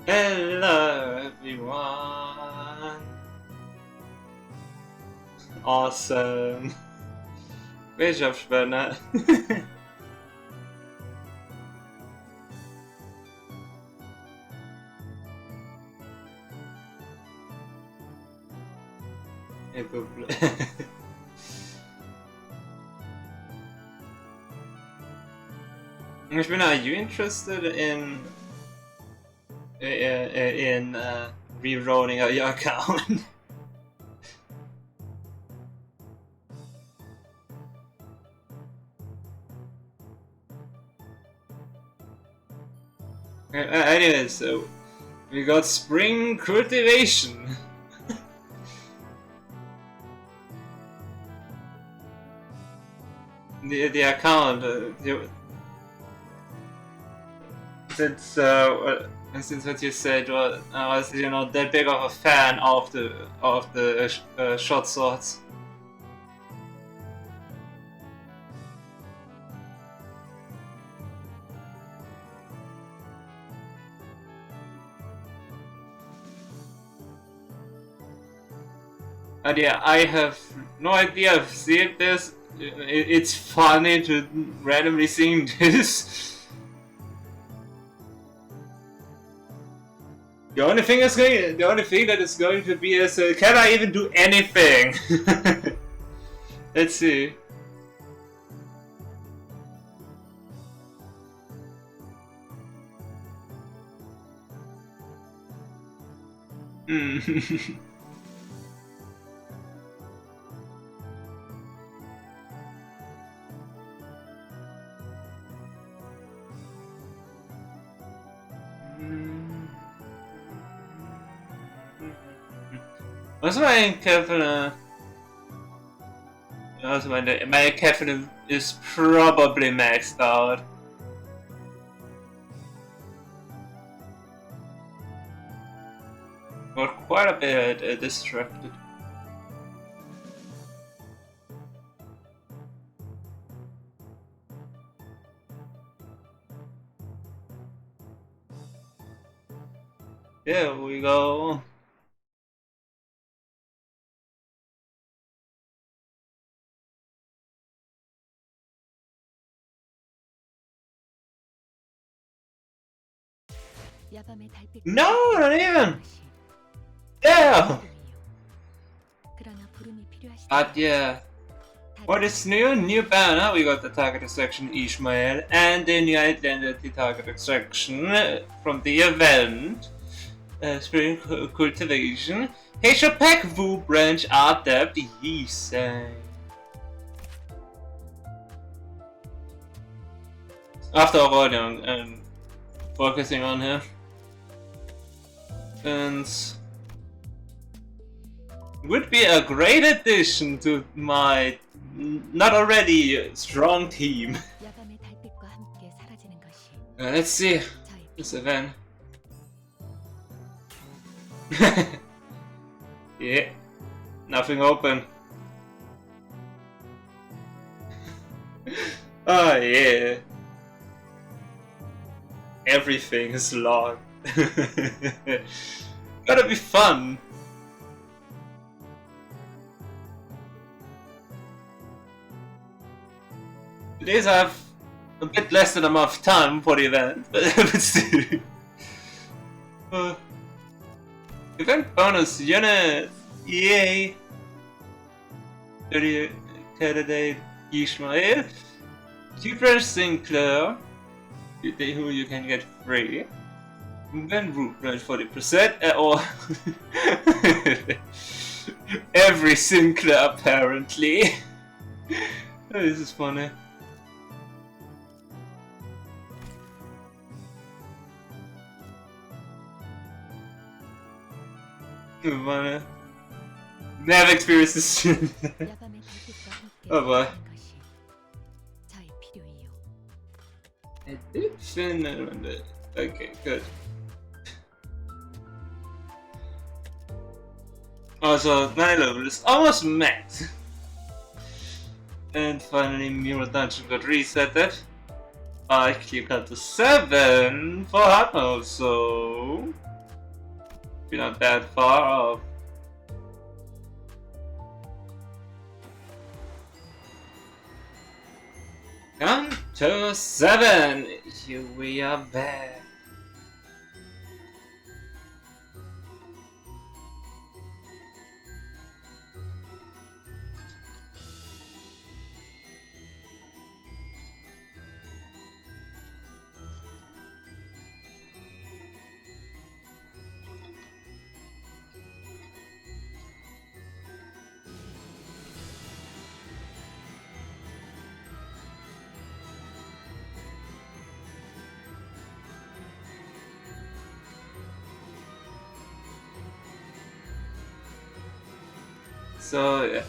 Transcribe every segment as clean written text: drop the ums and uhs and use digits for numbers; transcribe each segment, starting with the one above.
Hello everyone! Awesome! Great job, Spinner! Spinner, are you interested in re-rolling out your account? Anyway, so we got spring cultivation. the account since what you said I was that big of a fan of the short swords. And yeah, I have no idea. I've seen this. It's funny to randomly sing this. The only thing that is going to be is can I even do anything? Let's see. Also my caffeine is probably maxed out. Got quite a bit distracted. Here we go. No, not even! Yeah! But yeah. What is new? New banner, we got the target section Ishmael and the new identity target section from the event. Spring cultivation. Heisha Pack Vu branch adept VII. After all, and focusing on him. And would be a great addition to my not already strong team. Let's see this event. Yeah, nothing open. Oh yeah. Everything is locked. Gotta be fun. Today's I have a bit less than a month time for the event, but still. Event bonus unit! Yay! 30 candidate Ishmael. Tutor Sinclair. Who you can get free. Then root range 40% or every Sinclair apparently. This is funny. Funny. Never experienced this shit. Oh boy. I did fin okay, good. Also, 9 level is almost max. And finally, Mirror Dungeon got resetted. I clear cut to 7 for hard mode, so We're not that far off. Canto 7! Here we are back. So, yeah.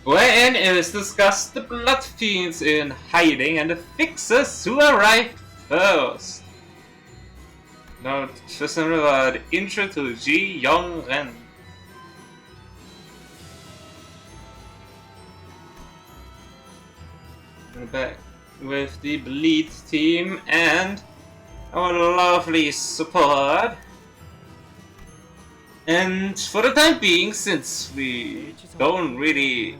Wherein it is discussed the blood fiends in hiding and the fixers who arrived first. Now, just remember the intro to E.G.O. Ren. We're back with the Bleed team and our lovely support. And for the time being, since we don't really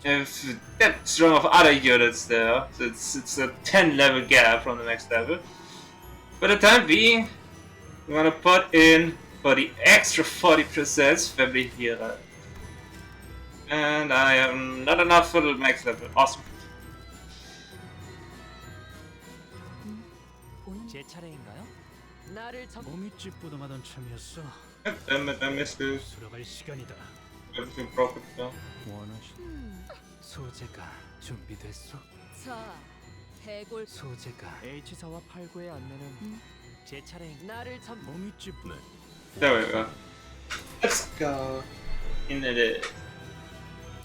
have that strong of other units there, so it's a 10 level gap from the next level. For the time being, we're gonna put in for the extra 40% family hero. And I am not enough for the next level. Awesome. 몸이 찌뿌둥하던 참이었어. Damn it, I missed this. 들어갈 시간이다. Everything broke down. 원하신 소재가 준비됐어? 자, 대골 소재가 H4와 8구의 안내는 제 차례. 나를 참 몸이 찌뿌네. There we go. Let's go. In it.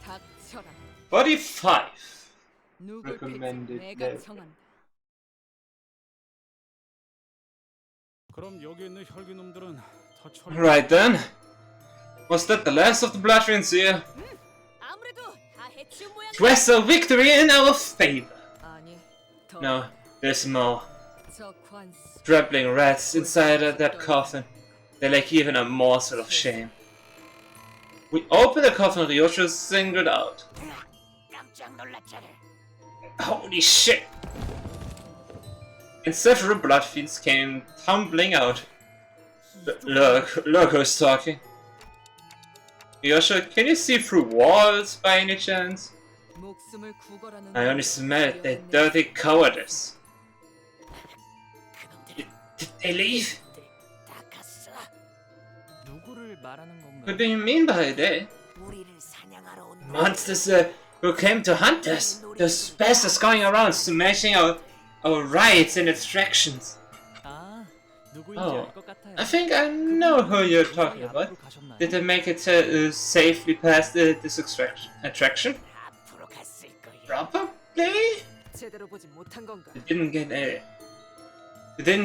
닥쳐라. 45. 누굴 Recommended 패지 내가 level. 정한다. 그럼 여기 있는 혈기놈들은 다 처리. Right then. Was that the last of the blood fiends here? 아무래도 다 해치운 모양. Press a victory in our favor. 아니, 더. No, there's more. 저 관수. Trampling rats inside of that coffin. They lack even a morsel of shame. We open the coffin Ryosho singled out. Holy shit! And several blood fiends came tumbling out. Look who's talking. Ryosho, can you see through walls by any chance? 목숨을 구걸하는 I only smell their dirty cowardice. Did they leave? 누구를 말하는 건가? What do you mean by that? Monsters who came to hunt us. Those bastards going around smashing our rights and attractions. 아, 누구인지 Oh, 알 것 같아요. I think I know who you're talking about. 앞으로 가셨나요? Did they make it safely past this attraction? Probably. 제대로 보지 못한 건가? You didn't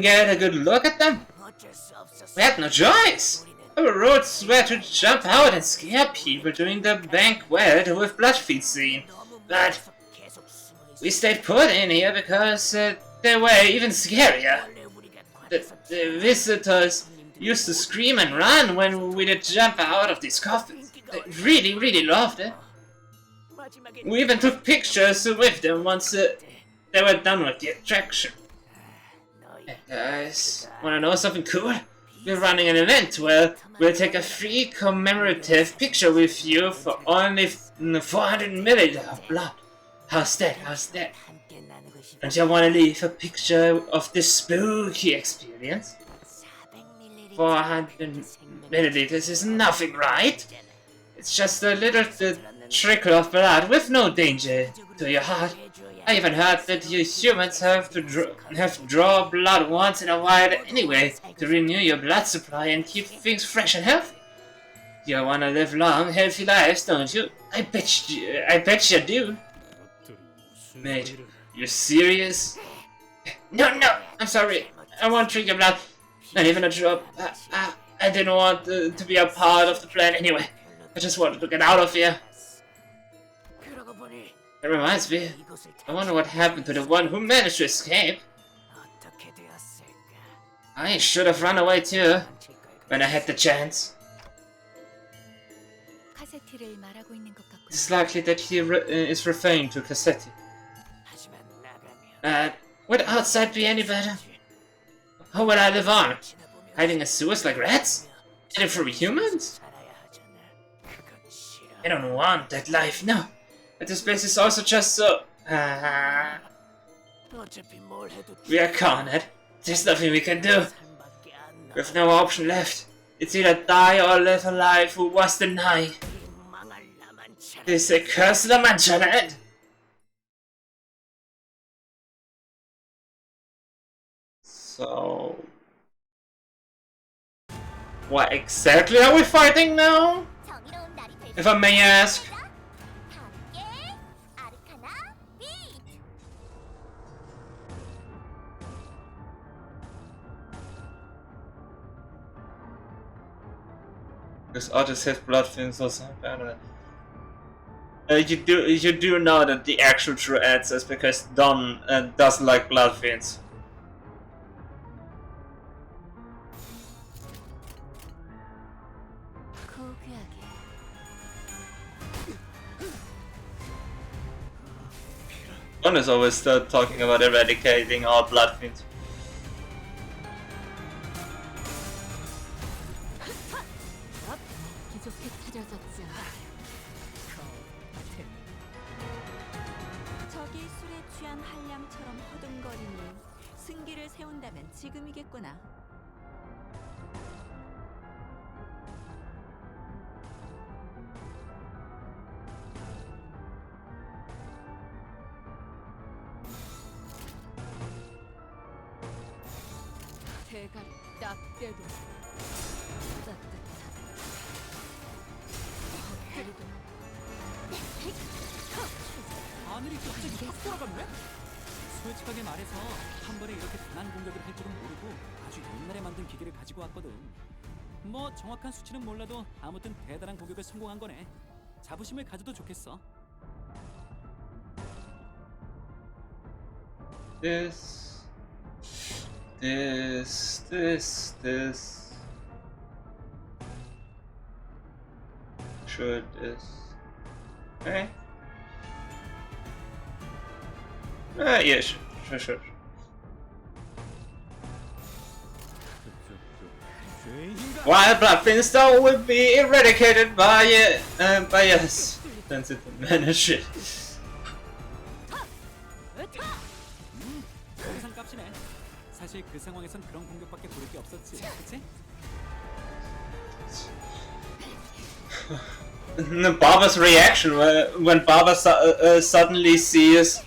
get a good look at them. We had no choice. Our roads were to jump out and scare people during the banquet with Bloodfeed scene, but we stayed put in here because they were even scarier. The visitors used to scream and run when we did jump out of these coffins. They really loved it. We even took pictures with them once they were done with the attraction. Hey guys, wanna know something cool? We're running an event where we'll take a free commemorative picture with you for only 400 milliliters of blood. How's that? Don't you want to leave a picture of this spooky experience? 400 milliliters is nothing, right? It's just a little trickle of blood with no danger to your heart. I even heard that you humans have to draw blood once in a while anyway to renew your blood supply and keep things fresh and healthy. You wanna live long, healthy lives, don't you? I bet you do. Mate, you serious? No, I'm sorry. I won't drink your blood. Not even a drop. I didn't want to be a part of the plan anyway. I just wanted to get out of here. That reminds me. I wonder what happened to the one who managed to escape. I should have run away too when I had the chance. 카세티를 말하고 있는 것 같고. It's likely that he is referring to Cassetti. Would outside be any better? How would I live on? Hiding in sewers like rats? Hiding from humans? I don't want that life, no. But this place is also just so... we are cornered. There's nothing we can do. With no option left. It's either die or live a life who was denied. This accursed La Mancha land. So... what exactly are we fighting now? If I may ask. This artist has blood fins or something. I don't know. You do know that the actual true answer is because Don doesn't like blood fins. Don is always talking about eradicating all blood fins. 저기 술에 취한 한량처럼 허둥거리니 승기를 세운다면 지금이겠구나. 대가리 딱 떼도 따뜻한 헛다리도 하늘이 갑자기 확 돌아갔네? 솔직하게 말해서 한 번에 이렇게 단한 공격을 할 줄은 모르고 아주 옛날에 만든 기계를 가지고 왔거든. 뭐 정확한 수치는 몰라도 아무튼 대단한 공격을 성공한 거네. 자부심을 가져도 좋겠어. This should this okay? Yeah, sure. While blood fins though will be eradicated by us. Since it managed it. 항상 값이네. 사실 그 상황에선 그런 공격밖에 고를 게 없었지, 그치? Barber's reaction when Barber suddenly sees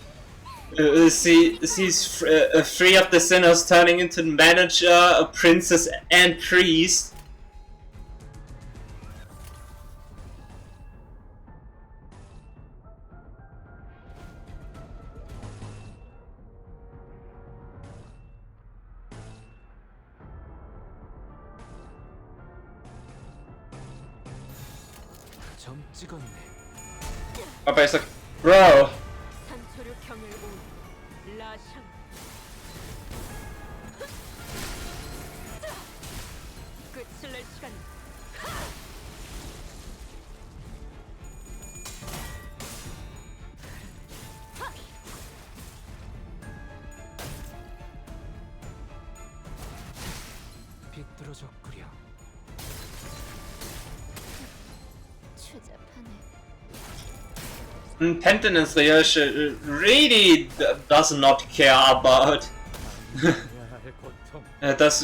three of the sinners turning into the manager, a princess, and priest. 점 찍었네. Barber's like, bro. 산초류 경을 온 라샹 끝을 낼 시간. 비뚤어졌구려. Pentanence really does not care about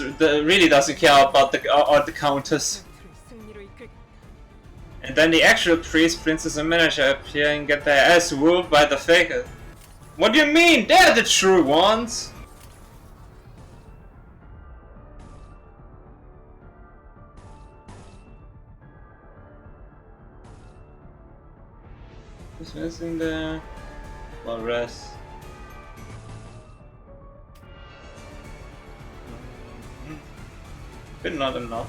really doesn't care about the counters. And then the actual priest, princess, and manager appear and get their ass whooped by the faker. What do you mean? They're the true ones. Who's missing there? Well, rest. But not enough.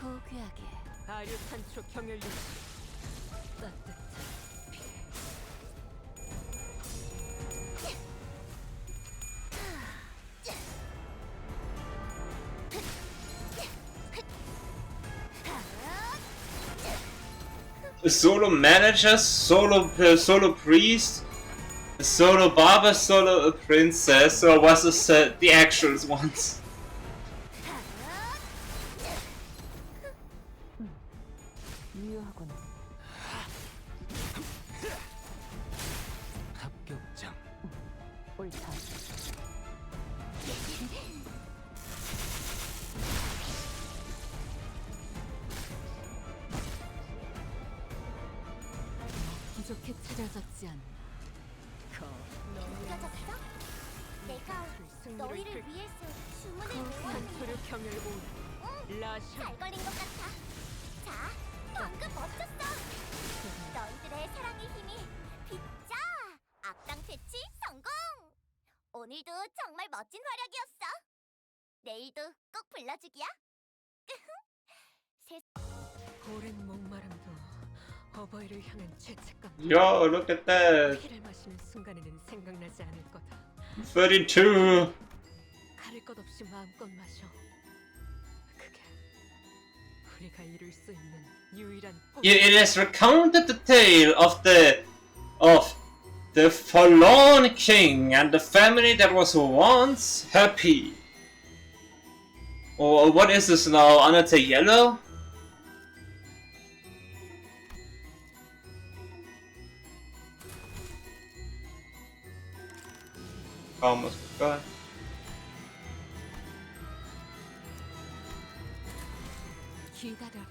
고귀하게 아류 산초 경혈 따뜻한 A solo manager, solo priest, a solo barber, solo princess, or was this the actual ones? 유효하군. 합격장. 옳다. 부족해 찾아졌지 않나. 느껴졌어? 내가 너희를 위해서 주문을 외워. 산소류 경을 오라. 라샹. 잘 걸린 것 같아. 자, 방금 멋졌어. 너희들의 사랑의 힘이 빛자. 악당 퇴치 성공. 오늘도 정말 멋진 활약이었어. 내일도 꼭 불러주기야. 오랜 목마름도 어버이를 향한 죄책감. Yo, look at that. 피를 마시는 순간에는 생각나지 않을 거다. 32. 가릴 것 없이 마음껏 마셔. 그게 우리가 이룰 수 있는 유일한 꿈. It has recounted the tale of the forlorn king and the family that was once happy. Or what is this now? Another yellow? Almost forgot. 기다려라.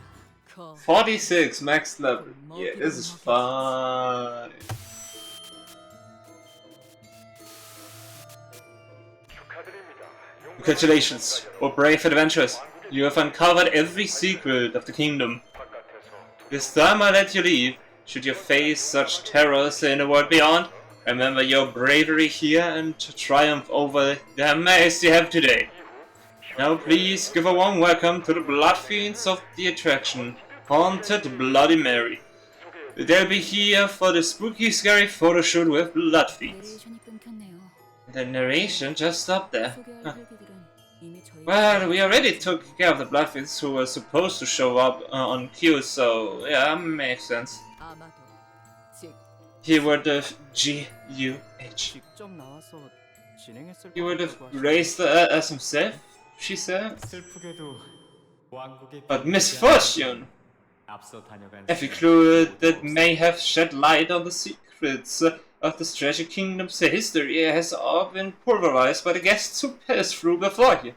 거. 46 max level. Yeah, this is fun. Congratulations, O brave adventurers. You have uncovered every secret of the kingdom. This time I let you leave. Should you face such terrors in the world beyond, remember your bravery here and triumph over the amaze you have today. Now please give a warm welcome to the blood fiends of the attraction, Haunted Bloody Mary. They'll be here for the spooky scary photo shoot with blood fiends. The narration just stopped there. Huh. Well, we already took care of the blood fiends who were supposed to show up on cue, so yeah, makes sense. 아마도 즉 He would have G-U-H. 직접 나와서 진행했을 He would have 거라고 하시죠. raised as himself, she said. 슬프게도 왕국의 But misfortune! 앞서 다녀간 Every clue that may have shed light on the secrets of this treasure kingdom's history has all been pulverized by the guests who passed through before you.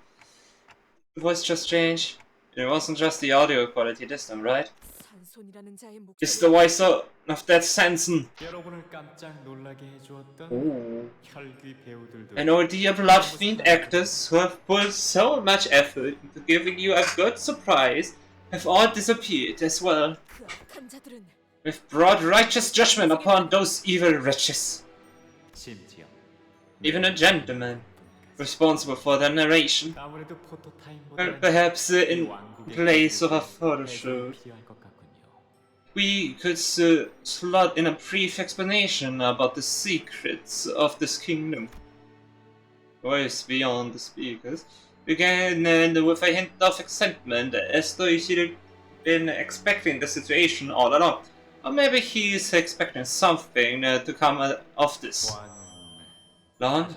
The voice just changed. It wasn't just the audio quality this time, right? 산손이라는 자의 It's the voice of that Sanson. 여러분을 깜짝 놀라게 해주었던 Ooh. 혈귀 배우들도 And all dear blood fiend actors who have put so much effort into giving you a good surprise have all disappeared as well. 그 악한 자들은 We've brought righteous judgment upon those evil wretches. 심지어 Even a gentleman responsible for the narration. 아무래도 Well, 포토타임보다는 perhaps in 왕국의 place of a 배우들이 photo shoot, 필요할 것 같군요. we could slot in a brief explanation about the secrets of this kingdom. Voice beyond the speakers began with a hint of excitement, as though he'd been expecting the situation all along. Or maybe he's expecting something to come of this. Long,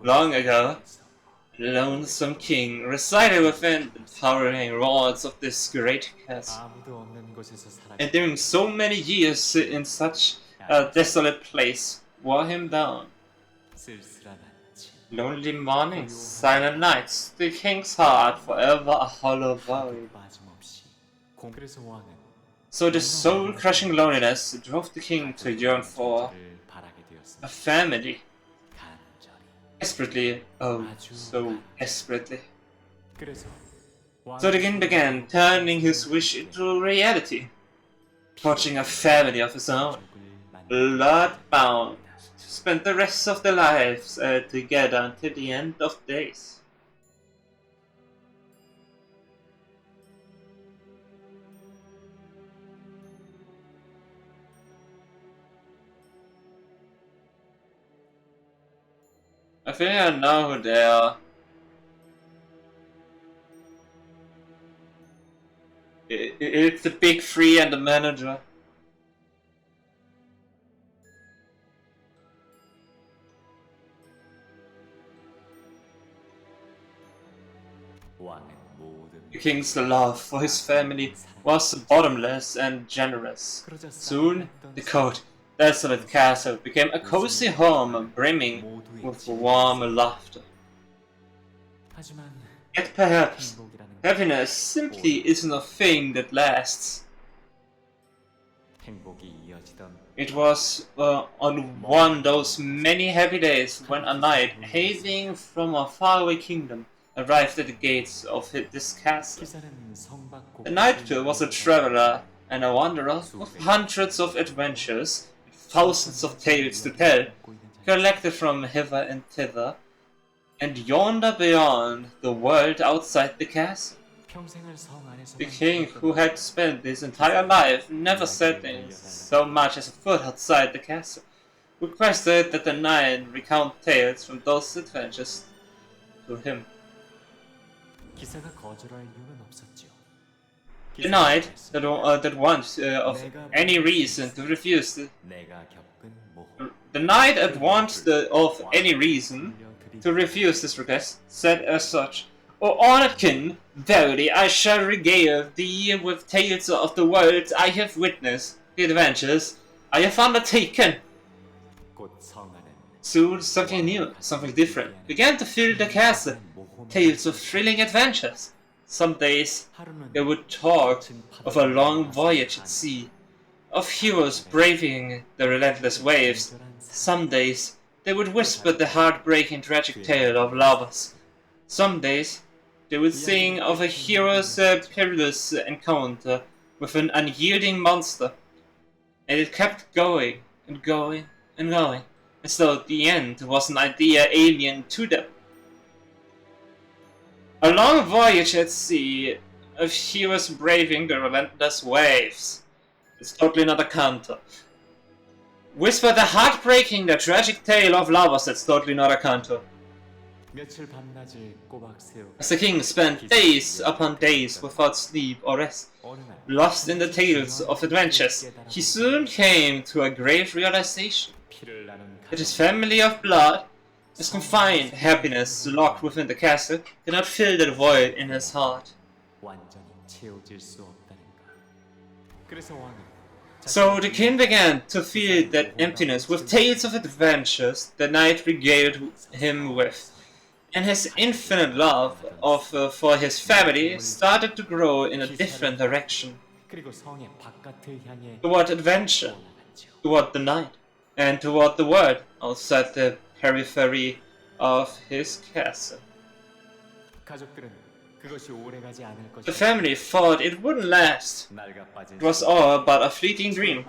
long ago, a lonesome king resided within the towering walls of this great castle. 아무도 없는 곳에서 살아. Enduring so many years in such a desolate place wore him down. 쓸쓸한 아침. Lonely mornings, silent nights, the king's heart forever a hollow void. 빠짐없이. 그래서 왕은 So the soul-crushing loneliness drove the king to yearn for 를 바라게 a 되었습니다. family. 간절히. Desperately, oh, so desperately. 그래서 So the king began turning his wish into reality, forging a family of his own, blood-bound, to spend the rest of their lives together until the end of days. I think I know who they are. It's the big three and the manager. king's love for his family was bottomless and generous. Soon, the cold, desolate castle became a cozy home brimming with warm laughter. 하지만 Yet perhaps, 행복이라는 happiness simply isn't a thing that lasts. 행복이 이어지던 It was on one of those many happy days when a knight hailing from a faraway kingdom arrived at the gates of this castle. 기사는 성밖 The knight was a traveler and a wanderer with hundreds of adventures, thousands of tales to tell, collected from hither and thither, and yonder beyond the world outside the castle. 평생을 성 안에서 The king, who had spent his entire life never setting so much as a foot outside the castle, requested that the knight recount tales from those adventures to him. 기사가 거절할 이유는 없었지요. The knight that wants of any reason to refuse 내가 겪은 모험 the knight at once of any reason to refuse this request said as such, "O honored king, verily I shall regale thee with tales of the worlds I have witnessed, the adventures I have undertaken." 곧 성 안은 Soon something new, something different began to fill the castle. Tales of thrilling adventures. Some days 하루는 they would talk of a long voyage at sea, of heroes braving the relentless waves. Some days they would whisper the heartbreaking tragic tale of lovers. Some days they would sing of a hero's perilous encounter with an unyielding monster. And it kept going and going and going, as though the end was an idea alien to them. A long voyage at sea, of heroes braving the relentless waves. It's totally not a Canto. Whisper the heartbreaking, the tragic tale of lovers. That's totally not a Canto. 며칠 밤낮을 꼬박 세우고 As the king spent days upon days without sleep or rest, 어느 날 lost in the tales of adventures, he soon came to a grave realization 피를 나눈 that his 가족 family of blood, his confined happiness locked within the castle, could not fill that void in his heart. 완전히 채워질 수 없다는가. 그래서 왕은 So the king began to feel that emptiness with tales of adventures the knight regaled him with, and his infinite love for his family started to grow in a different direction, 그리고 성의 바깥을 향해 toward adventure, 올라갔죠. toward the night, and toward the world outside the periphery of his castle. 가족들은 그것이 오래가지 않을 The 것이다. family thought it wouldn't last. 낡아 빠진 It was all but a fleeting dream.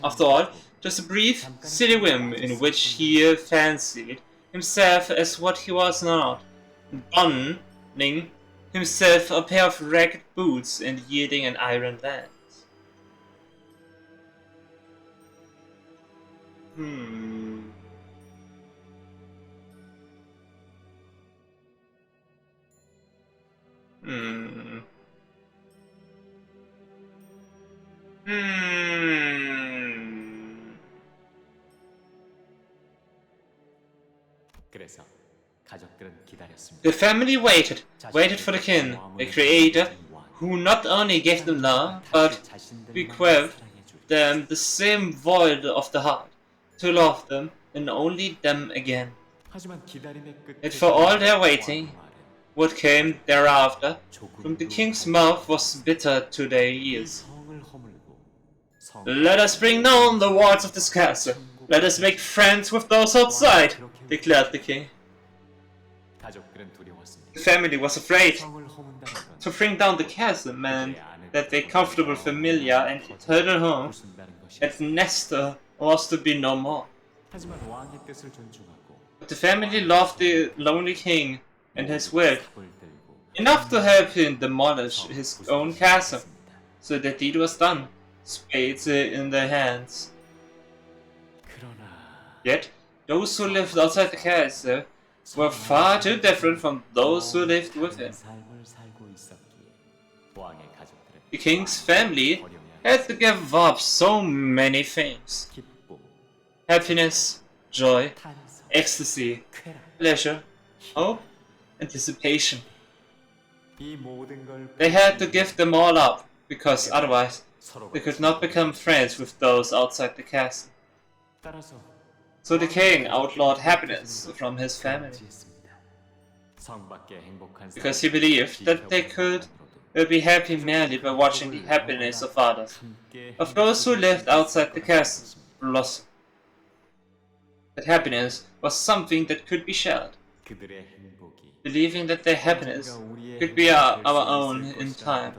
After all, just a brief, silly whim in which he fancied himself as what he was not, donning himself a pair of ragged boots and yielding an iron lance. 그래서 가족들은 기다렸습니다. The family waited for the king, the creator, who not only gave them love, but bequeathed them the same void of the heart, to love them and only them again. 하지만 기다림의 끝에 Yet for all their waiting, what came thereafter from the king's mouth was bitter to their ears. 성을 허물고 성 Let us bring down the walls of this castle. Let us make friends with those outside, declared the king. 가족들은 두려웠습니다. The family was afraid. 성을 허문다는 건 To bring down the castle meant that their comfortable, familiar, and eternal home 부순다는 것이. at Nestor was to be no more. 하지만 왕의 뜻을 존중하고 But the family loved the lonely king and his will 삽을 들고 enough to help him demolish his own castle. So the deed was done, spades in their hands. 그러나 Yet, those who lived outside the castle were far too different from those who lived within. 삶을 살고 있었기에 왕의 가족들은 The king's family 어려워야 had to give up so many things: 기쁨, happiness, joy, 탄성, ecstasy, 쾌락, pleasure, hope, anticipation. 이 모든 걸 They had to give them all up, because otherwise 서로가 they could not become friends with those outside the castle. 따라서 So the king outlawed happiness from his family, 성밖에 행복한 because he believed that they could be happy merely by watching the happiness of others, of those who lived outside the castle blossom. That happiness was something that could be shared, 그들의 행복이 believing that their happiness could be our own in time.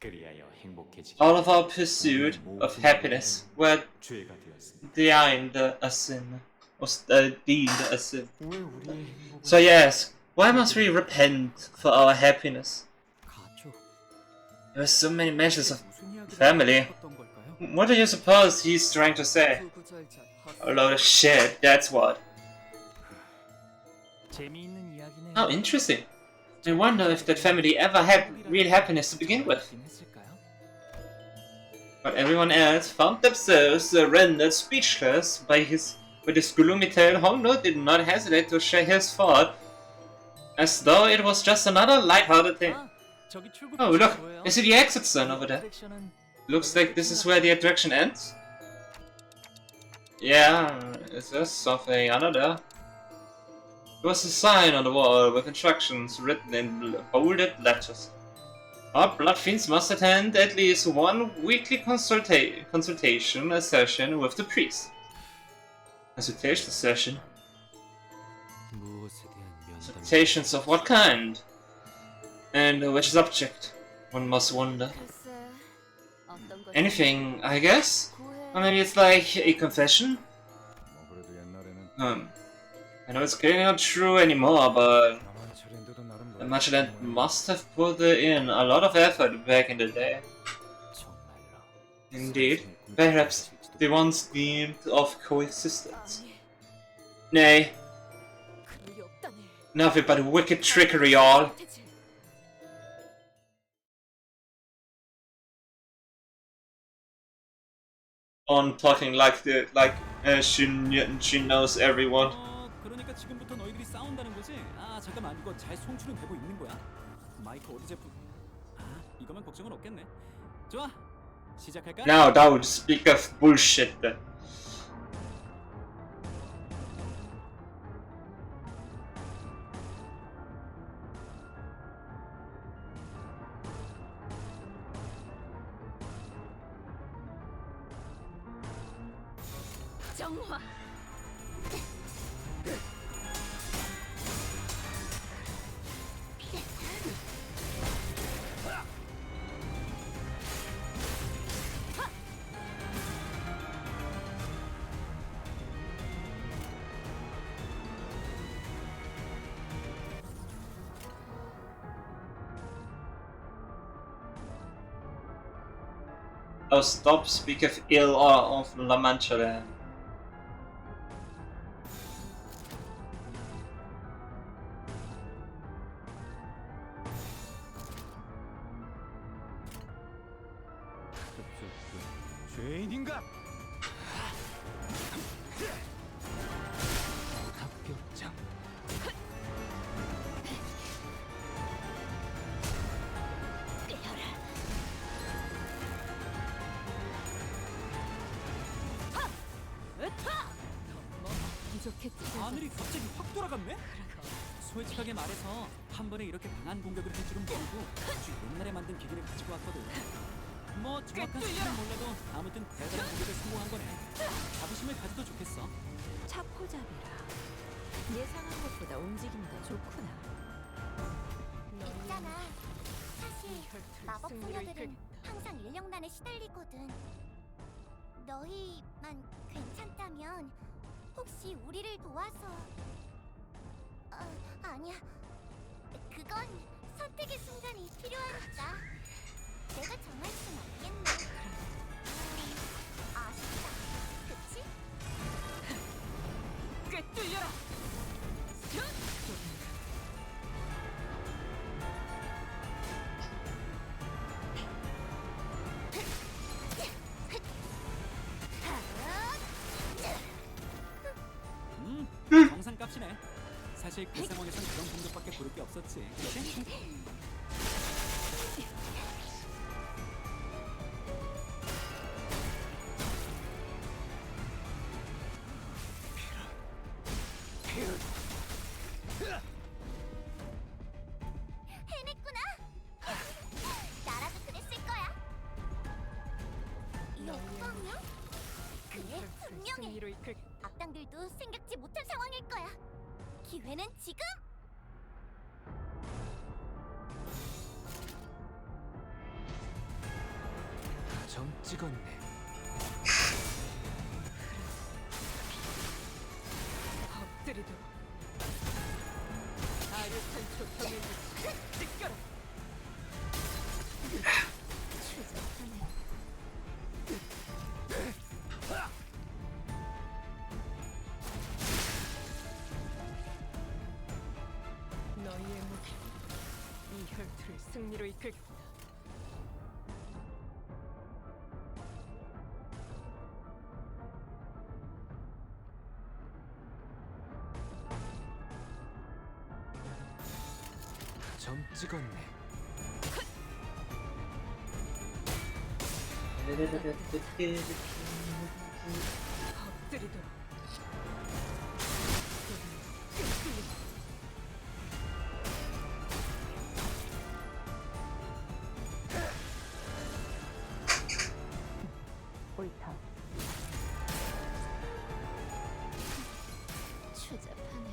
그리하여 행복해지기 All of our pursuit of happiness were 죄가 되었습니다. deemed a sin, was deemed a sin. 왜 우리의 행복을 So yes, why must we repent for our happiness? 가초. There are so many measures of 무슨 이야기를 family. 했던 걸까요? What do you suppose he's trying to say? A load of shit, that's what. 재미있는 이야기네요. How interesting. I wonder if that family ever had real happiness to begin with. 했을까요? But everyone else found themselves rendered speechless by his gloomy tale. Hondo did not hesitate to share his thought, as though it was just another light-hearted thing. 아, 저기 출구 Oh 표시 look, 보여요? I see the exit sign over there. 디렉션은 Looks like this is where the attraction ends. Yeah, is there something under there? There was a sign on the wall with instructions written in bolded letters. Our blood fiends must attend at least one weekly consultation session with the priest. Consultation session? 무엇에 대한 면담이 Consultations of what kind? And which subject? One must wonder. 글쎄, 어떤 것이 Anything, I guess? 고해 Or maybe it's like a confession? 뭐 그래도 옛날에는 I know it's getting not true anymore, but 나만 차례인데도 나름 the Magellan must have put in a lot of effort back in the day. 정말로 Indeed, perhaps they once dreamed of coexistence. 아니, Nay, 그럴 리 없다네. nothing but wicked trickery all. 대체 On talking like she knows everyone. 그러니까 지금부터 너희들이 싸운다는 거지? 아 잠깐만 이거 잘 송출은 되고 있는 거야? 마이크 어디 제품? 아 이거면 걱정은 없겠네. 좋아 시작할까? Now, don't speak of bullshit. 정화. Oh, stop speak of ill or of La Mancha then. 죄인인가? 합격장. 부족했지. 하늘이 갑자기 확 돌아갔네? 솔직하게 말해서 한 번에 이렇게 강한 공격을 할 줄은 모르고 아주 옛날에 만든 기계를 가지고 왔거든. 뭐 정확한 수치는 몰라도 아무튼 대단한 공격에 성공한 거네. 자부심을 가져도 좋겠어. 차포잡이라. 예상한 것보다 움직임이 더 좋구나. 있잖아. 사실 마법 승리를 소녀들은 항상 인력난에 시달리거든. 너희만 괜찮다면 혹시 우리를 도와서 아니야. 그건 선택의 순간이 필요하니까. 내가 정할 순 없겠네. 아쉽다. 그치? 꽤 뚫려라. 정상값이네. 사실 그 상황에선 그런 공격밖에 고를 게 없었지. 그치? 해냈구나. 나라도 그랬을 거야. 역광요? 그래, 분명해. 승리로 이끌. 악당들도 생각지 못한 상황일 거야. 기회는 지금. 점 찍었네. 엎드리도록. 아류탄 조성의 빛 찢겨라. 너희의 무기 이 혈투를 승리로 이끌겠다. 점 찍었네. 엎드리도록. 옳다. 추잡하네.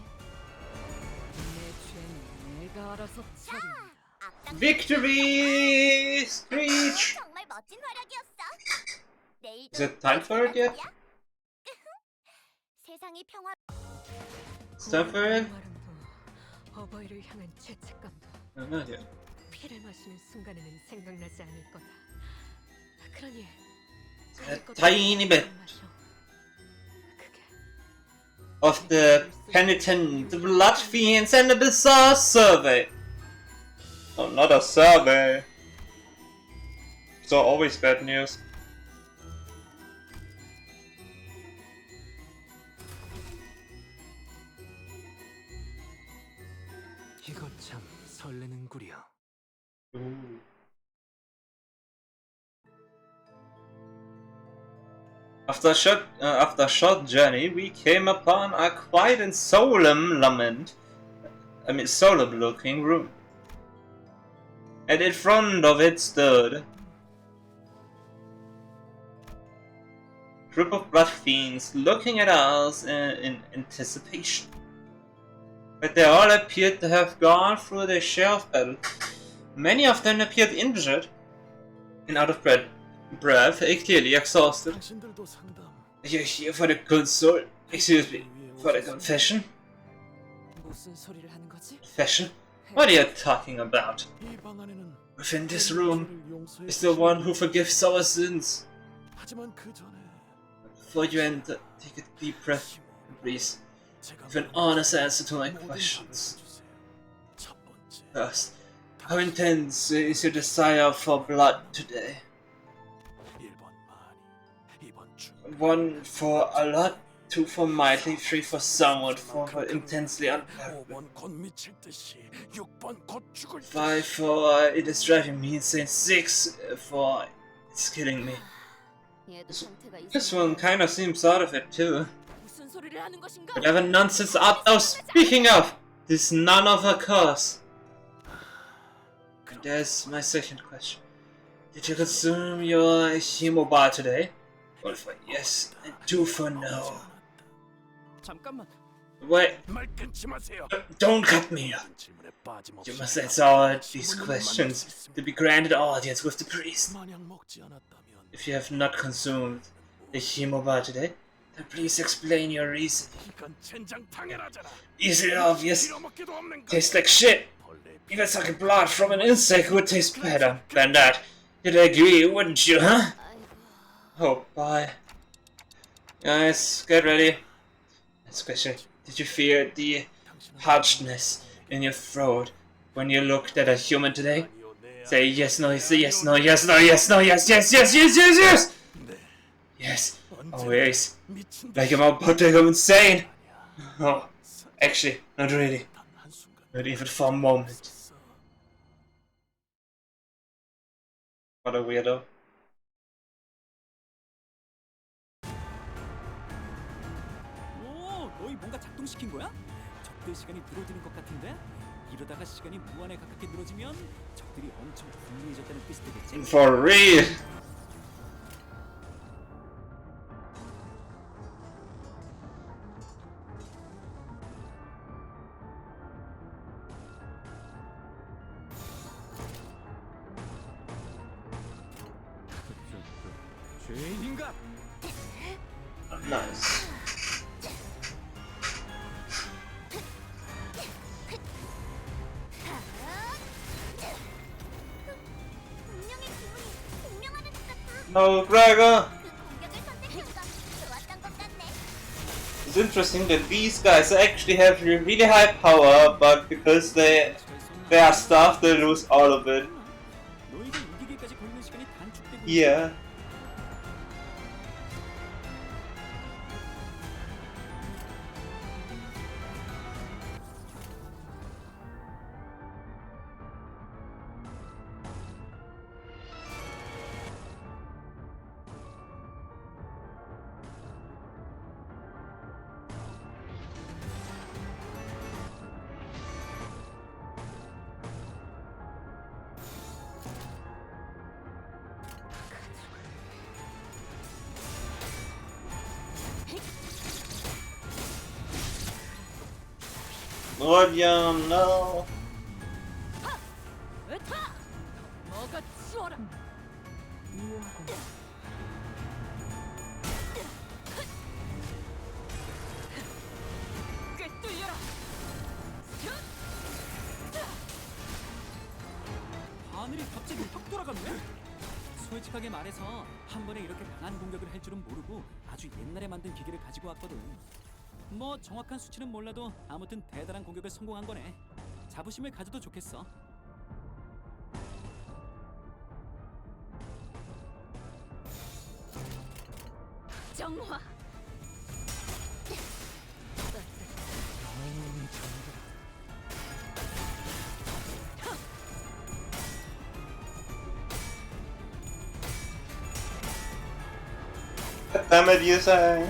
내 죄는 내가 알아서 처리한다. 악당 Victory! Screech! 정말 멋진 활약이었어. 내일도 Is it time for it yet? 세상이 평화. Stafford? 어버이를 향한 죄책감도 Not yet. 피를 마시는 순간에는 생각나지 않을 거다. 그러니 A tiny bit 그게 of the penitent, the blood fiends, and a bizarre survey. Oh, not a survey. So always bad news. 이거 참 설레는구려. After a short journey, we came upon a quiet and solemn-looking room. And in front of it stood a group of blood fiends looking at us in anticipation. But they all appeared to have gone through their share of battle. Many of them appeared injured and out of breath, clearly exhausted. 당신들도 상담. You're here for the console. Excuse me, for the confession? 무슨 소리를 하는 거지? Confession? What are you talking about? 이 방 안에는 Within this room 우리를 용서해 is the 주시는 one who forgives our sins. 하지만 그 전에 Before you enter, take a deep breath, please. 제가 Give an honest answer to my 모든 questions. 답을 주세요. 첫 번째, First, how intense is your desire for blood today? 1번 많이, 2번 중, 1 for a lot, 2 for mightily, 3 for somewhat, 4 for intensely unbearable, 5번 곧 미칠 듯이, 6번 곧 죽을 5 for it is driving me insane, 6 for it's killing me. 얘도 상태가 This one kinda seems out of it too. 무슨 소리를 하는 것인가? Whatever nonsense art thou speaking of? This is none of her cause. There's my second question. Did you consume your E.G.O bar today? 1 for yes, and 2 for no. 잠깐만. Wait, 말 끊지 마세요. don't cut me off. 질문에 빠짐없이 You must answer all these questions to be granted audience with the priest. 만약 먹지 않았다면 If you have not consumed the E.G.O bar today, then please explain your reason. 이건 젠장 당연하잖아. Is it obvious? 빌어먹기도 없는 거. Tastes like shit. 벌레 Even sucking blood from an insect would taste better than that. You'd agree, wouldn't you, huh? Oh, bye. Guys, get ready. Next question. Did you feel the parchedness in your throat when you looked at a human today? Say yes, no, say yes, no, yes, no, yes, no, yes, yes, yes, yes, yes, yes! Yes, always. 미친 Like I'm about to go insane. Oh, actually, Not really. 단 한순간 Not even for a moment. 있었어. What a weirdo. 오, 너희 뭔가 작동시킨 거야? 적들 시간이 늘어지는 것 같은데? 이러다가 시간이 무한에 가깝게 늘어지면 적들이 엄청 불리해졌다는 뜻이 되겠지? For real. 죄인인가? Nice. 분명히 기분이 공명하는 것 같아. No, Gregor. 그 공격을 선택한 건 좋았던 것 같네. It's interesting that these guys actually have really high power, but because they are stuff, they lose all of it. 너희가 이기기까지 걸리는 시간이 단축되고 Yeah. Lord Yum, no. 으타! 뭐가 치워라! 꿰뚫려라! 하늘이 갑자기 확 돌아갔네? 솔직하게 말해서 한 번에 이렇게 강한 공격을 할 줄은 모르고 아주 옛날에 만든 기계를 가지고 왔거든. 뭐 정확한 수치는 몰라도 아무튼 대단한 공격을 성공한 거네. 자부심을 가져도 좋겠어. 정화! God damn it, you say.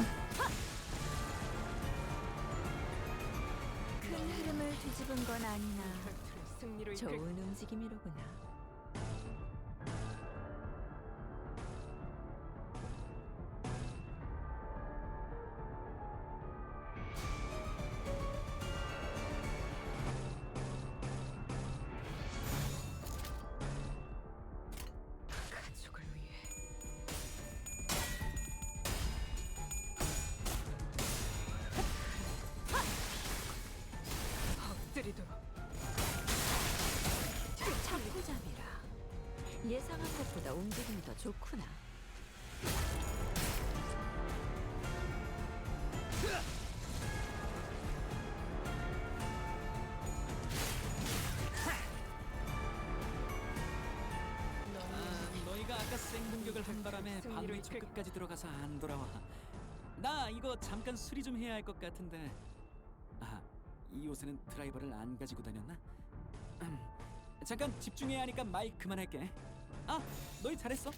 큰 흐름을 뒤집은 건 아니나 승리로 이끌 좋은 움직임이로구나. 가족을 위해 엎드리도록 참고잡이라. 예상한 것보다 움직임이 더 좋구나. 너희가 아까 생 공격을 한 바람에 승리로 방금 이끌- 저 끝까지 들어가서 안 돌아와. 나 이거 잠깐 수리 좀 해야 할 것 같은데. 아, 이 옷에는 드라이버를 안 가지고 다녔나? 잠깐 집중해야 하니까 말 그만할게. 아, 너희 잘했어.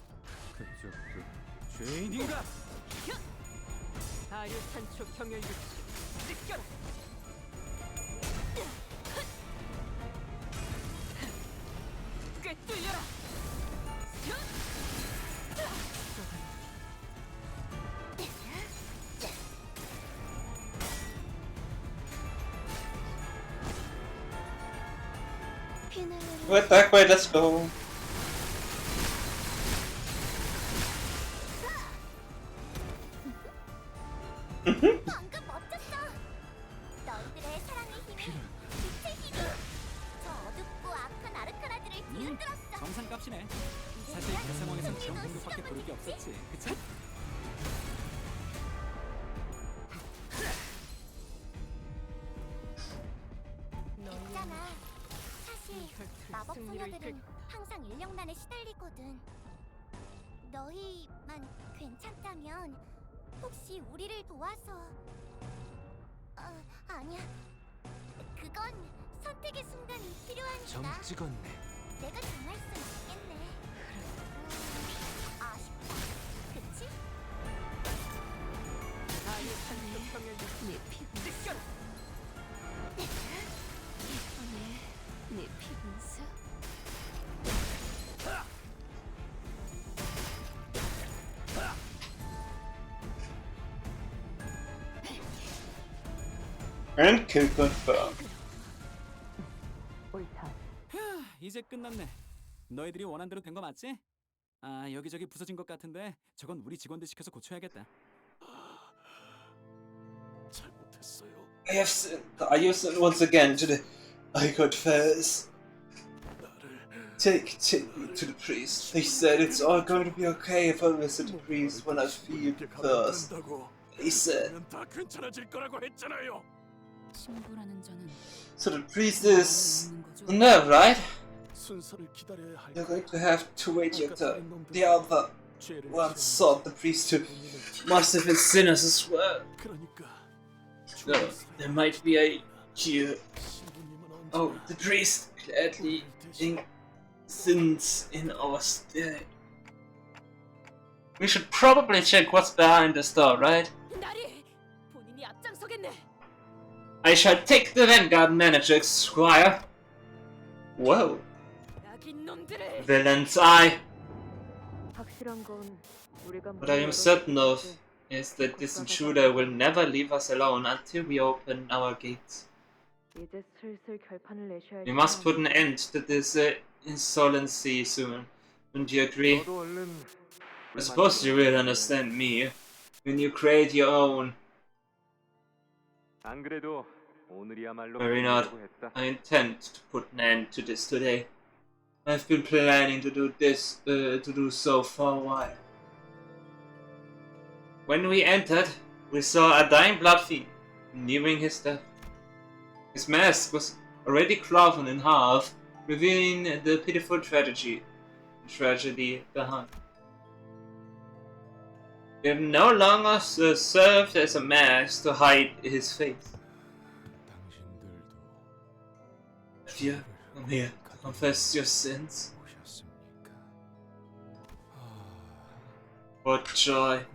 죄인인가? 아류탄초 경혈 유치 느껴라! 꿰뚫려라! Wait, that way, let's go. 방금 멋졌어. 너희들의 사랑의 힘이, 빛의 힘이, 저 어둡고 악한 아르카나들을 뒤흔들었어. 정상값이네. 사실 그 상황에선 저런 공격밖에 부를 게 없었지, 그치? 있잖아. 사실 마법 소녀들은 항상 인력난에 시달리거든. 너희만 괜찮다면 혹시 우리를 도와서 아니야. 이건 선택의 순간이 점 필요하니까. 찍었네. 내가 정할 순 없겠네. 아쉽다. 그치? 네 피분수. 이번에 네 피분수. And kill confirmed. 휴, 이제 끝났네. 너희들이 원한 대로 된 거 맞지? 아, 여기저기 부서진 것 같은데 저건 우리 직원들 시켜서 고쳐야겠다. 잘못했어요. I have sinned once again to the... I confess. Take me to the priest. They said it's all going to be okay if I visit the priest when I feel thirst. They said. 우리는 다 괜찮아질 거라고 했잖아요. 신부라는 자는 So the priest is... 있는 거죠? No, right? 순서를 기다려야 할 You're 거야. going to have to wait your turn. The other 죄를 ones 지었는데 sought the priest to... Must have been sinners as well. 그러니까 No, there might be a cure. 신부님은 Oh, 언제나 the priest gladly sins in our stead. We should probably check what's behind this door, right? 나리 본인이 앞장서겠네. I shall take the vanguard manager, Squire. Whoa, 낙인 놈들을. villain's eye. 확실한 건 우리가 What I am certain of is that this intruder will never leave us alone until we open our gates. 이제 슬슬 결판을 내셔야. We must put an end to this insolency soon. Don't you agree? 너도 얼른 I suppose you will understand me when you create your own. 안 그래도 오늘이야말로 Very not. 끝내려고 했다. I intend to put an end to this today. I've been planning to do this, to do so for a while. When we entered, we saw a dying blood fiend, nearing his death. His mask was already cloven in half, revealing the pitiful tragedy behind. It no longer served as a mask to hide his face. Have you come here to confess your sins? What joy!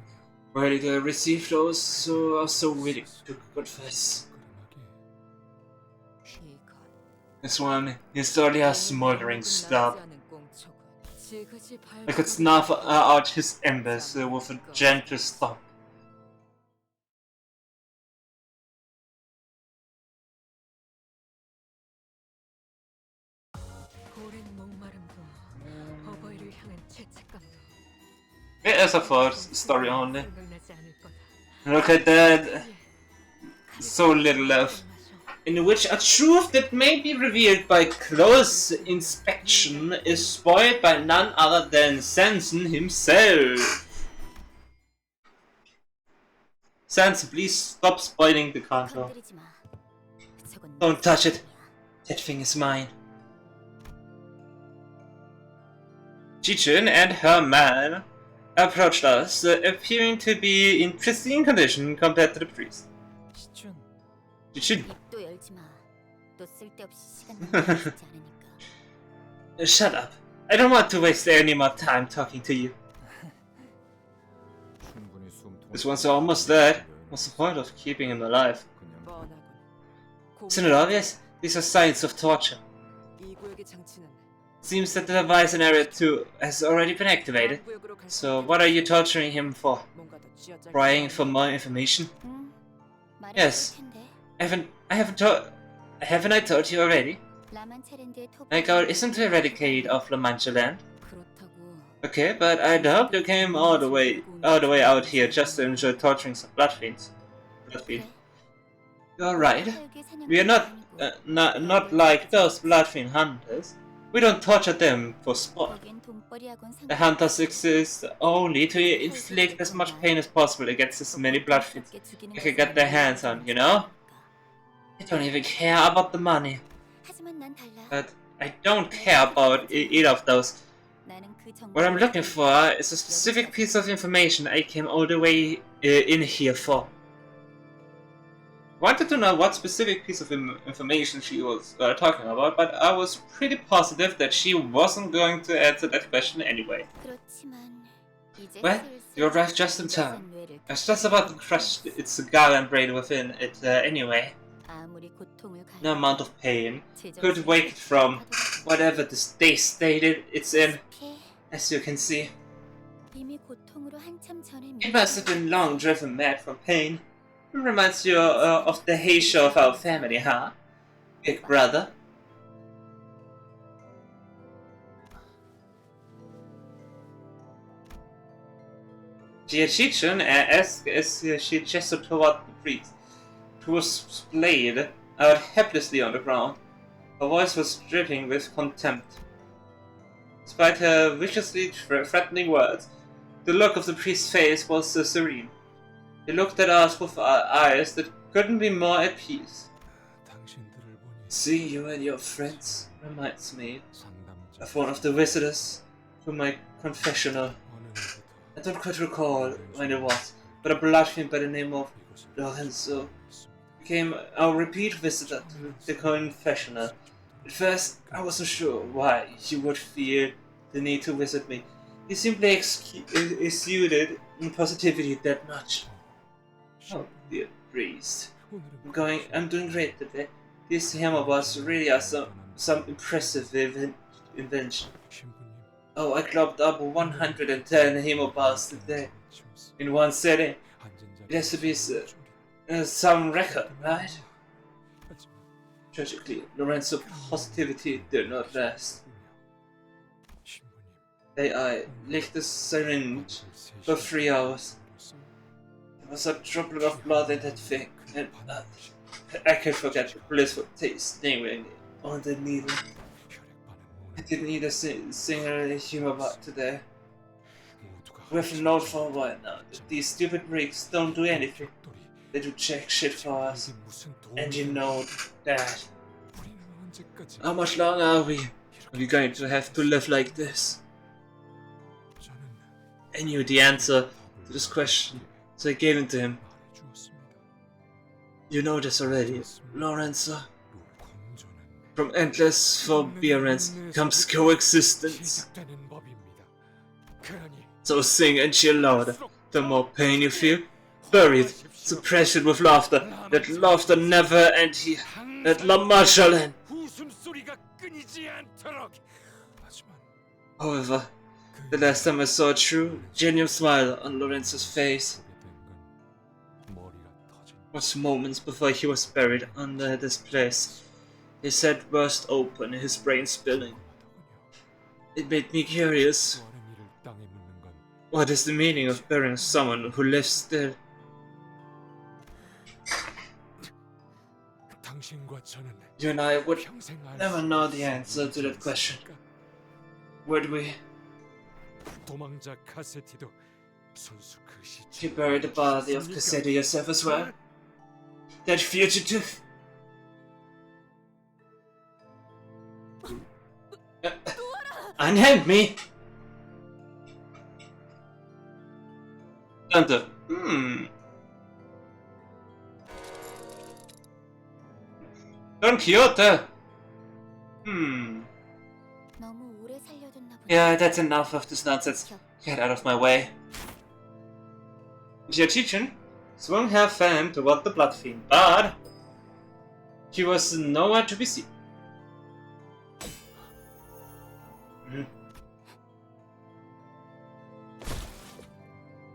Where did I receive those who are so willing to confess? This one is only a smoldering stub. I could snuff out his embers with a gentle stomp. 오랜 목마름도 어버이를 향한 죄책감도 It is a first story only. 생각나지 않을 거다. Look at that. So little left. In which a truth that may be revealed by close inspection is spoiled by none other than Sanson himself. Sanson, please stop spoiling the Canto. 건드리지 마. 저건 Don't touch it. That thing is mine. Jichin and her man approached us, appearing to be in pristine condition compared to the priest. 시춘, Jichin, 입도 열지 마. 또 쓸데없이 시간 낭비하지 않으니까. shut up. I don't want to waste any more time talking to you. 충분히 숨통. This one's almost dead. What's the point of keeping him alive? 그냥 Isn't it obvious? These are signs of torture. 이 구역의 장치는 Seems that the device in Area 2 has already been activated. 구역으로 갈 So what are you torturing him for? 뭔가 더 쥐어짜. Prying for more information? 응? 말해도 Yes. 될 텐데. Haven't I told you already? 라만체랜드의 토. My goal isn't to eradicate off La Mancha land. 그렇다고 Okay, but I'd hope you came all the way out here just to enjoy torturing some blood fiends. You're right. We are not like those blood fiend hunters. We don't torture them for sport. The hunters exist only to inflict as much pain as possible against as many blood fiends they can get their hands on, you know? They don't even care about the money. But I don't care about either of those. What I'm looking for is a specific piece of information I came all the way in here for. wanted to know what specific piece of information she was talking about, but I was pretty positive that she wasn't going to answer that question anyway. Well, you arrived just in time. I was just about to crush its cigar and brain within it anyway. No amount of pain could wake it from whatever the state it's in, as you can see. It must have been long driven mad from pain. It reminds you of the E.G.O of our family, huh? Big brother. Jiachichun asked as she gestured toward the priest, who was splayed out helplessly on the ground. Her voice was dripping with contempt. Despite her viciously threatening words, the look of the priest's face was serene. He looked at us with eyes that couldn't be more at peace. Seeing you and your friends reminds me of one of the visitors to my confessional. I don't quite recall when it was, but a bloodfiend by the name of Lorenzo became our repeat visitor to the confessional. At first, I wasn't sure why he would feel the need to visit me. He simply exuded positivity that much. Oh, dear priest. I'm doing great today. These hammer bars really are some impressive invention. Oh, I clubbed up 110 hammer bars today in one setting. It has to be some record, right? Tragically, Lorenzo's positivity did not last. I licked the syringe for 3 hours. There was a droplet of blood in that thing, and I can't forget the blissful taste lingering on the needle. I didn't eat a single humor bar today. We've known for a while now that these stupid rigs don't do anything. They do jack shit for us. And you know that. How much longer are we going to have to live like this? I knew the answer to this question, so I gave it to him. You know this already, Lorenzo. From endless forbearance comes coexistence. So sing and cheer louder. The more pain you feel, bury it, suppress it with laughter. Let laughter never end here. Let laughter shall end. However, the last time I saw a true, genuine smile on Lorenzo's face was moments before he was buried under this place. His head burst open, his brain spilling. It made me curious. What is the meaning of burying someone who lives still? You and I would never know the answer to that question, would we? You buried the body of Cassetti yourself as well? That fugitive? Unhand me! Dante. Don Quixote! Yeah, that's enough of this nonsense. Get out of my way. Jiachichun swung her fan toward the blood fiend, but she was nowhere to be seen.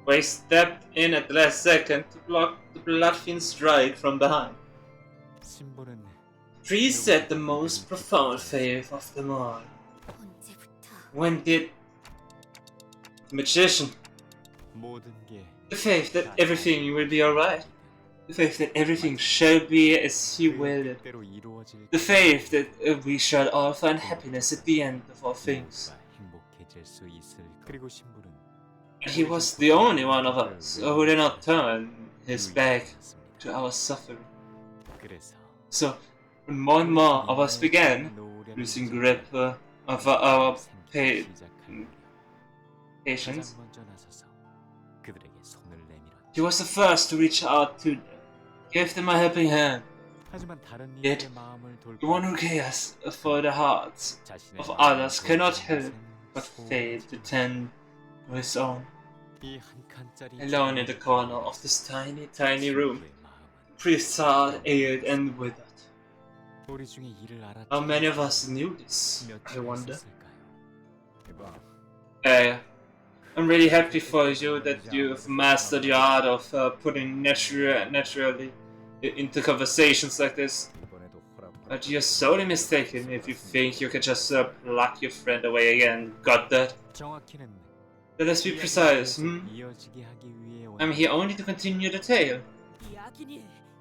Wei stepped in at the last second to block the blood fiend's strike from behind. Tree said the most profound faith of them all. When did the magician? The faith that everything will be alright. The faith that everything shall be as he willed it. The faith that we shall all find happiness at the end of all things. And he was the only one of us who did not turn his back to our suffering. So, when more and more of us began losing grip of our patience, he was the first to reach out to them, Give them a helping hand. 하지만 다른 Yet, 이들의 마음을 The one who cares for the hearts of others cannot help but fail to tend to his own. Alone in the corner of this tiny, tiny room, priest's heart ached and withered. How many of us knew this, I wonder? I'm really happy for you that you've mastered the art of putting naturally into conversations like this. But you're sorely mistaken if you think you can just pluck your friend away again. Got that? Let us be precise, I'm here only to continue the tale.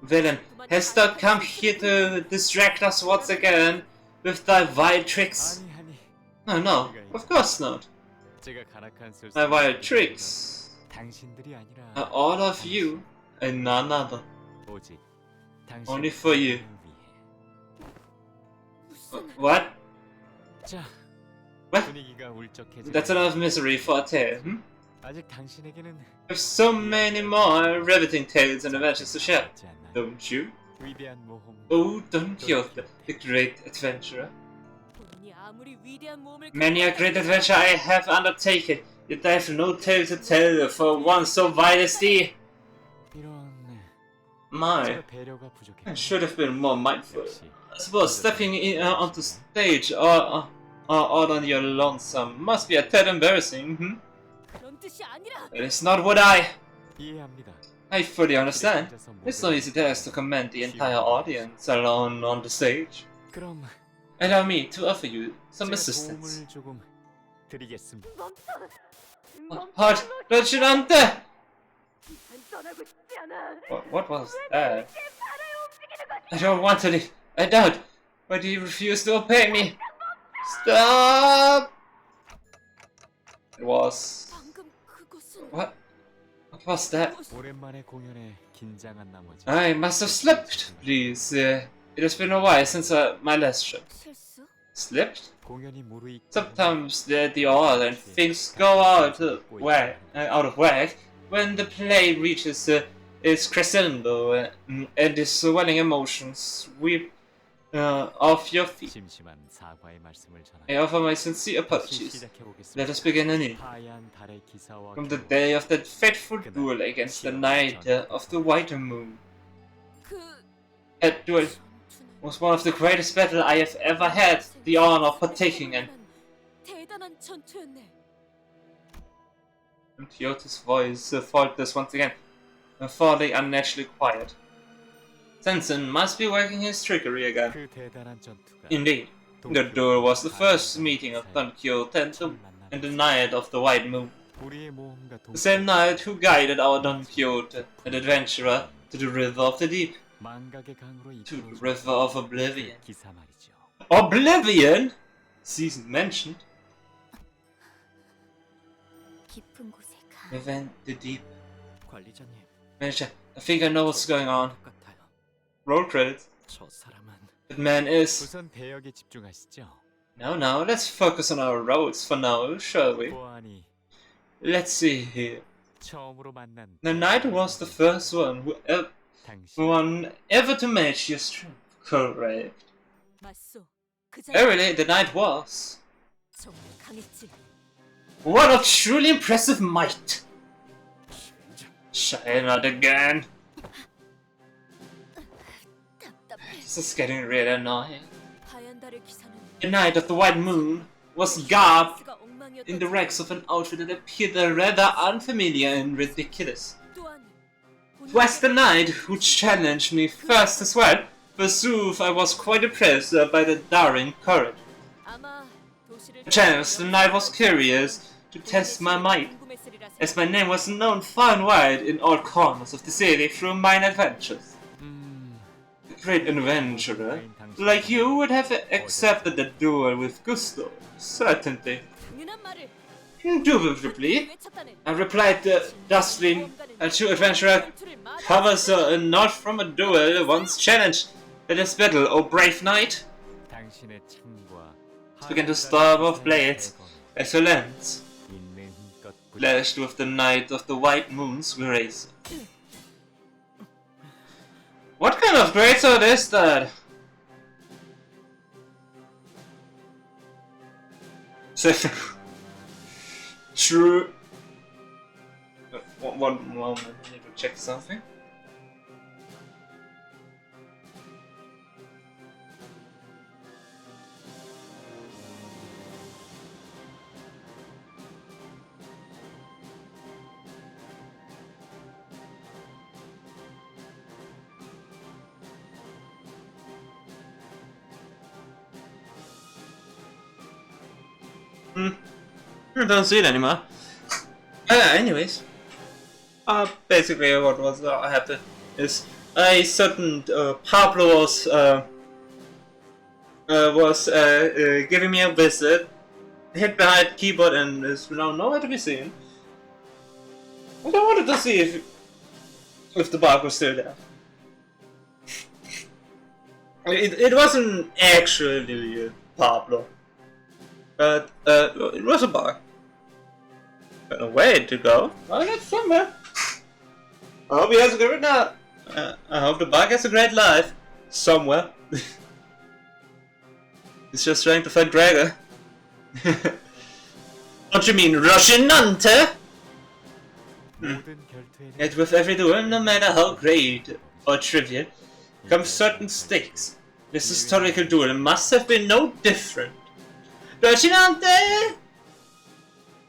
Villain, hast thou come here to distract us once again with thy vile tricks? Oh no, of course not. My vile tricks are all of you and none other. Only for you. What? What? That's enough misery for a tale, There's so many more riveting tales and adventures to share, don't you? Oh, Don Quixote, the great adventurer. Many a great adventure I have undertaken, yet I have no tale to tell for one so vile as thee. My, I should have been more mindful. I suppose stepping in, onto stage or out on your lonesome must be a tad embarrassing, That is not what I fully understand. It's no easy task to command the entire audience alone on the stage. Allow me to offer you some assistance. Halt! Dante! What was that? I don't want to leave. I don't. Why do you refuse to obey me? Stop! It was... What? What was that? I must have slipped, please. It has been a while since my last show. Slipped? Sometimes the order and things go out of whack when the play reaches its crescendo and the swelling emotions sweep off your feet. I offer my sincere apologies. Let us begin anew. From the day of that fateful duel against the Knight of the White Moon. That duel was one of the greatest battles I have ever had the honor of partaking in. And Quixote's voice falters once again, falling unnaturally quiet. Sensen must be working his trickery again. Indeed, the duel was the first meeting of Don Quixote and the Knight of the White Moon. The same knight who guided our Don Quixote, an adventurer, to the river of the deep. To the river of oblivion. Oblivion? Season mentioned. Event the deep. Manager, I think I know what's going on. Roll credits. That man is... Now, let's focus on our roads for now, shall we? Let's see here. The knight was the first one ever to match your strength, correct? Verily, the knight was. What a truly impressive might! Shy not again. This is getting really annoying. The Knight of the White Moon was garbed in the rags of an outfit that appeared rather unfamiliar and ridiculous. It was the knight who challenged me first as well. Forsooth, I was quite impressed by the daring courage. Perchance the knight was curious to test my might, as my name was known far and wide in all corners of the city through mine adventures. A great adventurer like you would have accepted the duel with gusto, certainly. Indubitably, I replied thusly, a true adventurer covers a nod from a duel once challenged. Let us battle, O brave knight! It began to storm of blades as her lance clashed with the Knight of the White Moon's razor. What kind of greatsword is that? True. One moment, I need to check something. I don't see it anymore. Anyways. Basically what was happened is a certain Pablo was giving me a visit, hid behind the keyboard and is now nowhere to be seen. And I wanted to see if the bug was still there. It wasn't actually Pablo, but it was a bug. Got a way to go. Well, that's somewhere. I hope he has a great night. I hope the bug has a great life. Somewhere. He's just trying to find Gregor. Don't you mean Russian Dante? Yet with every duel, no matter how great or trivial, comes certain stakes. This historical duel must have been no different. Russian Dante!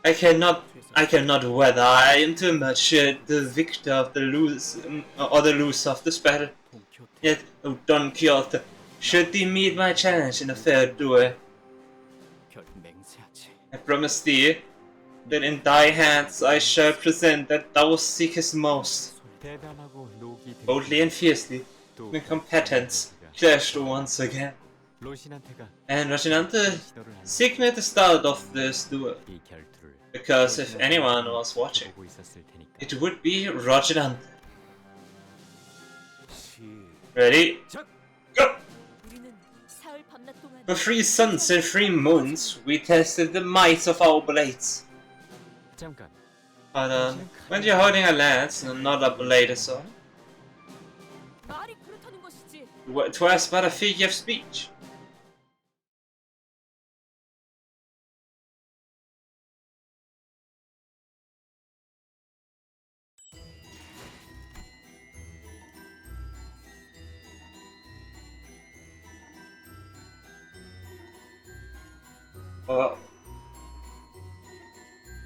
I cannot whether I am too much the victor of the or the loser of this battle. Yet, oh Don Quixote, should thee meet my challenge in a fair duel, I promise thee that in thy hands I shall present that thou seekest most. Boldly and fiercely, when competence clashed once again. And Rocinante seek me at the start of this duel, because if anyone was watching, it would be Rocinante. Ready? Go! For 3 suns and 3 moons, we tested the might of our blades. But when you're holding a lance and not a blade or so, it was but a figure of speech.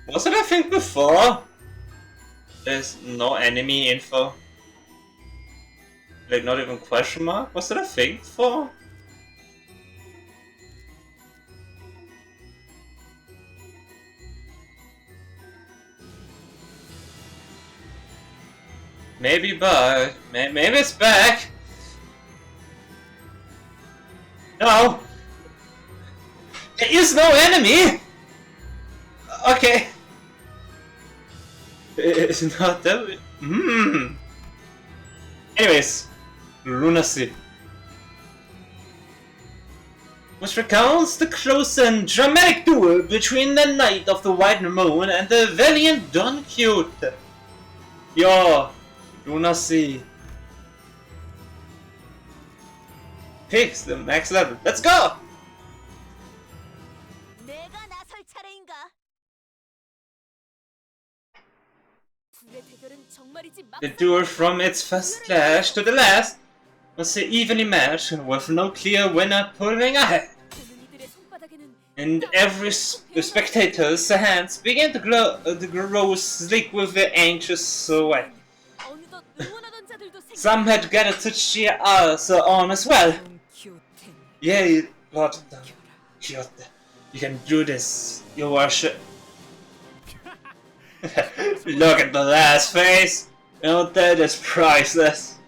Was it a thing before? There's no enemy info. Like, not even question mark? Was it a thing before? Maybe, but maybe it's back. No, there is no enemy. Okay, it's not that. Anyways, lunacy, which recounts the close and dramatic duel between the Knight of the White Moon and the valiant Don Quixote. Yo, lunacy. Picks the max level. Let's go! 내가 나설 차례인가? 둘의 대결은 정말이지 The duel from its first clash to the last was evenly matched, with no clear winner pulling ahead. And every spectator's hands began to grow slick with their anxious sweat. Some had gathered to cheer us on as well. Yeah, Lord Don Quixote, you can do this, your worship. Look at the last face. That is priceless.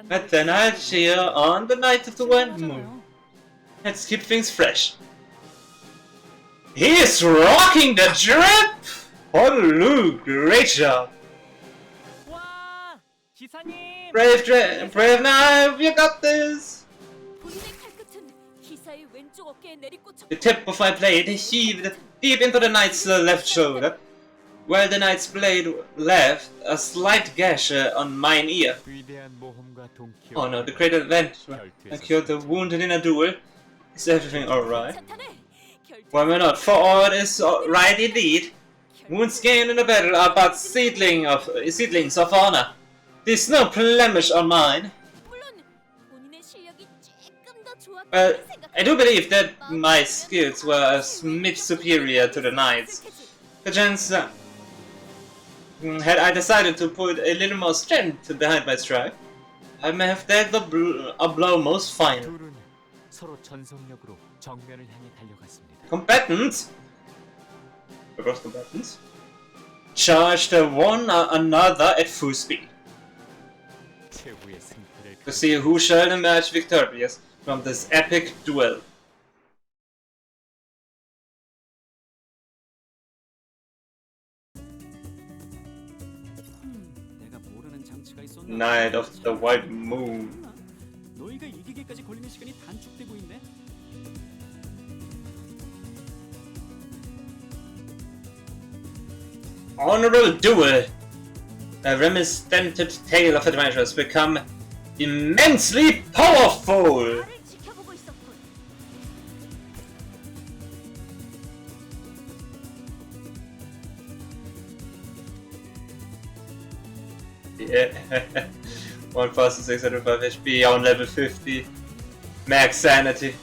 But then I'll cheer on the Night of the White Moon. Let's keep things fresh. He's rocking the drip! Oh, great job! Brave knight, you got this! The tip of my blade heaved deep into the knight's left shoulder. Where the knight's blade left a slight gash on mine ear. 위대한 모험가 동키호. Oh no, the great adventurer. I cured the wounded in a duel. Is everything alright? Why not? For all is right indeed. Wounds gained in a battle are but seedlings of honor. There's no blemish on mine. Well, I do believe that my skills were a smidge superior to the knight's. Perchance, had I decided to put a little more strength behind my strike, I may have dealt a blow most fine. 둘은 서로 전속력으로 정면을 향해 달려갔습니다. Combatants? Across combatants? Charged one another at full speed. 최후의 승패를 To see who shall emerge victorious from this epic duel. 내가 모르는 장치가 있었나? Night of the White Moon. 너희가 이기기까지 걸리는 시간이 단축되고 있네. Honorable duel! A reminiscent tale of adventurers become immensely powerful! 나를 지켜보고 있었군. Yeah. 1605 HP on level 50. Max sanity.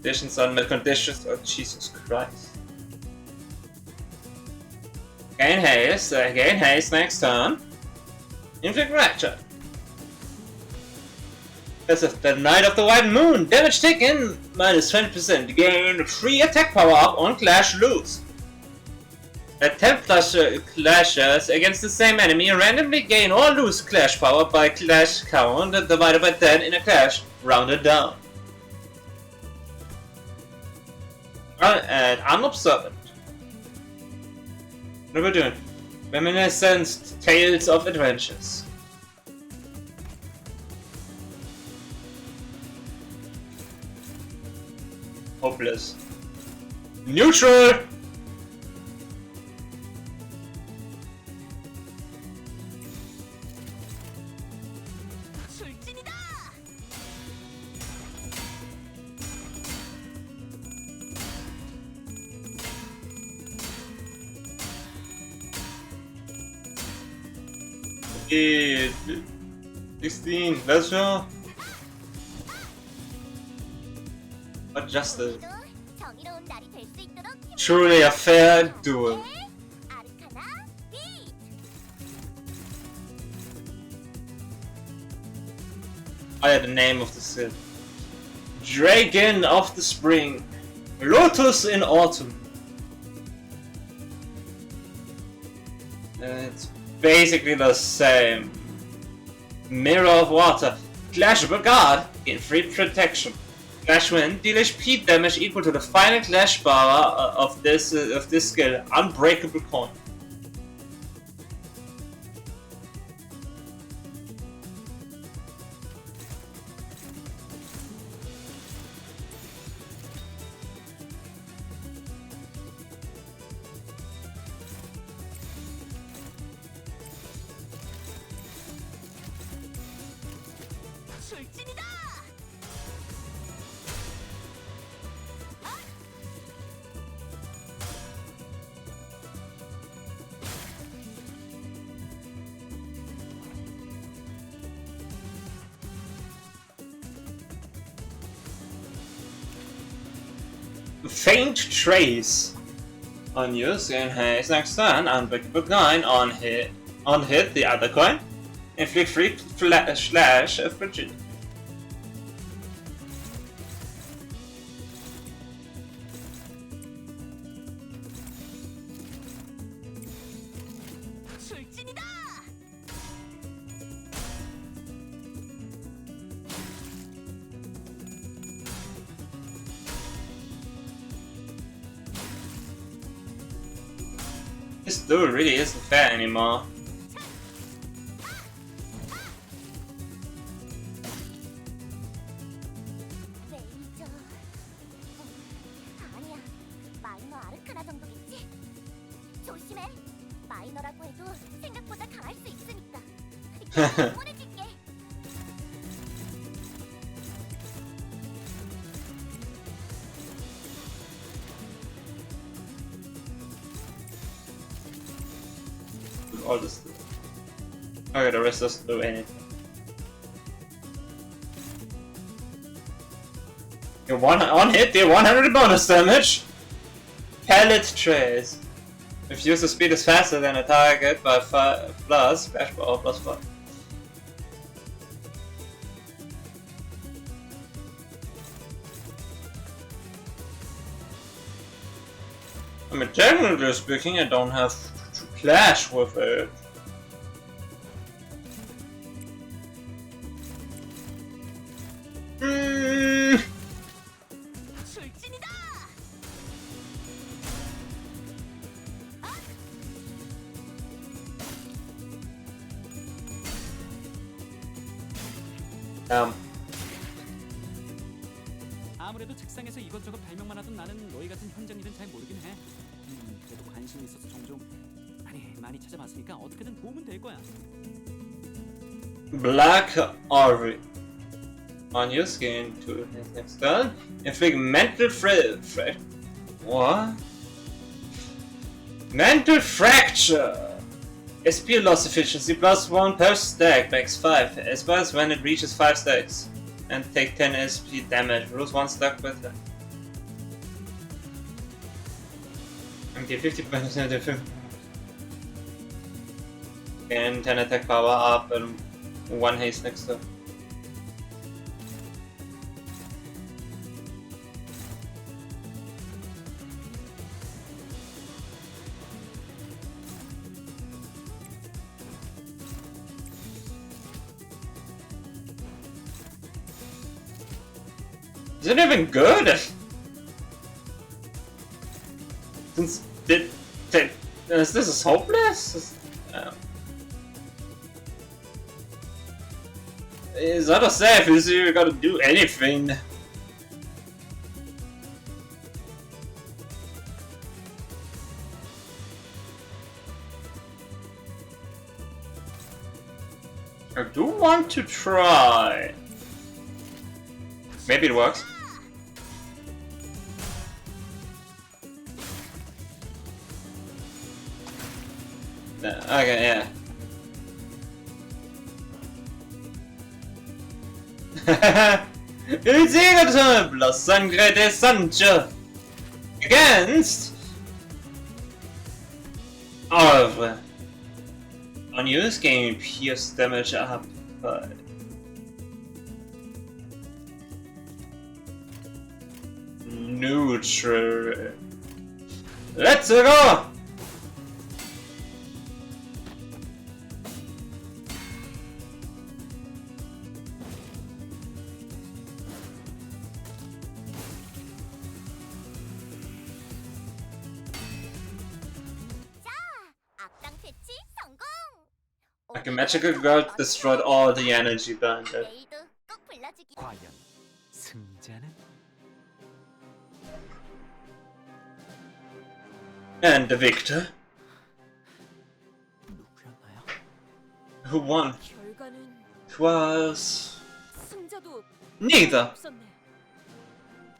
Conditions on conditions. Oh Jesus Christ. Gain haste next turn. Inflict rapture. This is the Night of the White Moon. Damage taken minus 20%. Gain free attack power up on clash loose. Attempt clashes against the same enemy randomly gain or lose clash power by clash count divided by 10 in a clash, rounded down. And unobservant. What are we doing? Reminiscent tales of adventures. Hopeless. Neutral! 출진이다. Okay, 16, let's go. But justice. 오늘도 정의로운 날이 될 수 있도록 힘을 Truly a fair duel. 아르카나 빛. I had the name of the skill. Dragon of the Spring. Lotus in Autumn. It's basically the same. Mirror of Water. Clashable Guard. In free protection. Clash Wind. Deal HP damage equal to the final clash power of this skill. Unbreakable Coin. 출진이다. Faint Trace. On use in haste next turn, Unbreakable Coin on hit the other coin. Inflict free slash of fragility. 출진이다. This duel really isn't fair anymore. 레이저. 아니야. 마이너라고 해도 생각보다 강할 수 있으니까. 응원해줄게. All this. Okay, the rest doesn't do anything. You one hit, deal 100 bonus damage. Pellet trace. If user speed is faster than a target by 5 plus, splash power plus 5. I mean, generally speaking, I don't have to clash with it. 출진이다. 아무래도 책상에서 이것저것 발명만 하던 나는 너희 같은 현장 일은 잘 모르긴 해. 그래도 관심이 있어서 종종 많이 찾아봤으니까 어떻게든 도움은 될 거야. Black Orb. On your skin to his next turn. Inflict mental what? Mental fracture. SP loss efficiency +1 per stack, max 5. Expires when it reaches 5 stacks. And take 10 SP damage. Lose 1 stack with it. And get 50% of him. And 10 attack power up and 1 haste next turn. Is it even good? Since this is hopeless? Is that a safe? Is you gotta do anything? I do want to try. Maybe it works. Okay, yeah. E.G.O plus Sangre de Sancho against Orvre. On use, gain pierce damage up by neutral. Let's go! Like a magical girl destroyed all the energy banded. 내일도 꼭 불러주기. 과연 승자는? And the victor, 누구였나요? who won, 결과는 was 승자도 neither. 없었네.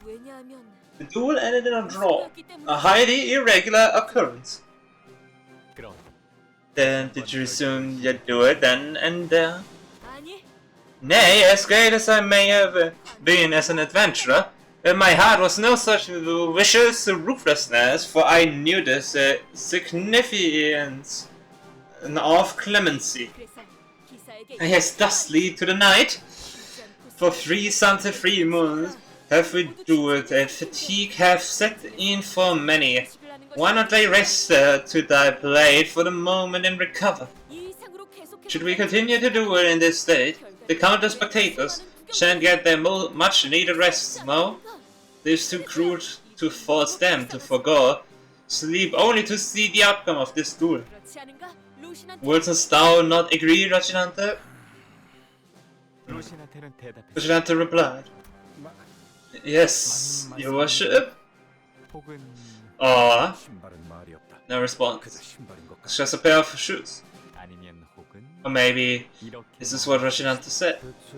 왜냐하면 The duel ended in a draw, 승자였기 때문에. a highly irregular occurrence. 그럼 Then did you assume you'd do it then and there? 아니, Nay, as great as I may have been as an adventurer, in my heart was no such vicious ruthlessness, for I knew the significance of clemency. 그래서 기사에게 Yes, thus lead to the night. For 3 suns and 3 moons have we endured, and fatigue have set in for many. Why not lay rest to thy blade for the moment and recover? 이 이상으로 계속해서 Should we continue to do it in this state, the counter spectators shan't get their much needed rest, no? It is too cruel to force them to forgo sleep only to see the outcome of this duel. 그렇지 않은가? 루시한테 Wouldst thou not agree, Rocinante? 로신한테는 대답해. Rocinante replied, Yes, your worship. 혹은 Or, 신발은 말이 없다. No response. 그저 신발인 것 It's 같아. just a pair of shoes. 아니면 혹은 Or maybe 이렇게 this is what Roshinante said. 대체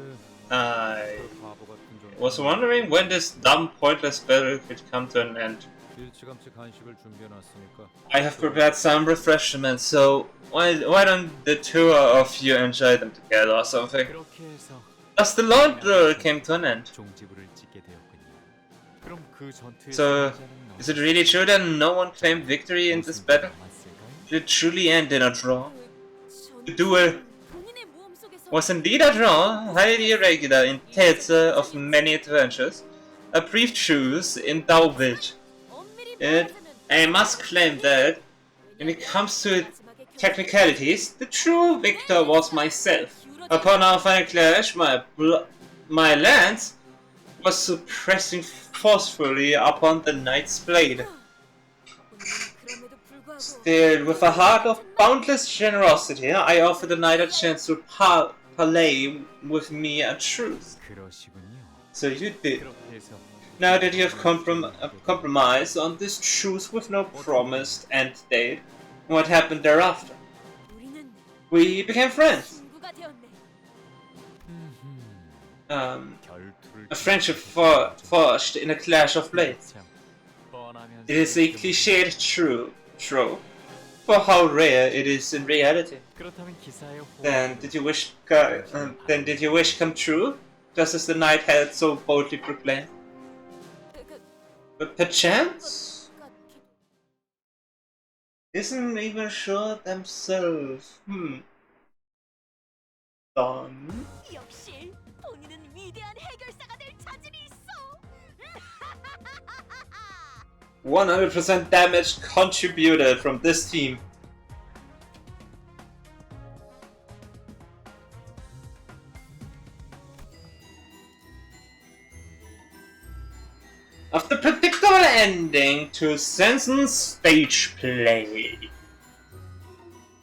I 그 바보 같은 존재. was wondering when this dumb, pointless battle could come to an end. 일찌감치 간식을 준비해놨으니까. I have prepared some refreshments, so why don't the two of you enjoy them together or something? 그렇게 해서 Thus the Lord duel came to an end. 종지부를 찍게 되었군요. 그럼 그 전투의 So, 승자는 is it really true that no one claimed victory in this battle? Did it truly end in a draw? The duel was indeed a draw, highly irregular in theater of many adventures. A brief truce in Daubit. I must claim that, when it comes to technicalities, the true victor was myself. Upon our final clash, my lance was pressing forcefully upon the knight's blade. Still, with a heart of boundless generosity, I offered the knight a chance to parley with me a truce. 그러시군요. So you did. 그렇게 해서 Now that you have compromised on this truce with no promised end date, what happened thereafter? We became friends. A friendship forged in a clash of blades. It is a cliched true, for how rare it is in reality. 그렇다면 기사의 Then did you wish come true, just as the knight had so boldly proclaimed? But perchance isn't even sure themselves. Done. 역시 본인은 위대한 해결사가 될 자질이 있어. 100% damage contributed from this team. After predictable ending to Senson's stage play.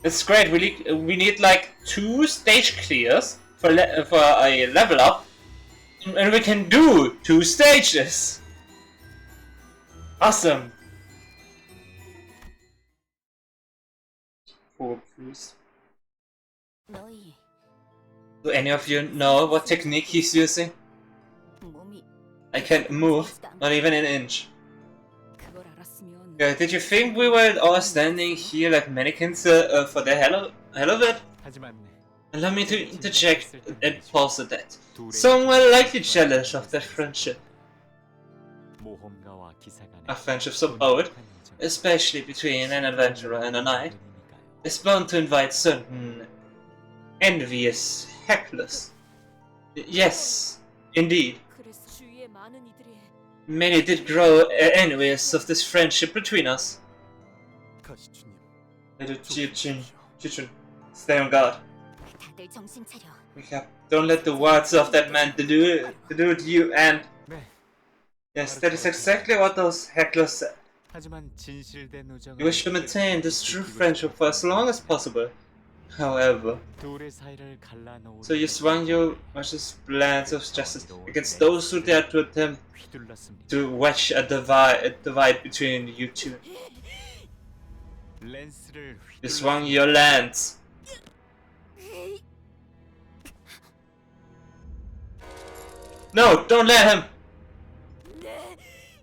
It's great, we need like 2 stage clears for a level up, and we can do 2 stages! Awesome! Poor priest. 너희 Do any of you know what technique he's using? 몸이 I can't move, not even an inch. 그걸 알았으면 Did you think we were all standing here like mannequins for the hell of it? 하지만 Allow me to interject and pause at that. Someone likely jealous of their friendship. 모험가와 기사 간의 A friendship so old, especially between an adventurer and a knight, is bound to invite certain envious hecklers. Yes, indeed. 그래서 주위의 많은 이들이 Many did grow envious of this friendship between us. 가시주님, Little Chichun, stay on guard. 다들 정신 차려. Don't let the words of that man delude you and... 네. Yes, that is exactly what those hecklers said. 하지만 진실된 우정은 You wish to maintain this true friendship for as long as possible. However, 둘의 사이를 갈라놓으려 so you swung your vicious plans of justice against those who dared to attempt 휘둘렀습니다. to wedge a divide between you two. 랜스를 You swung your lance. No, don't let him!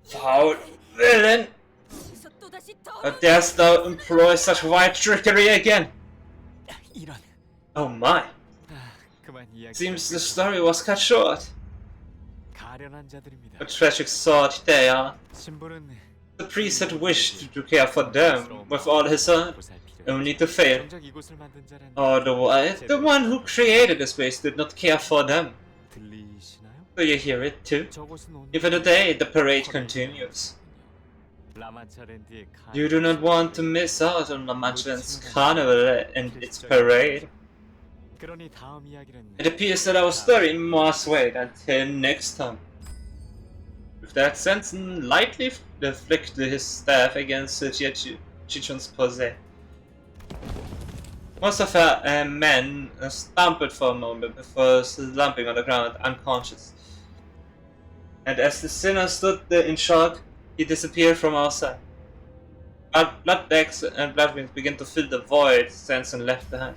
Foul villain! 여기서 또다시 더 How darest thou employ such vile trickery again? 이런. Oh my. 그만 이야기. Seems the story was cut short. 가련한 자들입니다. A tragic sort they are. 신부는 The priest had wished to care for them with all his heart, only to fail. 정작 이곳을 만든 자는 Otherwise, the one who created this place did not care for them. 들리시나요? Do you hear it too? 저곳은 오늘 Even today, the parade continues. 라마차랜드의 You do not want to miss out on Lamancha's carnival and its parade. 그러니 다음 이야기는 It appears that our story must wait until next time. With that, Sensen lightly flicked his staff against Chichun's pose. Most of her men stumbled for a moment before slumping on the ground, unconscious. And as the sinner stood there in shock, he disappeared from our sight. blood bags and blood wings begin to fill the void Sanson left behind.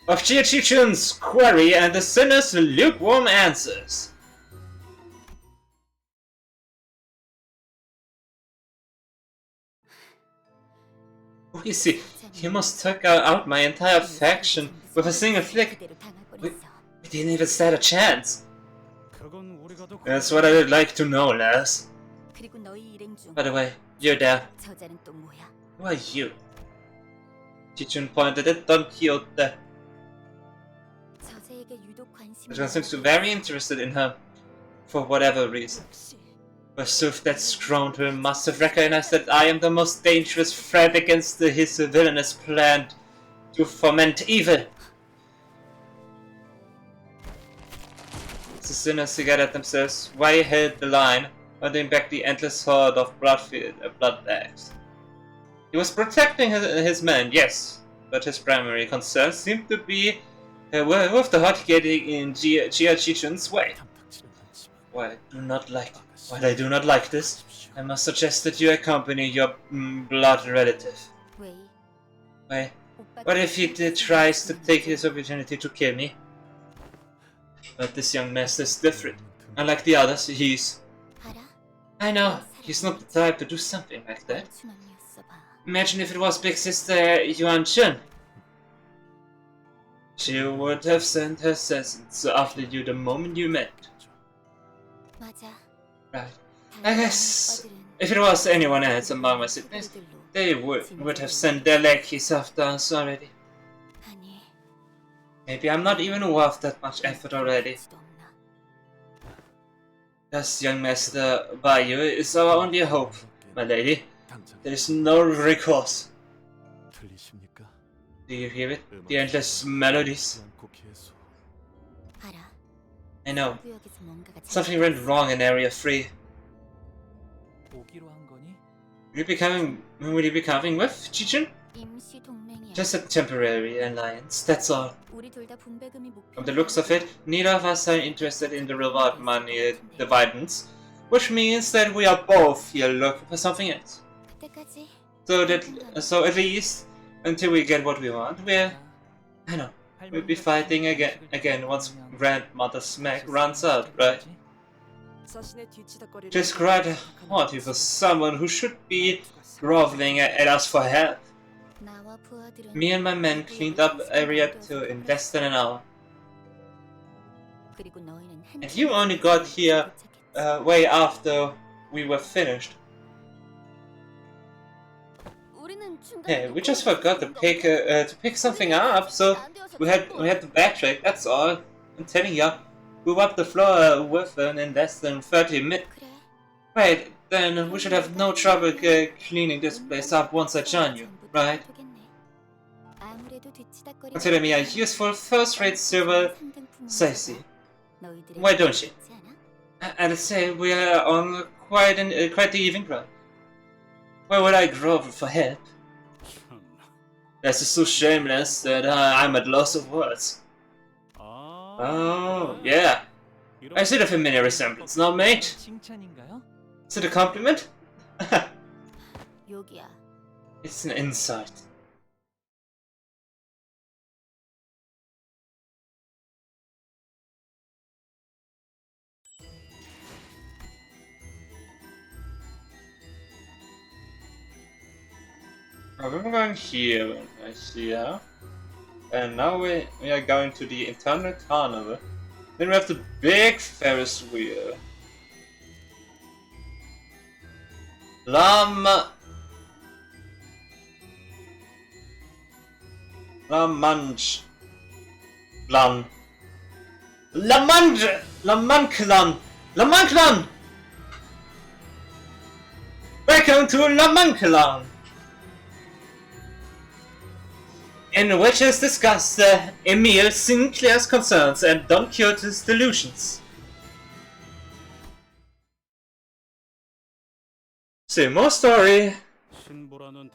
Of Chi-Chi-Chun's query and the sinner's lukewarm answers. Who is he? He must take out my entire faction with a single flick. We didn't even stand a chance. That's what I would like to know, lass. By the way, you're there. Who are you? Chi-Chun pointed at Don Quixote. John seems to be very interested in her, for whatever reason. Versuf, that scoundrel, must have recognized that I am the most dangerous threat against his villainous plan to foment evil. The sinners gathered themselves why held the line, holding back the endless horde of blood bags. He was protecting his men, yes, but his primary concern seemed to be with the hot getting in Chi-Chun's way. While I do not like this, I must suggest that you accompany your blood relative. Why? What if he tries to take his opportunity to kill me? But this young master is different. Unlike the others, he's... I know, he's not the type to do something like that. Imagine if it was Big Sister Yuan Chun. She would have sent her assassins after you the moment you met. Right. I guess if it was anyone else among my siblings, they would have sent their lackeys after us already. Maybe I'm not even worth that much effort already. Thus, young Master Bayou is our only hope, my lady. There is no recourse. Do you hear it? The endless melodies. I know. Something went wrong in Area 3. Will you be coming with Chi-Chun? Just a temporary alliance, that's all. From the looks of it, neither of us are interested in the reward money dividends, which means that we are both here looking for something else. So at least, until we get what we want, we'll be fighting again once Grandmother Smack runs out, right? Just quite haughty for someone who should be groveling at us for help. Me and my men cleaned up Area 2 in less than an hour. And you only got here way after we were finished. Hey, we just forgot to pick something up, so we had to backtrack, that's all. I'm telling ya, we wiped the floor with them in less than 30 minutes. Right, then we should have no trouble cleaning this place up once I join you, right? Consider me a useful first-rate silver Saisi. Why don't you? I'd say we are on quite the even ground. Why would I grovel for help? This is so shameless that I'm at loss of words. Oh, yeah. I see the familiar resemblance now, mate. Is it a compliment? It's an insight. We're going here, I see, and now we are going to the internal carnival. Then we have the big Ferris wheel. La Manche. La Manclan! Welcome to La Manclan! In which is discussed Emile Sinclair's concerns and Don Quixote's delusions. Same more story.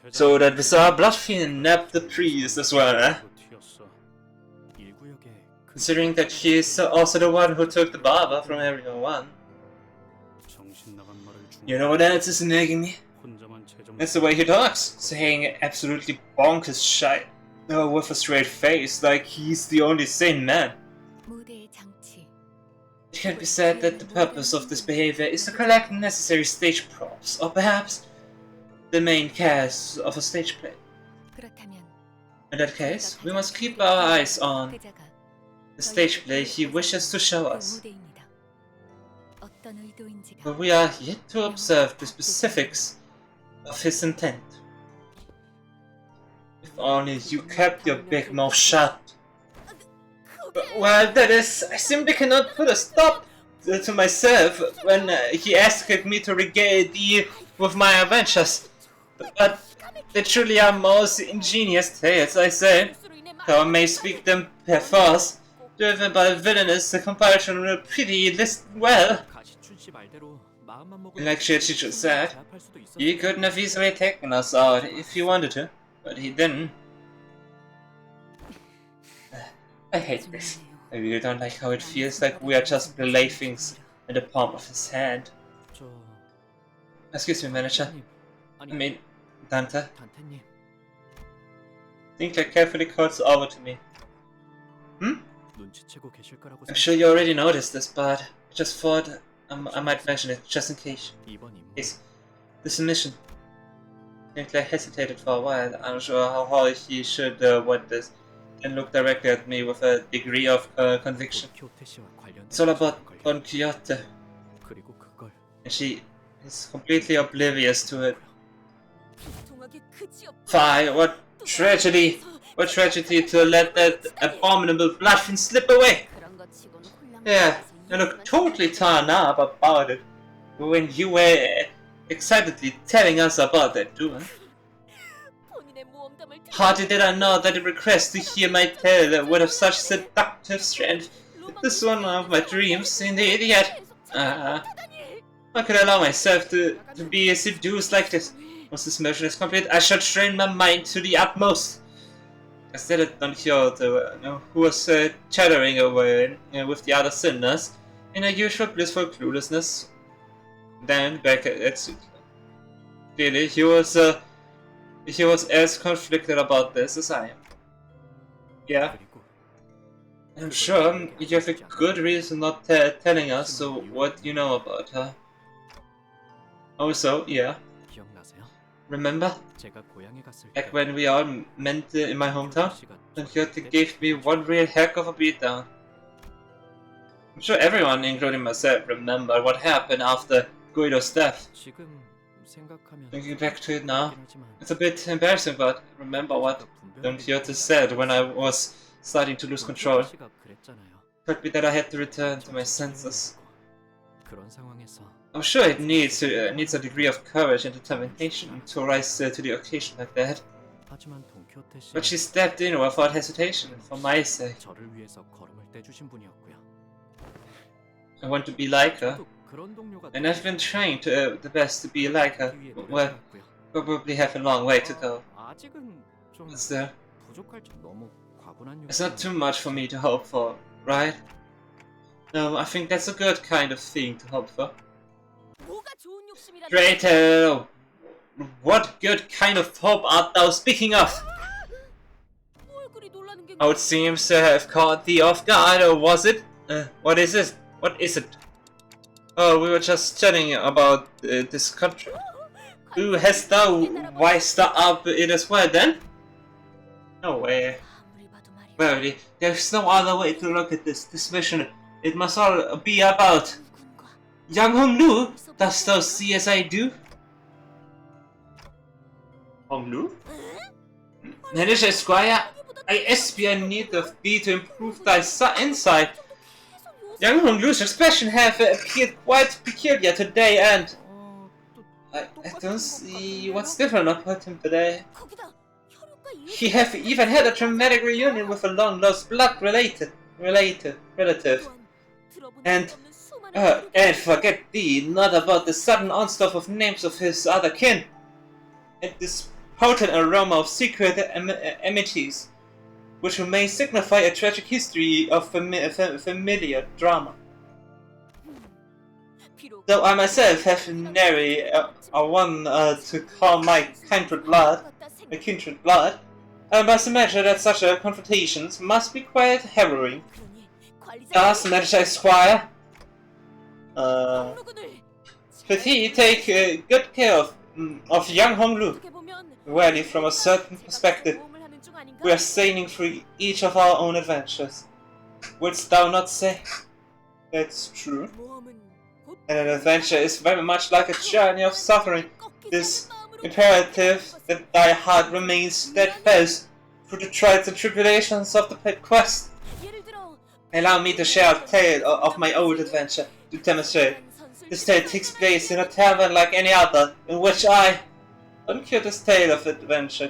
So that bizarre blood fiend nabbed the priest as well, eh? 1구역에 Considering that he is also the one who took the barber from everyone. 정신 나간 말을 You know what else is nagging me? 혼자만 재정 It's the way he talks, saying absolutely bonkers shit with a straight face, like he's the only sane man. 무대의 장치. It can be said that the purpose of this behavior is to collect necessary stage props, or perhaps the main cast of a stage play. 그렇다면 In that case, we must keep our eyes on 그자가 the stage play he wishes to show 그 us. 무대입니다. 어떤 의도인지가 But we are yet to observe the specifics of his intent. If only you kept your big mouth shut. Well, that is, I simply cannot put a stop to myself when he asked me to regale thee with my adventures. But they truly are most ingenious tales, I say. Though I may speak them perforce, driven by villainous compulsion pretty list well. 가시춘 씨 말대로 마음만 먹으면 Like Shichichu said, 제압할 수도 있었어. he couldn't have easily taken us out if he wanted to, but he didn't. I hate this. I really don't like how it feels like we are just playthings in the palm of his hand. 저 Excuse me, manager. 님, I 아니 mean, Dante. 단테님 Sinclair carefully calls over to me. 눈치채고 계실 거라고 I'm sure you already noticed this, but I just thought I might mention it just in case. 이번 임무 Yes, the submission. Sinclair hesitated for a while, unsure how he should want this, and looked directly at me with a degree of conviction. 도쿄테 씨와 관련된 It's all about 걸요. Don Quixote, 그리고 그걸 and she is completely oblivious to it. 통하게 그지없고 Fie, what tragedy! What tragedy to let that abominable bluffing slip away! 그런 것 치고는 홀랑 Yeah, you look totally torn up about it when you were excitedly telling us about that doing. 본인의 모험담을 Hardly did I know that a request to hear my tale would have such seductive strength. This is one of my dreams, indeed, yet how could I allow myself to be seduced like this? Once this motion is complete, I shall strain my mind to the utmost. I stared at Don Quixote, who was chattering away with the other sinners in a usual blissful cluelessness. Then back at Sutra. Clearly, he was as conflicted about this as I am. Yeah, 그리고 I'm sure you have a good reason not telling us so what you know about her. Also, yeah, 기억나세요? remember? 제가 고향에 갔을 때 Back when we all met in my hometown? 씨가 Don Quixote gave me one real heck of a beatdown. I'm sure everyone, including myself, remember what happened after Guido's death. 지금 생각하면 Thinking back to it now, 그렇긴 하지만 it's a bit embarrassing, but remember what Don Quixote said when I was starting to lose control. 씨가 그랬잖아요. Told me that I had to return to my senses. 그런 상황에서 I'm sure it needs a degree of courage and determination to rise to the occasion like that. 하지만 돈키호테 씨 But she stepped in without hesitation for my sake. 저를 위해서 걸음을 떼주신 분이었고요. I want to be like her, 또 그런 동료가 and I've been trying the best to be like her. 위해 Well, 노력해왔고요. probably have a long way to go. 아직은 좀 But still, 부족할 정 너무 과분한 it's not too much for me to hope for, right? No, I think that's a good kind of thing to hope for. 뭐가 좋은 욕심이라 Traitor! What good kind of hope art thou speaking of? 뭘 그리 놀라는 게 Oh, it seems to have caught thee off guard, or was it? What is it? What is it? Oh, we were just chatting about this country. Who hast thou wised up it as well then? No way. 아무리 봐도 말이야. Verily, there's no other way to look at this mission. It must all be about 군과 Young Hong Lu. Dost thou see as I do? Hong Lu? Manager Squire, I espy a need of thee to improve thy insight. Young Hong Lu's expression have appeared quite peculiar today, and I don't see what's different about him today. 거기다 혈육과 He have even had a traumatic reunion with a long-lost blood-related relative. And and forget thee not about the sudden onslaught of names of his other kin, and this potent aroma of secret enmities. which may signify a tragic history of familiar drama. Though I myself have nary a one to call my kindred blood, I must imagine that such confrontations must be quite harrowing. Thus, Magistrate Squire, Petit, take good care of young Honglu. Really, from a certain perspective, we are sailing through each of our own adventures. Wouldst thou not say? That's true. And an adventure is very much like a journey of suffering. It is imperative that thy heart remains steadfast through the trials and tribulations of the quest. Allow me to share a tale of my old adventure to demonstrate. This tale takes place in a tavern like any other, in which I... Uncurious tale of adventure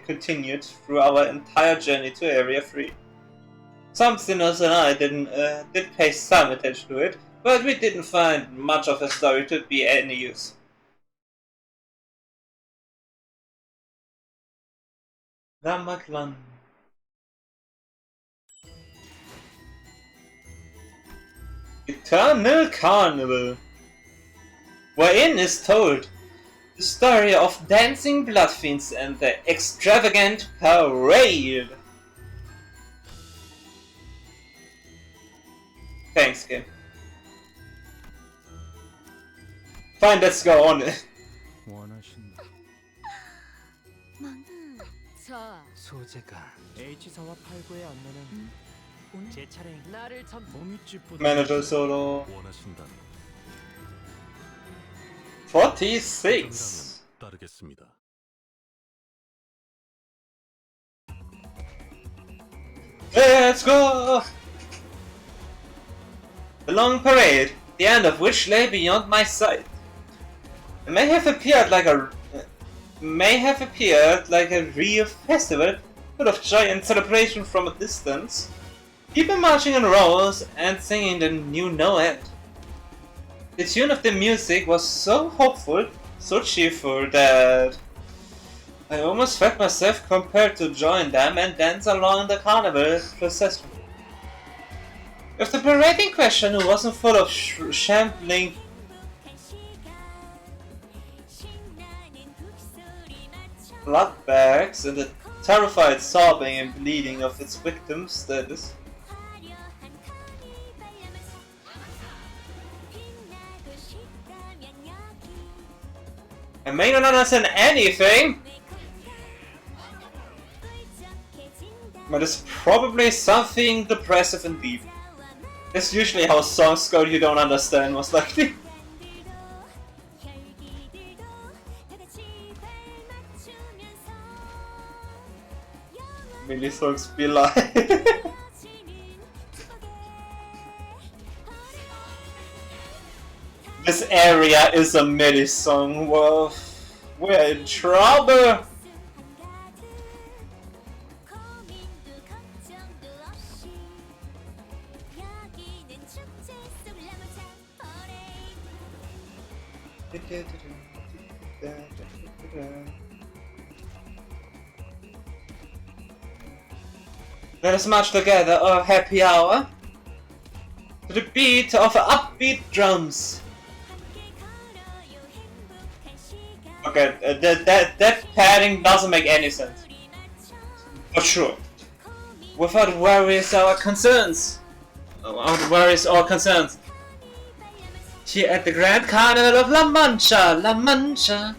continued through our entire journey to Area 3. Some sinners and I did pay some attention to it, but we didn't find much of the story to be any use. Ramaklan. Eternal Carnival, wherein is told the story of dancing blood fiends and the extravagant parade. Thanks, game. Fine, let's go on. 원하신다. 자, 소재가 H4와 8구의 안내는 제 차례인 나를 전 몸윗집보다 Manager solo 원하신다면 46. 따르겠습니다. Let's go! The long parade, the end of which lay beyond my sight. It may have appeared like a real festival, full of joy and celebration from a distance. People marching in rows and singing the knew no end. The tune of the music was so hopeful, so cheerful that I almost felt myself compelled to join them and dance along the carnival procession. If the parade in question wasn't full of shambling blood bags and the terrified sobbing and bleeding of its victims, that is. I may not understand anything, but it's probably something depressive and deep. That's usually how songs go you don't understand, most likely. Many songs be like. This area is a MIDI song. Well, we're in trouble. Let us march together, a happy hour, to the beat of upbeat drums. Okay, that padding doesn't make any sense. For sure. Without worries our concerns. Without worries or concerns. Here at the Grand Carnival of La Mancha, La Mancha.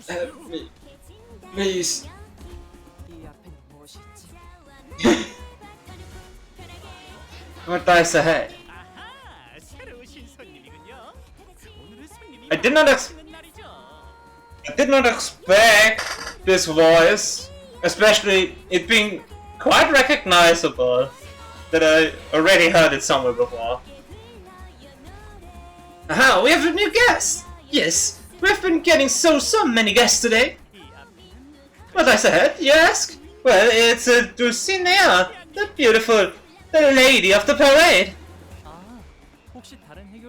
Help me, please. What dies ahead? I did not expect this voice, especially it being quite recognizable, that I already heard it somewhere before. Aha, we have a new guest! Yes, we've been getting so many guests today. What lies ahead, you ask? Well, it's Dulcinea, the beautiful, the lady of the parade.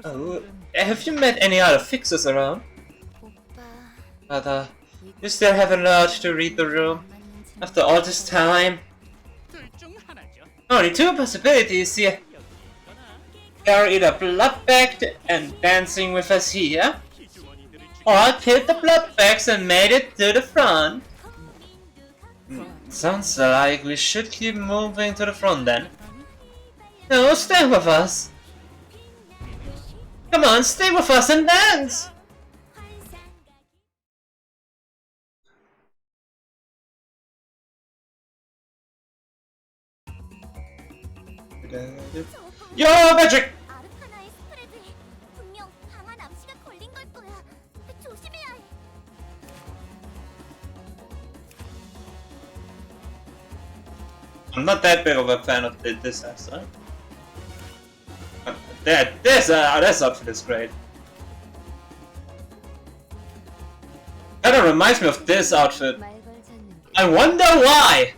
Oh, have you met any other fixers around? 오빠, But you still haven't learned to read the room after all this time. Only two possibilities here. You're either blood-bagged and dancing with us here, or killed the blood-bags and made it to the front. Sounds like we should keep moving to the front then. No, stay with us. Come on, stay with us and dance! Yo, magic! 아르카나의 스프레드에 분명 강한 암시가 걸린 걸 거야. 조심해야 해. I'm not that big of a fan of this accent. This outfit is great. Kinda reminds me of this outfit. I wonder why!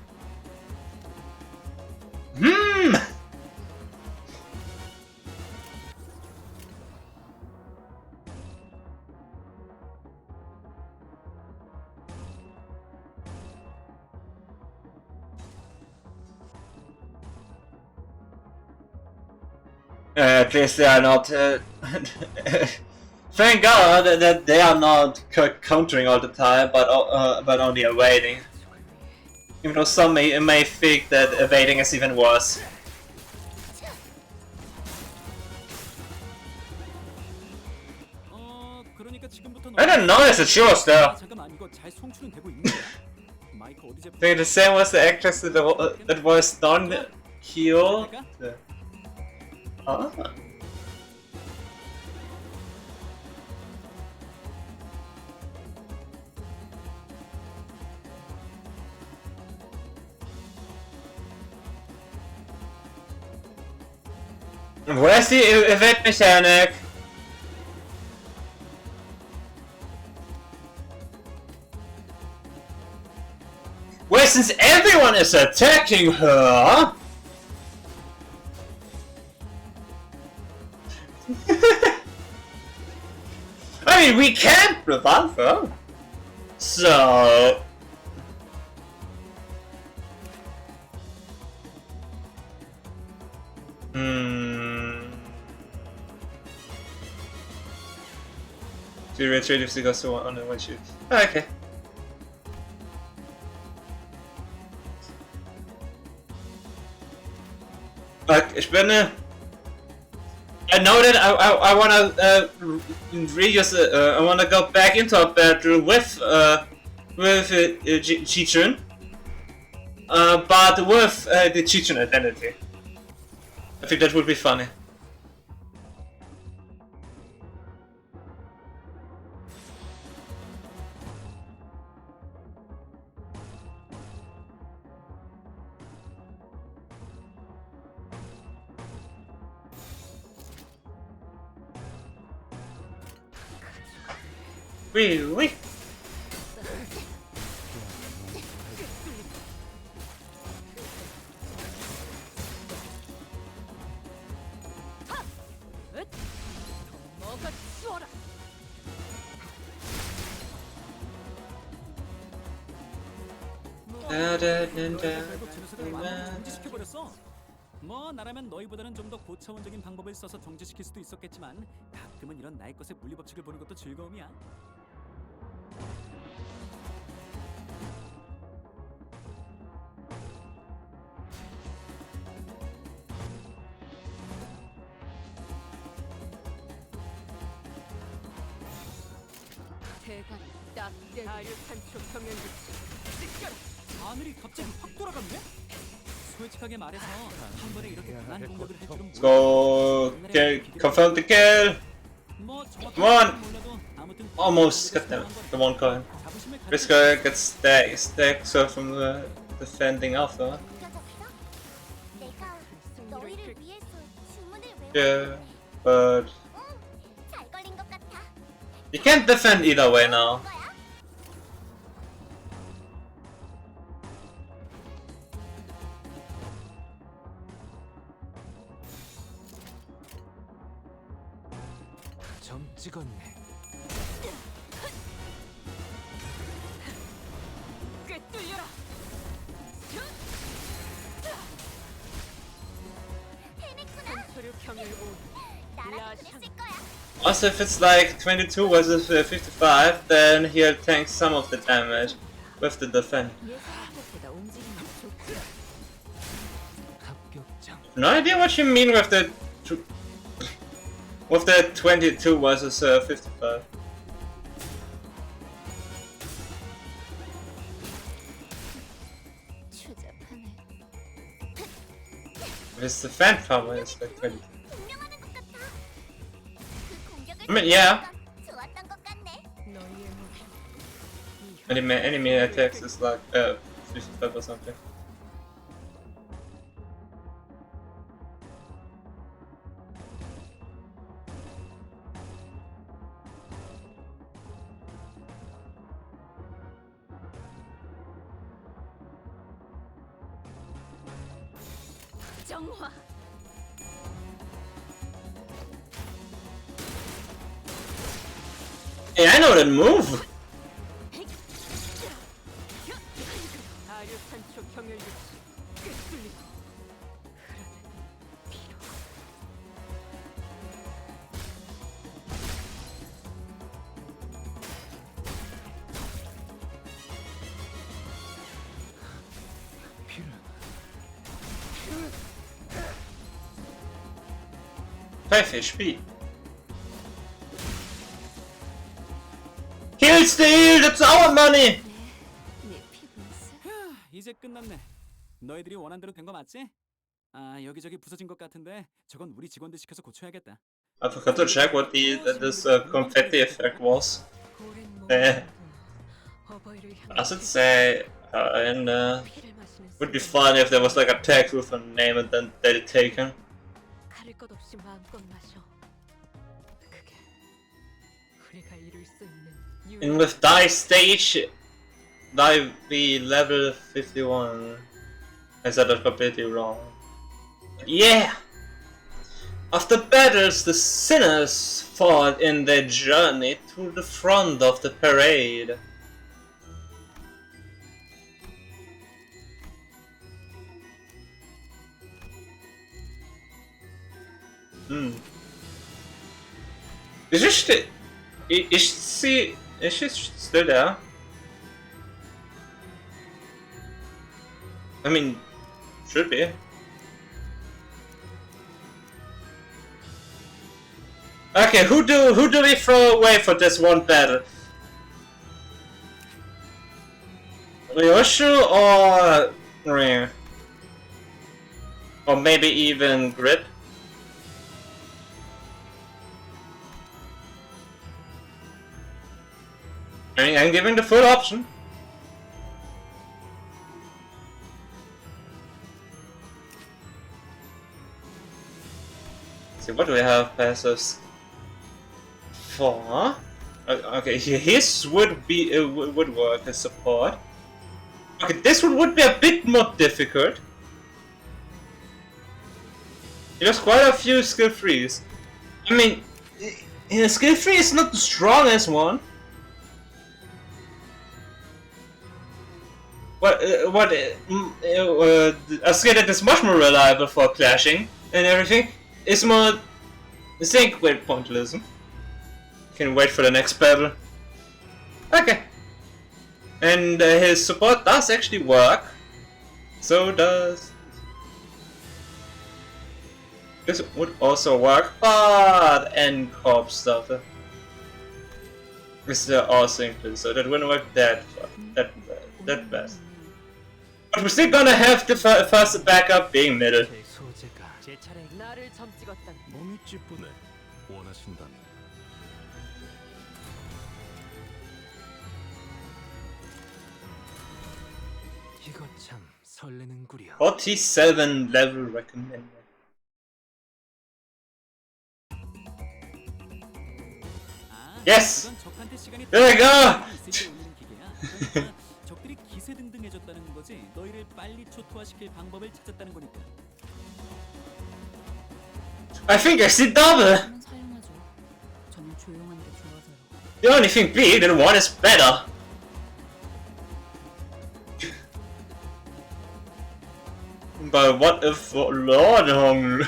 At least they are not. Thank God that they are not countering all the time, but only evading. Even though some may think that evading is even worse. I didn't notice that she was there. I think the same was the actress that was Don-Kyo. Ah. Where's the event mechanic? Well, since everyone is attacking her... I mean, we can't prevent her. So... Do you retreat if she goes to on the one shoot? Okay. Ich bin I know that I wanna reuse I wanna go back into a battle with Chichun, but with the Chichun identity. I think that would be funny. Really? 뭐 나라면 너희보다는 좀 더 고차원적인 방법을 써서 정지시킬 수도 있었겠지만 가끔은 이런 나의 것의 물리법칙을 보는 것도 즐거움이야. 대가리 딱 다류탄초 경연기치 찢겨라. 하늘이 갑자기 확 돌아갔네? 솔직하게 말해서 한 번에 이렇게 강한 공격을 할 줄은 Let's go confirm the kill. Come on! Almost got them. The one coin. This guy gets stacked so from the defending after. 내가 너희를 위해서 주문을 외워. Yeah, but 잘 걸린 것 같아. you can't defend either way now. 점 찍었네. 뚫려라. 해냈구나. 소류 경혈 온. 나라도 그랬을 거야. Also, if it's like 22 versus 55, then he'll tank some of the damage with the defense. 예상한 것보다 움직임이 좋지. 합격장. No idea what you mean with the 22 versus 55. 추잡하네. His defense power is like 22. 분명하는 것 같아. 그 공격을 I mean, yeah. 좋았던 것 같네. 너희의 목표. Enemy attacks is like 55 or something. 정화. Hey, I know that move! 아류탄초 경혈 육시 꿰뚫리고 흐르는 피로. Five HP. Kill steal! That's our money! 내 피부에서 휴, 이제 끝났네. 너희들이 원한 대로 된 거 맞지? 아, 여기저기 부서진 것 같은데 저건 우리 직원들 시켜서 고쳐야겠다. I forgot to check what this confetti effect was. 고른 네. 몸 어버이를 향해 Does it say? And 피를 마시는 would be 순간 fun if there was like a text with a name and then they'd taken. 가릴 것 없이 마음껏 마셔. 그게 우리가 이룰 수 있는 And with die stage, die be level 51. I said that completely wrong. Yeah! After battles, the sinners fought in their journey to the front of the parade. Is she still there? I mean, should be. Okay, who do we throw away for this one battle? Ryoshu or Ring? Or maybe even Grid? I mean, I'm giving the full option. See, what do we have passives for? Okay, his would be would work as support. Okay, this one would be a bit more difficult. There's quite a few skill 3s. I mean, skill 3 is not the strongest one. A skill that is much more reliable for clashing and everything is more Zinc with pointillism. Can wait for the next battle. Okay. And his support does actually work. So does... This would also work, but N-Corp stuff is also included, so that wouldn't work that best. But we're still gonna have the first backup being middle. 제 소재가 제 차례. 나를 점찍었단 몸이 찌뿌네. 원하신다면 이거 참 설레는구려. 47 level recommended. 아, Yes! 이건 적한테 시간이 There we go! 있을 때 올리는 기계야. 그러니까 적들이 기세등등해졌다는 거지. 너희를 빨리 초토화시킬 방법을 찾았다는 거니까. I think I see double! 저는 사용하죠. 저는 조용한 게 좋아서요. The only thing being that one is better. But what if Lord Hong?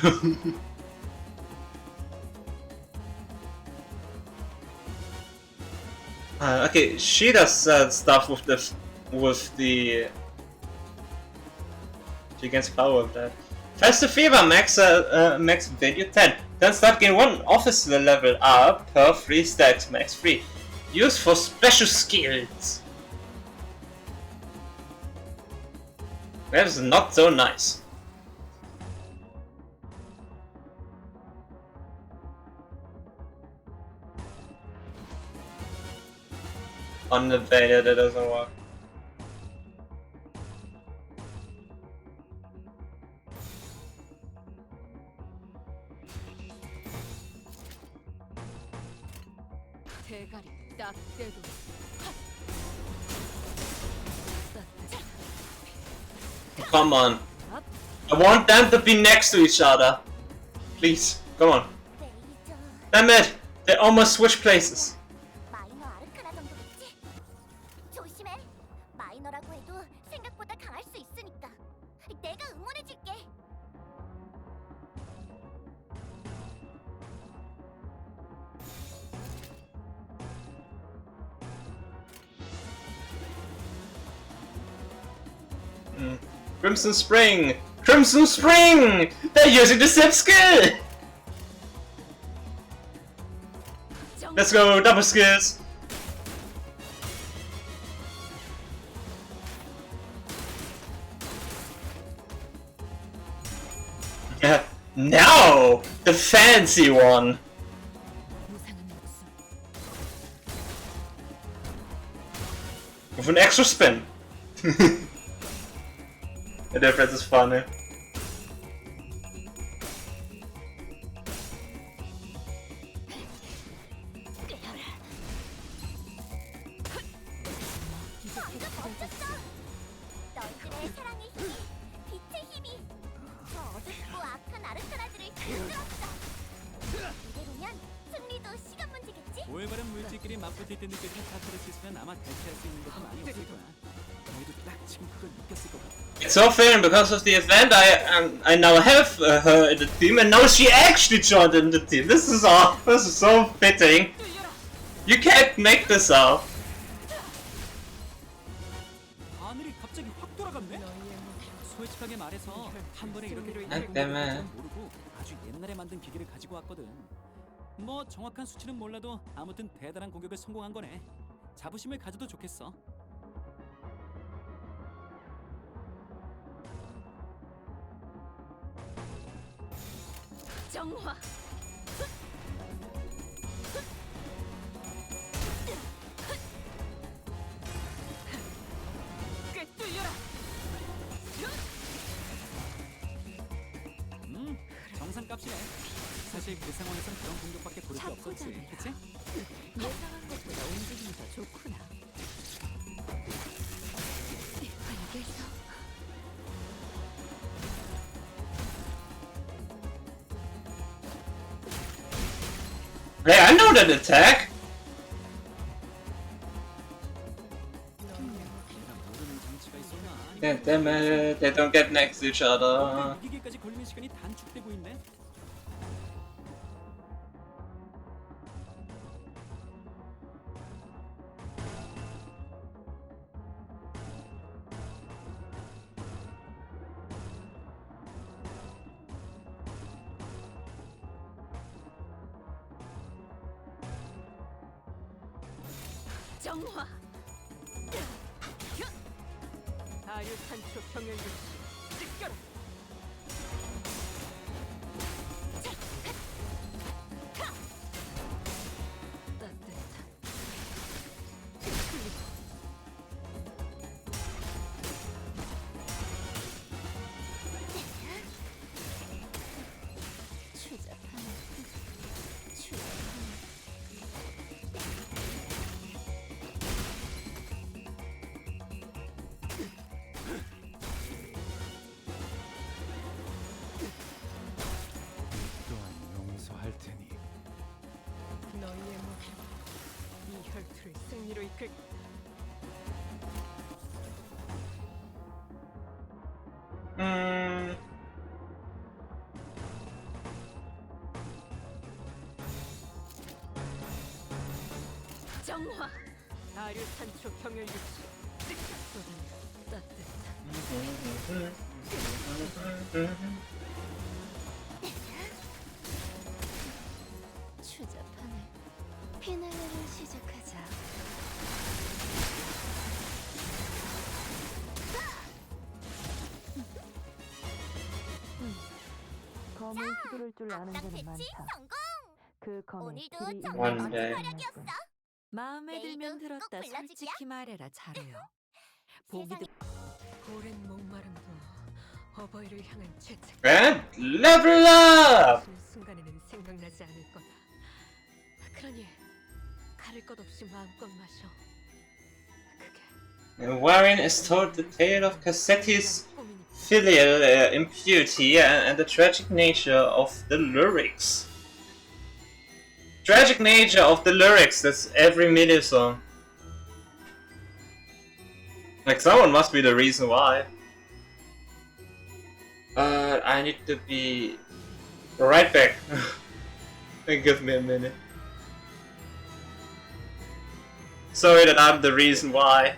Okay, she does stuff with the she gains power with that. Faster Fever max max value 10. Then start gain 1 officer level up per 3 stacks max 3. Used for special skills. That is not so nice. On the beta that doesn't work. 대가리 딱 떼도 Come on. I want them to be next to each other. Please, come on. 레이저. Damn it! They almost switched places. 마이너 아르카나 정도겠지? 조심해. 마이너라고 해도 생각보다 강할 수 있으니까. 내가 응원해줄게. Crimson Spring! Crimson Spring! They're using the same skill! Let's go, double skills! Yeah, now! The fancy one! 무상한 목숨. With an extra spin. The difference is funny. 너희들의 사랑의 힘이, 빛의 힘이 저 어둡고 악한 아르카나들을 이끌었어. 이대로면 승리도 시간 문제겠지? 올바른 물질끼리 맞붙을 때 느껴지는 카타르시스는 아마 대체할 수 있는 것도 많이 없을 거야. 너희도 딱 지금 그걸 느꼈을 것 같아. It's so fair, and because of the event, I now have her in the team, and now she actually joined in the team. This is so fitting. You can't make this up. 하늘이 갑자기 확 돌아갔네. 솔직하게 말해서 한 번에 이렇게 아, 때문에. 모르고 아주 옛날에 만든 기계를 가지고 왔거든. 뭐 정확한 수치는 몰라도 아무튼 대단한 공격을 성공한 거네. 자부심을 가져도 좋겠어. 정화 꿰뚫려라. 정상값이네. 사실 그 상황에선 그런 공격밖에 고를 게 없었지, 그치? 예상한 것보다 움직임이 더 좋구나. 알겠어. Hey, I know that attack. 내가 모르는 장치가 있었나? Yeah, damn it, they don't get next to each other. 무기계까지 걸리는 시간이 단축되고 있네. 정화 다류탄초 병영gus 찢겨라. 따뜻한 추잡한 또한 용서할 테니. 너희의 목숨 이 혈투를 승리로 이끌. 정화 아류탄초 경혈육수 쏟아내 따뜻한 추잡하네. 피날레를 시작하자. 검을 휘두를 줄 아는 악당 자는 배치 많다. 성공! 그 검의 오늘도 길이 정말 있는 멋진 자는 활약이었어. 뿐. 마음에 내일도 들면 꼭 들었다. 불러주기야? 솔직히 말해라 자루요. 보기도 오랜 목마름도 어버이를 향한 죄책. And level up! 그 순간에는 생각나지 않을 거다. 그러니 가릴 것 없이 마음껏 마셔. 그게 And wherein is told the tale of Cassetti's 꿈이니까. filial impurity and the tragic nature of the lyrics. Tragic nature of the lyrics, that's every MIDI song. Like, someone must be the reason why. I need to be right back. Give me a minute. Sorry that I'm the reason why.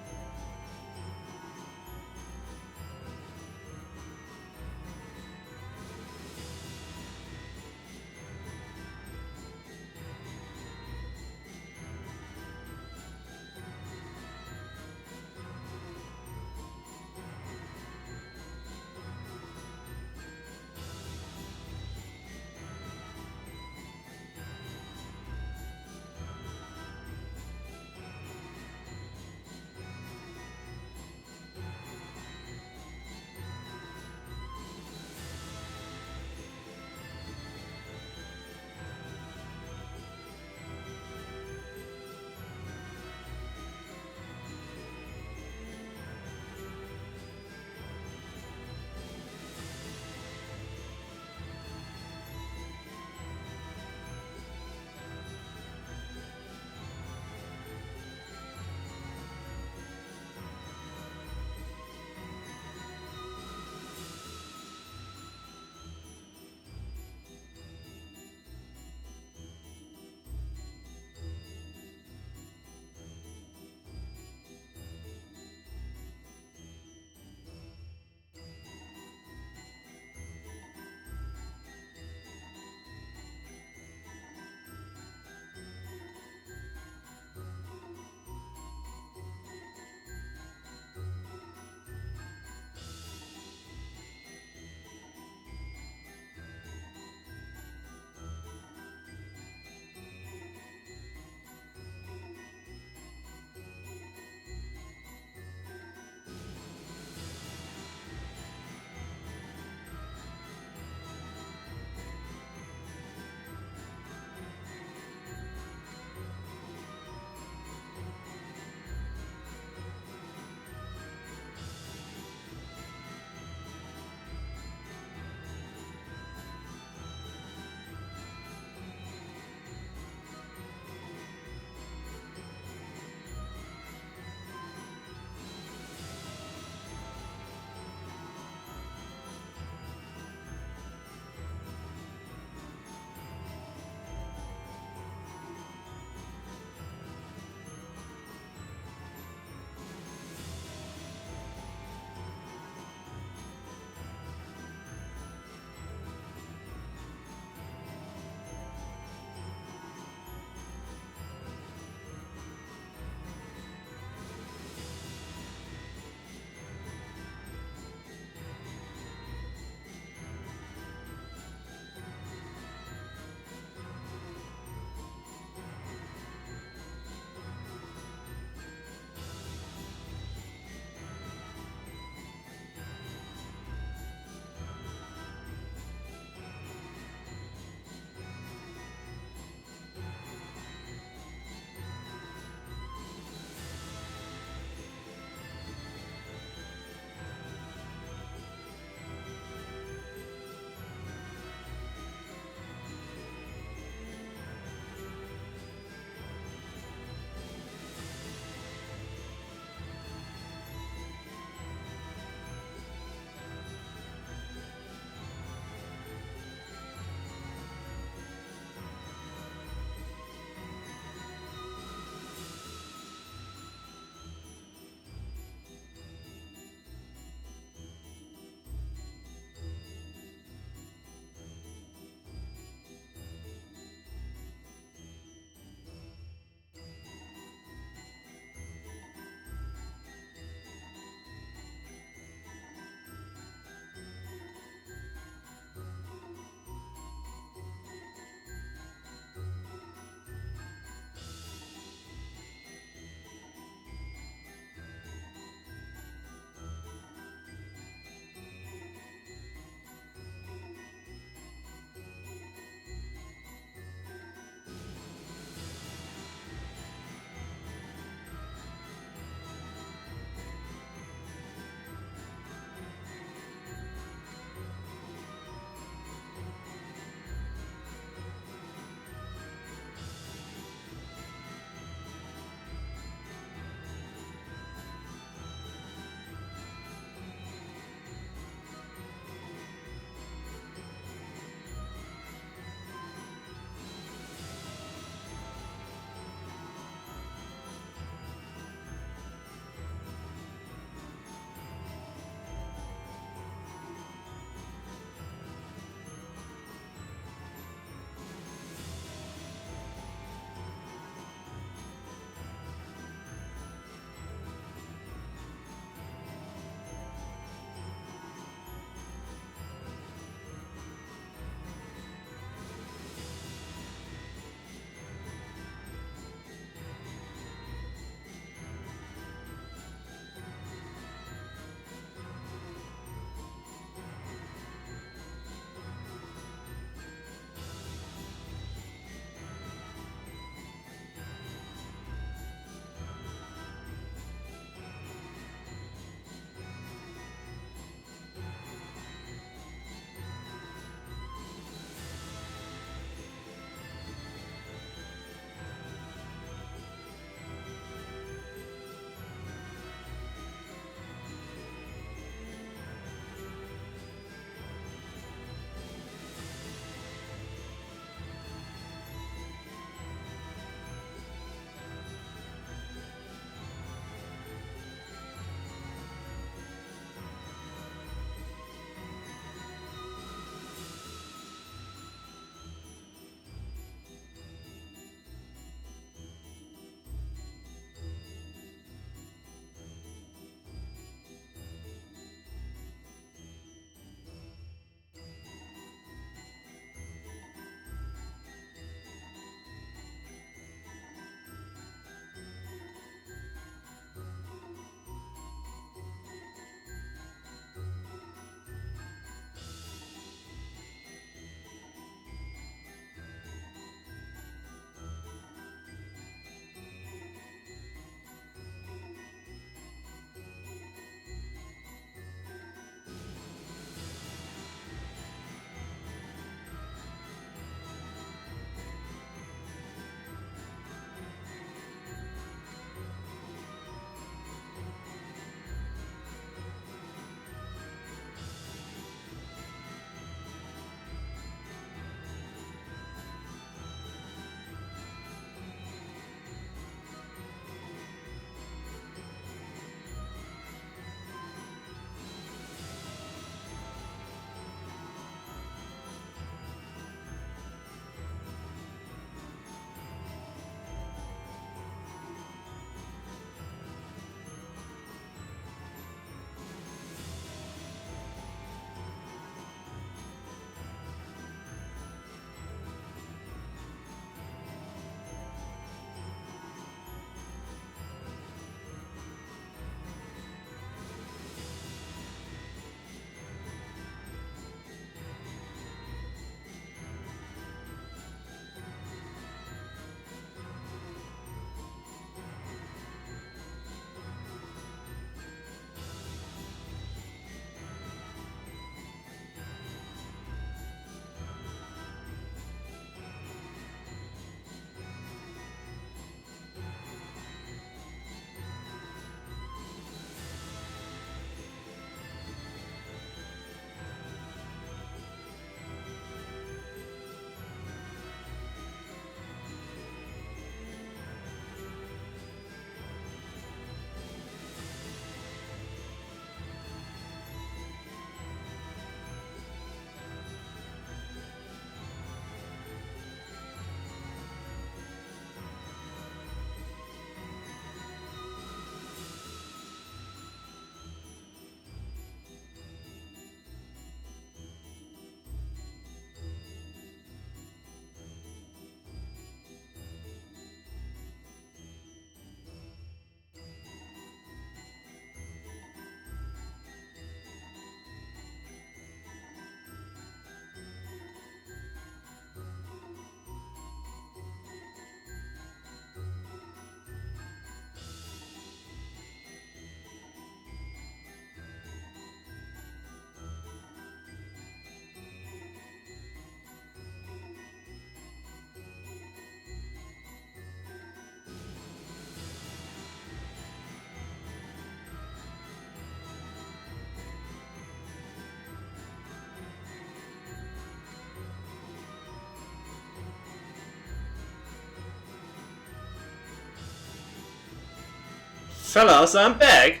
Fellas, I'm back!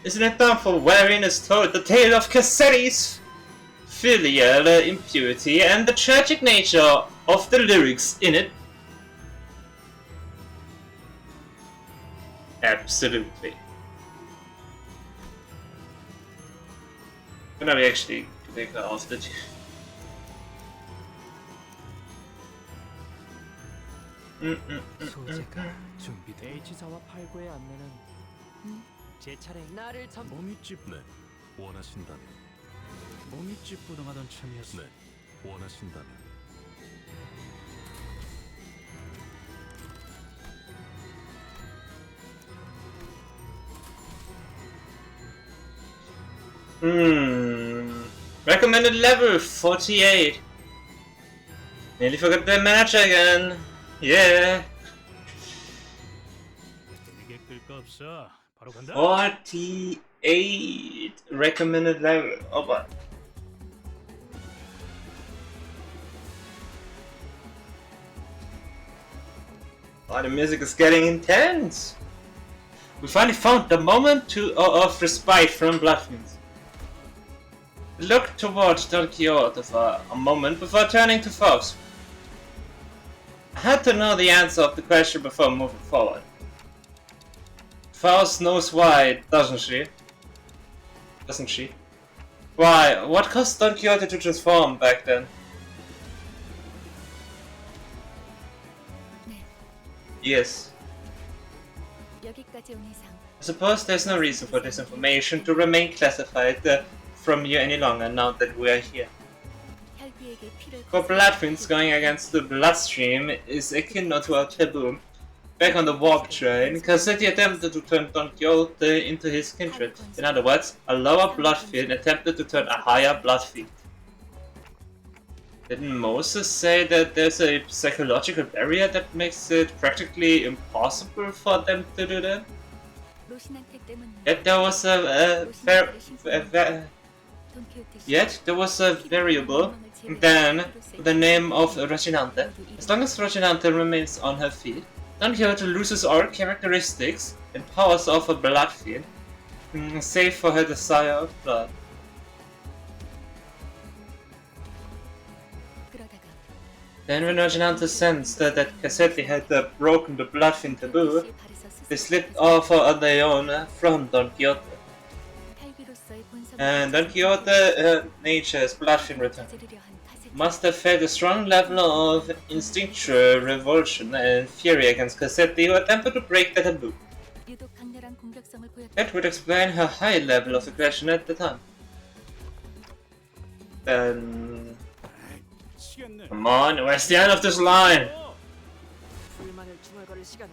Isn't it time for wherein is told the tale of Cassetti's filial impurity and the tragic nature of the lyrics in it? Absolutely. When are we actually take her off the 소재가 준비돼. H4와 8구의 안내는 제 차례. 나를 전 몸이집 네 원하신다면 몸이집 부동하던 참이었어. 네 원하신다면 Recommended level 48. Nearly forgot the manager again. Yeah. 되게 끌거 없어. 바로 간다. 48 recommended level. Oh boy. Oh, the music is getting intense. We finally found the moment of respite from Bloodfiends. We looked towards Don Quixote for a moment before turning to Fox. I had to know the answer of the question before moving forward. Faust knows why, doesn't she? Why? What caused Don Quixote to transform back then? Yes. 여기까지 온 이상 I suppose there's no reason for this information to remain classified from you any longer now that we are here. 혈귀에게 피를 For Bloodfiends, going against the bloodstream is akin to a taboo. Back on the warp train, Cassetti attempted to turn Don Quixote into his kindred. In other words, a lower bloodfiend attempted to turn a higher bloodfiend. Didn't Moses say that there's a psychological barrier that makes it practically impossible for them to do that? 로신한테 때문에 Yet there was a variable, then the name of Rocinante. As long as Rocinante remains on her feet, Don Quixote loses all characteristics and powers of a bloodfiend, save for her desire of blood. Then when Rocinante sensed that Cassetti had broken the bloodfiend taboo, they slipped off on their own from Don Quixote. And Don Quixote's nature as bloodfiend returned. Must have felt a strong level of instinctual revulsion and fury against Cassetti, who attempted to break the taboo. That would explain her high level of aggression at the time. Then... Come on, where's the end of this line?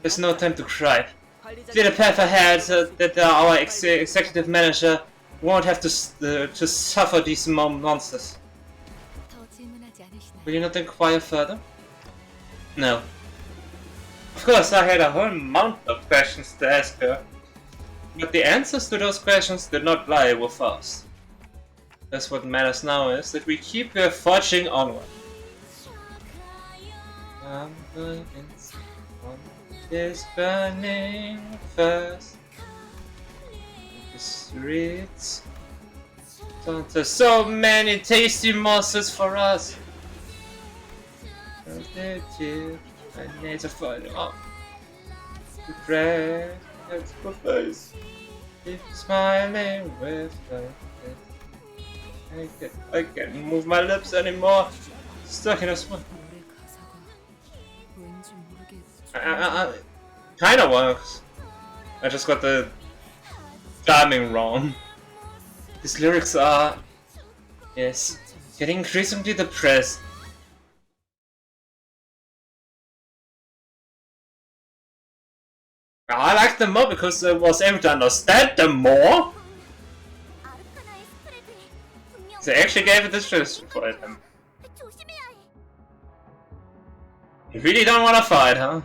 There's no time to cry. Clear the path ahead so that our executive manager won't have to suffer these monsters. Will you not inquire further? No. Of course, I had a whole amount of questions to ask her, but the answers to those questions did not lie with us. That's what matters now, is that we keep forging onward. Is burning first the streets. There's so many tasty monsters for us. I need to find up. The bread, that's my face. Keep smiling with her. I can't move my lips anymore. Stuck in a smile. Kinda works. I just got the timing wrong. These lyrics are... yes, getting increasingly depressed. I liked them more because I was able to understand them more. They actually gave it this choice for them. You really don't want to fight, huh?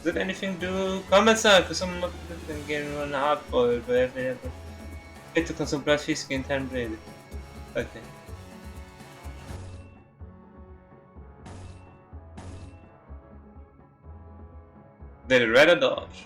Is it anything to comment on? Because I'm not getting run hard boiled, but I have to consume blood fish skin 10 bread. Okay. They'd rather dodge.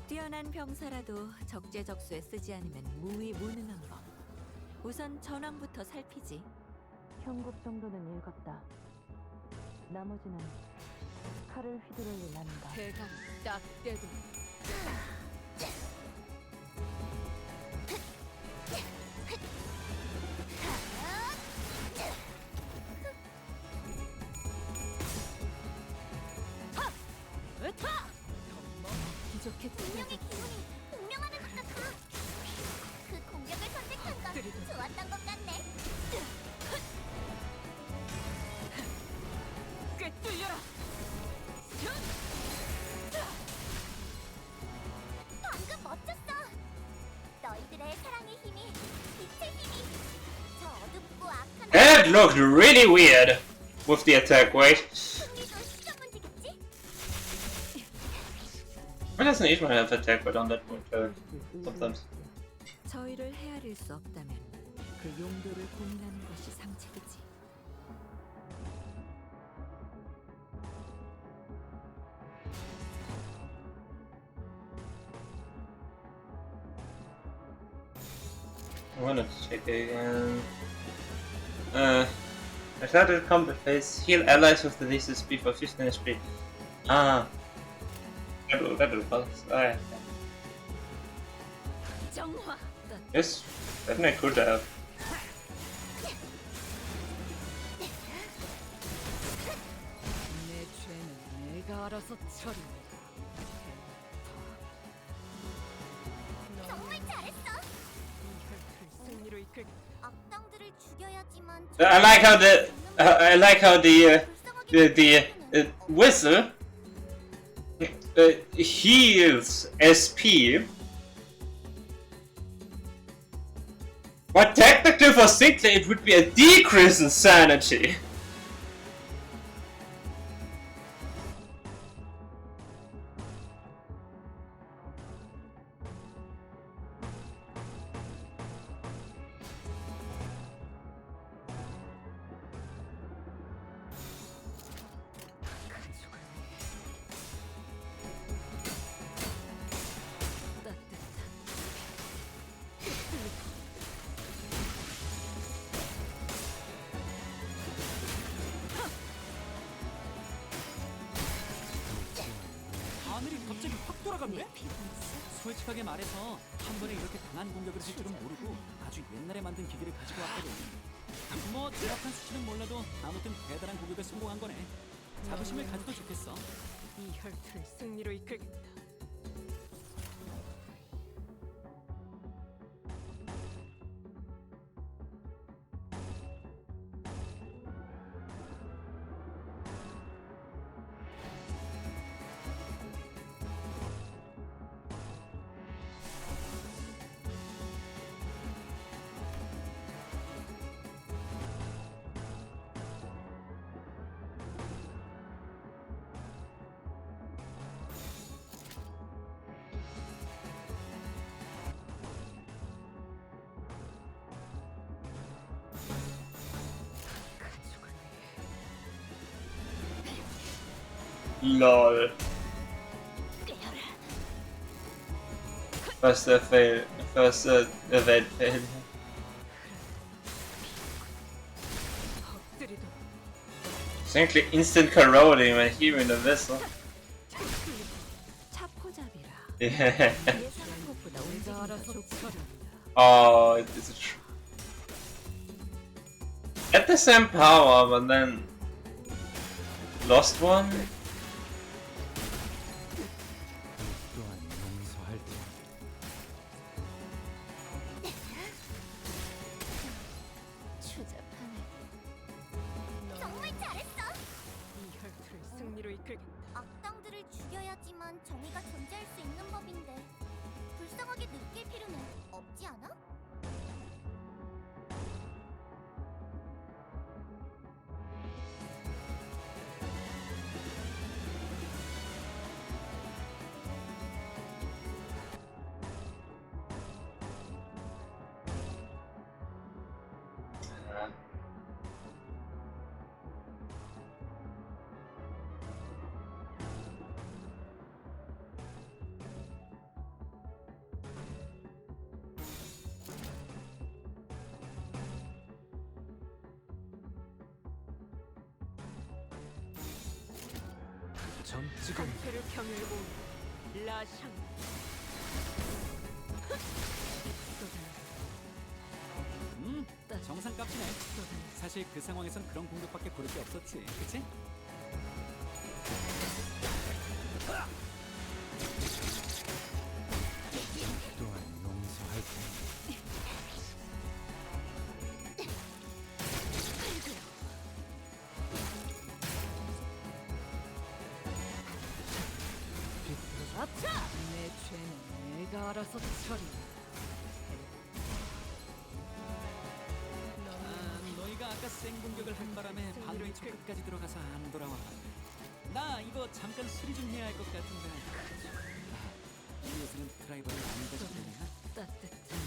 뛰어난 병사라도 적재적소에 쓰지 않으면 무위무능한 법. 우선 전황부터 살피지. 현급 정도는 읽었다. 나머지는 칼을 휘두를 일 아닌가. 대강 딱 떼도 분명히 기분이 공명하는 것 같아. 그 공격을 선택한 건 좋았던 것 같네. 꿰뚫려라. 방금 멋졌어. 너희들의 사랑의 힘이, 빛의 힘이, 저 어둡고 악한 That looked really weird with the attack weight. 승리도 시간 문제겠지? Why doesn't Ishmael have attack weight on that point? Sometimes. 저희를 헤아릴 수 없다면 그 용도를 고민하는 것이 상책이지. I wanted to check again. I started to combat phase. Heal allies with the least SP for 15 HP. Ah. That will pass. Ah, 정화. yes, definitely could have. 내 죄는 내가 알아서 처리한다. 정말 잘했어. 이 혈투를 승리로 이끌. 악당들을 죽여야지만. I like how the whistle heals SP. But technically for Sinclair it would be a decrease in sanity. 하늘이 갑자기 확 돌아갔네? 솔직하게 말해서 한 번에 이렇게 강한 공격을 할 줄은 모르고 아주 옛날에 만든 기계를 가지고 왔거든. 뭐 정확한 수치는 몰라도 아무튼 대단한 공격에 성공한 거네. 자부심을 가져도 좋겠어. 이 혈투를 승리로 이끌겠다. LOL. First fail. First event fail. Simply instant corroding when hearing the vessel. 차포잡이라. Yeah. 예상한 것보다 내가 움직임이 알아서 좋고. 처리한다. Oh, it's at the same power, but then lost one. 또한 용서할 테. 추잡하네. 정말 잘했어. 이 혈투를 승리로 이끌겠다. 악당들을 죽여야지만 정의가 존재할 수 있는 법인데 불쌍하게 느낄 필요는 없지 않아? 점찍은 강태를 경멸고 라샹 정상값이네. 사실 그 상황에선 그런 공격밖에 고를 게 없었지, 그치? 또한 용서할 테니 내 죄는 내가 알아서 처리. 너희가 아까 쌩 공격을 한 바람에 방금이 저 끝까지 들어가서 안 돌아와. 나 이거 잠깐 수리 좀 해야 할 것 같은데. 이 요새는 드라이버를 안 가져주려나? 따뜻한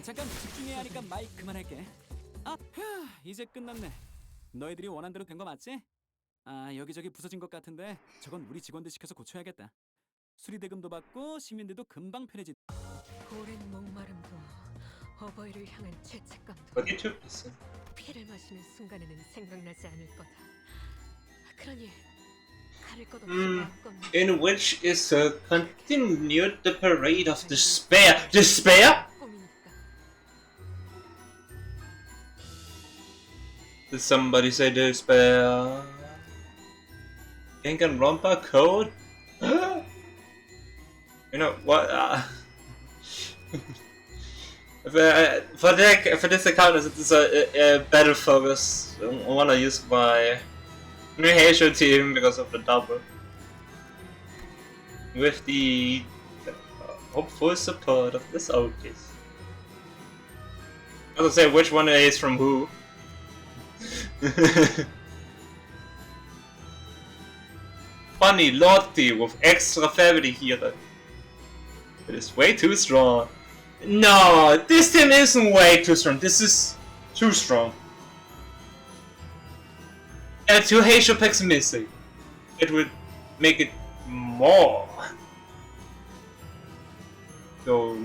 잠깐 집중해야 하니까 마이크 그만할게. 휴, 이제 끝났네. 너희들이 원한 대로 된 거 맞지? 여기저기 부서진 것 같은데 저건 우리 직원들 시켜서 고쳐야겠다. 수리 대금도 받고 시민들도 금방 편해지. 오랜 목마름도 어버이를 향한 죄책감도 42%. 피를 마시는 순간에는 생각나지 않을 거다. 그러니 가릴 것 없이 마음껏 In which is continued the parade of despair. Despair? 꿈이니까. Did somebody say despair? Danganronpa code? You know what? For this account, it is a battle focus. I wanna use my new Heisho team because of the double. With the hopeful support of this Otis. I don't say which one is from who. Funny Lottie with extra family here. It is way too strong. No, this team isn't way too strong. This is too strong. And 2 Heisho packs missing. It would make it more. So,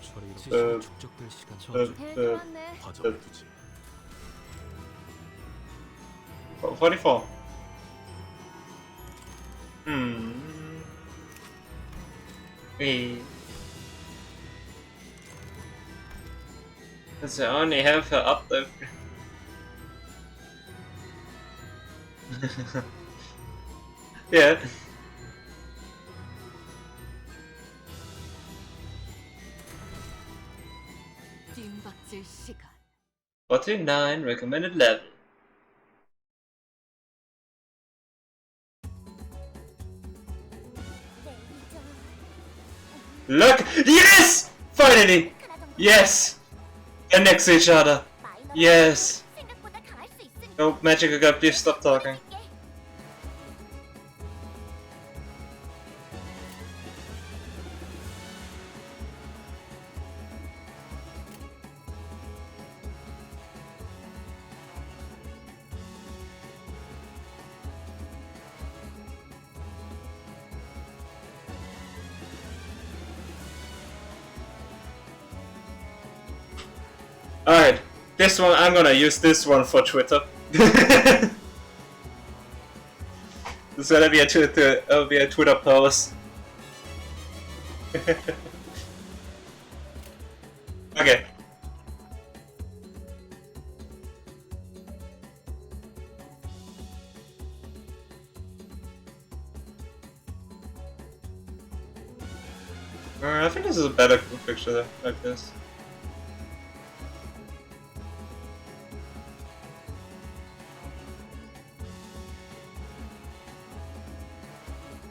처리로 축적될 시간 가져두지. 44. Because I only have her up there. Yeah. 뒷박질 시간. 49 recommended level. Look! Yes! Finally! Yes! They're next to each other. Yes! Oh, Magic God, please stop talking. Alright, this one, I'm gonna use this one for Twitter. This is gonna be a Twitter post. Okay. I think this is a better picture there, like this.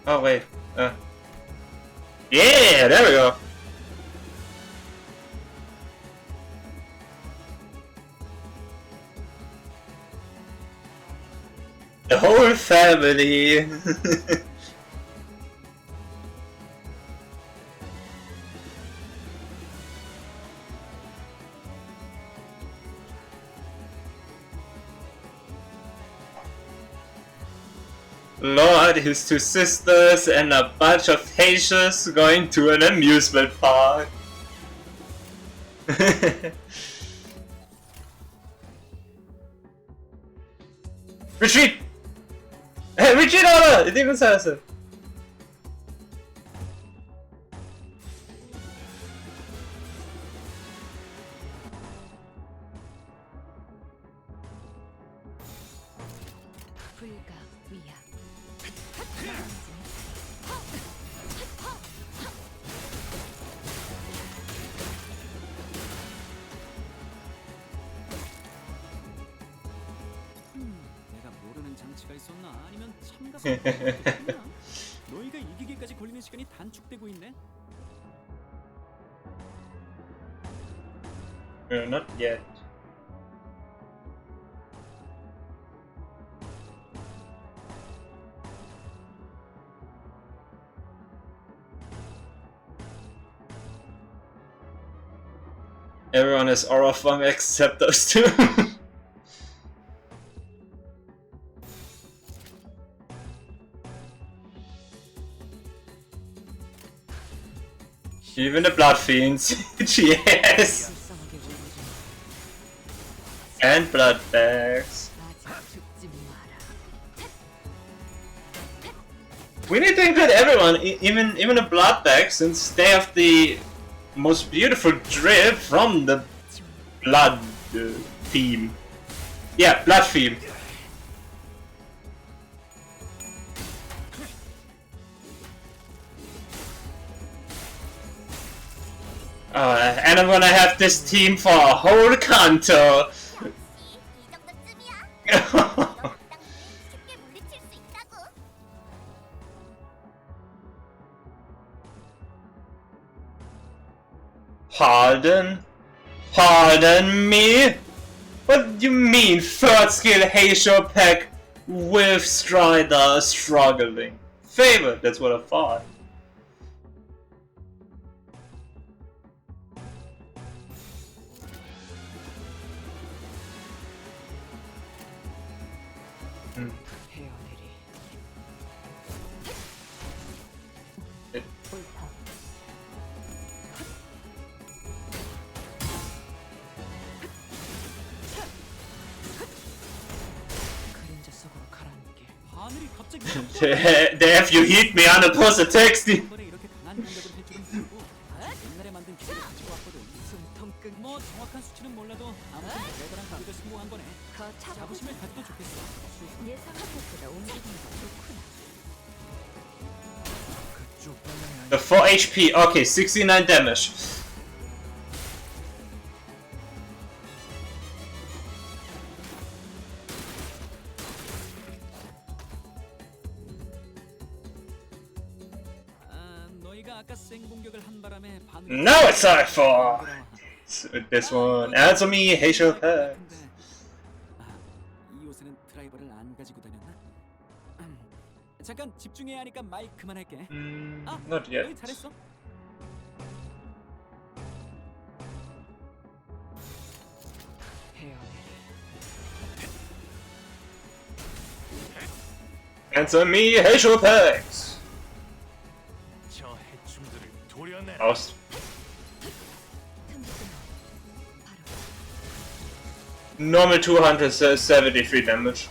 Oh wait, Yeah, there we go. The whole family. Lord, his two sisters, and a bunch of Haitians going to an amusement park. Retreat! Retreat order! It even says it. 불가 위야. 내가 모르는 장치가 있었나? 아니면 참가가 없었나? 너희가 이기기까지 걸리는 시간이 단축되고 있네. Not yet. Everyone has aura form except those two. Even the blood fiends. Yes. And blood bags. We need to include everyone, even the blood bags, since they have the most beautiful drip from the blood theme. Yeah, blood theme. And I'm gonna have this team for a whole Canto. Pardon? Pardon me? What do you mean third skill Heisho pack with Strider struggling? Favorite, that's what I thought. If you hit me on the post text. 뭐 정확한 수치는 몰라도 아무튼 대단한 가격을 승부한 거네. 자부심을 가져도 좋겠어. 예상한 것보다 움직이는 거 좋구나. The 4 HP, okay, 69 damage. Now it's time for this one. Answer me, Heisho packs. 이 옷에는 드라이버를 안 가지고 다녔나? 잠깐 집중해야 하니까 말 그만할게. Not yet. 너희 잘했어. Answer me, Heisho packs. Aus. Normal 273 damage.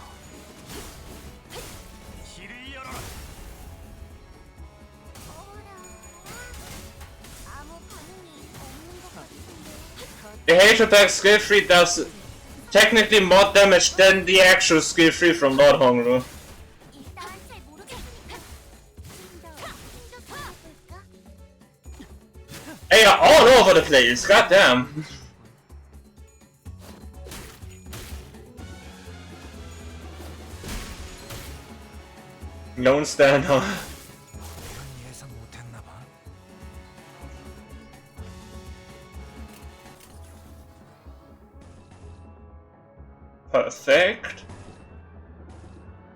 The Heisho pack skill 3 does technically more damage than the actual skill 3 from Lord Hongru. They are all over the place, goddamn. Lone stand, huh? Perfect.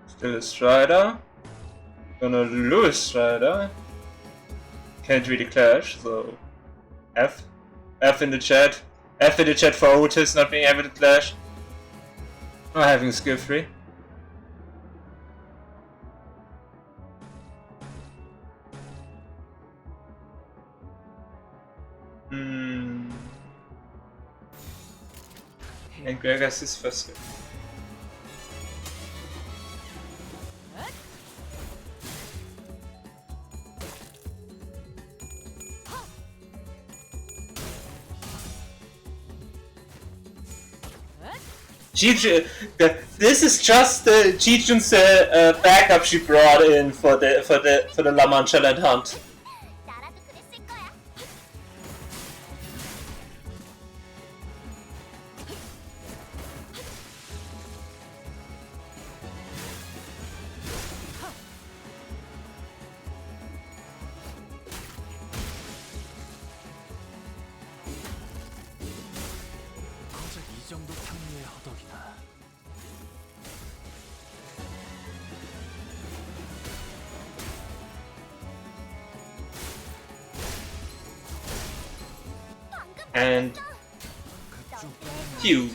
Still a Strider. Gonna lose Strider. Can't really clash, so F. F in the chat. F in the chat for Otis not being able to clash. Or having skill 3. And Greg has his first skill. This is just Ji-Jun's backup she brought in for the La Mancha Land hunt. And Q.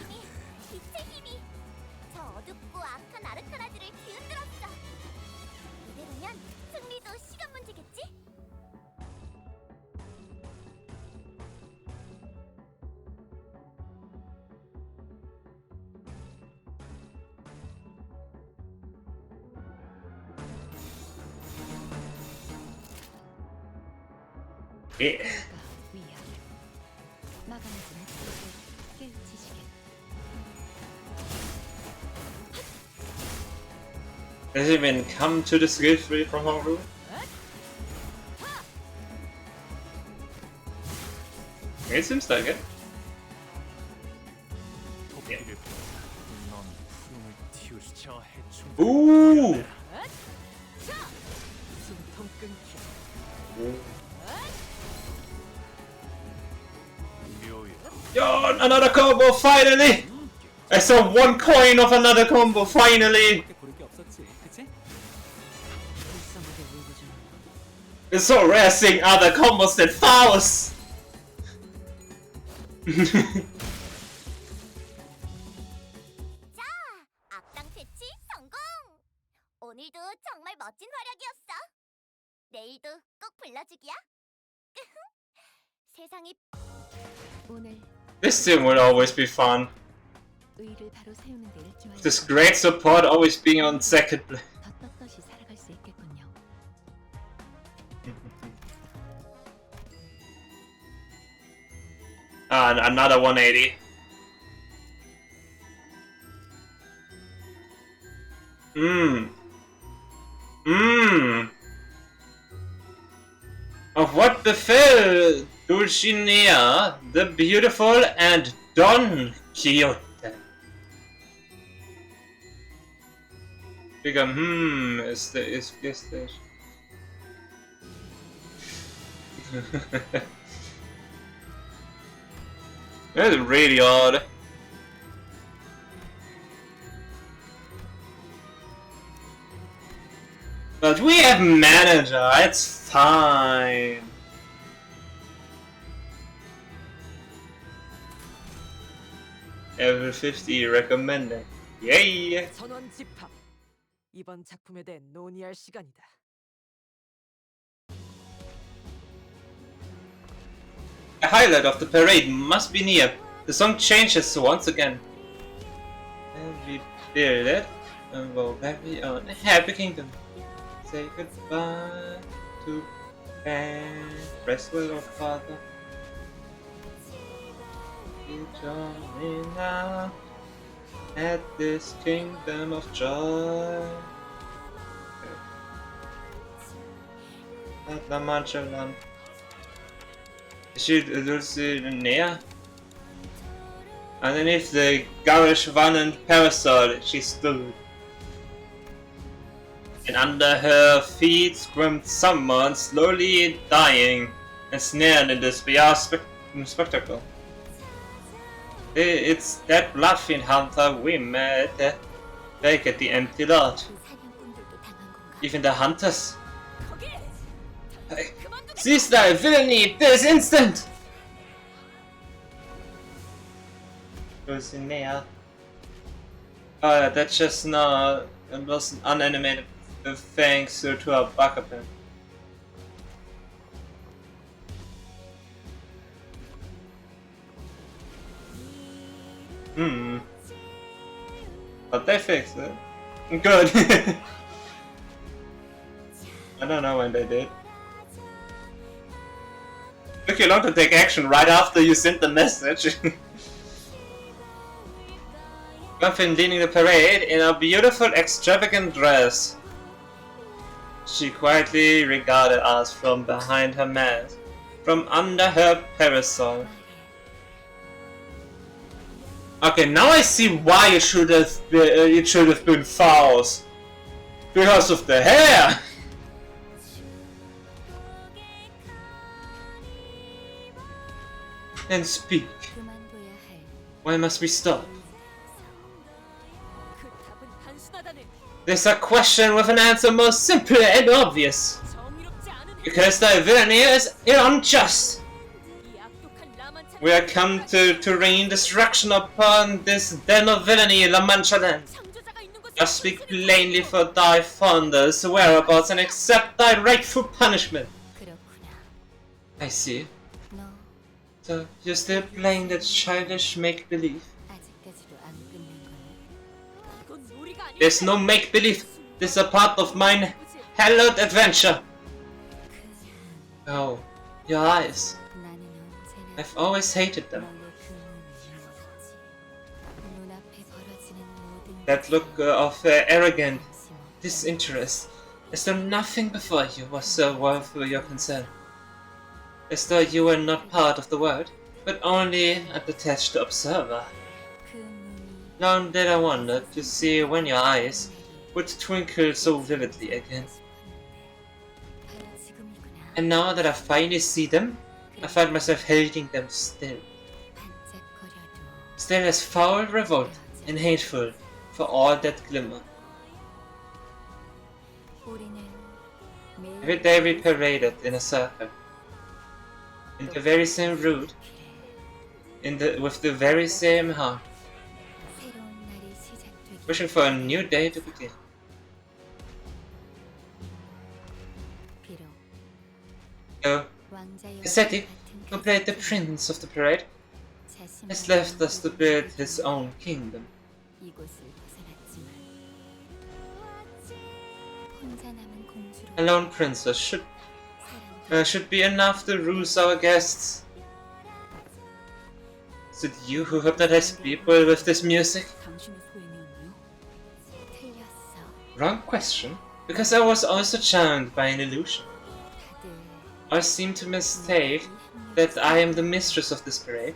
Yeah. Does it even come to the skill 3 from Hongru? It seems like it. Yeah. Ooh! Yo, another combo, finally! I saw one coin of another combo, finally! It's so rare seeing other combos than Faust! 오늘도 정말 멋진 활약이었어. 내일도 꼭 불러주기야. 세상이 오늘 This team will always be fun. 의를 바로 세우는 데 일조할 This great support always being on second place. 더 떳떳이 살아갈 수 있겠군요. Another 180. Of what befell Dulcinea, the beautiful, and Don Quixote? Bigger, is this? That's really odd. But we have manager, it's fine. Level 50 recommended. Yay! 선원 집합. 이번 작품에 대해 논의할 시간이다. A highlight of the parade must be near. The song changes once again. And we build it and go back on Happy Kingdom. Say goodbye to and rest well of Father. You join me now at this kingdom of joy. At La Mancha Land. Is she Dulcinea? Underneath the garish vanant parasol she stood. And under her feet squirmed someone slowly dying, and snared in this bizarre spectacle. It's that bloodfiend hunter we met back at the empty lot. 그 사냥꾼들도 당한 건가? Even the hunters. 거기! Hey, cease thy villainy this instant! Dulcinea. That's just not. It was an unanimated thanks to our backup. But they fixed it. Good. I don't know when they did. Took you long to take action right after you sent the message. Muffin leading the parade in a beautiful, extravagant dress. She quietly regarded us from behind her mask, from under her parasol. Okay, now I see why it should have been Faust. Because of the hair. Then speak. 그만둬야 할 Why must we stop? 그 답은 단순하다네. There's a question with an answer most simple and obvious. 정의롭지 않은 Because thy villainy is unjust. 이 악독한 라만차 We are come to rain destruction upon this den of villainy, La Mancha land. 창조자가 있는 곳에 Just speak plainly for thy founders' whereabouts and accept thy rightful punishment. 그렇구나. I see. 너 So you're still playing that childish make-believe? 아직까지도 안 끝낸 거니? 이건 놀이가 아니야. There's no make-believe. This is a part of mine hallowed adventure. Oh, your eyes. 나는 언제나 I've always hated them. 너의 그 몸을 미워했지. 눈앞에 벌어지는 모든 That look of arrogant 관심 없다. disinterest, as though nothing before you was so worth your concern. As though you were not part of the world, but only a detached observer. 그 눈이 Long did I wonder to see when your eyes would twinkle so vividly again. 바로 지금이구나. And now that I finally see them, I find myself hating them still. 반짝거려도 Still as foul, revolt, and hateful for all that glimmer. 우리는 매일 Every day we paraded in a circle, in the very same route, with the very same heart, 새로운 날이 시작되기 wishing for a new day to begin. 비록 So, 왕자여 Ascetic, who played the prince of the parade, has left us to build his own kingdom. 이곳을 벗어났지만 혼자 남은 공주로 A lone princess 사랑과 should be enough to ruse our guests. Is it you who hypnotized people with this music? 당신의 소행이었나요? 틀렸어. Wrong question, because I was also charmed by an illusion. 다들 I seem to mistake that I am the mistress of this parade,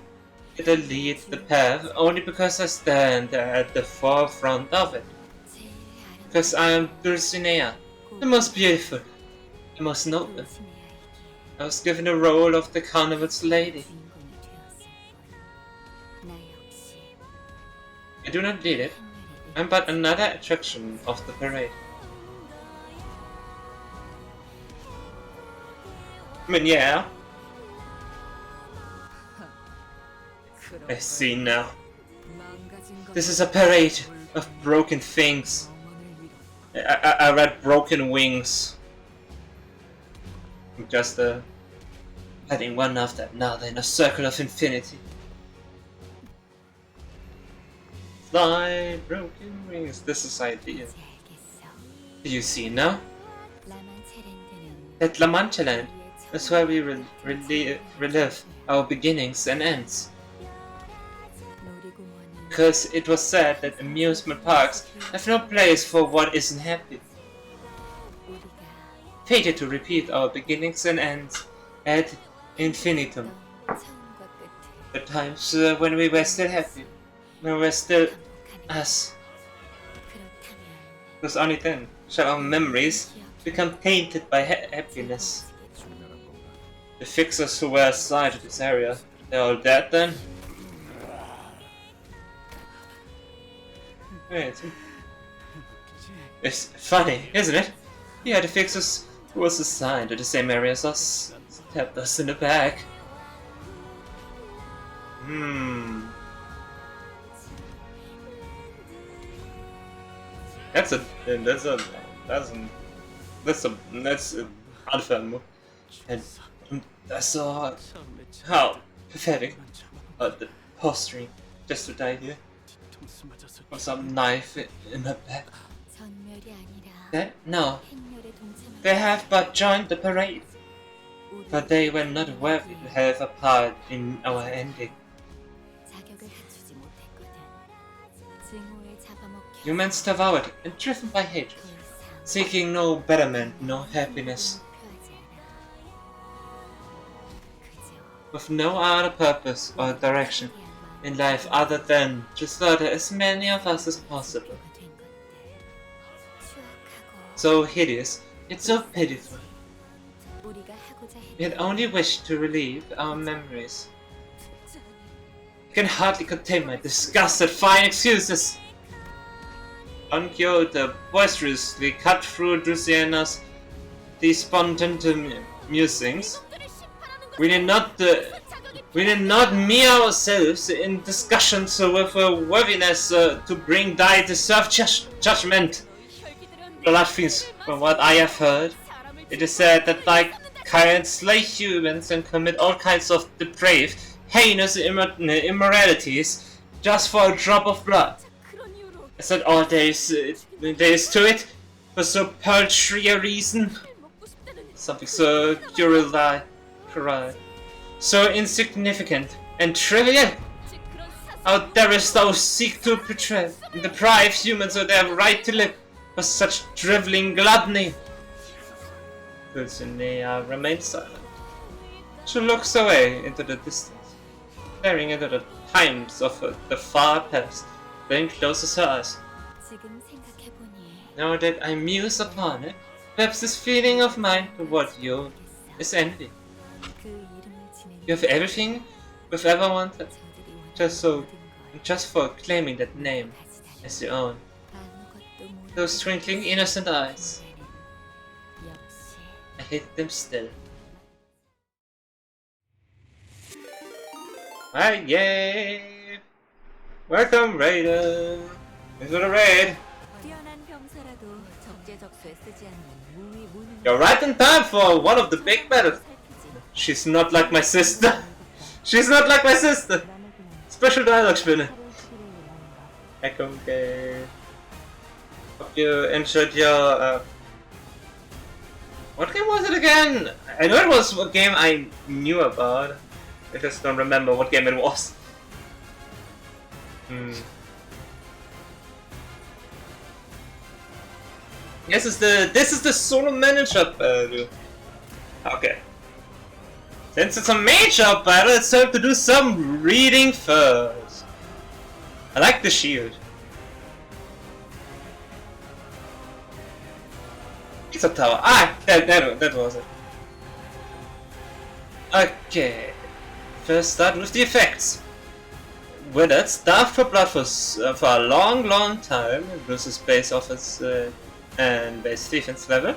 that I lead the path only because I stand at the forefront of it. 제일 아름다운 Because I am Dulcinea, the most beautiful, the most noble. 시내아이기 I was given the role of the carnival's lady. 주인공이 되었을 뿐. 나 역시 I do not lead it, 한결의 I'm but another attraction of the parade. I mean, yeah, I see now. This is a parade of broken things. I read broken wings. Just heading one after another in a circle of infinity. Fly, broken wings. This is ideal. 이제 알겠어. Do you see now? 라만체랜드는 That La Mancha land is where we relive our beginnings and ends. 놀이공원은 Because it was said that amusement parks have no place for what isn't happy. 우리가 Fated to repeat our beginnings and ends ad infinitum. 처음과 끝을 The times when we were still happy, when we were still us. 그렇다면 Because only then shall our memories become tainted by happiness. The fixers who were assigned to this area, they're all dead then? It's funny, isn't it? He had to fix us who was assigned to the same area as us. Stabbed us in the back. That's unfair move. And I saw how pathetic the posturing just to die here. With some knife in her back. 전멸이 아니라 That? No. 행렬에 동참한 They have but joined the parade. But they were not worthy to have a part in our ending. 자격을 갖추지 못했거든. 증오에 잡아먹혀 Humans devoured and driven by hatred, 더 이상 seeking no betterment, no happiness, 목표하지 않아. 그저 with no other purpose or direction in life other than to slaughter as many of us as possible. 가 된 것들. 추악하고 So hideous, yet so pitiful. 우리가 하고자 We had 했던 only wished to relieve our memories. I can hardly contain my disgust at fine excuses. E.G.O boisterously cut through Drusiana's despondent musings. We did not me ourselves in discussions with a worthiness to bring thy deserved judgment. Blood fiends, from what I have heard, it is said that thy kind slay humans and commit all kinds of depraved, heinous immoralities just for a drop of blood. Is that all there is to it? For so paltry a reason? Something so puerile, so insignificant and trivial? How darest thou seek to deprive humans of their right to live for such driveling gluttony? Dulcinea remained silent. She looks away into the distance, staring into the times of the far past, then closes her eyes. 지금 생각해보니 Now that I muse upon it, perhaps this feeling of mine toward you is envy. 그 이름을 지닌 You have everything we've ever wanted, 저들이 원하는 just for claiming that name as your own. 아무것도 모르는 Those twinkling innocent eyes, 역시 I hate them still. Alright, yay! Welcome, Raiden! Into the raid! 뛰어난 병사라도 적재적소에 쓰지 않는 무위 무능. You're right in time for one of the big battles! She's not like my sister! She's not like my sister! Special dialogue spinnen! Okay. Hope you enjoyed your what game was it again? I know it was a game I knew about. I just don't remember what game it was. This is the solo manager battle. Okay. Since it's a major battle, it's time to do some reading first. I like the shield. It's a tower. Ah, that was it. Okay. First start with the effects. Withered, starved for blood for a long time, loses base offense and base defense level.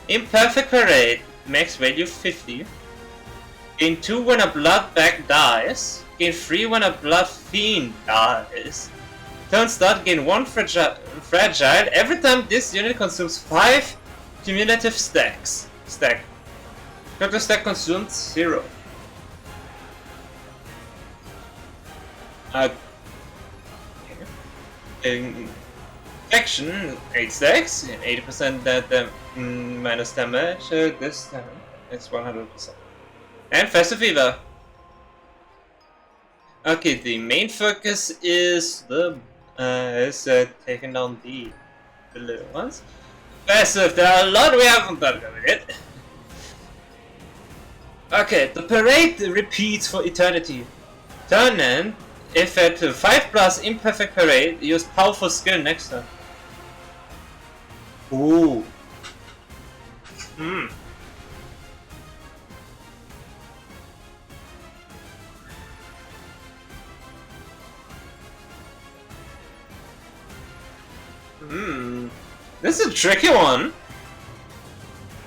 Imperfect Parade, max value 50. Gain 2 when a blood bag dies. Gain 3 when a blood fiend dies. Turn start, gain 1 fragile every time this unit consumes 5 cumulative stacks. Total stack consumed 0. In action, 8 stacks, 80% that minus damage this time. It's 100%. And Festive Fever. Okay, the main focus is taking down the little ones. Festive, there are a lot we haven't done with it. Okay, the parade repeats for eternity. Turn end, if at 5+ imperfect parade, use powerful skill next turn. Ooh. This is a tricky one.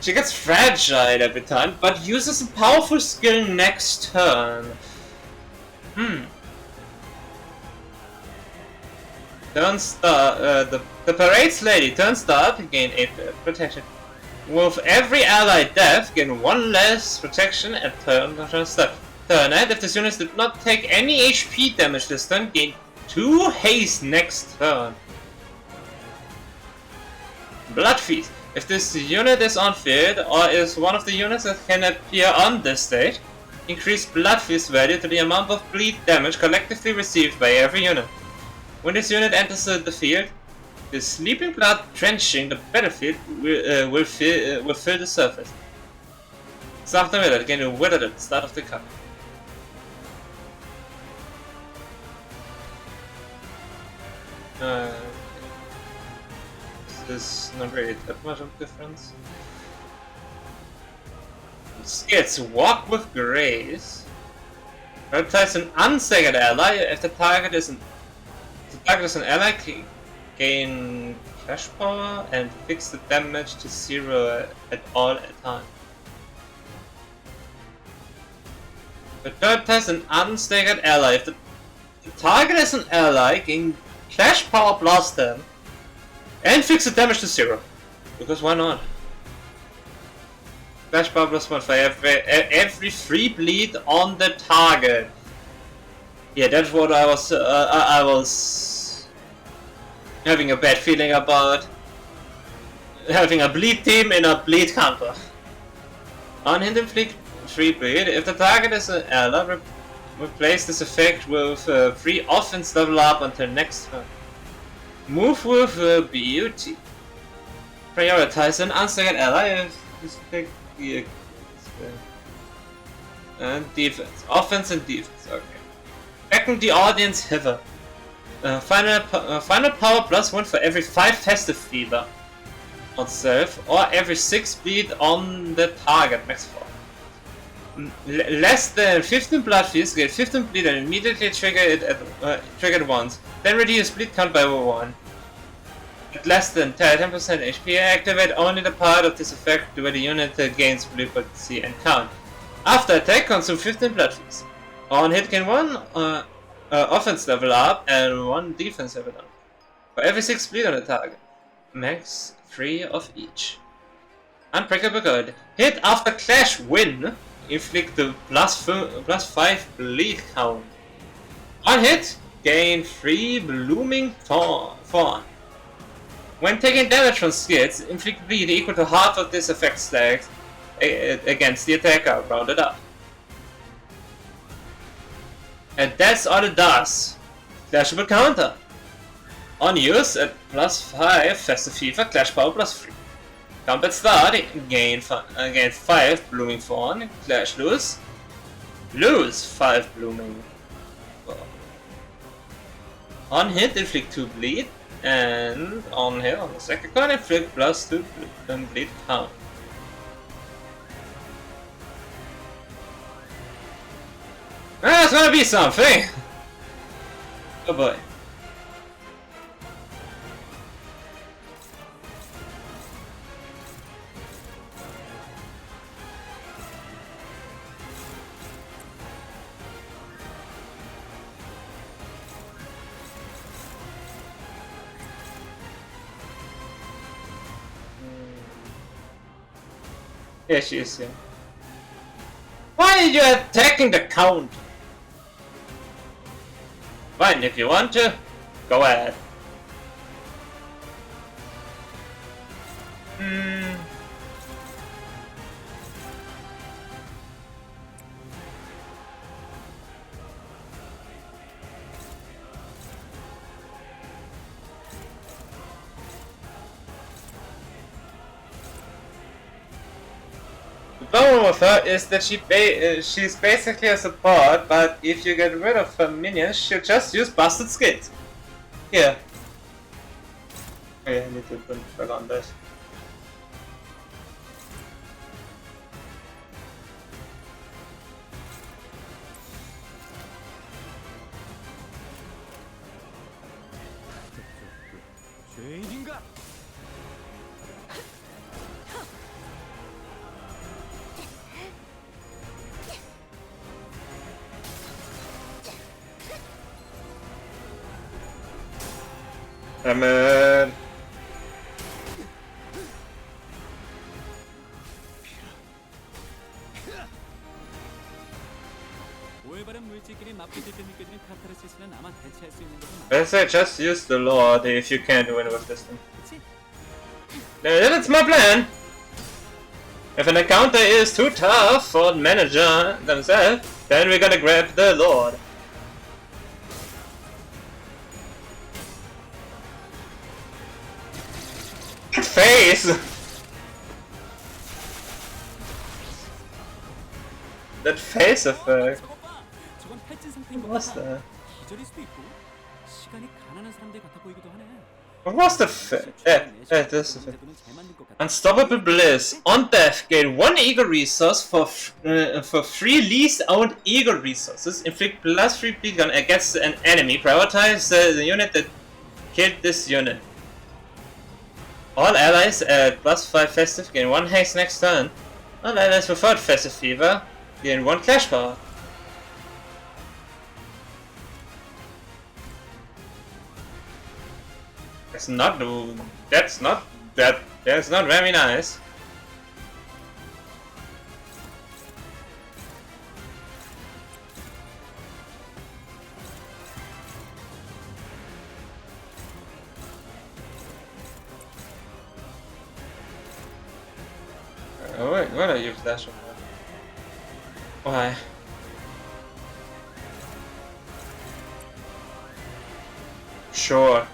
She gets fragile every time, but uses a powerful skill next turn. Turn star, the parade's lady, turn start, gain 8 protection. With every allied death, gain 1 less protection at turn start. Turn end, if this unit did not take any HP damage this turn, gain 2 haste next turn. Blood Feast. If this unit is on field or is one of the units that can appear on this stage, increase Blood Feast value to the amount of bleed damage collectively received by every unit. When this unit enters the field, the sleeping blood drenching the battlefield will fill the surface. Start the Wither, gain Wither at the start of the cup. Is not really that much of a difference. Skills Walk with Grace. Prioritize an unstaggered ally. If the target is an ally, gain flash power and fix the damage to 0 at all time. But prioritize an unstaggered ally. If the target is an ally, gain flash power plus 10. And fix the damage to 0. Because why not? Flash power plus 1 for every free bleed on the target. Yeah, that's what I was having a bad feeling about. Having a bleed team in a bleed counter. On hit inflict free bleed. If the target is an ally, replace this effect with free offense level up until next turn. Move with beauty. Prioritize an unstaggered ally. And defense. Offense and defense. Okay. Beckon the audience hither. Final power plus 1 for every 5 festive fever on self or every 6 bleed on the target. Max 4. Less than 15 blood feast, get 15 bleed and immediately trigger it triggered once. Then reduce bleed count by 1. At less than 10% HP, activate only the part of this effect where the unit gains bleed potency and count. After attack, consume 15 blood feast. On hit, gain 1 offense level up and 1 defense level up. For every 6 bleed on the target. Max 3 of each. Unbreakable Guard. Hit after clash win. Inflict the plus 5 bleed count. On hit, gain 3 blooming thorn. When taking damage from skills, inflict bleed equal to half of this effect stack against the attacker, rounded up. And that's all it does. Clashable counter. On use at plus 5 Festive Fever, Clash Power plus 3. Combat start, gain 5 Blooming Thorn, Clash lose 5 Blooming Thorn. On hit, inflict 2 bleed, and on hit, on the second card, inflict plus 2 bleed count. That's gonna be something! Oh boy. Yeah, she is here. Why are you attacking the count? Fine, if you want to, go ahead. The problem with her is that she's basically a support, but if you get rid of her minions, she'll just use busted skills. Here. Okay, I need to put back on this. 죄인인가? Damn it. 오해바른 물질끼리 맞붙을 때 느껴지는 카타르시스는 아마 대체할 수 있는 것은 I say just use the Lord if you can't win with this thing. 그치? That's my plan! If an encounter is too tough for the manager themselves, then we're gonna grab the Lord. That face! That face effect. 저것 봐! 저건 탈진 상태인 것 What's 같아. that? 기절일 수도 있고 시간이 가난한 사람들 같아 보이기도 하네. What was the face? This effect. 문제도는 잘 만든 것 같아. Unstoppable Bliss. On death, gain 1 ego resource for 3 least owned ego resources. Inflict plus 3 bleed gun against an enemy. Prioritize the unit that killed this unit. All allies at plus 5 festive gain 1 haste next turn. All allies without festive fever gain 1 clash power. That's not very nice. Oh wait, why don't you use that? Why? Sure.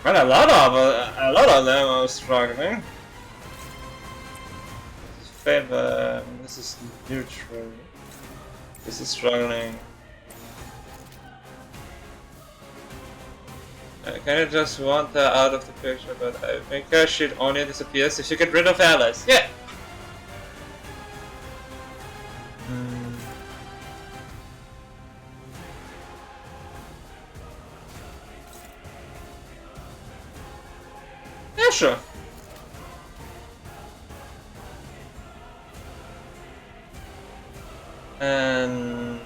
Well, a lot of them are struggling. This is favor. This is neutral. This is struggling. I kinda just want her out of the picture, but I think her shit only disappears if you get rid of allies. Yeah! Yeah, sure. And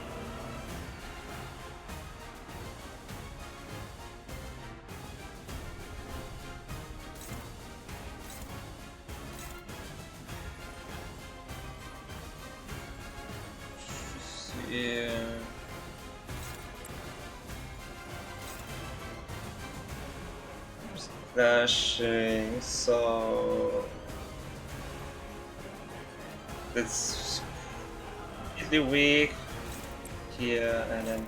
yeah. Flashing, so it's really weak here, and then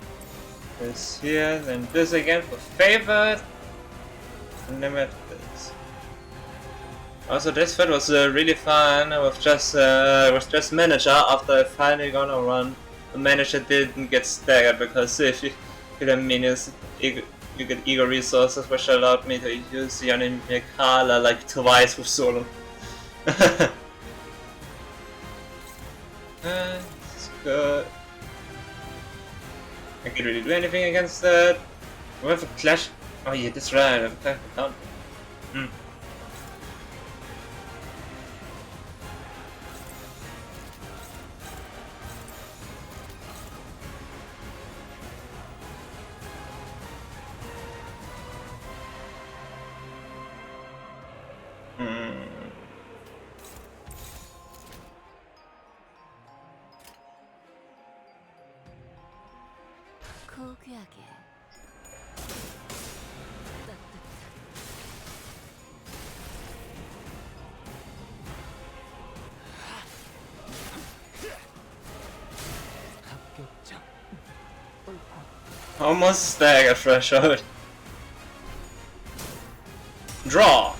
this here, then this again for favored, and limit this. Also, this fight was really fun with just manager. After I finally gonna run, the manager didn't get staggered because if you kill a minions, you get ego resources, which allowed me to use the enemy Kala like twice with solo. It's good. I can't really do anything against that. We have a clash. Oh yeah, that's right. I have a clash with Dante. 고귀하게 합격장. Almost stagger threshold. Draw.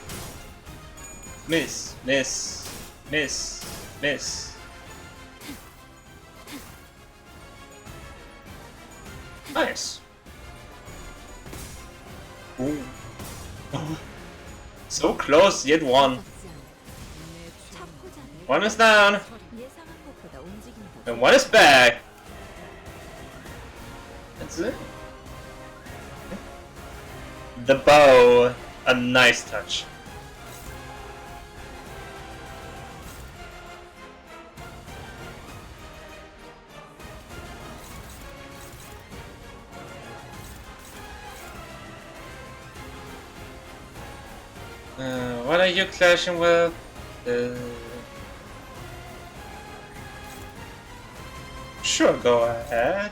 Miss, miss, miss, miss. Nice. Ooh. So close, yet one. One is down, 예상한 것보다 움직임이 더 and one is back. That's it. The bow, a nice touch. What are you clashing with? Sure, go ahead.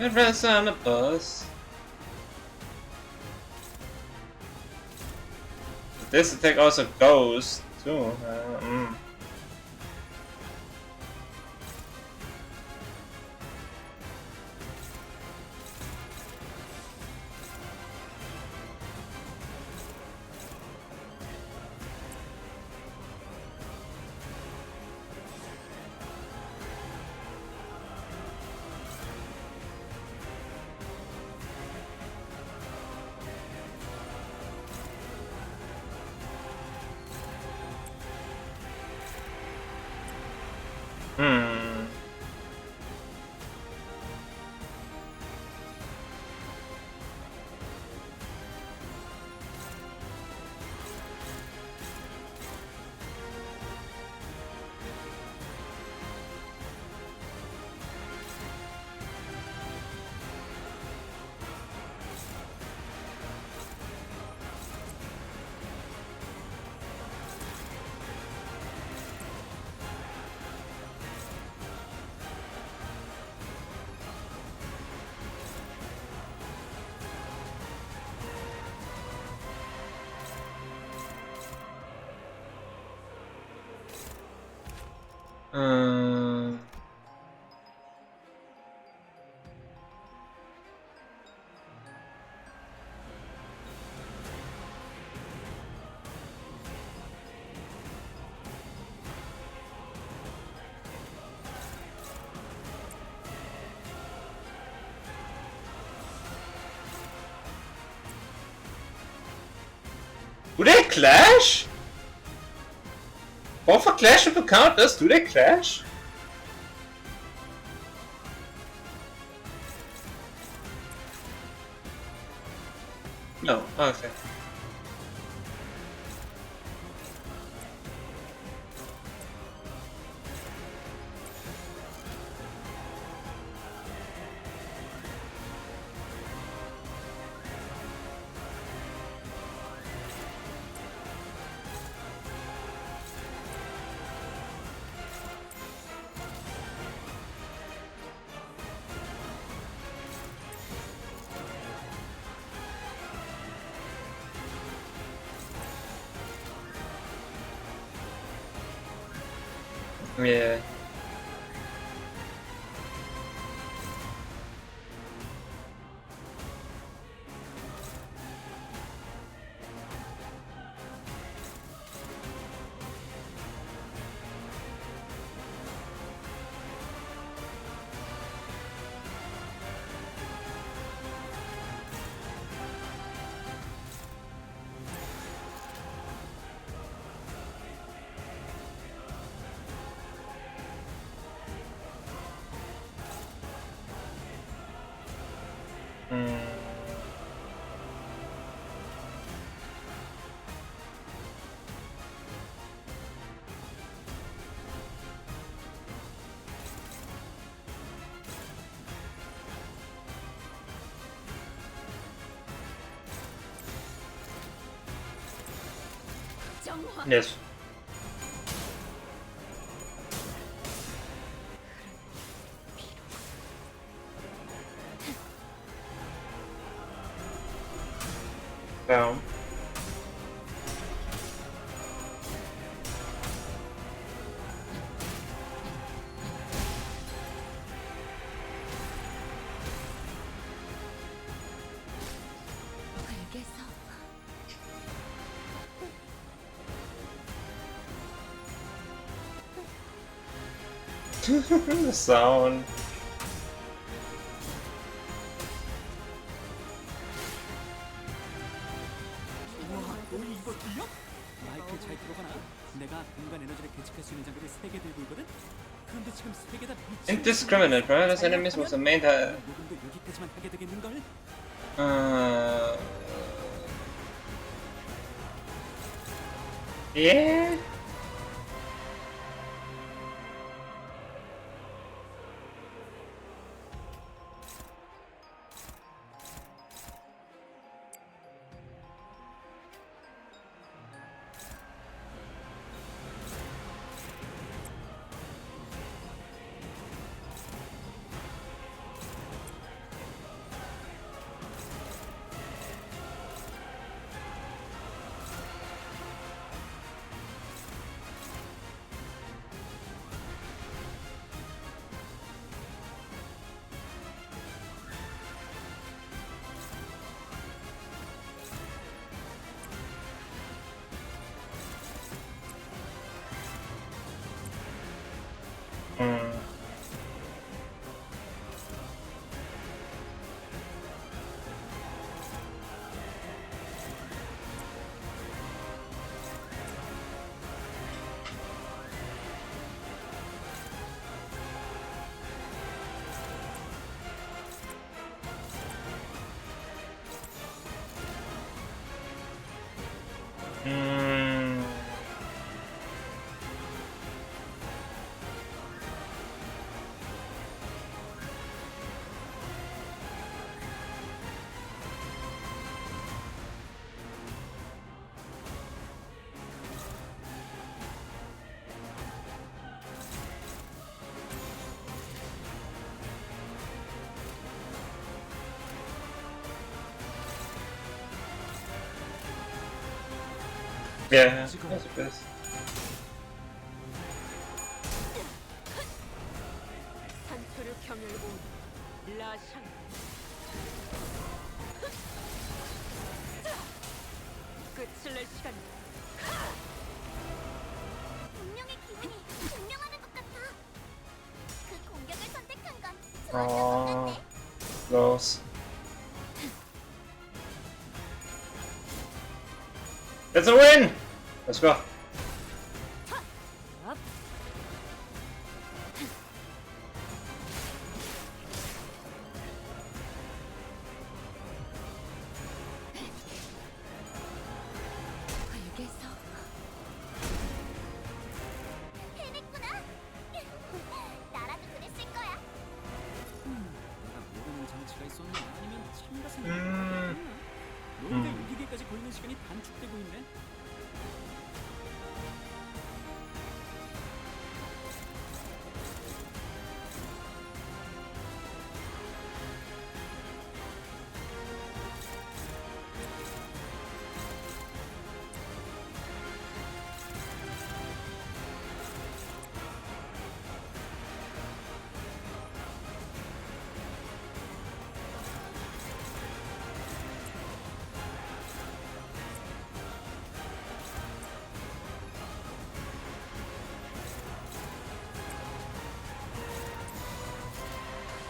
Everyone's on the bus. This attack also goes too. Do they clash? Both are clashable counters, do they clash? No, okay. Yeah. Yes. down. The sound. 우와, 너 이거 들려? 마이크 잘 들어가나? 내가 공간 에너지를 계측할 수 있는 장비를 3개 들고 있거든? 그런데 지금 3개 다 미친 Indiscriminate wireless enemies was the main 녹음도 여기까지만 하게 되겠는걸? Yeah. Yeah, I suppose. 산초를 경멸고 라샹. 끝을 낼 시간이다. 분명히 기분이 분명하는 것 같아. 그 공격을 선택한 건 좋았던 것 같네. Close. It's a win! Let's go. 해냈구나. 나라도 그랬을 거야. 내가 모르는 장치가 있었나? 아니면 참가 생각이 너희가 이기기까지 걸리는 시간이 단축되고 있네?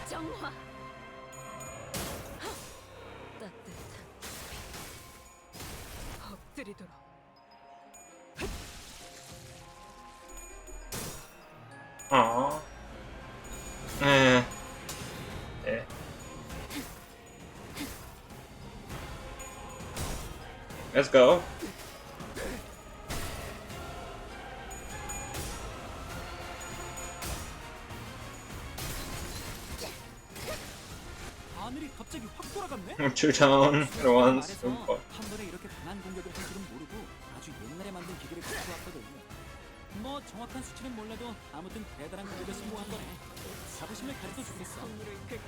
정화. 따뜻한 엎드리도록. Aww. Yeah. Let's go. 하늘이 갑자기 확 돌아갔네? Two down at once. 말해서 한 번에 이렇게 강한 공격을 할 줄은 모르고 아주 옛날에 만든 기계를 가지고 왔거든. 뭐 정확한 수치는 몰라도 아무튼 대단한 공격을 성공한 거네. 자부심을 가져도 좋겠어. 선물을 그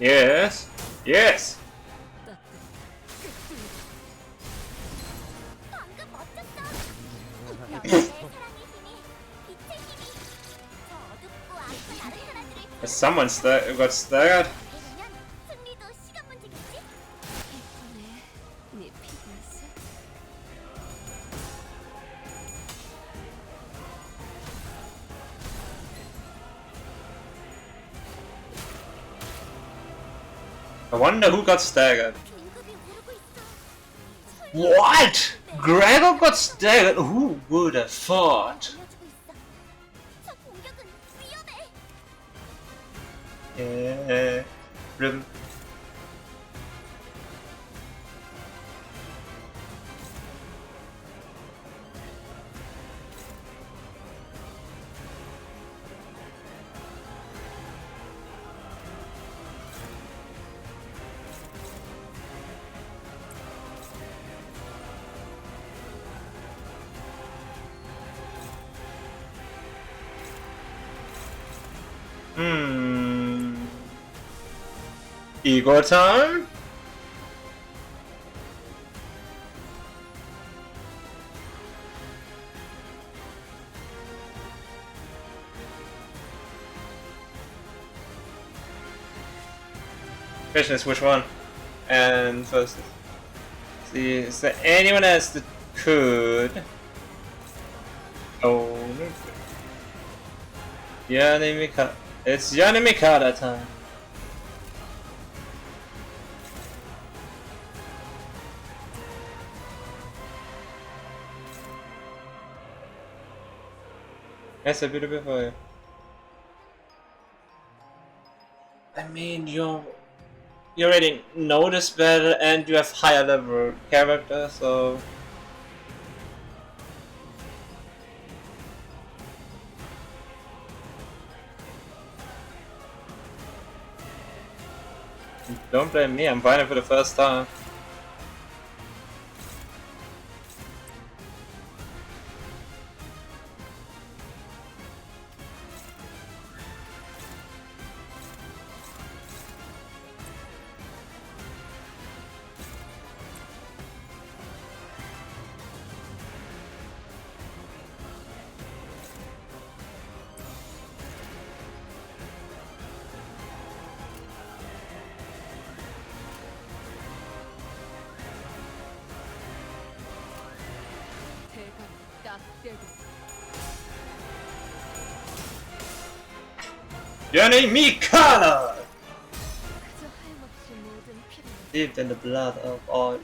Yes. Yes. 방금 멋졌어. 여자의 사랑의 힘이, 빛의 힘이, 저 어둡고 아픈 다른 사람들을 Someone got staggered. 이러면 승리도 시간 문제겠지? 네 피부에서 I wonder who got staggered. 긴급이 오르고 있어. What? Gregor got staggered? Who would have thought? 알려주고 있어. 저 공격은 위험해. Yeah. Rhythm. E.G.O time? Question is which one? And first, see, is there anyone else that could? Oh, Yanni Mikata. It's Yanni Mikata time. That's a bit for you. I mean, you already know this battle and you have higher level character, so don't blame me. I'm fighting for the first time. Yanni Mikata! Steeped in the blood of all,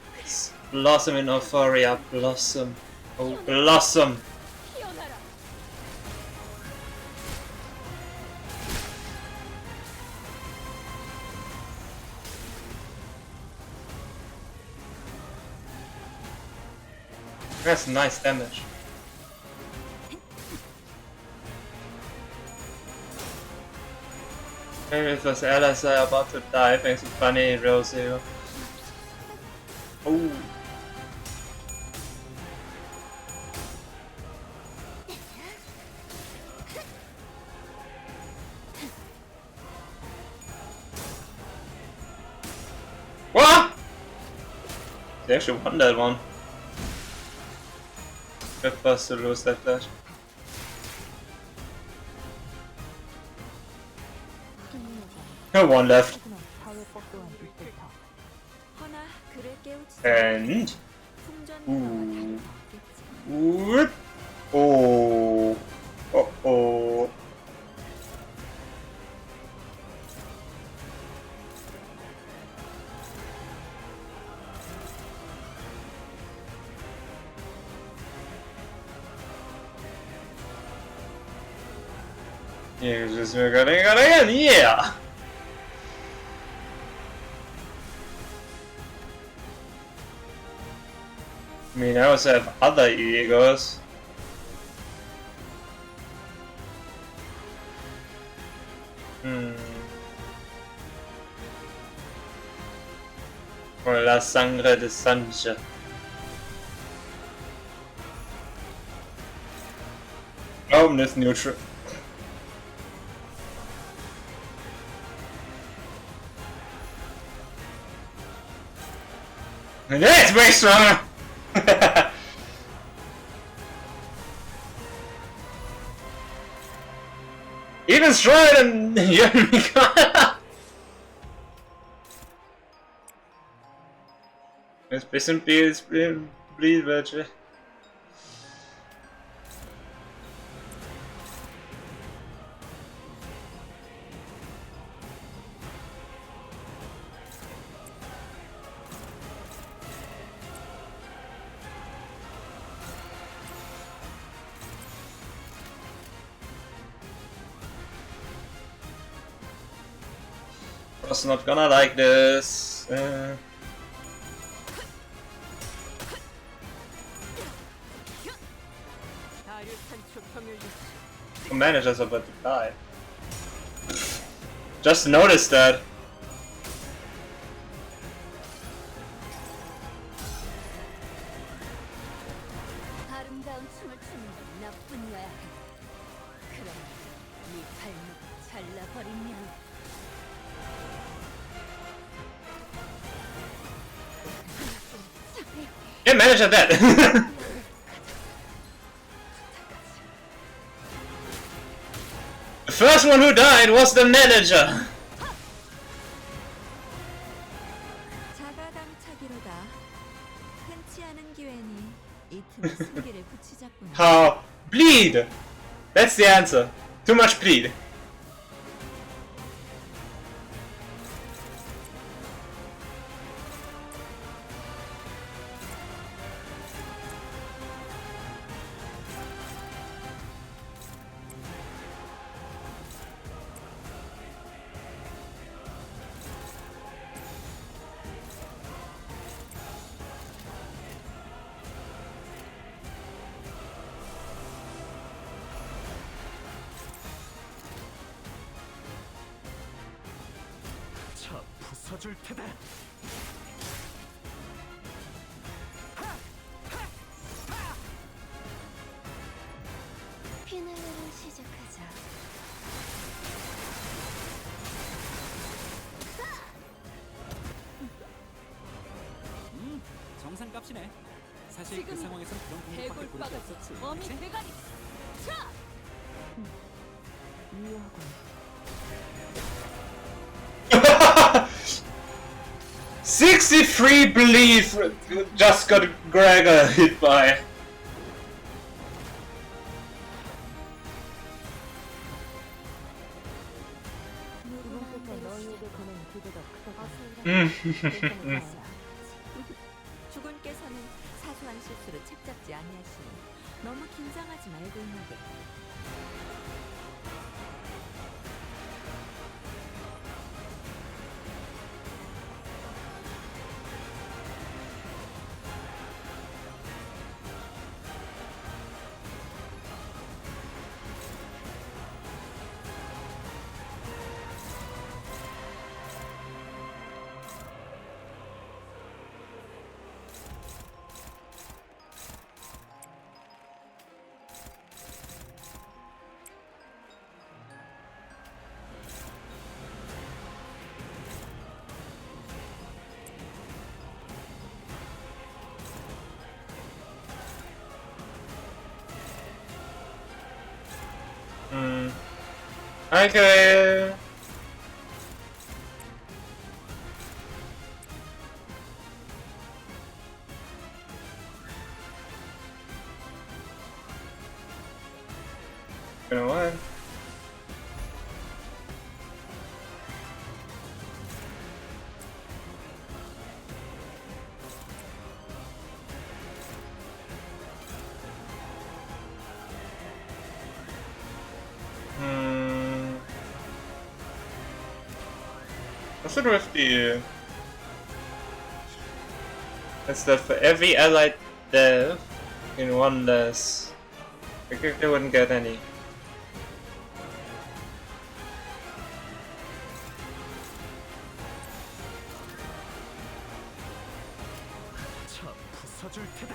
blossom in euphoria, blossom, oh blossom! That's nice damage. Maybe it was LSI about to die thanks to funny real zero. Oh. What? They actually won that one. Good for us to lose that flash. One left. And ooh. Whoop. Oh. Oh. Yeah, just again, yeah. I mean, I also have other E.G.Os. Or La Sangre de Sancha. Oh, this neutral. That's way stronger! Even stronger than Yumika! Ein bisschen bleed, welche. Was not gonna like this. The manager's about to die. Just noticed that. 아름다운 춤을 추는 건 나뿐이어야 해. 그럼 네 발목 잘라버리면. Yeah, manager dead. The first one who died was the manager. 자가당차기로다. 흔치 않은 기회니 이 틈에 승기를 붙이자꾸나. How? Bleed! That's the answer. Too much bleed. 차 부숴줄 테다. 피날레를 시작하자. 정상값이네. 사실 그 상황에선 그런 공격밖에 고를 게 없었지. 어미 그치? 대가리. 차! 유효하군. 63 bleed just got Gregor hit by. 주군께서는 사소한 실수를 책잡지 아니하시니 너무 긴장하지 말고 있는데. Okay. You know what? What's it with the... It's that for every allied death in one less, I think they wouldn't get any. 차 부숴줄 테다.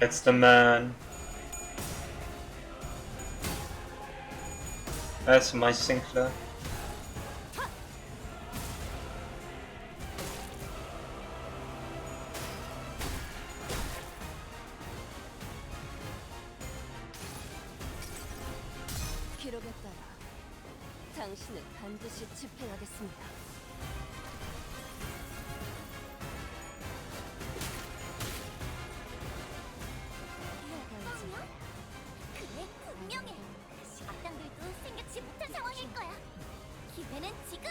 That's the man. That's my Sinclair. 기록에 따라 당신을 반드시 집행하겠습니다. 그래, 분명해. 악당들도 생각지 못한 상황일 거야. 기회는 지금.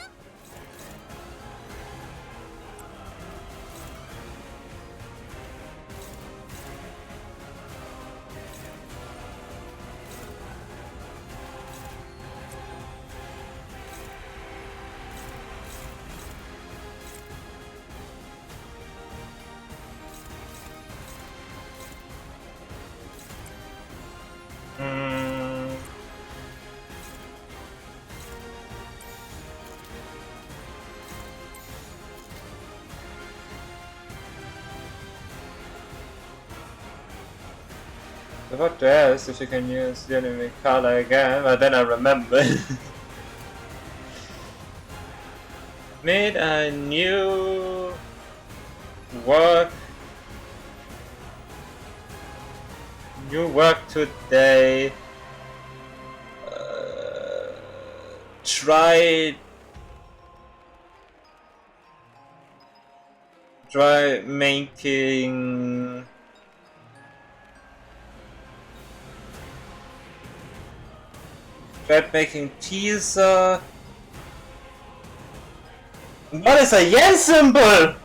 What else if you can use the enemy color again? But then I remembered. Made a new work today. Try making teaser. What is a yen symbol?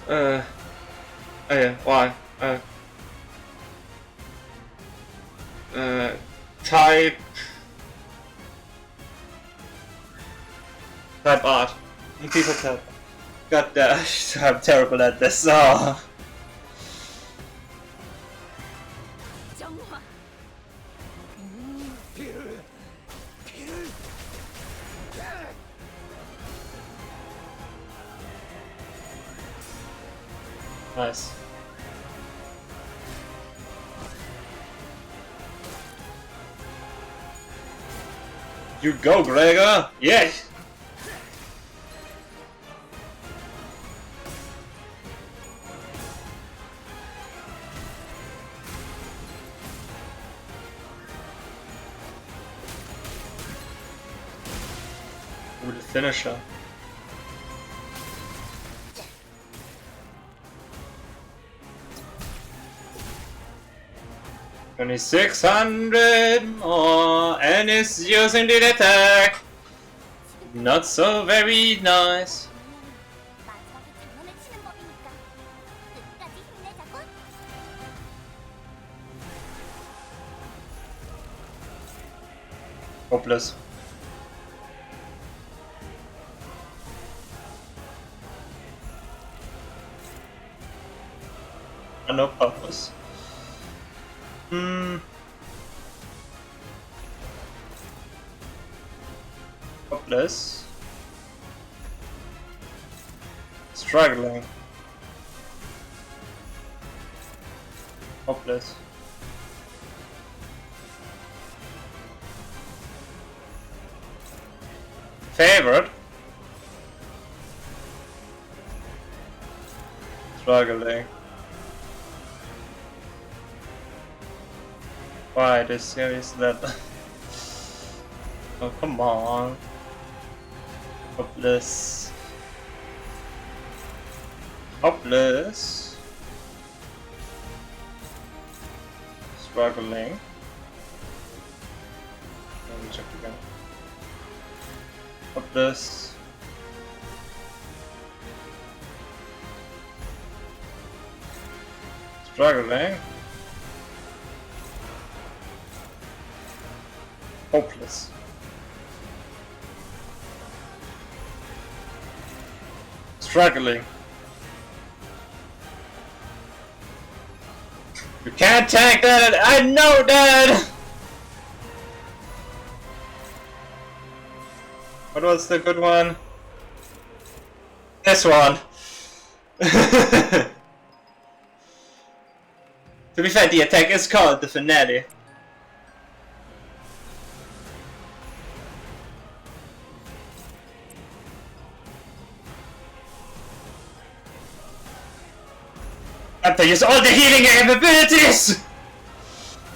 Okay, why? Type art. People type. God damn, I'm terrible at this. Oh. Nice. You go, Gregor! Yes! With the finisher. $2,600 more, and it's using the attack. Not so very nice. 마지막에 장난을 치는 법이니까 끝까지 힘내자고. Hopeless. No purpose. Hopeless. Struggling. Hopeless. Favored. Struggling. Why this series that? Oh, come on. Hopeless. Hopeless. Struggling. Let me check again. Hopeless. Struggling. Hopeless. Struggling. You can't tank that! I know that! What was the good one? This one! To be fair, the attack is called the finale. I have to use all the healing capabilities!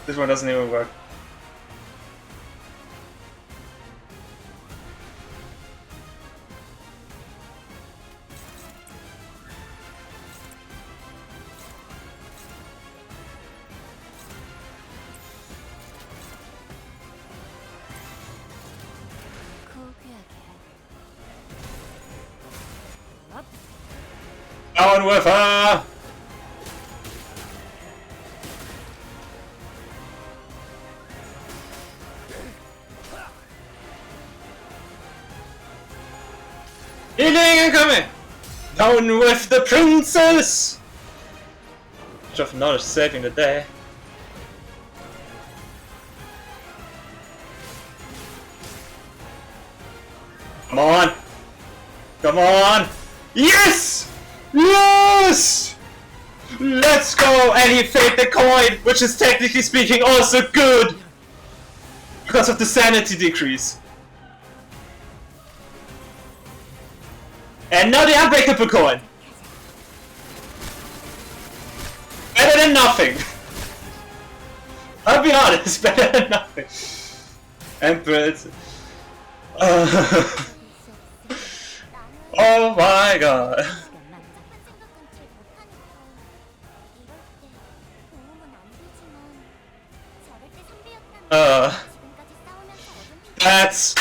This one doesn't even work. Down with her! Healing incoming! Down with the princess! Which of knowledge saving the day. Come on! Come on! Yes! Yes! Let's go! And he faked the coin, which is technically speaking also good! Because of the sanity decrease. And now the unbreakable coin! Better than nothing! I'll be honest, better than nothing. Empress. Oh my god. That's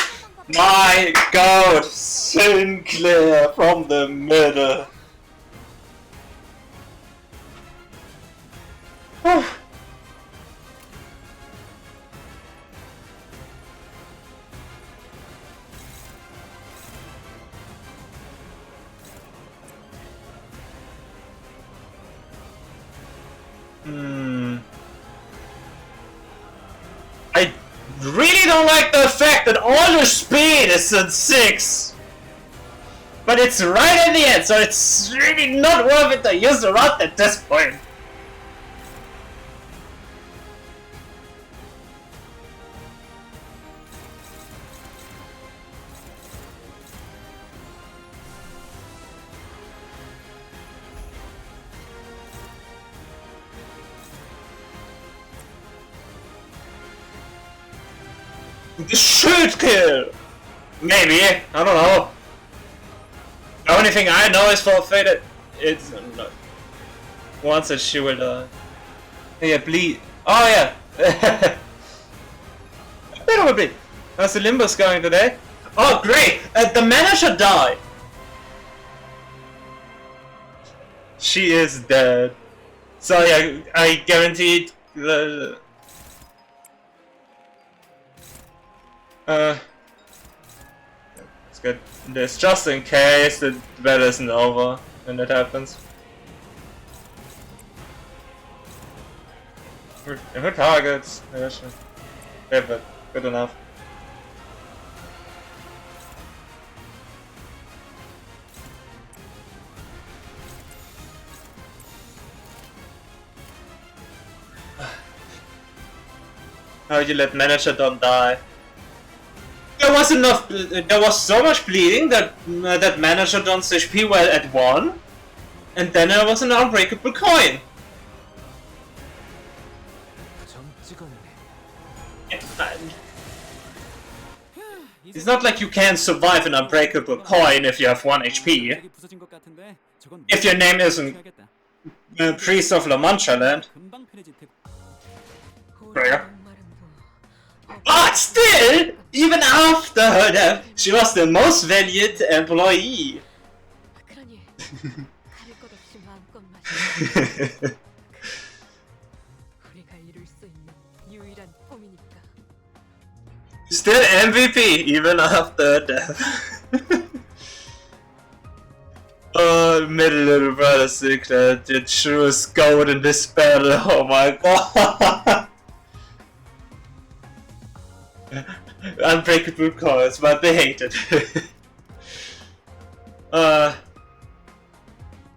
my god, Sinclair from the middle. I really don't like the fact that all the speed is at 6. But it's right at the end, so it's really not worth it to use the rod at this point. This should kill! Maybe, I don't know. The only thing I know is forfeited. It's not. Once that she will die. Yeah, bleed. Oh yeah! Wait a minute! How's the Limbus going today? Oh great! The manager died! She is dead. So yeah, I guaranteed the... let's get this just in case the battle isn't over when that happens. Her targets, yeah, sure. Yeah, but good enough. Oh, you let manager don't die. There was enough. There was so much bleeding that that manager Don's HP were at 1, and then there was an unbreakable coin. It's not like you can survive an unbreakable coin if you have 1 HP. If your name isn't Priest of La Mancha Land. But still, even after her death, she was the most valued employee. Still MVP, even after death. Oh, middle little brother Sinclair, the truest goat in this battle, oh my god. Unbreakable coins, but they hate it.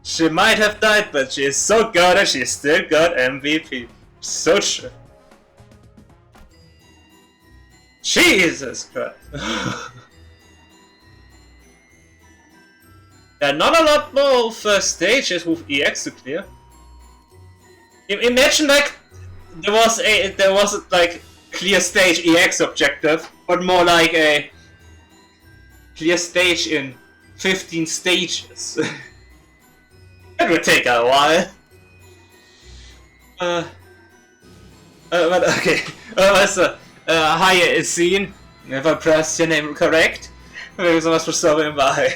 She might have died, but she is so good and she still got MVP. So true. Jesus Christ. There are not a lot more first stages with EX to clear. Imagine like there was like clear stage EX objective, but more like a clear stage in 15 stages. It would take a while. But okay. Hi, it's seen. If I pressed your name correct, thank you so much for stopping by.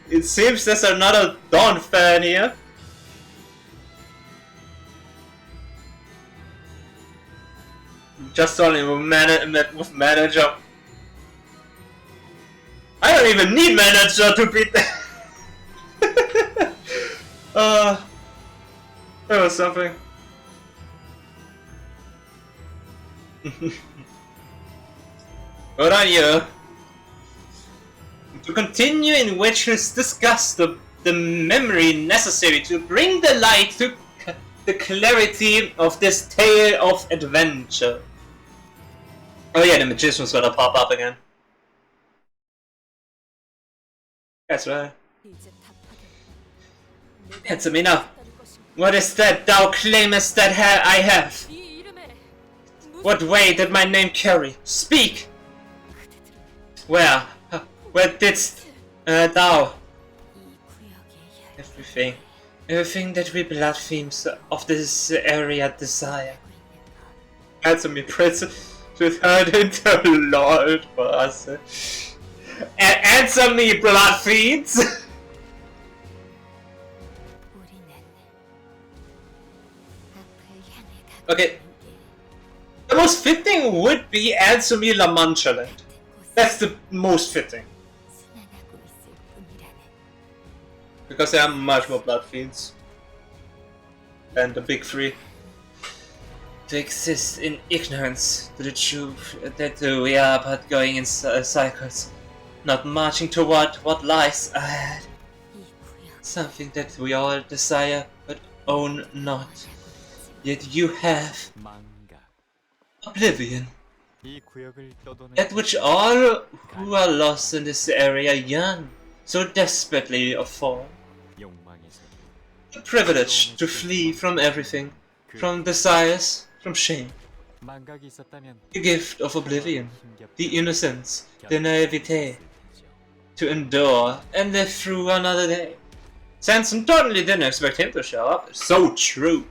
It seems there's another Dawn fan here. Just only with manager. I don't even need manager to beat that. That was something. Good on you. To continue in which is discussed the memory necessary to bring the light to the clarity of this tale of adventure. Oh yeah, the magician's gonna pop up again. That's right. Handsome enough. What is that thou claimest that I have? What weight did my name carry? Speak! Where didst thou? Everything that we blasphemes of this area desire. Answer me, princess. Just heard into Lord was. Answer me, blood fiends! Okay. The most fitting would be Answer me, La Mancha Land. That's the most fitting. Because there are much more blood fiends. And the big three. To exist in ignorance to the truth that we are but going in cycles, not marching toward what lies ahead. Something that we all desire but own not. Yet you have oblivion, at which all who are lost in this area yearn so desperately for. The privilege to flee from everything, from desires, from shame. The gift of oblivion, the innocence, the naivete, to endure and live through another day. Sanson totally didn't expect him to show up. So true.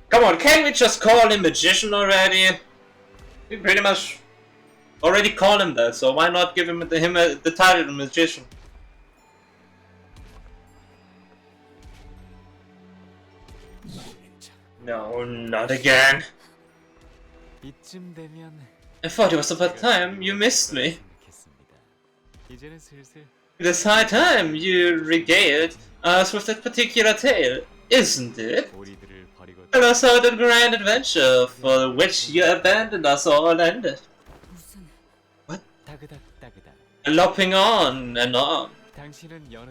Come on, can't we just call him Magician already? We pretty much already call him that, so why not give him the title of Magician? No, not again. I thought it was about time you missed me. It is high time you regaled us with that particular tale, isn't it? Tell us how the grand adventure for which you abandoned us all ended. What? Galloping on and on.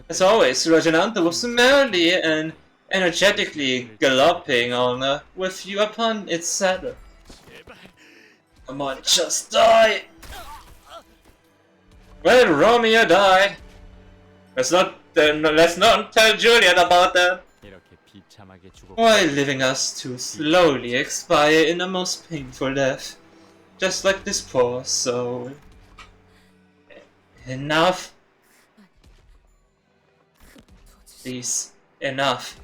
As always, Reginaldo was merrily and energetically galloping on with you upon its saddle. Come on, just die! Well, Romeo died. Let's not tell Juliet about that. Why leaving us to slowly expire in a most painful death, just like this poor soul. Enough. Please, enough.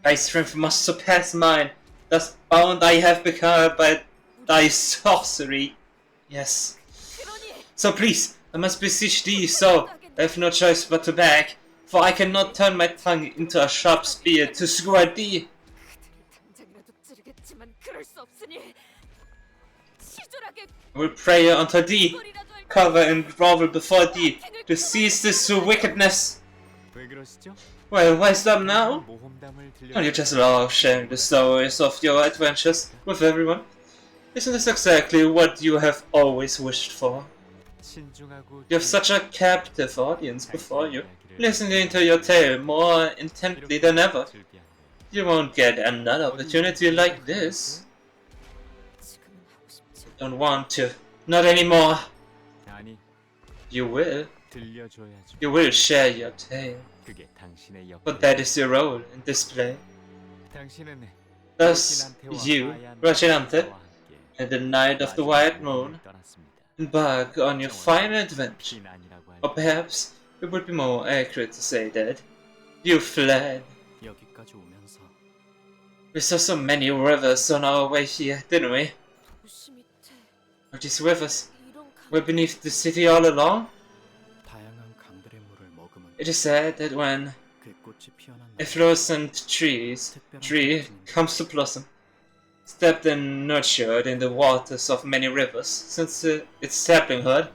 Thy strength must surpass mine. Thus bound I have become by thy sorcery. Yes. So please, I must beseech thee so. I have no choice but to beg, for I cannot turn my tongue into a sharp spear to skewer thee. I will pray unto thee, cover and grovel before thee, to cease this wickedness. Well, why stop now? Well, you just love sharing the stories of your adventures with everyone. Isn't this exactly what you have always wished for? 신중하고 You have such a captive audience before you, listening to your tale more intently than ever. You won't get another opportunity like this. 지금은 하고 싶지 Don't want to. Not anymore. 아니, You will. 들려줘야죠. You will share your tale. 그게 당신의 역할. But that is your role in this play. 당신은 Thus, you, Rocinante, and the Night of the White Moon, embark on your final adventure. Or perhaps it would be more accurate to say that you fled. 여기까지 오면서 We saw so many rivers on our way here, didn't we? 도시 밑에 Are these rivers 이런 강 were beneath the city all along? 다양한 강들의 물을 머금은 It is said that when 그 꽃이 피어난 a fluorescent tree comes to blossom, steeped and nurtured in the waters of many rivers, since its saplinghood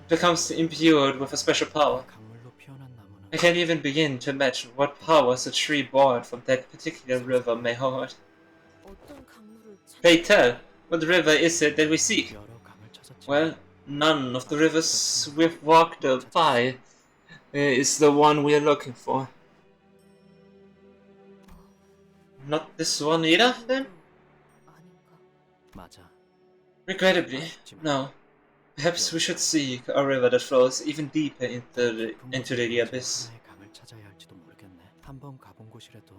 becomes imbued with a special power. 강물로 피어난 나무는 I can't even begin to imagine what powers a tree born from that particular river may hold. 어떤 강물을 찾 Pray tell, what river is it that we seek? 여러 강을 찾았지만 Well, none of the rivers we've walked by is the one we are looking for. Not this one either, then? 아닌가 맞아. Regrettably, no. Perhaps we should seek a river that flows even deeper into the abyss. 하나의 강을 찾아야 할지도 모르겠네. 한번 가본 곳이라도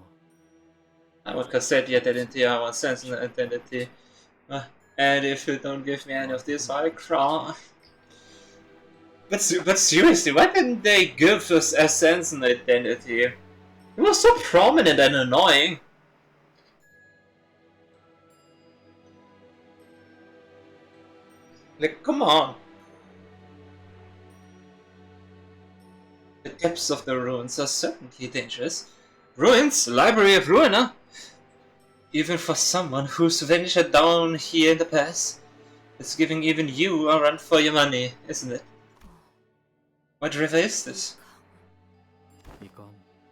I would consider your identity, I want sense and identity. And if you don't give me any of this, I cry. But seriously, why didn't they give us a sense and identity? It was so prominent and annoying. Like, come on. The depths of the ruins are certainly dangerous. Ruins? Library of Ruin, huh? Even for someone who's ventured down here in the past, it's giving even you a run for your money, isn't it? What river is this? 이건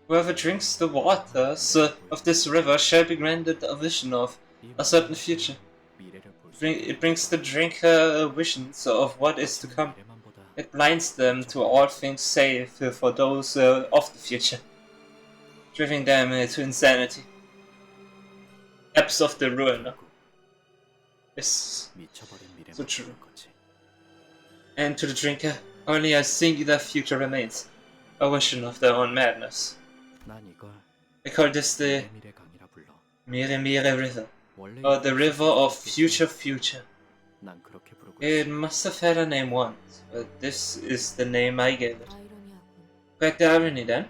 Whoever drinks the waters of this river shall be granted a vision of a certain future. 미래를 볼 수 It brings the drinker visions of what is to come. 미래만보다 It blinds them to all things safe for those of the future, driving them to insanity. Depths of the ruin is 미쳐버린 미래만 so true. 보는 거지. And to the drinker, only a singular future remains, a vision of their own madness. 난 이걸 I call this the 미래 강이라 불러. Mire Mire River, 원래 or the River of Future Future. 난 그렇게 부르고 It 있어. must have had a name once, but this is the name I gave it. 아이러니하군 Quite the irony then.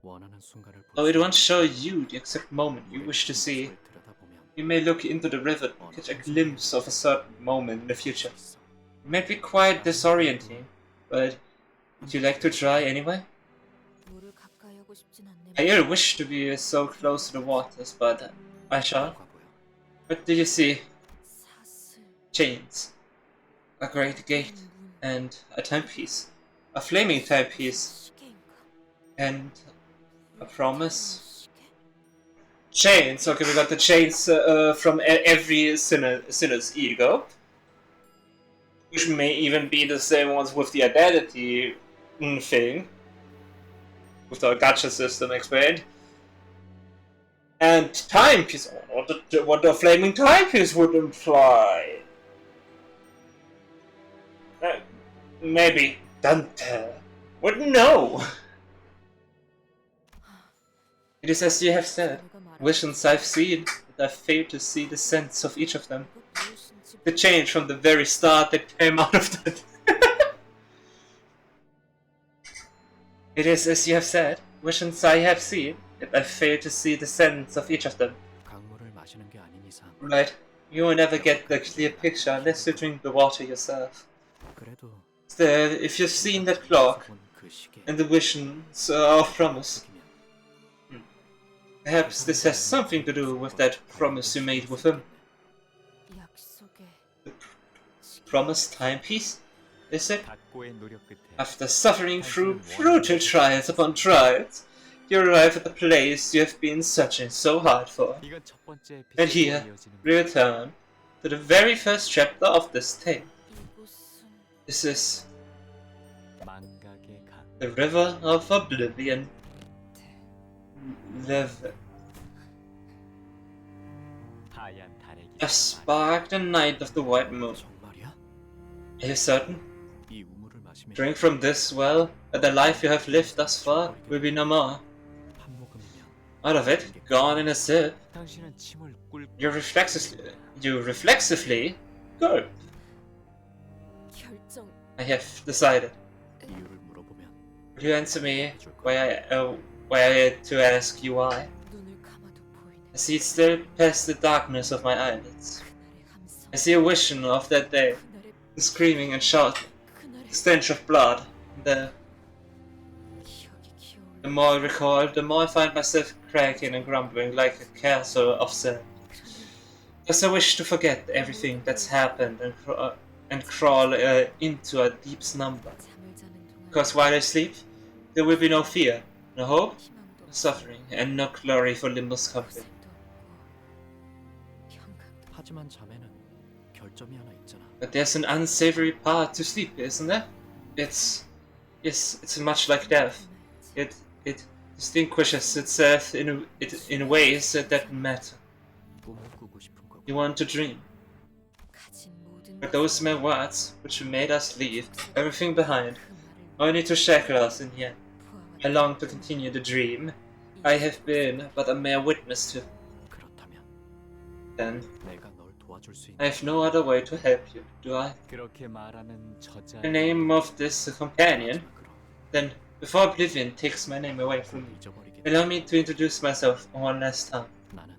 원하는 순간을 Though 볼 it 수 won't show you the exact moment you wish to see, 있는 들여다보면 you may look into the river to catch a glimpse of a certain moment in the future. 있어. It may be quite disorienting, but would you like to try anyway? 물을 가까이 하고 싶진 않네 I really wish to be so close to the waters, but I shall. 과거야. What do you see? 사슬 Chains, a great gate, 문 and a timepiece. A flaming timepiece, 시계인가 and a promise. 시계 Chains. Okay, we got the chains from every sinner's ego, which may even be the same ones with the identity thing, with the gacha system explained. And timepiece. What the flaming timepiece would imply. Maybe Dante would know. It is as you have said. 내가 말한 Visions I've seen, but I fail to see the sense of each of them. 이거 무엇인지 The change from the very start that came out of that. It is as you have said, visions I have seen, yet I fail to see the sense of each of them. 강물을 마시는 게 아닌 이상 Right, you will never get the clear picture unless you drink the water yourself. 그래도 Still, if you've seen that clock 본 그 시계 and the visions of promise, 속이면 perhaps this has something to do with that promise you made with him. 약속의 Promised timepiece? Is it? 각고의 노력 끝에 After suffering through brutal trials upon trials, you arrive at the place you have been searching so hard for. 이건 첫 번째 And here, 이어지는 we return to the very first chapter of this tale. 이곳은 This is 망각의 강. the River of Oblivion. 하얀 달의 A spark, the night of the white moon. 정말이야? Are you certain? 이 우물을 마시면 Drink from this well, and the life you have lived thus far will be no more. 한 모금이면 Out of it, gone in a sip. 당신은 침을 꿀. You reflexively gulp. 결정. I have decided. 이유를 물어보면 Will you answer me why I had to ask you why? 눈을 감아도 보이는 I see it still past the darkness of my eyelids. 그날의 함성. I see a vision of that day, 그날의 the screaming and shouting, 그날의 the stench of blood. The 기억이 기어올라. more I recall, the more I find myself cracking and grumbling like a castle of sand. Because I wish to forget everything that's happened and crawl into a deep slumber. 잠을 자는 동안 Because while I sleep, there will be no fear, no hope, 희망도 no suffering, and no glory for Limbus Company. 고생도 없고 평강도. 하지만 잠에는 결점이 하나 있잖아. But there's an unsavory part to sleep, isn't there? It's much like death. It distinguishes itself in ways that matter. 꿈을 꾸고 싶은 거고. You want to dream, 가진 모든 but those mere words which made us leave everything behind 그 말을 only to shackle us in the end. 부하와 I long to continue the dream I have been but a mere witness to. 그렇다면 Then 내가 널 도와줄 수 I 있는 have no other way to help you, do I? 그렇게 말하는 저자. The name of this companion? 마지막으로 Then, before oblivion takes my name away from me, 잊어버리게 allow me to introduce myself one last time. 나는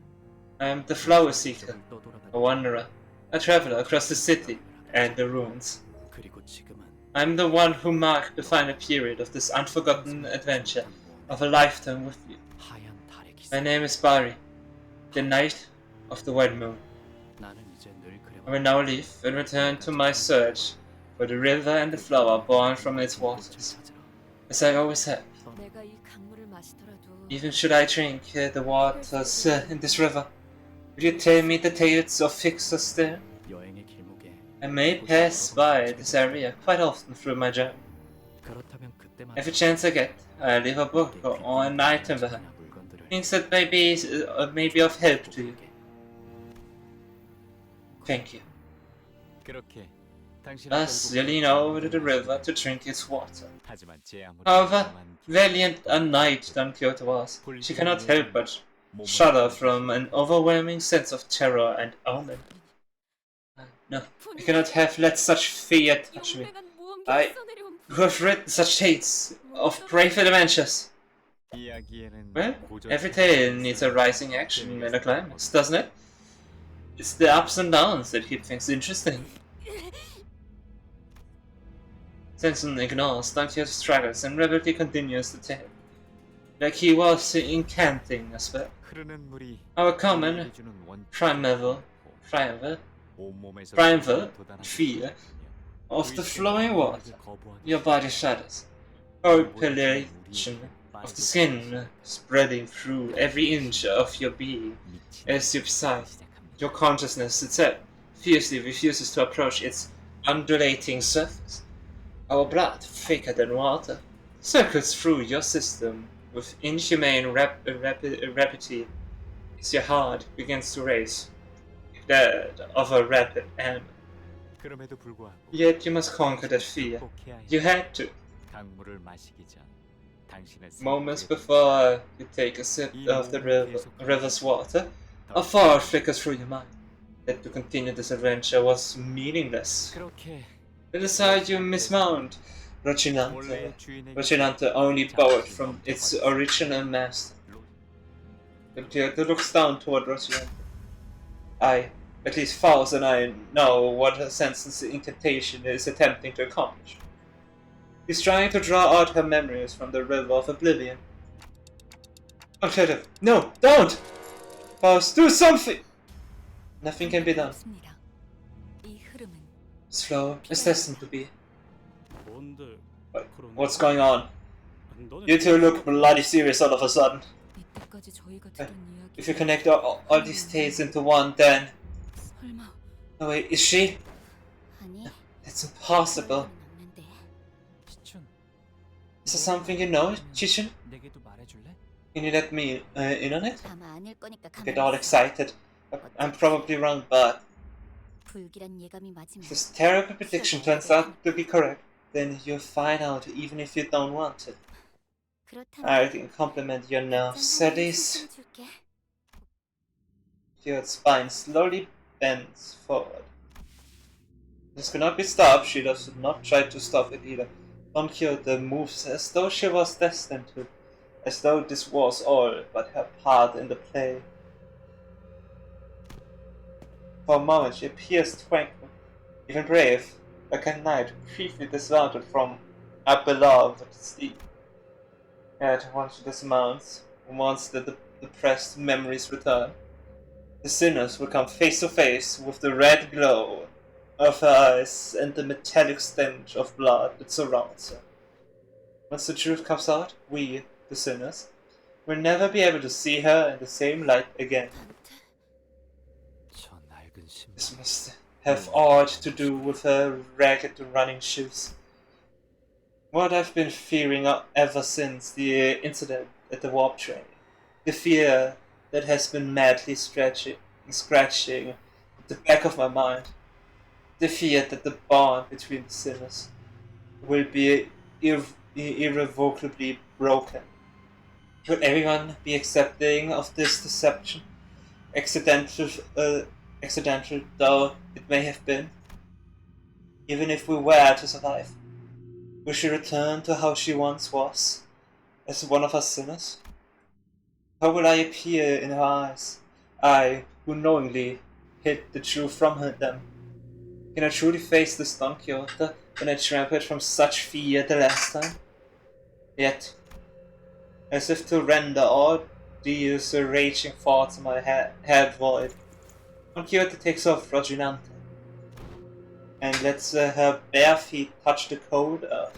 I am the flower seeker, 이쪽을 떠돌아다니고 a wanderer, a traveler across the city and the ruins. 그리고 지금은 I'm the one who marked the final period of this unforgotten adventure of a lifetime with you. 하얀 달의 기사. My name is Barry, the Knight of the White Moon. 나는 이제 늘 그래. I will now leave and return to my search for the river and the flower born from its waters, 찾으러. as I always have. 내가 이 강물을 마시더라도 Even should I drink the waters in this river, will you tell me the tales of fixers there? 여행의 길목에 I may pass by this area quite often through my journey. 그렇다면 그때만 Every chance I get, I leave a book or an item behind, 물건들을 things that may be of help to you. Thank you. 그렇게 당신은 Thus, 결국 you lean over to the river to drink its water. 하지만 제 아무리 However, 강한 valiant a knight Don Quixote was, she cannot help but 몸을 shudder from an overwhelming sense of terror and omen. No, I cannot have let such fear touch me. 용맹한 I- 무언가 써내려온 Who have written such tales of brave adventures? 이야기에는 Well, 고전 every tale needs a rising action and a climax, doesn't it? It's the ups and downs that keep things interesting. Samson ignores Don Quixote's struggles and rebellion continues the tale. Like he was incanting a spell. 흐르는 물이 Our common 해주는 원 primeval 온몸에서 primeval 돋아나는 fear of the 의식의 flowing water. 거부하기 Your body shudders. Corpulation of the skin spreading through every inch of your being as you sigh. Your consciousness itself fiercely refuses to approach its undulating surface. Our blood, thicker than water, circles through your system with inhumane rapidity as your heart begins to race, like that of a rapid animal. 그럼에도 불구하고 Yet you must conquer that fear. 꼭 해야 해. You had to. 강물을 마시기 전 당신의 Moments 생각에 before you take a sip of the river's water, a thought flickers through your mind that to continue this adventure was meaningless. 그렇게 You decide you mismount Rocinante. 원래의 주인에게 Rocinante only borrowed from its original master. Don Quixote looks down toward Rocinante. At least Faust and I know what her sentence incantation is attempting to accomplish. He's trying to draw out her memories from the river of oblivion. Don Quixote, no, don't! Faust, do something! Nothing can be done. 없습니다. 이 흐름은 This flow is destined to be. 뭔데? What's going on? 너는 You two look bloody serious all of a sudden. 이때까지 저희가 들은 이야기. If you connect all these tales into one, then... 설마 Oh wait, is she? 아니, That's impossible. Is there something you know, Chishin? 내게도 말해줄래? Can you let me in on it? 아마 아닐 거니까 Get 가만히 all 있어. excited. I'm probably wrong, but 불길한 예감이 맞으면 if this terrible prediction turns out to be correct, then you'll find out even if you don't want it. 그렇다면 I can compliment your nerves, at least. 줄게. Your spine slowly bends forward. This cannot be stopped. She does not try to stop it either. Don Quixote moves as though she was destined to, as though this was all but her part in the play. For a moment she appears tranquil, even brave, like a knight briefly dismounted from a beloved steed. Yet once she dismounts, once the depressed memories return, the sinners will come face to face with the red glow of her eyes and the metallic stench of blood that surrounds her. Once the truth comes out, we, the sinners, will never be able to see her in the same light again. 저 낡은 신발. This must have aught to do with her ragged running shoes. What I've been fearing ever since the incident at the warp train. The fear that has been madly scratching at the back of my mind. The fear that the bond between the sinners will be irrevocably broken. Should everyone be accepting of this deception? Accidental though it may have been. Even if we were to survive, will she return to how she once was, as one of us sinners? How will I appear in her eyes, I who knowingly hid the truth from them? Can I truly face this Don Quixote when I trampled from such fear the last time? Yet, as if to render all these raging thoughts in my head void, Don Quixote takes off Rocinante and lets her bare feet touch the cold earth.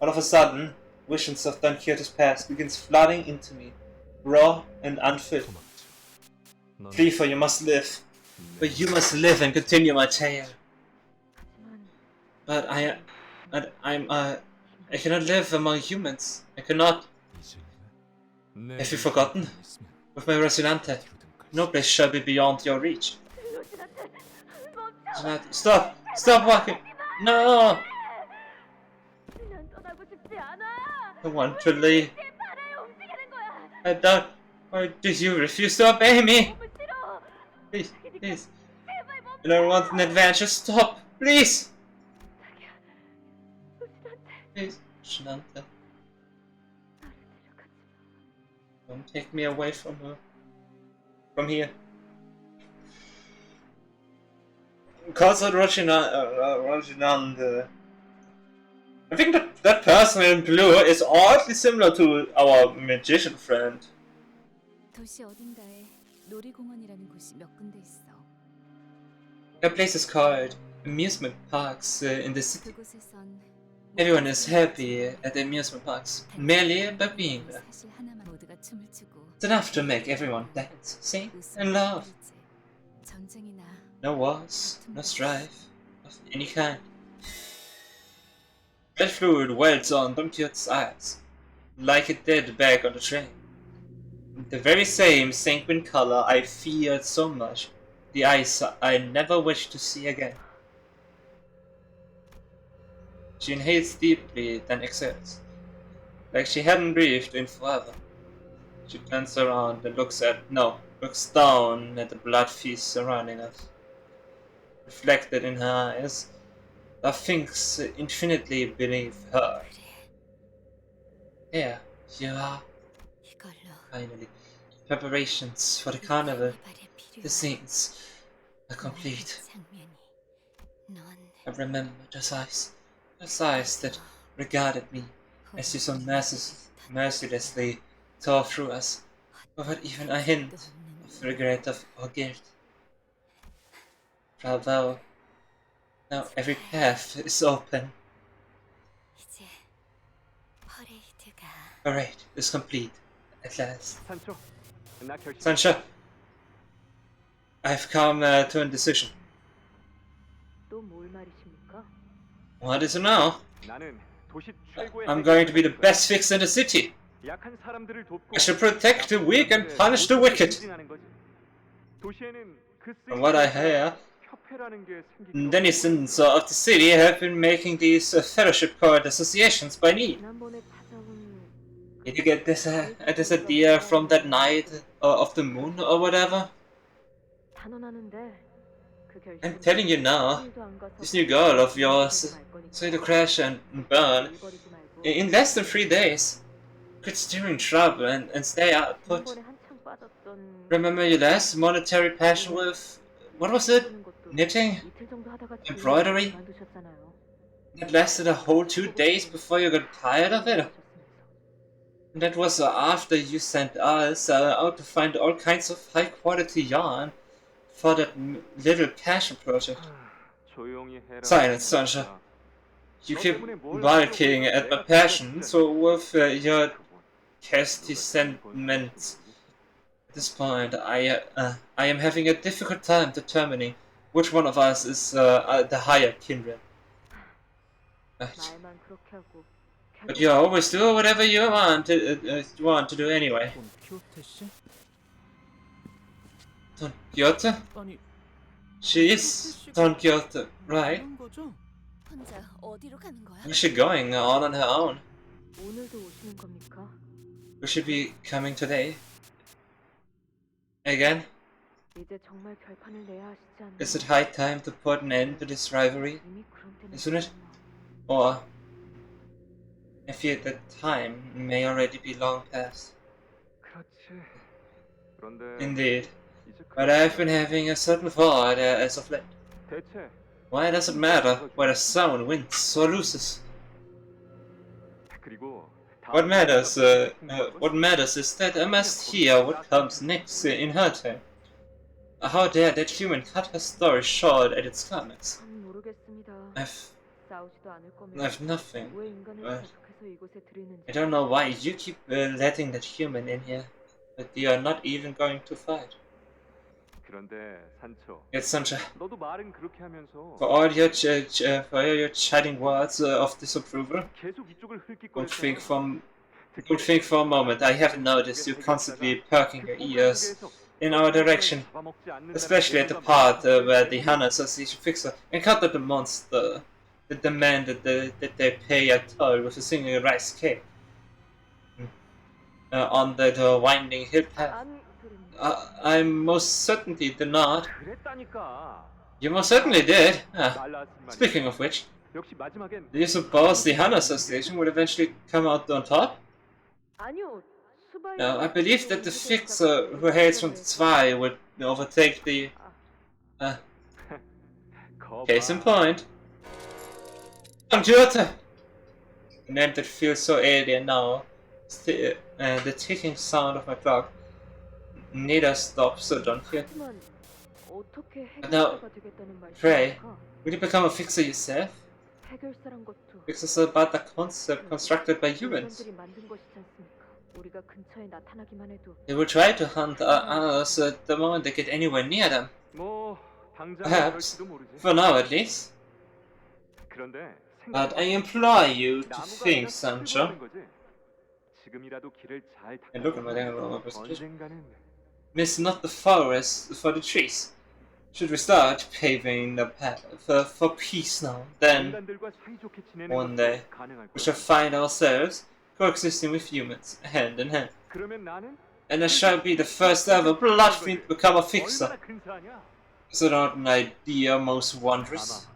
All of a sudden, visions of Don Quixote's past begins flooding into me, raw and unfit. Flee, for you must live. But you must live and continue my tale. But I cannot live among humans. I cannot. Have you forgotten? With my Rocinante, no place shall be beyond your reach. Rocinante, stop! Stop walking! No! I want to leave. I don't. Why do you refuse to obey me? Please, please. I don't want an adventure. Stop, please. Please, Rocinante. Don't take me away from her. From here. Because of Rocinante. I think that person in blue is oddly similar to our magician friend. 도시 어딘가에 놀이공원이라는 곳이 몇 군데 있어. That place is called amusement parks in the city. 그곳에선 Everyone is happy at the amusement parks, merely by being there. 사실 하나만 모두가 춤을 추고 It's enough to make everyone dance, sing, and laugh. 전쟁이나 No wars, no strife of any kind. Red fluid welts on Don Quixote's eyes, like it did back on the train. The very same sanguine color I feared so much, the eyes I never wish to see again. She inhales deeply, then exhales, like she hadn't breathed in forever. She turns around and looks down at the blood feast surrounding us. Reflected in her eyes are things infinitely beneath her. Here you are. 이걸로 Finally, preparations for the carnival. 발에 The scenes are complete. 장면이 넌 I remember those eyes that regarded me as you so mercilessly tore through us, without even a hint of regret or guilt. Bravo. Now every path is open. 이제 퍼레이드가 Parade is complete at last. 산초, 나 결심. Sancho, I've come to a decision. 또 뭘 말이십니까? What is it now? 나는 I'm going to be the best fixer in the city. I shall protect the weak and punish the wicked. From what I hear, denizens of the city have been making these fellowship card associations by need. 지난번에 찾아온 Did you get this idea from that night of the moon or whatever? 단언하는데 그 I'm 결심은 telling you now, 일도 안 가서 this new girl of yours is going to crash and burn 버리고 말고 in less than 3 days. Quit stirring trouble and stay out put. 지난번에 한창 빠졌던 Remember your last monetary passion with, what was it? 하는 것도 Knitting? 이틀 정도 하다가 Embroidery? 그만두셨잖아요. That lasted a whole 2 days before you got tired of it. And that was after you sent us out to find all kinds of high quality yarn for that little passion project. Silence, Sancha. You keep barking at my passion, so with your casty sentiments. At this point, I am having a difficult time determining which one of us is the higher kindred. 말만 그렇게 하고 But you always do whatever you want to do anyway. 돈키호테 씨? Don Quixote? 아니, She is Don Quixote, right? 그런 거죠? 혼자 어디로 가는 거야? Where's she going on her own? 오늘도 오시는 겁니까? Will she be coming today? Again? 이제 정말 결판을 내야 하시지 않나요? Is it high time to put an end to this rivalry? 이미 그런 때는 Isn't it? 있잖아요. Or I fear that time may already be long past. Indeed. But I've been having a certain thought as of late. Why does it matter whether someone wins or loses? What matters is that I must hear what comes next in her turn. How dare that human cut her story short at its climax? 전 모르겠습니다. 싸우지도 않을 I've 거면 nothing. 왜 인간을 계속해서 이곳에 들이는지. I don't know why you keep letting that human in here, but you are not even going to fight. Yet, Sancha, for all your chiding words of disapproval, don't think for a moment I haven't noticed you constantly perking your ears in our direction, especially at the part where the Hana Association fixer encountered the monster that demanded that they pay a toll with a single rice cake on that winding hill path. I most certainly did not. You most certainly did. Speaking of which, do you suppose the Hana Association would eventually come out on top? 아니요. 수바이. No, I believe that the fixer who hails from the Zwei would overtake the... case in point. Don Quixote! A name that feels so alien now. The ticking sound of my clock neither stops Don Quixote. 하지만 어떻게 Now, 해결사가 되겠다는 pray, 말씀입니까? will you become a fixer yourself? 해결사란 것도 Fixers are about a concept constructed by humans. 인간들이 만든 것이지 않습니까? 우리가 근처에 나타나기만 해도 They will try to hunt us the moment they get anywhere near them. Perhaps, for now at least. But I implore you to think, Sancho. And look at my presentation. Miss not the forest for the trees. Should we start paving the path for peace now, then one day we shall find ourselves coexisting with humans, hand in hand. And I shall be the first ever blood fiend to become a fixer. Is it not an idea most wondrous?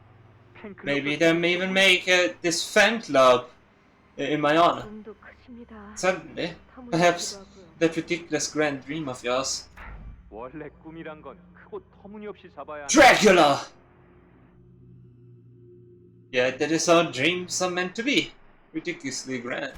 Maybe they may even make this fan club in my honor. 좀더 크십니다. Suddenly, perhaps that ridiculous grand dream of yours. Dracula! Yeah, that is how dreams are meant to be. Ridiculously grand.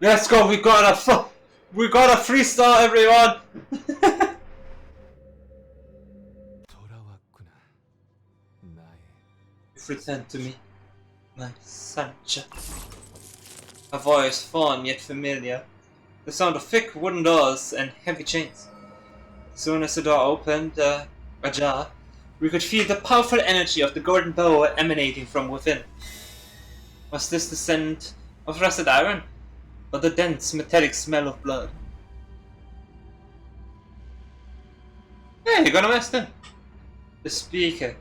Let's go, we got a We got a 3-star, everyone! 돌아왔구나. 나의 You've returned to me, my Sancha. A voice fond yet familiar. The sound of thick wooden doors and heavy chains. As soon as the door opened ajar, we could feel the powerful energy of the golden bow emanating from within. Was this the scent of rusted iron, or the dense metallic smell of blood? Hey, you got a mess then? The speaker,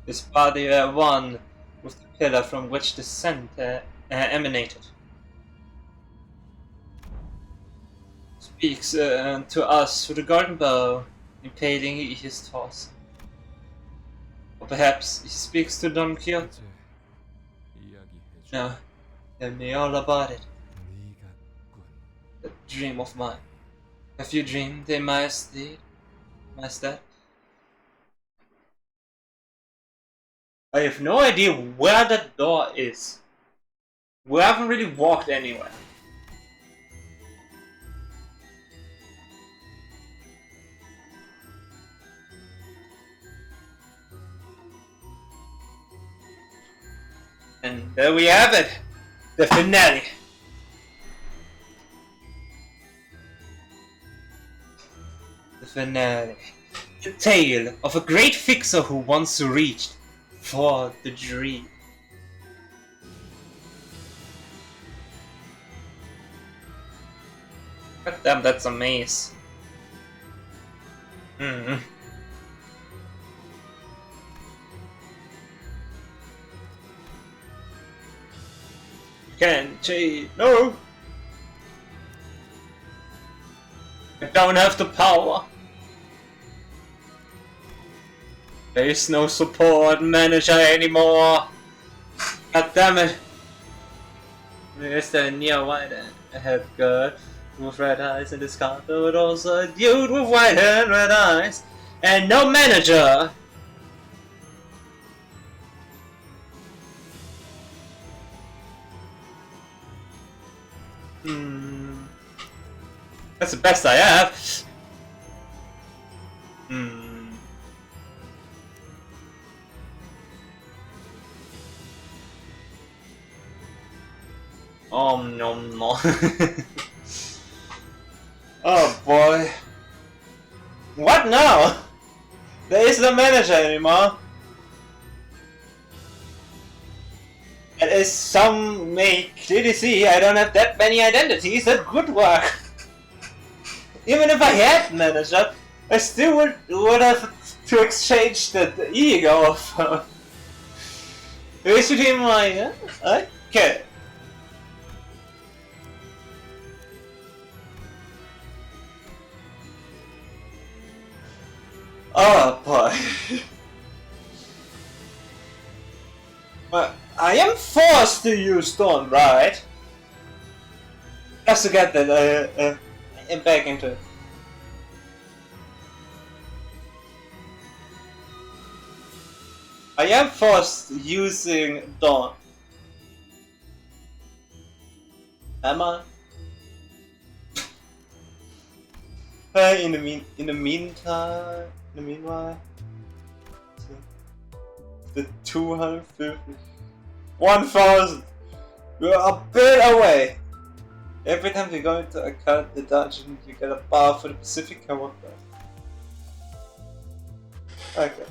his body one with the pillar from which the scent emanated. Speaks to us through the golden bow, impaling his torso. Or perhaps he speaks to Don Quixote. 어제 이야기해줘. No, tell me all about it. 네가 꾼 A dream of mine. Have you dreamed a master? I have no idea where that door is. We haven't really walked anywhere. And there we have it, the finale. The finale. The tale of a great fixer who once reached for the dream. God damn, that's a maze. Can't cheat, no! I don't have the power. There is no support manager anymore. God damn it. There's the near white head girl with red eyes in this Canto, but also a dude with white hair and red eyes. And no manager! That's the best I have. Oh no. Oh boy. What now? There isn't a manager anymore. And as some may clearly see, I don't have that many identities that could work. Even if I had manager, I still would have to exchange the E.G.O. of Which between my okay. Oh boy. But I am forced to use Dawn, right? Just to get that back into it. I am forced using Dawn. Am I? In the meanwhile, the 250, 1,000. We're a bit away. Every time you go into the dungeon, you get a bar for the Pacific character. Okay.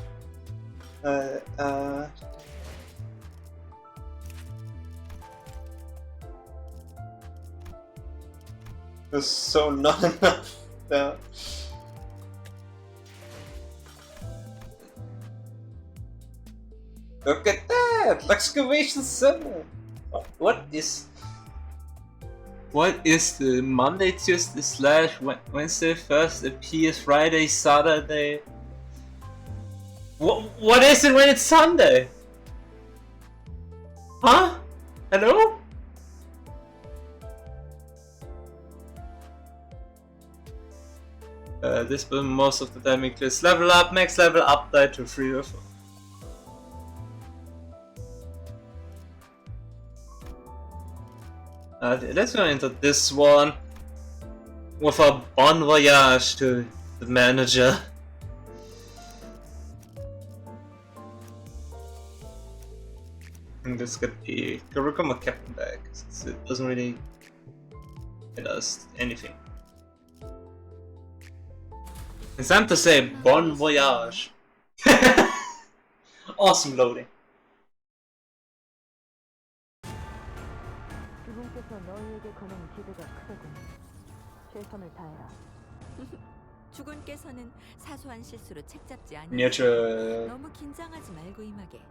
There's so not enough there. Look at that! Excavation 7! What is the Monday, Tuesday / Wednesday, Thursday, appears Friday, Saturday? What is it when it's Sunday? Huh? Hello? This will most of the time includes level up, max level update to 3 or 4. Let's go into this one. with a bon voyage to the manager. And this could be become a captain bag, 'cause it doesn't really get us anything. It's time to say bon voyage. Awesome loading. 주분께서 너희에게 거는 기대가 크더군. 최선을 다해라. 주군께서는 사소한 실수로 책 잡지 않으. Neutral. 너무 긴장하지 말고 임하게.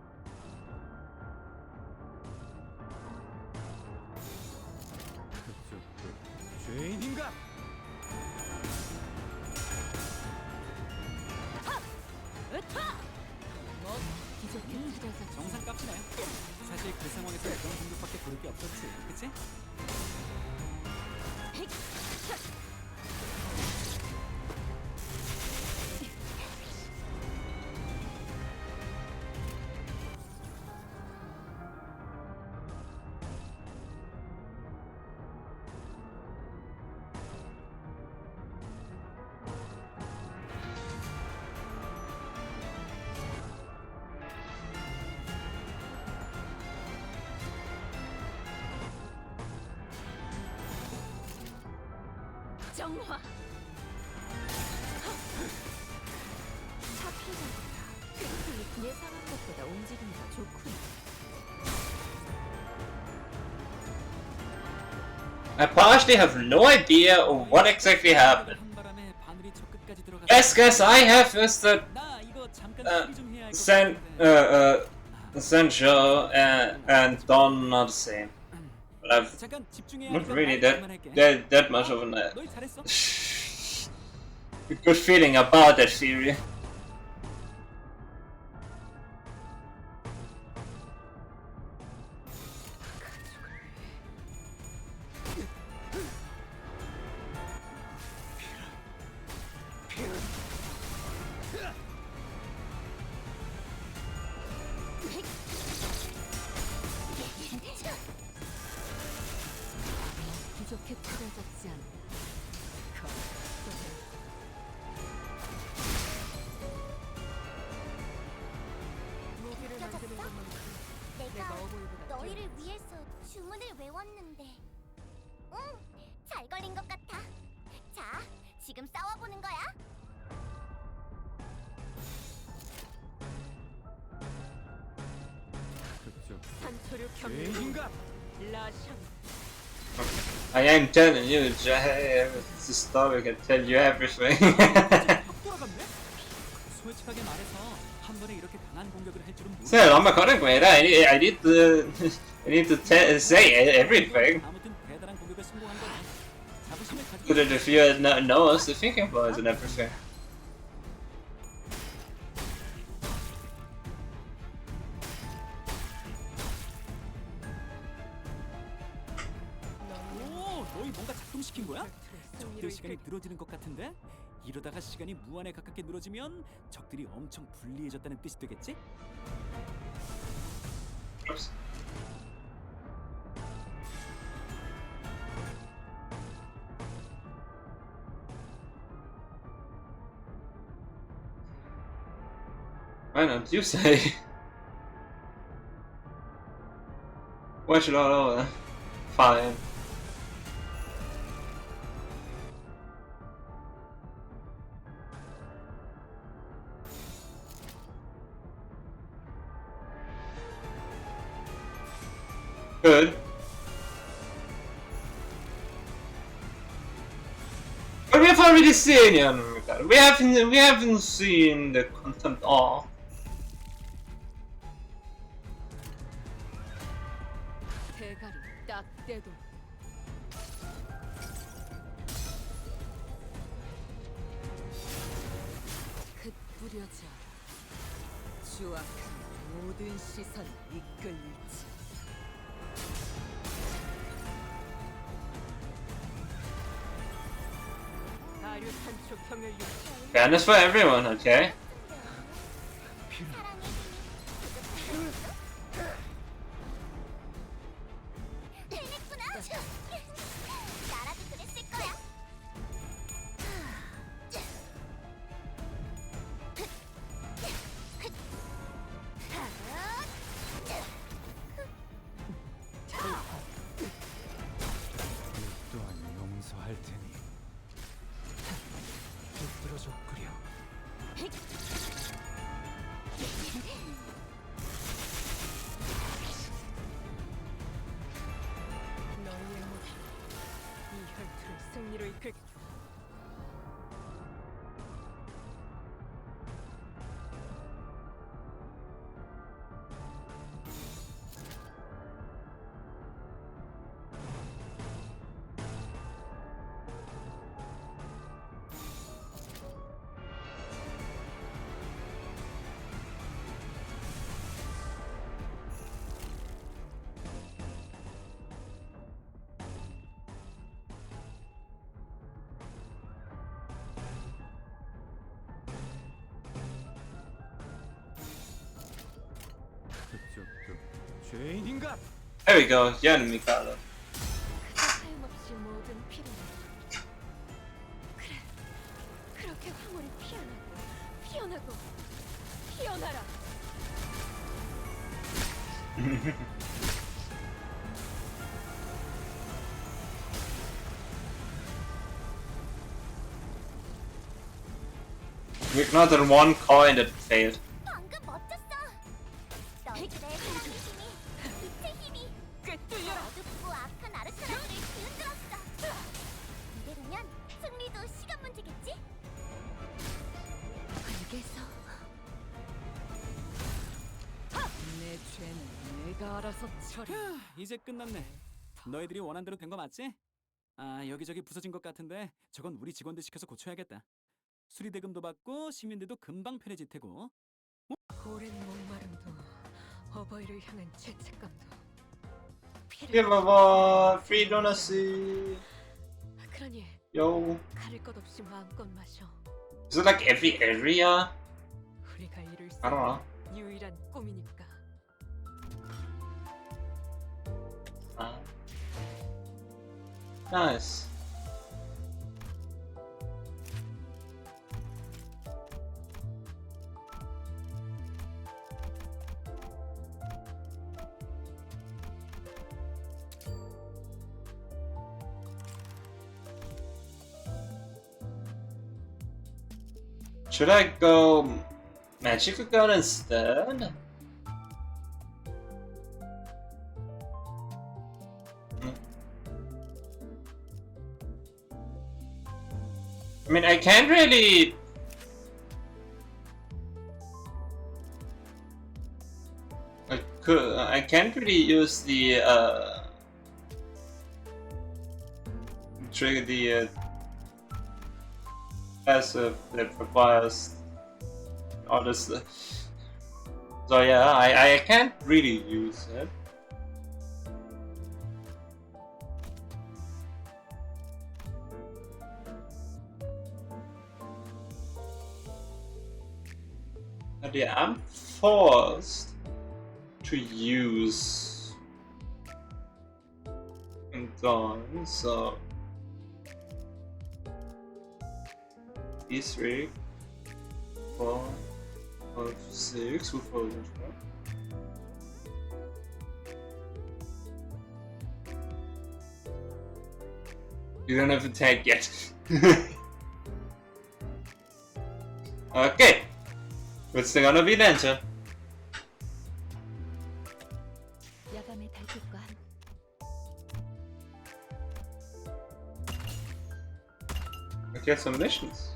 죄인인가? 기적해 찾아서 정상값이네. 사실 그 상황에서 그런 공격밖에 고를 게 없었지, 그치? 정화. 차피가 예상한 것보다 움직임이 더 좋군. I partially have no idea of what exactly happened. 한 바람에 바늘이 저 끝까지 들어가서 Best guess I have is that 나 이거 잠깐 Uh, 수리 좀 해야 할 것 같은데. Sancho and Don are the same. But I've 잠깐 집중해야 not 하니까 really 말 그만할게. that much of a 너희 잘했어. good feeling about that theory. 기적해 찾아졌지 않나. 무기를 만드는 것만큼 내가 내가 어머니보다 너희를 위해서 주문을 외웠는데. 응, 잘 걸린 것 같아. 자, 지금 싸워보는 거야. 산초류 경륜 죄인인가? 라샹. I am telling you, Jay, it's a story, I can tell you everything. 돌아갔네? 솔직하게 말해서 한 번에 이렇게 강한 공격을 할 줄은 몰랐어. So, I'm not cutting great. I need to say everything. 아무튼 대단한 공격에 성공한 거네. 자부심을 가지고 Good if you know us, the thinking about it and everything. 오, 너희 뭔가 작동시킨 거야? 적들 시간이 늘어지는 것 같은데? 이러다가 시간이 무한에 가깝게 늘어지면 적들이 엄청 불리해졌다는 뜻이 되겠지? Oops. Why don't you say? Why should I know that? Fine. Good. But we have already seen him. We haven't seen the content arc. 대가리 딱 떼도 흩뿌려져 추악한 모든 시선 이끌리지. 다류 산초 경혈 육 Fairness for everyone, okay? 사랑의 힘이 해냈구나. 나라도 그랬을 거야. 너희의 목이 이 혈투를 승리로 이끌. 그쪽도 죄인인가? There we go. Yeah, Mikado. 하염없이 모든 피를. 그래, 그렇게 화물이 피어나고 피어나라. With not the one coin that failed. 방금 멋졌어. 너희들의 사랑의 힘이, 빛의 힘이 꿰뚫려라. 어둡고 악한 아르카나들을 뒤흔들었어. 이대로면 승리도 시간 문제겠지? 알겠어. 내 죄는 내가 알아서 처리. 휴, 이제 끝났네. 너희들이 원한 대로 된 거 맞지? 아, 여기저기 부서진 것 같은데 저건 우리 직원들 시켜서 고쳐야겠다. 수리 대금도 받고 시민들도 금방 편해질 테고. 오랜 목마름도 어버이를 향한 죄책감도 Give a free donuts. 그러니 Yo. 가릴 것 없이 마음껏 마셔. Is it like every area? 우리가 이룰 수 I don't know. 있는 유일한 꿈이니까. Nice. Should I go Magical Gun instead? I mean, I can't really. I can't really use the trigger the passive that requires all this. So yeah, I can't really use it. But yeah, I'm forced to use Dawn, so these 3, 4, 5, 6 will fall into that. You don't have to tag yet. Okay. What's it gonna be then, sir? 야밤의 달빛과 함 Let's get some missions.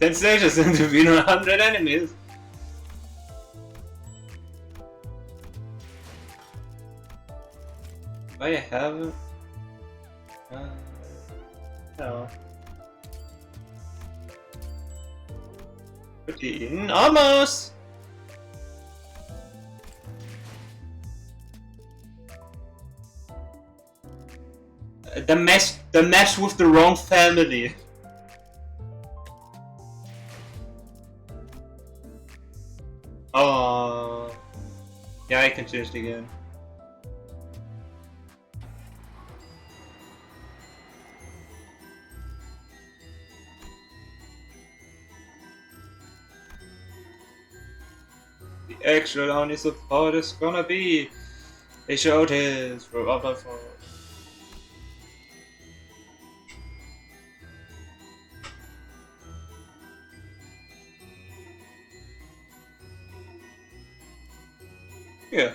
10 stages and defeat 100 enemies. I haven't. No. 15, almost. The mess with the wrong family. Oh, yeah, I can change it again. The extra only support is gonna be a shortage for upper force. Yeah.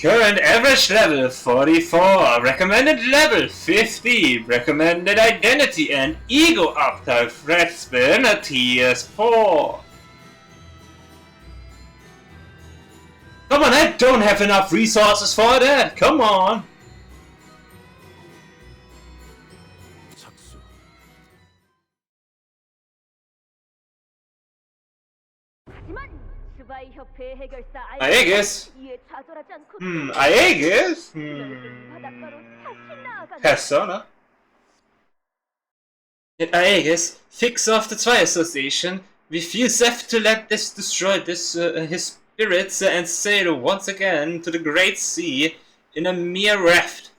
Current average level 44, recommended level 50, recommended identity and ego uptype threat spin at TS4. Come on, I don't have enough resources for that, come on! 착수. Aegis? Aegis? Persona? At Aegis, fixer of the Zwei Association, we feel safe to let this destroy this, his spirits and sail once again to the Great Sea in a mere raft.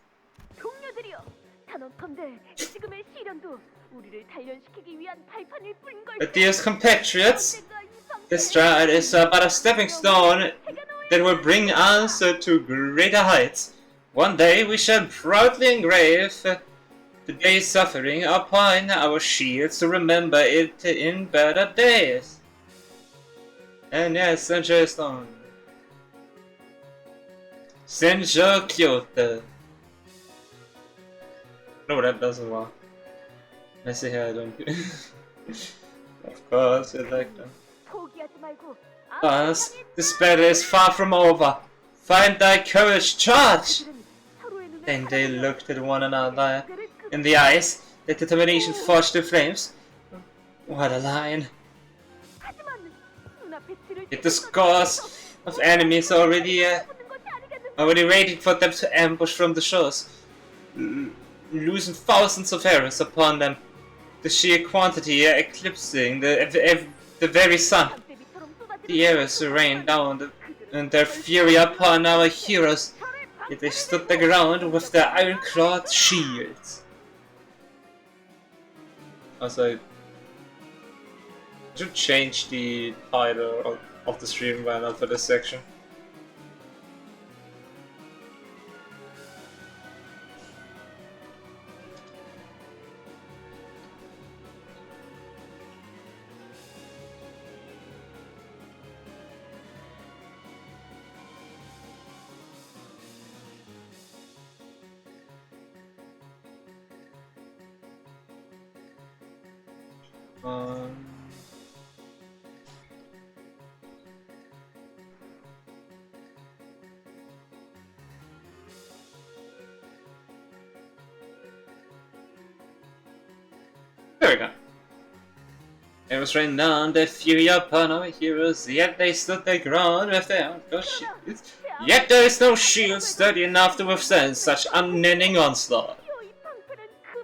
Dearest compatriots, this stride is but a stepping stone that will bring us to greater heights. One day we shall proudly engrave today's suffering upon our shields to remember it in better days. And yes, Senjo Stone. Senjo Kyoto. No, that doesn't work. I see how I don't. Of course, you like that. Thus, this battle is far from over. Find thy courage, charge! Then they looked at one another in the eyes, their determination forged in flames. What a line! Yet the scores of enemies already waiting for them to ambush from the shores, losing thousands of arrows upon them, the sheer quantity eclipsing the very sun. The arrows rained down and their fury upon our heroes, yet they stood their ground with their iron-clawed shields. Also, I should change the title of the stream banner for this section. There we go. It was raining down their fury upon our heroes, yet they stood their ground with their outdoor shields. Yet there is no shield sturdy enough to withstand such unending onslaught.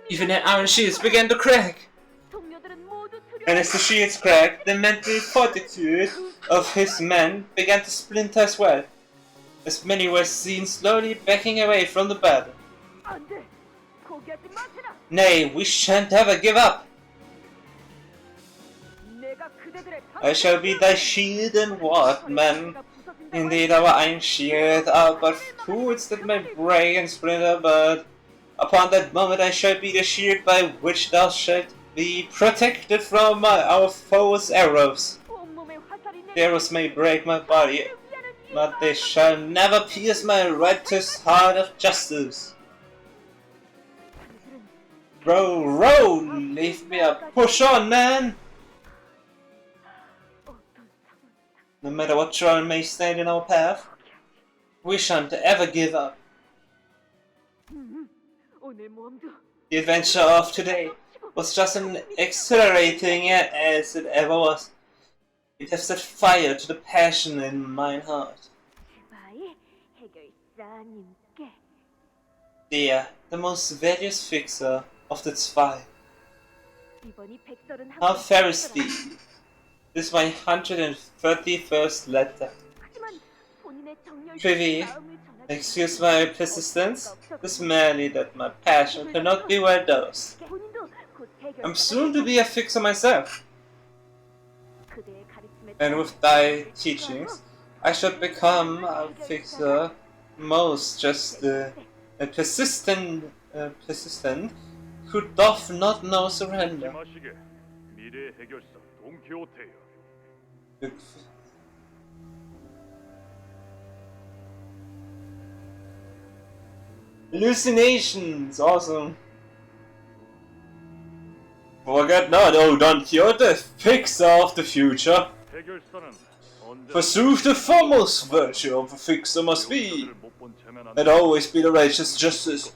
Even their iron shields began to crack. And as the shields cracked, the mental fortitude of his men began to splinter as well, as many were seen slowly backing away from the battle. Nay, we shan't ever give up! I shall be thy shield and ward, man. Indeed, our iron shields are but fools that may break and splinter, but upon that moment I shall be the shield by which thou shalt be protected from our foes' arrows. The arrows may break my body, but they shall never pierce my righteous heart of justice. Row, leave me up. Push on, man! No matter what trial may stand in our path, we shan't ever give up. The adventure of today was just as exhilarating as it ever was. It has set fire to the passion in mine heart. Dear, the most valuous fixer of the Zwei. How fares thee? This is my 131st letter. Prithee, excuse my persistence. It is merely that my passion cannot be well dosed. I'm soon to be a fixer myself. And with thy teachings, I should become a fixer most just persistent who doth not know surrender. 마시게 미래 해결사 돈키호테여. Hallucinations, awesome. Forget not, oh Don Quixote, fixer of the future. 해결사는 Forsooth the foremost virtue of a fixer must be, and always be the righteous justice.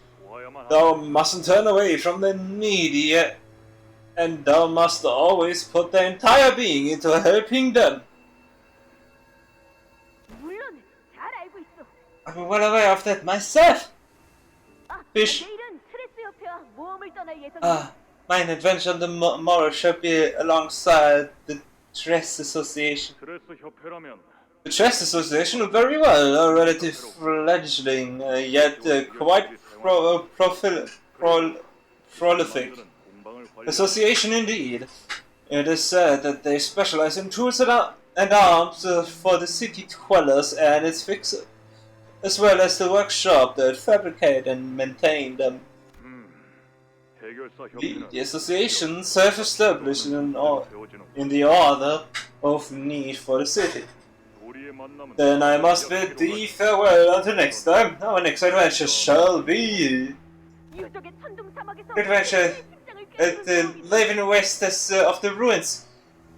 Thou mustn't turn away from the needy, and thou must always put the entire being into helping them. 물론 잘 알고 있어. I'm well aware of that myself. Fish. 내일은 트레스 협회와 모험을 떠날 예정이야. Mine adventure on the morrow shall be alongside the Chess Association. 트레스 협회라면 The Chess Association, very well, a relative fledgling, yet quite prolific. Association indeed. It is said that they specialize in tools and arms for the city dwellers and its fixer, as well as the workshop that fabricate and maintain them. 해결사 The 협회는 association self-established in the order of need for the city. 우리의 만남은 Then I must bid thee farewell until next time. Our next adventure shall be 유적의 천둥 사막에서 adventure 심장을 at the living wastes of the ruins,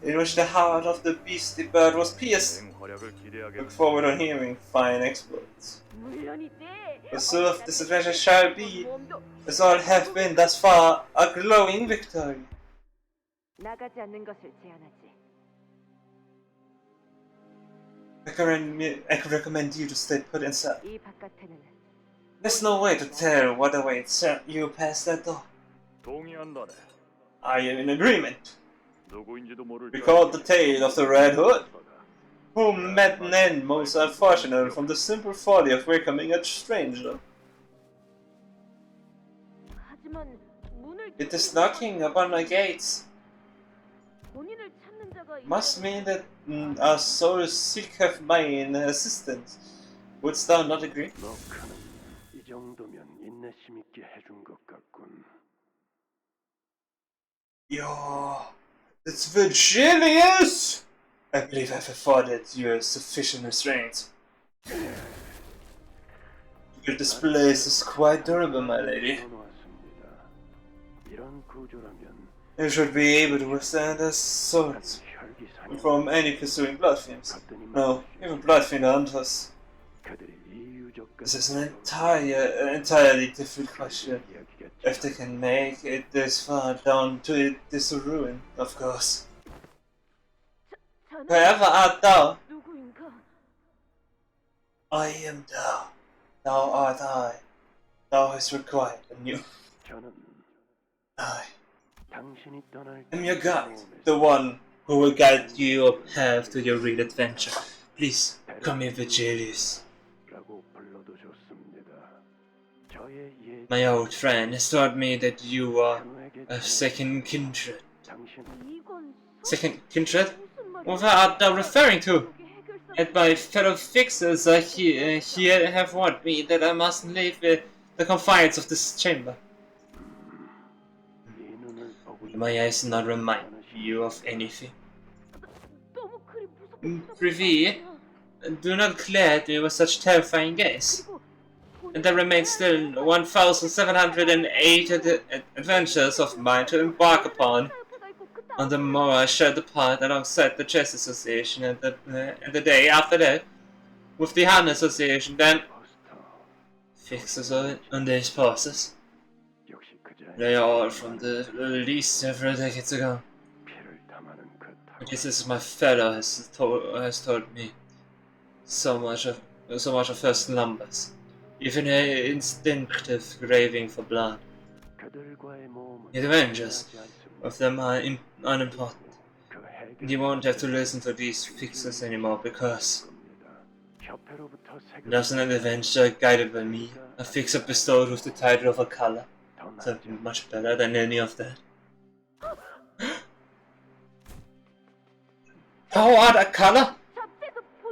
in which the heart of the beastly bird was pierced. 활약을 기대하겠네. Look forward on hearing fine exploits. 물론이지. The soul of this adventure shall be, 모험도 as all have been thus far, a glowing victory. 나가지 않는 것을 제안하지. I could recommend you to stay put inside. 이 바깥에는 There's no way to tell what awaits you past that door. 동의한다네. I am in agreement. 누구인지도 모를 Recall the tale of the Red Hood, who met an end most unfortunate from the simple folly of welcoming a stranger. 하지만 문을 It is knocking upon my gates. 본인을 찾는 자가 Must mean that our souls seeketh mine assistance. Wouldst thou not agree? 너카는 이 정도면 인내심 있게 해준 것 같군. Yo, it's Virgilius! I believe I've afforded you sufficient restraint. This place is quite durable, my lady. 이런 구조라면 You should be able to withstand assault from any pursuing blood fiends. No, even blood fiend hunters. 그들이 이 유적 This is an entirely different question. If they can make it this far down to this ruin, of course. Wherever art thou, 누구인가? I am thou. Thou art I. Thou hast required anew. 저는 I 당신이 떠날 am your guide, the one who will guide you up path to your real adventure. Please, come here, Virgilius. 라고 불러도 좋습니다. 저의 예 My old friend has told me that you are 누에게 a second kindred. 당신 이건 Second kindred? 무슨 말이야? What art thou referring to? 유적의 해결사 And my fellow fixers are here have warned me that I must leave the confines of this chamber. 네 눈을 보고 My eyes not remind you of anything. 너무 그리 무섭게 Prithee, do not glare at me with such terrifying gaze. And there remains still 1,708 adventures of mine to embark upon. On the morrow I shall depart alongside the Chess Association, and the day after that, with the Hand Association. Then, fixers on these passes. 역시 그자 They are all from the release several decades ago. 피를 담아는 그 타. This is my fellow has told me so much of first numbers, even an instinctive craving for blood. 그들과의 모험은 The Avengers, 하지 않습니다. of them are unimportant. 그 해결 You won't have to listen to these fixers anymore because 겁니다. 협회로부터 세금 there's an adventure guided by me, a fixer bestowed with the title of a color. 더 So 낫지 much better than any of that. How art a color?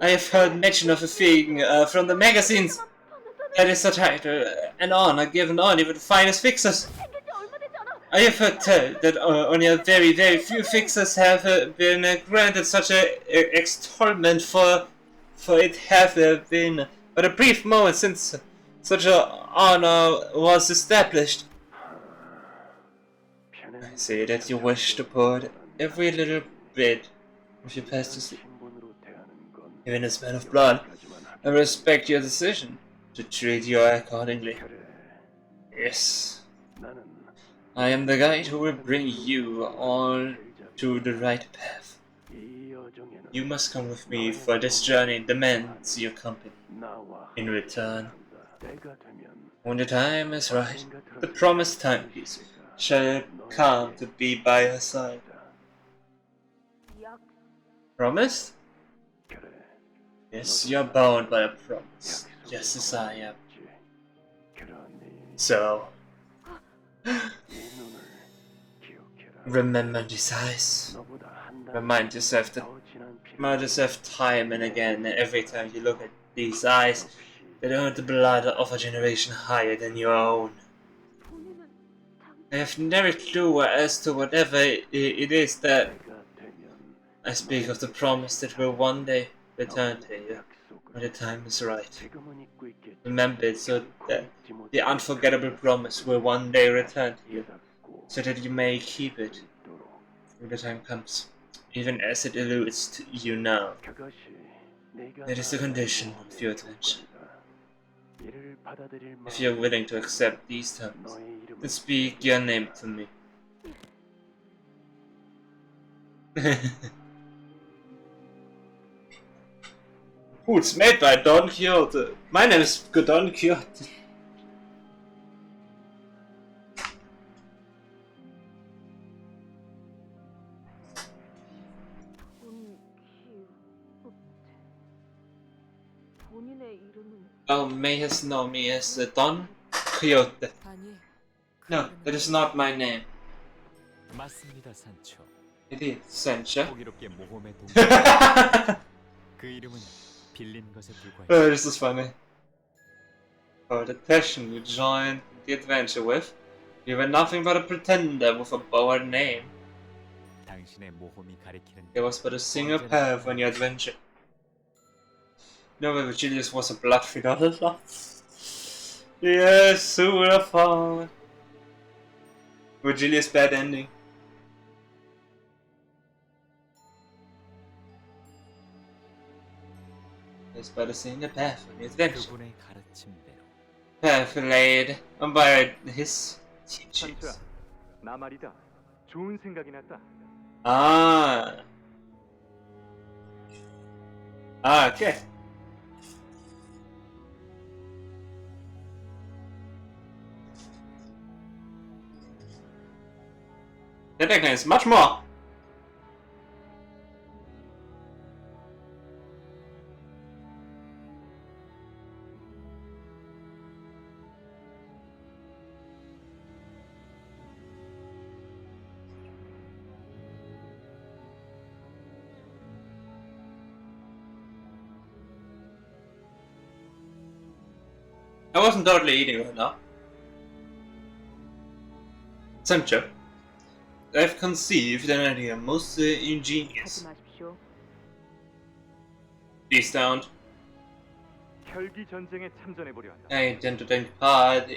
I have heard mention of a thing from the magazines. That is a title, an honor given only to the finest fixers. 생긴 지 얼마 되지 않아. I have heard tell that only a very, very few fixers have been granted such a extolment for it have been but a brief moment since such a honor was established. I see that you wish to put every little bit of your past to sleep. Even as man of blood, I respect your decision to treat you accordingly. Yes, I am the guide who will bring you all to the right path. You must come with me, for this journey demands your company. In return, when the time is right, the promised timepiece shall come to be by her side. Promised? Yes, you're bound by a promise, just as I am. So, remember these eyes. Remind yourself time and again, and every time you look at these eyes, they earn the blood of a generation higher than your own. I have never clue as to whatever it is that I speak of the promise that will one day return to you when the time is right. Remember it so that the unforgettable promise will one day return to you, so that you may keep it when the time comes, even as it eludes to you now. That is the condition of your attention. If you are willing to accept these terms, then speak your name to me. Ooh, it's made by Don Quixote. My name is Don Quixote. Oh, may has known me as Don Quixote. No, that is not my name. 맞습니다, 산초. It is Sancho. 호기롭게 모험에 동. 그 이름은 빌린 것에 불과해. Oh, this is funny. Oh, the passion you joined the adventure with. You were nothing but a pretender with a borrowed name. 당신의 모험이 가리키는. There was but a single path on your adventure. No, but Virgilius was a blood philosopher. Yes, who would have thought? Virgilius' bad ending. There's but a single path on your adventure. 그분의 가르침대로. Path laid by his teachings. 나 말이다. 좋은 생각이 났다. Ah. Ah, okay. That explains much more. I wasn't totally eating right now. Sancho, I've conceived an idea most ingenious. Please don't. 혈기 전쟁에 참전해 보려 한다. I intend to take part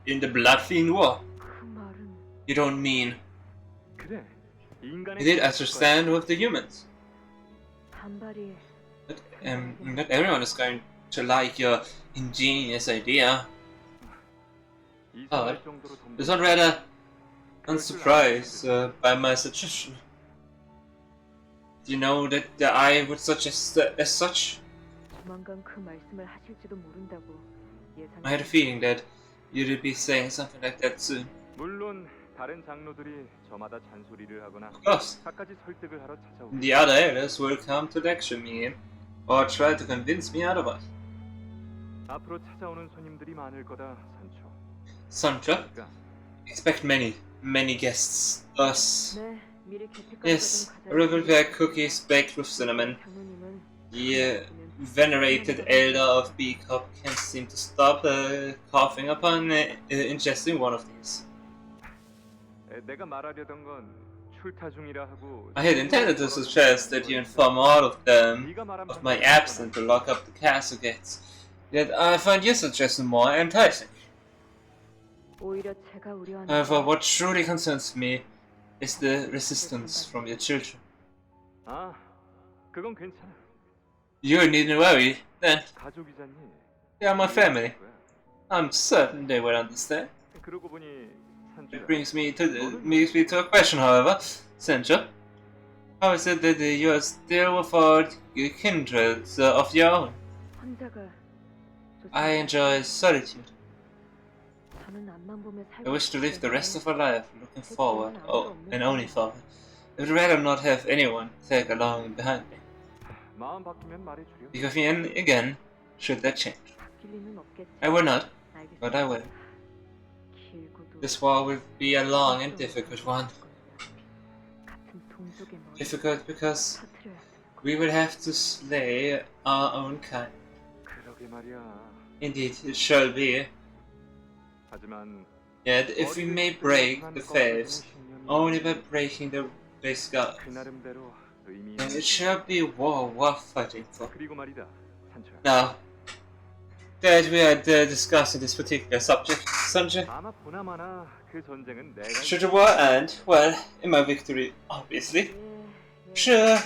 in the Bloodfiend War. You don't mean 그래. 인간의 you did understand with the humans? But not everyone is going to like your ingenious idea. Oh, is not rather unsurprised by my suggestion. Do you know that I would suggest as such? I had a feeling that you'd be saying something like that soon. 물론 다른 장로들이 저마다 잔소리를 하거나 Of course, 갖가지 설득을 하러 찾아오고. the other elders will come to lecture me or try to convince me otherwise. 앞으로 찾아오는 손님들이 많을 거다, 산초. Sancho, expect many guests. Us. Yes, I will prepare cookies baked with cinnamon. The venerated elder of E.G.O can't seem to stop coughing upon ingesting one of these. 내가 말하려던 건 출타 중이라 하고. I had intended to suggest that you inform all of them of my absence to lock up the castle gates. Yet I find your suggestion more enticing. 오히려 제가 우려하는 However, what truly concerns me is the resistance from your children. 아, 그건 괜찮아. You needn't worry, then. 가족이잖니. They are my family. I'm certain they will understand. 그러고 보니 It brings me to a question, however, Sancho. How is it that you are still without your kindred of your own? 혼자가 I enjoy solitude. 저는 앞만 보며 I 살고 wish to live the rest of 싶은데 our life looking forward, and only forward. I would rather not have anyone tag along behind me. 마음 바뀌면 말해주렴. Think of me again, should that change. 바뀔 리는 없겠지. I will not, 알겠어. but I will. 길고도 This war will be a long and difficult one. 같은 동족의 머리 Difficult because 터뜨려야 하는 we will have to slay our own kind. 그러게 말이야. Indeed, it shall be. 하지만 Yet, if we may break the faith only by breaking the base God, 그 나름대로 의미. then it shall be war worth fighting for. 그리고 말이다, 산초야. Now, that we are discussing this particular subject, Sanjay, 아마 보나마나 그 전쟁은 내가. should the war end? Well, in my victory, obviously. Sure.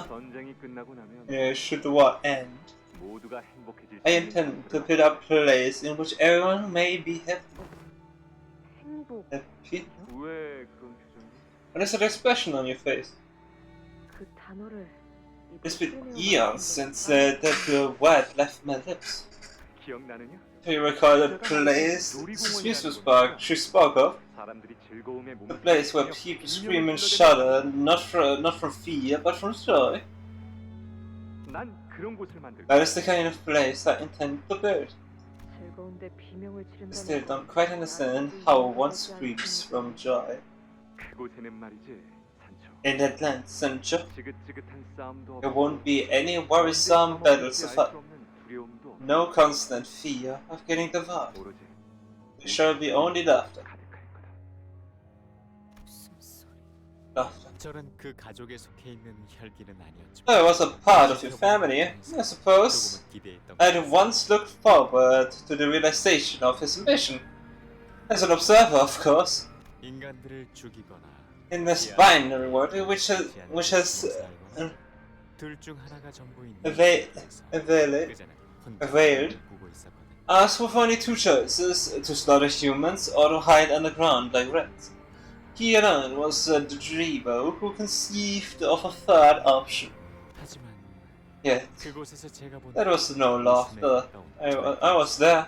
전쟁이 끝나고 나면 Yeah, should the war end, 모두가 행복해질 수 I 있는 intend to 곳으로 put up a place in which everyone may be happy. 행복. Happy? 왜 그런 표정이? What is that expression on your face? 그 단어를 It's been eons since that word left my lips. 기억나느냐? Do you recall the place she spoke of? 사람들이 즐거움에 몸. The place where people scream and shudder, not from fear, but from joy. 난 그런 곳을 만들. That is the kind of place I intend to build. 즐거운데 비명을 지른다는 I still don't quite understand how one screams from joy. 그곳에는 말이지, 산초. In that land, Sancho, 지긋지긋한 싸움도 there won't be any worrisome battles to fight. 두려움도 No constant fear of getting devoured. 오로지 There shall be only laughter. 가득할 거다. Laughter. 저는 그 가족에 속해 있는 혈기는 아니었지만 I was a part of your family, I suppose. 조금은 기대했던 I had once looked forward to the realization of his ambition. As an observer, of course, 인간들을 죽이거나 in this binary world, which has 둘중 하나가 전부인 availed us with only two choices: to slaughter humans or to hide underground like rats. He alone was the dreamer who conceived of a third option. 하지만 Yet, 그곳에서 제가 본 there was no laughter. I was there.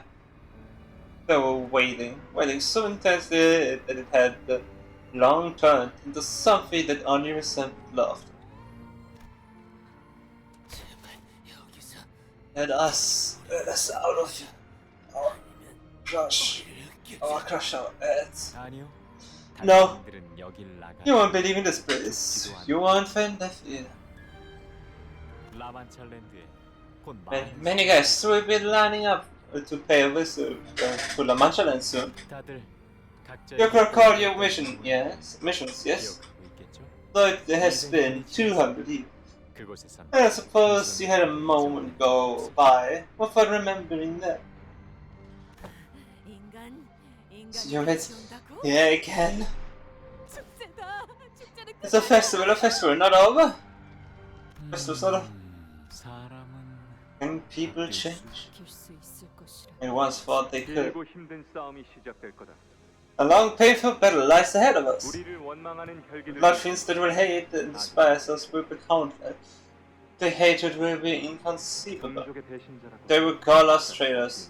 They were wailing so intensely that it had long turned into something that only resembled laughter. Let us out of here. Crush our heads. 아니요. No. 당신들은 여길 나가. You won't believe in this place. You won't find death here. 라만찰랜드에 곧 Many guests will be lining up to pay a visit to La Mancha Land soon. 다들 각자 You could call your missions, yes? 기억하고 있겠죠? Though it has been 200 years. 그곳에선 I suppose you had a moment go by without remembering that. You're it. Yeah, again. It's a festival not over. Festival's not over. 사람은 And people change. 지킬 수 있을 것이라. I once thought they could. 길고 힘든 싸움이 시작될 거다. A long, painful battle lies ahead of us. 우리를 원망하는 The 혈기를 bloodfiends that will hate and despise us will be countless. The hatred will be inconceivable. 민족의 배신자라고. They will call us traitors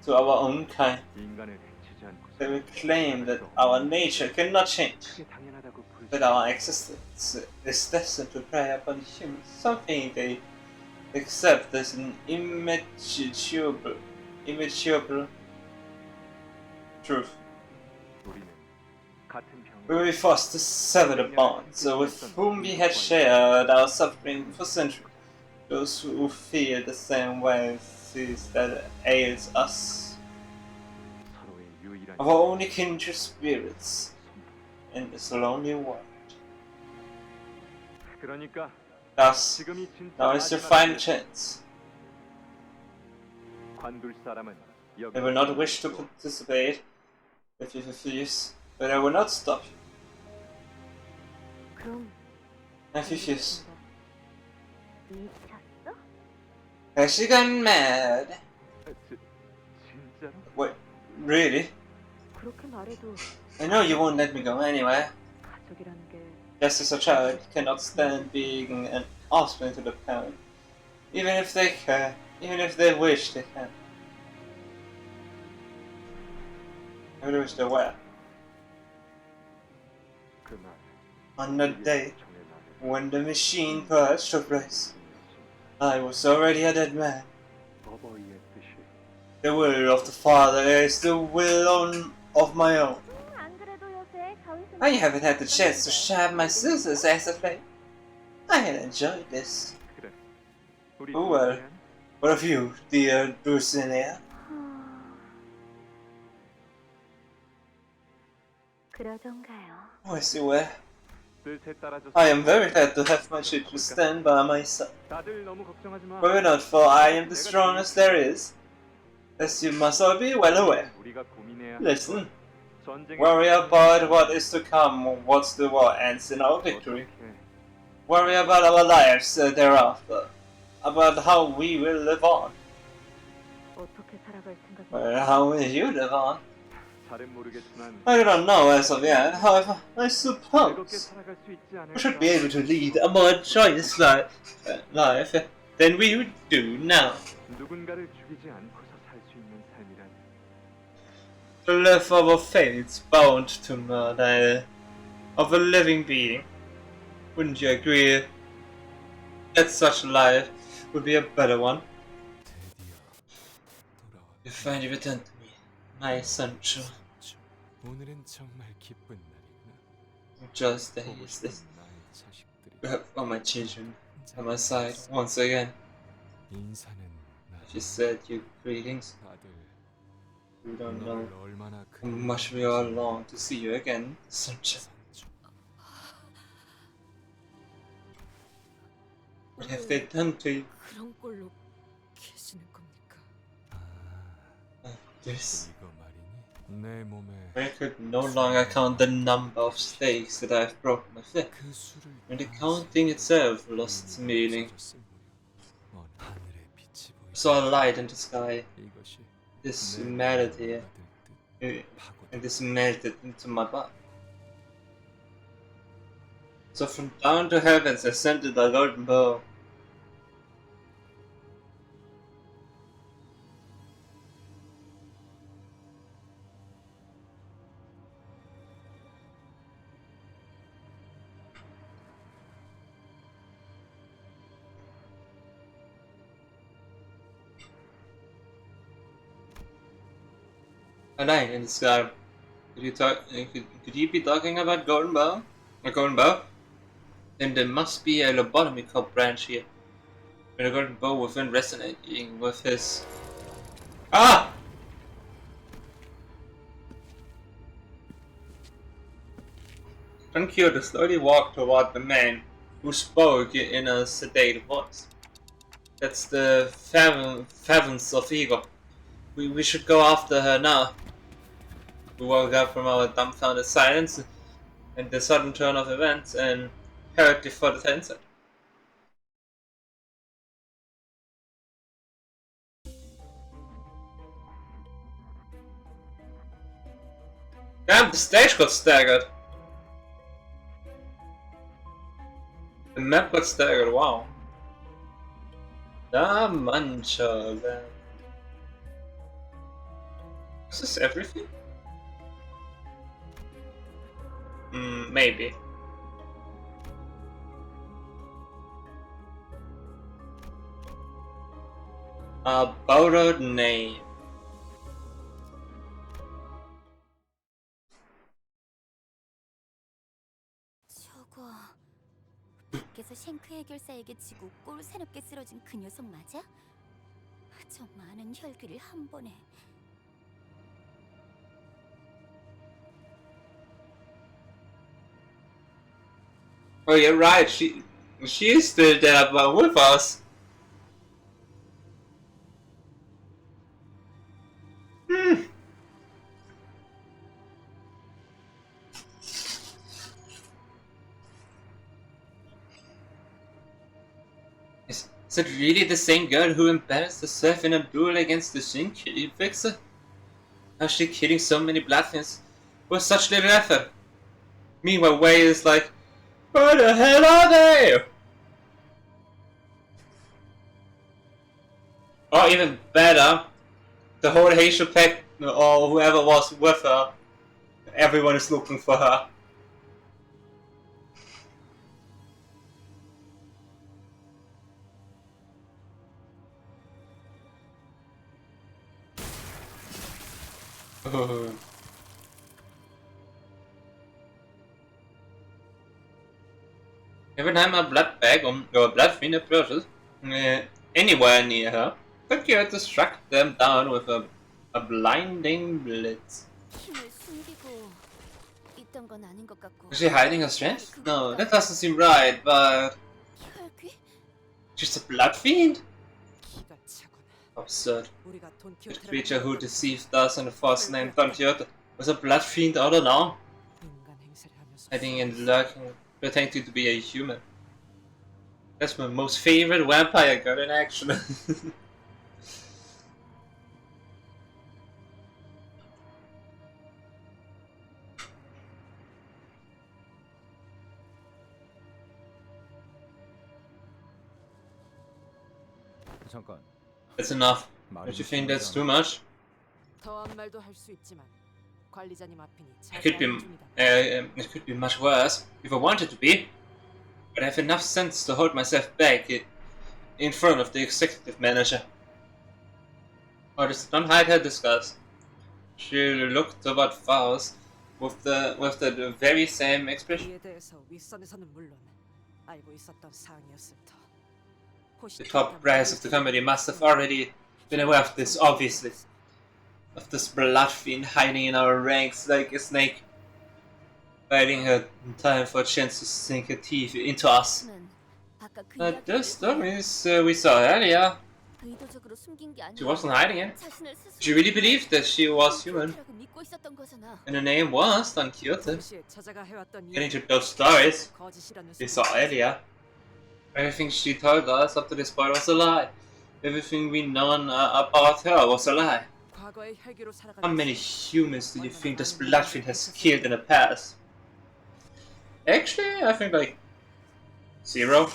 to our own kind. 인간을 해치지 않고 They will claim that our nature cannot change, 그게 당연하다고 that our existence is destined to prey upon humans, something they accept as an immeasurable truth. 우리는 같은 We 병을 will be forced to sever the bonds with whom we had shared our suffering for centuries. Those who feel the same way that ails us, 서로의 유일한 our only kindred spirits. in this lonely world. 그러니까 Thus, 지금이 진짜 now is your 마지막 final 기회. chance. 관둘 사람은 여기 I will not wish to participate if you refuse, but I will not stop you. 그럼 I refuse. 미쳤어? Has she gone mad? 진짜로? Wait, really? 그렇게 말해도 I know you won't let me go anywhere. 가족이라는 게 Just as a child cannot stand being an offspring to the parent, even if they can, even if they wish they can. Even wish they were. 그날 On the day when the machine purge took place, I was already a dead man. 어버이의 뜻이 The will of the Father is the will of my own. 안 그래도 요새 저희 I haven't had the chance to sharpen my scissors as of late. I had enjoyed this. 그래. 우리 Oh well. 둘은 What of you, dear Dulcinea? 그러던가요. Oh, I see where. 뜻에 따라줘서 I am very glad to have my children stand by my side. 다들 너무 걱정하지 마. Worry not, for I am the strongest there is, as you must all be well aware. 우리가 고민해야 할 Listen, 전쟁의 worry about what is to come once the war ends in our victory. 어떻게 Worry about our lives thereafter, about how we will live on. 어떻게 살아갈 생각이 Well, how will you live on? 잘은 모르겠지만 I do not know as of yet, however, I 즐겁게 suppose 살아갈 수 있지 we should be 않을까? able to lead a more joyous life than we do now. 누군가를 죽이지 않고서 살 수 있는 삶이란 To live our fates bound to murder of a living being. Wouldn't you agree that such a life would be a better one? You finally returned to me, my Sancho. 오늘은 정말 기쁜 날이구나. Just 보고 as 싶은 this. 나의 자식들이 You have all my children at my side once again. 인사는 She said you greetings. 다들 You don't know 너를 얼마나 how much we all long to see you again, Sancho. What have they done to you? 그런 꼴로 계시는 겁니까? This. 이거 말이니 내 몸에 I could no longer count the number of stakes that I have broken my fifth, 그 수를 and the counting itself lost its meaning. 먼 하늘의 빛이 보이. Saw a light in the sky. 이것이 This 내 melody, 몸을 받을 듯 파고다. and this melted into my body. So from down to heavens ascended the golden bow. A light in the sky. Could you be talking about golden bow? A golden bow? Then there must be a lobotomy cop branch here. With a golden bow within resonating with his. Ah! Kyoto slowly walked toward the man who spoke in a sedate voice. That's the Favens of E.G.O. We should go after her now. We woke up from our dumbfounded silence and the sudden turn of events and hurried for the tent. Damn, the stage got staggered. The map got staggered, wow. Da mancha. Is this everything? Maybe. A borrowed name. 저거 밖에서 쉔크 해결사에게 지고 꼴 새롭게 쓰러진 그 녀석 맞아? 저 많은 혈기를 한 번에. Oh, you're right. She is still there, but with us. Hmm. Is it really the same girl who embarrassed herself in a duel against the Shin Fixer? How's she killing so many Bloodfiends with such little effort? Meanwhile, Wei is like, where the hell are they? Or even better, the whole Haitian pack or whoever was with her, everyone is looking for her. Every time a blood bag or a blood fiend approaches anywhere near her, the Kyoto struck them down with a blinding blitz. Is she hiding her strength? No, that doesn't seem right, but... She's a blood fiend? Absurd. The creature who deceived us in the false name Don Quixote was a blood fiend all along. Hiding and lurking, pretending to be a human. That's my most favorite vampire girl in action. That's enough. Don't you think that's too much? It could be much worse if I wanted to be. But I have enough sense to hold myself back in front of the executive manager. Or just don't hide her disgust. She looked toward Faust with the very same expression. The top brass of the company must have already been aware of this, obviously. Of this blood fiend hiding in our ranks like a snake, biding her time for a chance to sink her teeth into us. Those dummies we saw earlier. She wasn't hiding it. She really believed that she was human. And her name was Don Quixote. Getting to those stories we saw earlier. Everything she told us up to this point was a lie. Everything we known about her was a lie. How many humans do you think this bloodfiend has killed in the past? Actually, I think like 0.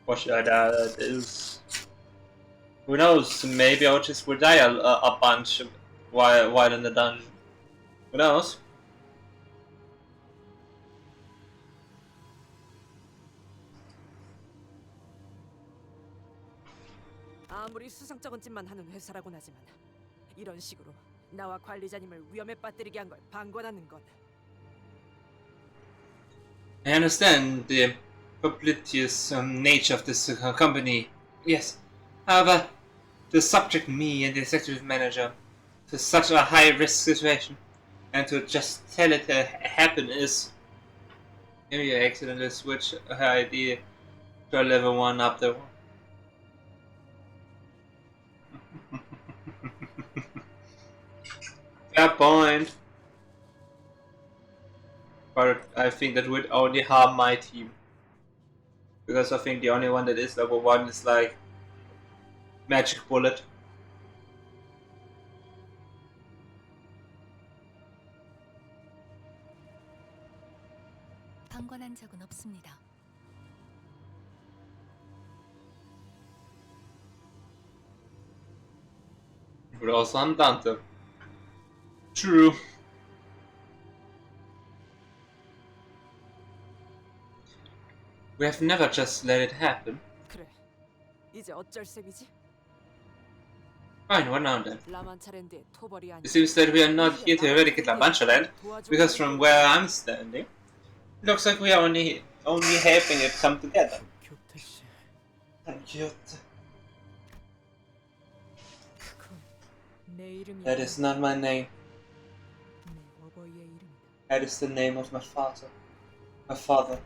What should I do? Who knows? Maybe I'll just will die a bunch while in the dungeon. Who knows? 아무리 수상쩍은 짓만 하는 회사라곤 하지만 이런 식으로 나와 관리자님을 위험에 빠뜨리게 한 걸 방관하는 건. I understand the publicitous nature of this company. Yes, however, to subject me and the executive manager to such a high-risk situation and to just tell it to happen is maybe I accidentally switch her idea to a level 1 up there. Fair point. But I think that would only harm my team. Because I think the only one that is level 1 is like Magic Bullet. 방관한 적은 없습니다. But also I'm Dante. True. We have never just let it happen. 그래. 이제 어쩔 셈이지? Fine, what now then? 라만차랜드의 토벌이 아니라 It seems that we are not here to eradicate La Mancha Land, because from where I'm standing, it looks like we are only helping it come together. Kyoto. That is not my name. That is the name of my father. My father.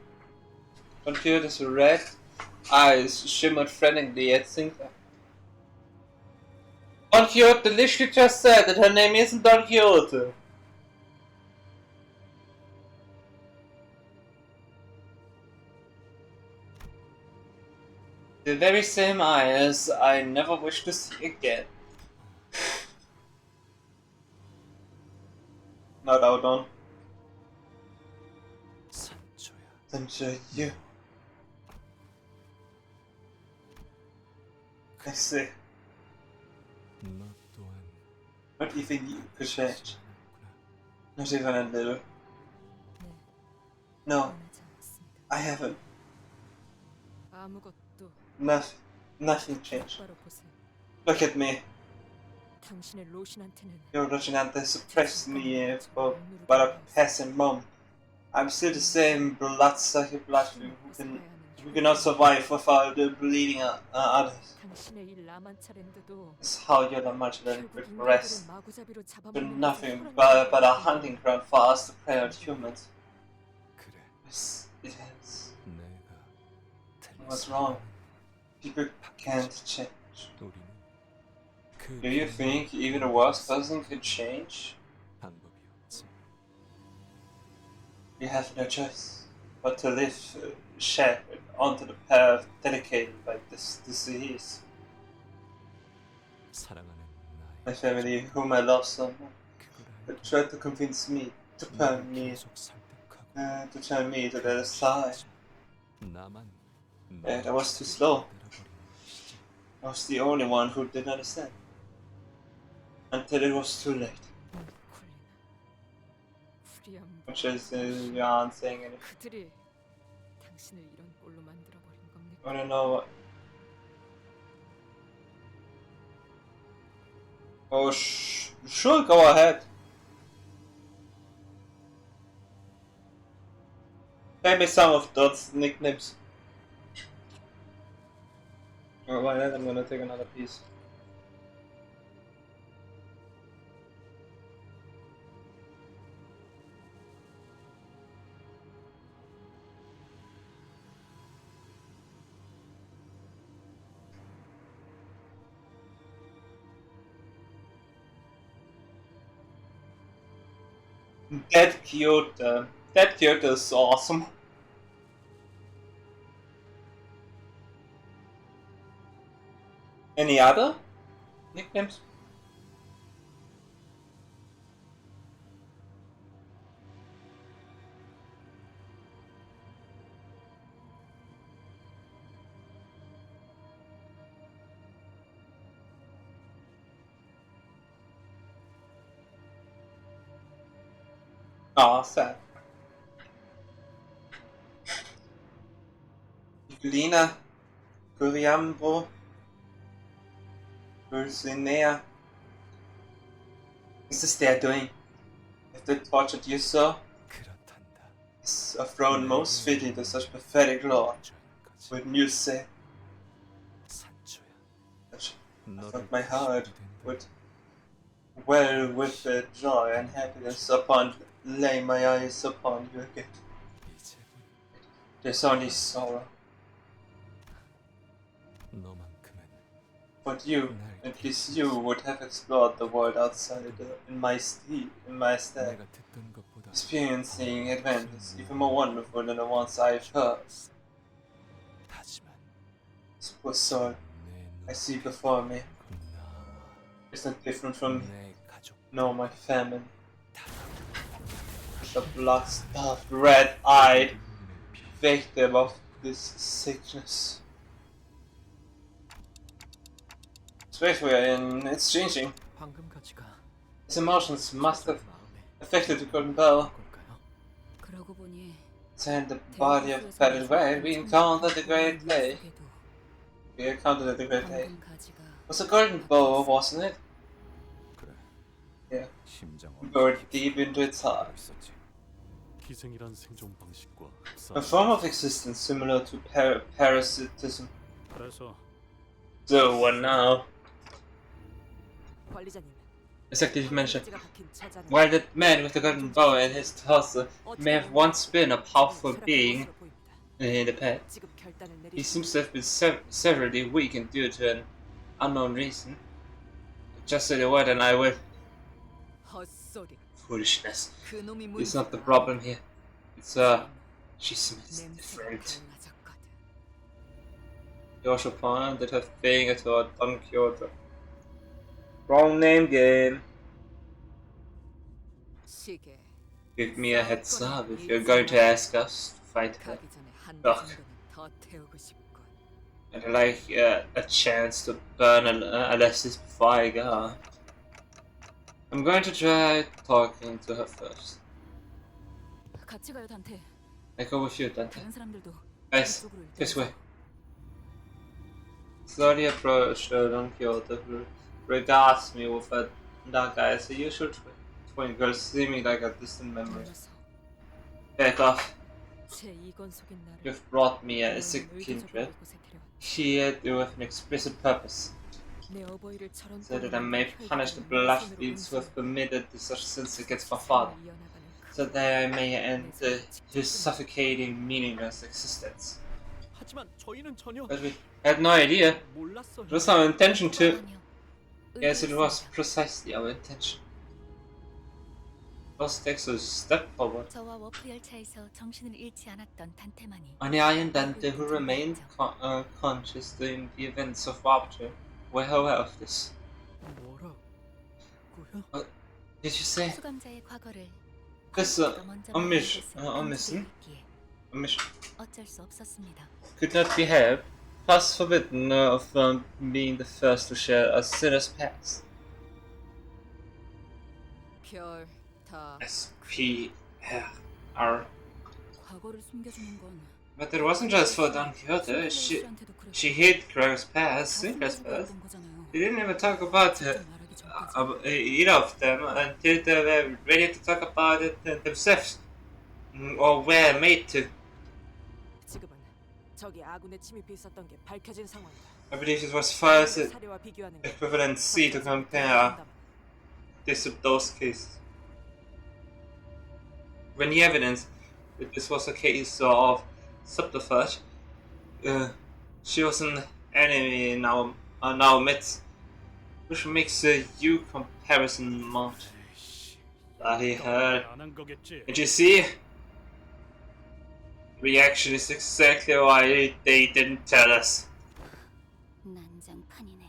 Don Quixote's red eyes shimmered threateningly at Cinta. Don Quixote literally just said that her name isn't Don Quixote. The very same eyes I never wish to see again. Not out on. Sancho, you. I see. Not even you could change. Not even a little. No, I haven't. 아무것도 Nothing changed. 똑바로 보세요. Look at me. 당신의 로신한테는 Your Rocinante suppressed me for but a passing moment. I'm still the same bloodsucker bloodstream who cannot survive without bleeding others. 당신의 이 라만차랜드도 It's how your Lamanchaland 결국 progressed 인간들을 마구잡이로 to 잡아먹는 nothing 것을 but a hunting ground for us to prey on humans. 그래, Yes, it has. 내가 What's wrong? People can't change. 우리는 그 Do you think even a worse person can change? 방법이 없지. You have no choice but to live shed onto the path dedicated by this disease. 사랑하는 My 나의 family, whom I love so much, 그걸 tried to convince me to turn me 계속 설득하고 to the other side. 나만 And I was too slow. I was the only one who didn't understand. Until it was too late. 후리함 Which is you aren't saying anything. 그들이 당신을 이런 꼴로 만들어버린 겁니까? I don't know what. Oh, sure, go ahead. Tell me some of Dot's nicknames. Oh, why not? I'm gonna take another piece. That Kyoto. That Kyoto is awesome. Any other nicknames? Ah, sad. Lina, Curiambro, Dulcinea. Is this they are doing? If they tortured you so? 그렇단다. Is a throne most fitting to such pathetic lord? Wouldn't you say? 산초야. I thought my heart would well with the joy and happiness upon laying my eyes upon you again. There's only sorrow. 너만큼은 But you, at least you, would have explored the world outside in my stead, 내가 듣던 것보다 experiencing adventures even more wonderful than the ones I've heard. 하지만 This poor soul I see before me is not different from 내 가족 no my family. The blood-starved, red-eyed victim of this sickness. Space we are in, it's changing. 황금 가치가 His emotions must have 마음에 affected the golden bell. 걸까요? 그러고 보니 And the body of Padded Red, we encountered the Great Day. We encountered the Great Day. 황금 가지가 It was a golden bow, wasn't it? 그래. Yeah. 심장 Buried deep into its heart. 있었지. 기생이란 생존 방식과 A form of existence similar to parasitism. 그래서 So what now? 관리자님, Executive mentioned, 찌가 박힌 저자는 while that man with the golden bow in his torso may have once been a powerful being, in the past. 지금 결단을 He 내리시. seems to have been severely weakened due to an unknown reason. Just say the word and I will. 헛소리. Foolishness. 그놈이 It's not the 문제가 problem here. It's she smells 냄새가 different. 달라졌거든. You also pointed her finger toward Don Quixote. Wrong name game. 시계. Give me a heads up if you're going to ask us to fight her. 가기 전에 한 Ugh. 정도는 더 태우고 싶군. I'd like a chance to burn a Alessis before I go. I'm going to try talking to her first. 같이 가요, 단테. I go with you, Dante. 다른 사람들도 Guys, 이쪽으로 this way. 이동해서. Slowly approach Don Quixote, who regards me with a dark eye as the usual twinkle, seeming like a distant memory. 돌려서 Back off. 제 이건 속인 나를 You've brought me a 너는 sick kindred, 의도적으로 이곳에 데려왔다. here with an explicit purpose, 내 어버이를 저런 so that I 꼴로 may 만든 punish the 혈기를 bloodthieves who 손으로 have committed such sins against my 세상을 father, 이어나가는 그 so that I may end his suffocating, meaningless existence. 하지만 저희는 전혀 But we had no idea. 몰랐어요. It was our intention to. 아니요. Yes, it was 의도했습니다. precisely our intention. Let's take a step forward. 저와 워프 열차에서 정신을 잃지 않았던 단테만이 Only I and Dante, who remained conscious during the events of Rapture, were aware of this. 뭐라고요? Did you say? 수감자의 과거를 This 거기서 먼저 omission, 말해줬으니 omission, 있기에 omission 어쩔 수 없었습니다. could not be helped. Thus forbidden from being the first to share a sinner's past. 별, 다 S.P.R. 과거를 숨겨주는 건 But it wasn't just for Don Quixote. 씨한테도 그랬고 She hid Greg's past, 다 Sinker's 숨겨주고 past. 있던 거잖아요. They didn't even talk about 직접 말하기 전까지. either of them until they were ready to talk about it themselves, or were made to. 지금은 저기 아군의 침입이 있었던 게 밝혀진 상황이다. I believe it was first 사례와 비교하는 게 equivalent C to compare this to those cases. When the evidence that this was a case of subterfuge, she was an enemy in our midst, which makes the U comparison mount. Bloody hell. 안한 거겠지. And you see? Reaction is exactly why they didn't tell us. 난장판이네.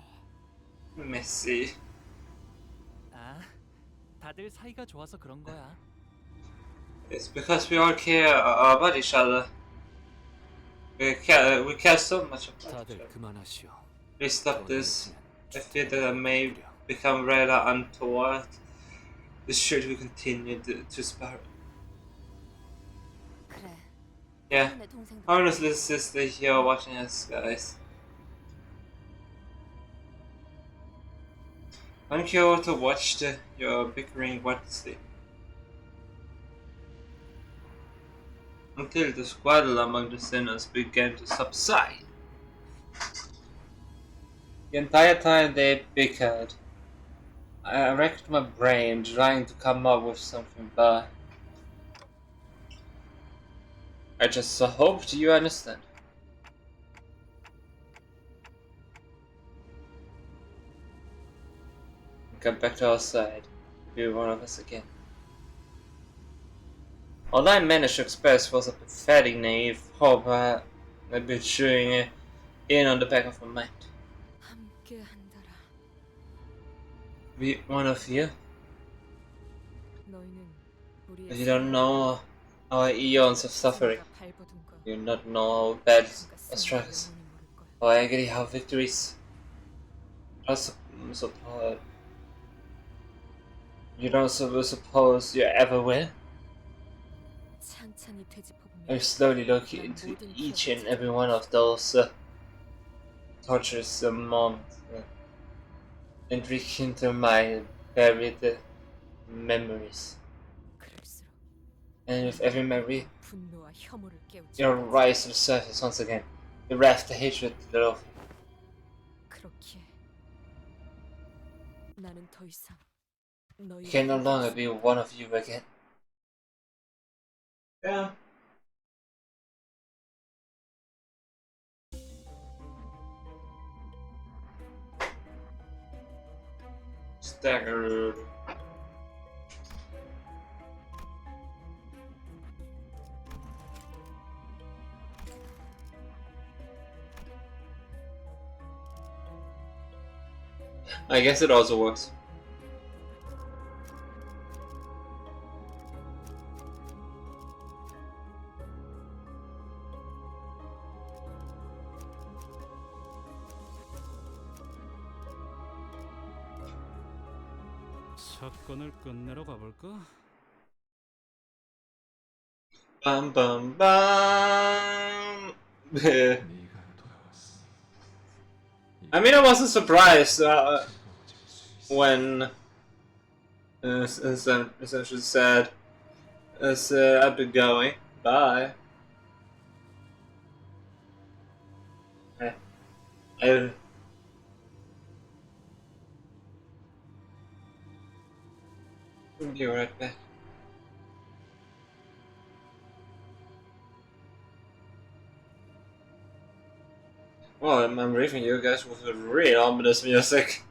Messy. 아, 다들 사이가 좋아서 그런 거야. It's because we all care about each other. We care so much about each 다들 other. 그만하시오. Please stop this. I fear that I may become rather untoward. Should we continue to spar? 그래. Yeah. 내 동생도 Honestly, sister here watching us, guys. I'm here to watch your bickering Wednesday. Until the squabble among the sinners began to subside. The entire time they bickered, I racked my brain trying to come up with something, but I just hoped you understand. Got back to our side, be one of us again. All I managed to express was a pathetic, naive hope I'd been chewing in on the back of my mind. 함께 한다라. Be one of you? 너희는 But 우리의 you don't know our eons of suffering. 우리가 발버둥 거. You don't know how bad 우리가 our 승리를 struggles, 영원히 모를 거야. how agony, how victories. You don't suppose you ever will? 찬찬히 되짚어보면 I slowly look into each and every one of those torturous moments and rekindle my buried memories. 그럴수록 And with every memory, 분노와 혐오를 깨우쳐. you'll rise to the surface once again. The wrath, the hatred, the love. 그렇기에 나는 더 이상 너희 I can no longer be one of you again. Yeah. Staggered. I guess it also works. 사건을 끝내러 가볼까? Bum bum bum. I mean, I wasn't surprised when essentially said, I've been going. Bye. I will be right back. Well, I'm leaving you guys with a real ominous music.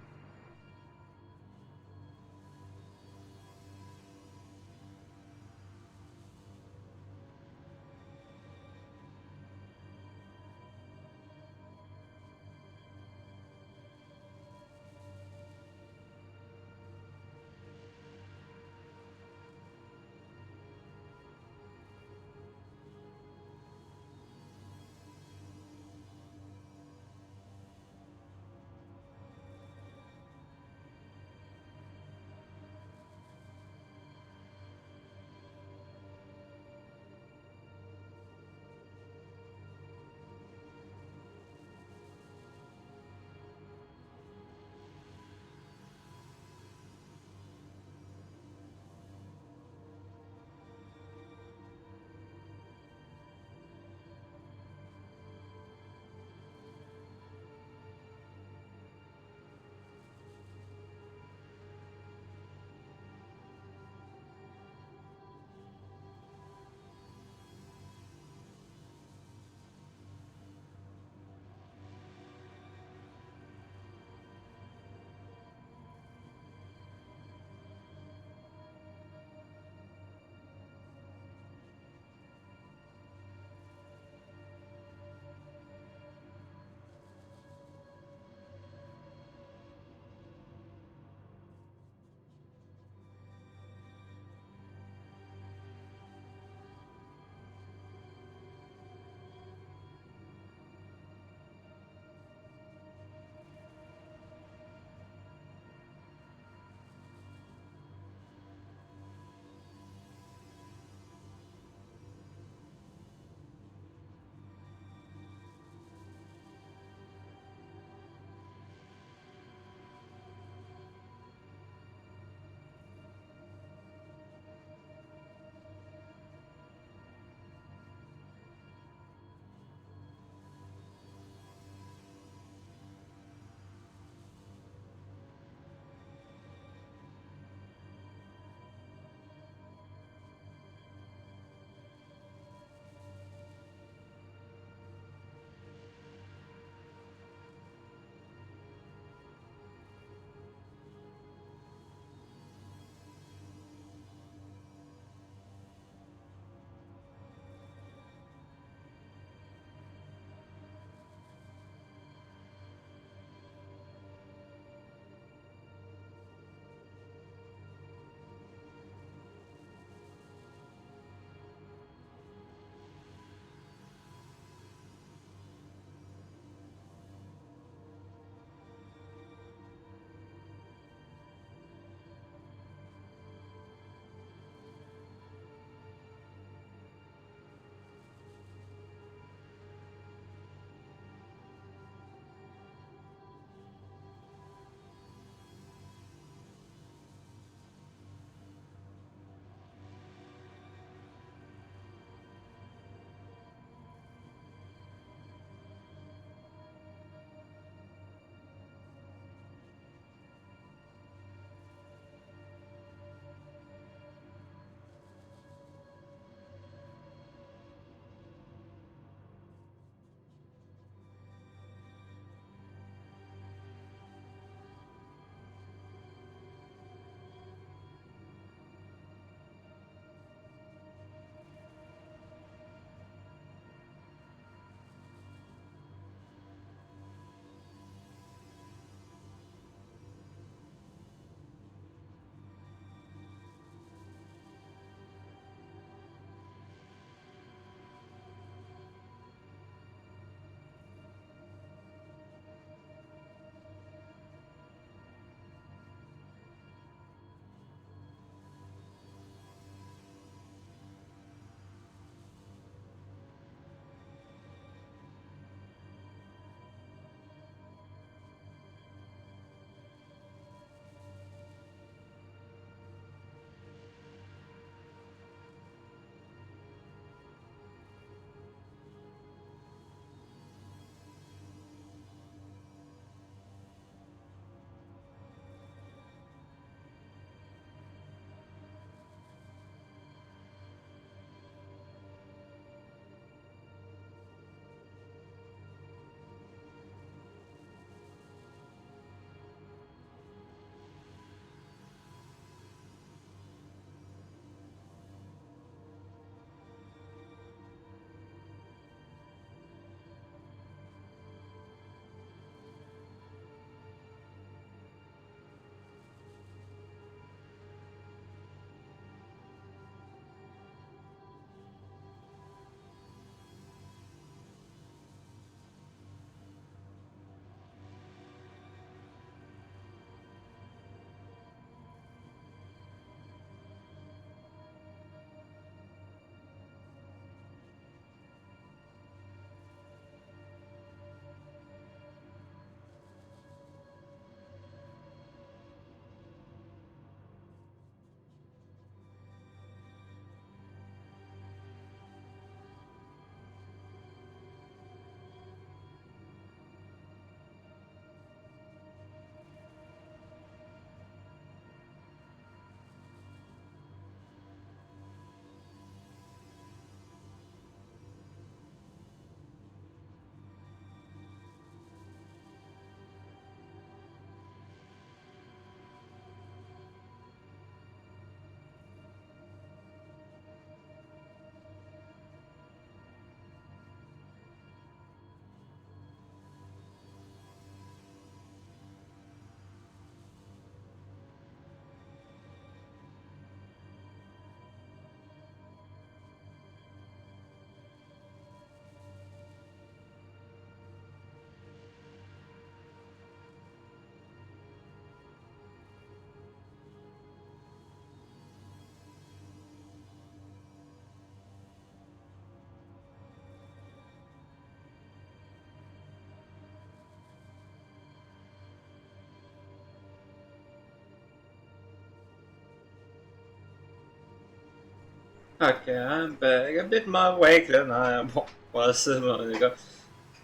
Okay, I'm back. A bit more awake than I was a moment ago.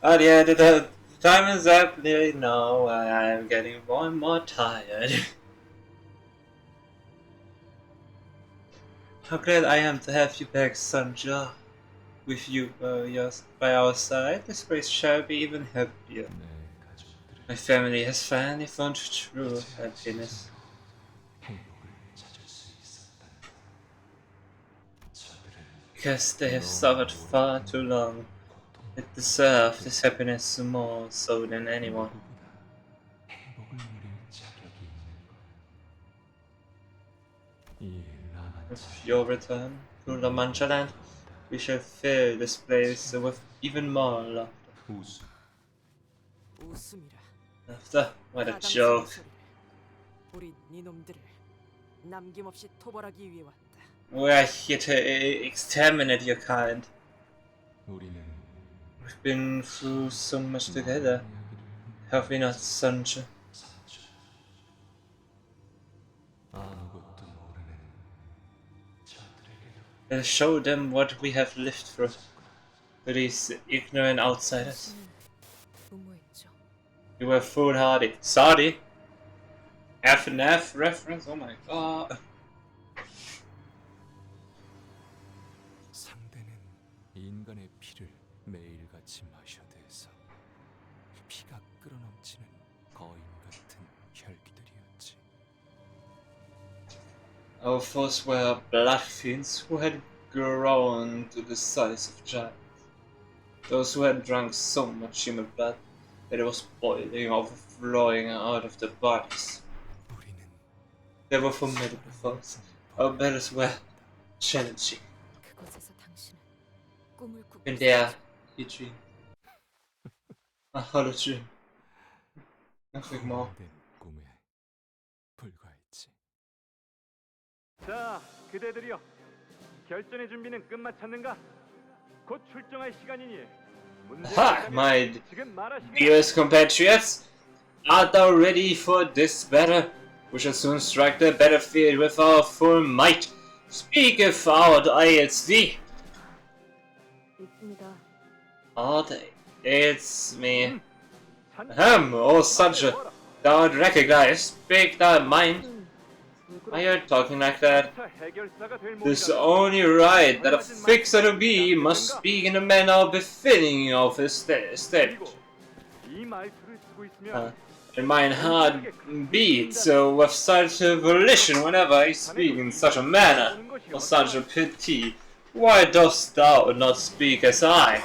But yeah, the time is up now. I'm getting more and more tired. How glad I am to have you back, Sanja. With you by our side, this place shall be even happier. My family has finally found true happiness. Because they have suffered far too long. They deserve this happiness more so than anyone. With your return to La Mancha land, we shall fill this place with even more laughter. 웃음이라. Laughter? What a joke. 우리 니놈들을 남김없이 토벌하기 위해 왔다. We are here to exterminate your kind. We've been through so much together, have we not, Sancho? Let's show them what we have lived through, to these ignorant outsiders. You were foolhardy. Sardi? F&F reference? Oh my god. 상대는 인간의 피를 매일같이 마셔대서 피가 끓어넘치는 거인 같은 혈기들이었지. Our foes were blood fiends who had grown to the size of giants. Those who had drunk so much human blood that it was boiling, overflowing out of their bodies. They were formidable foes. Our battles were challenging. And there, he dreamed. A hollow dream. Nothing more. 꿈에 불과했지. 자, 그대들이여. 결전의 준비는 끝마쳤는가? 곧 출정할 시간이니. Ha! My dearest compatriots, art thou ready for this battle? We shall soon strike the battlefield with our full might. Speaketh out, it's thee. 있습니다. Oh, it's me. Oh, Sancho, thou art recognized. Speak thy mind. Why are you talking like that? It's only right that a fixer-to-be must speak in a manner befitting of his stage. And mine heart beats with such a volition whenever I speak in such a manner, or such a pity. Why dost thou not speak as I?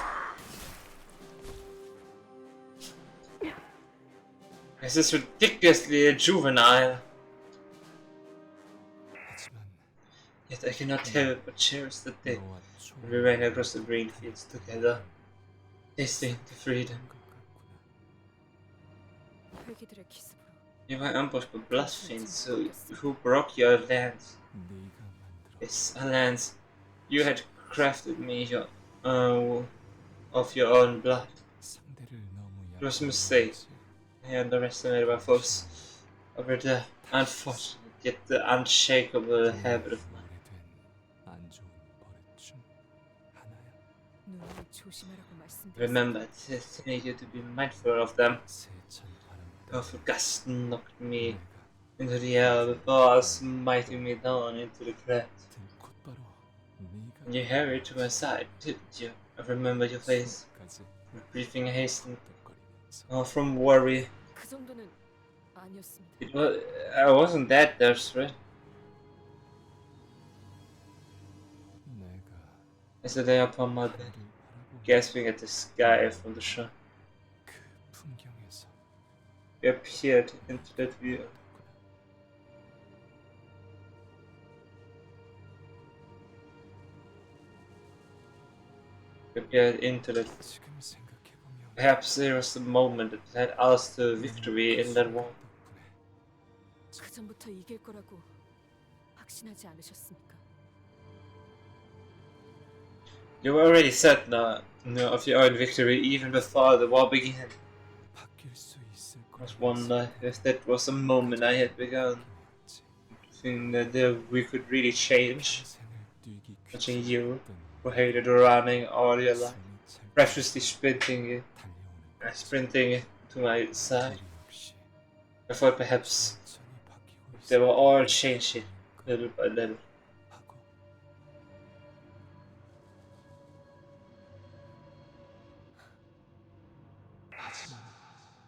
This is ridiculously juvenile. Yet I cannot help but cherish the day when we ran across the green fields together, tasting the freedom. You were ambushed by blood fiends who broke your lands. Yes, a lands you had crafted me of your own blood. It was a mistake. I underestimated my foes over the unfortunate yet the unshakable habit of mine. Remember, I need you to be mindful of them. Powerful gust knocked me into the air before smiting me down into the cracks. And you hurried to my side, didn't you? I remember your face. Your breathing hastened. Oh, from worry. I wasn't that desperate. As I lay upon my bed, gasping at the sky from the sun, you appeared into that view. You appeared into that. Perhaps there was a moment that led us to victory in that war. 그전부터 이길 거라고 확신하지 않으셨습니까? You were already certain of your own victory even before the war began. I was wondering if that was a moment I had begun. Think that we could really change. Watching you, who hated running all your life, preciously sprinting to my side. I thought perhaps they were all changing little by little.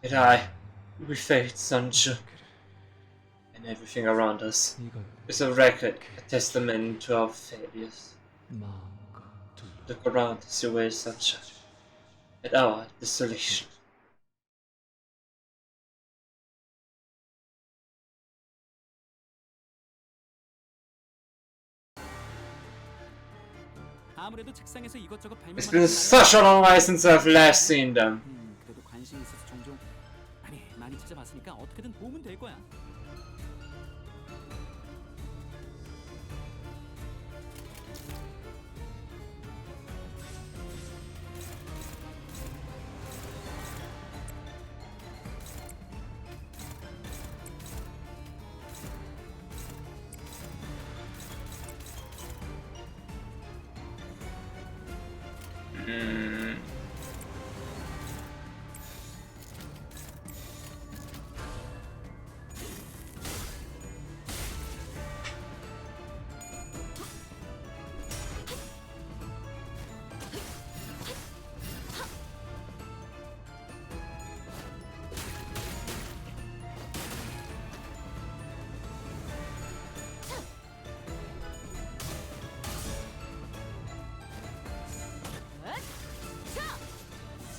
Yet we fade, Sancho, and everything around us is a record, a testament to our failures. Look around as you will, Sancho, at our desolation. 아무래도 책상에서 이것저것 It's 발명만 been 하는 such a long while since I've last seen them. 그래도 관심이 있어서 종종 아니 많이 찾아봤으니까 어떻게든 도움은 될 거야.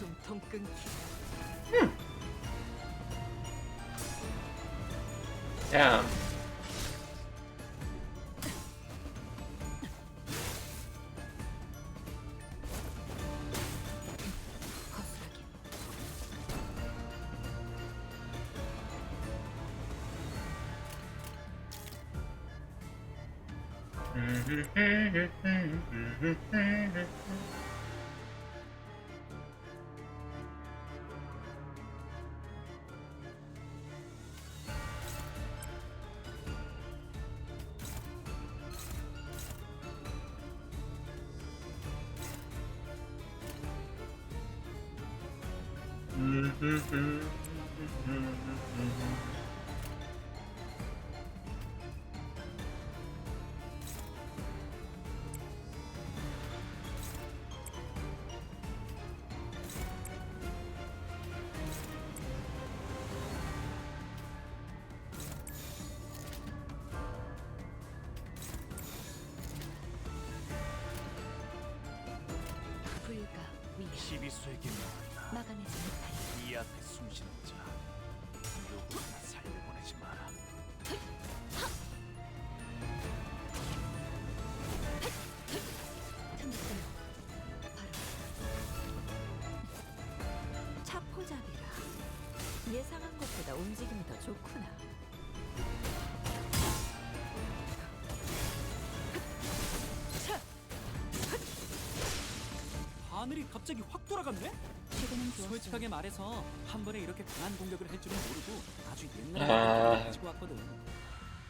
숨통 끊기. Damn. 불가 위 시비수에게 막아내지 못하리. 이 앞에 숨쉬는 자 누구나 살려보내지 마라. 틈새로 바로 차포잡이라. 예상한 것보다 움직임이 더 좋구나. 하늘이 갑자기 확 돌아갔네? 최근엔 좋았어. 솔직하게 말해서 한 번에 이렇게 강한 공격을 할 줄은 모르고 아주 옛날에 가지고 왔거든.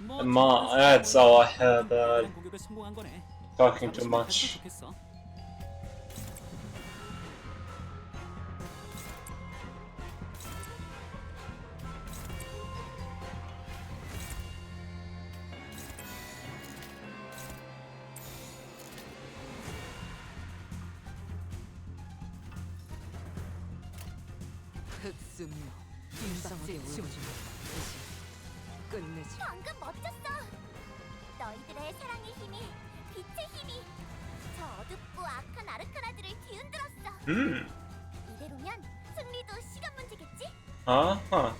That's all I had. 공격을 성공한 거네. Talking too much. 좋겠어. 흑순모 김박제 춤 끝내지. 방금 멋졌어. 너희들의 사랑의 힘이 빛의 힘이 저 어둡고 악한 아르카나들을 뒤흔들었어. 이대로면 승리도 시간 문제겠지? Uh-huh.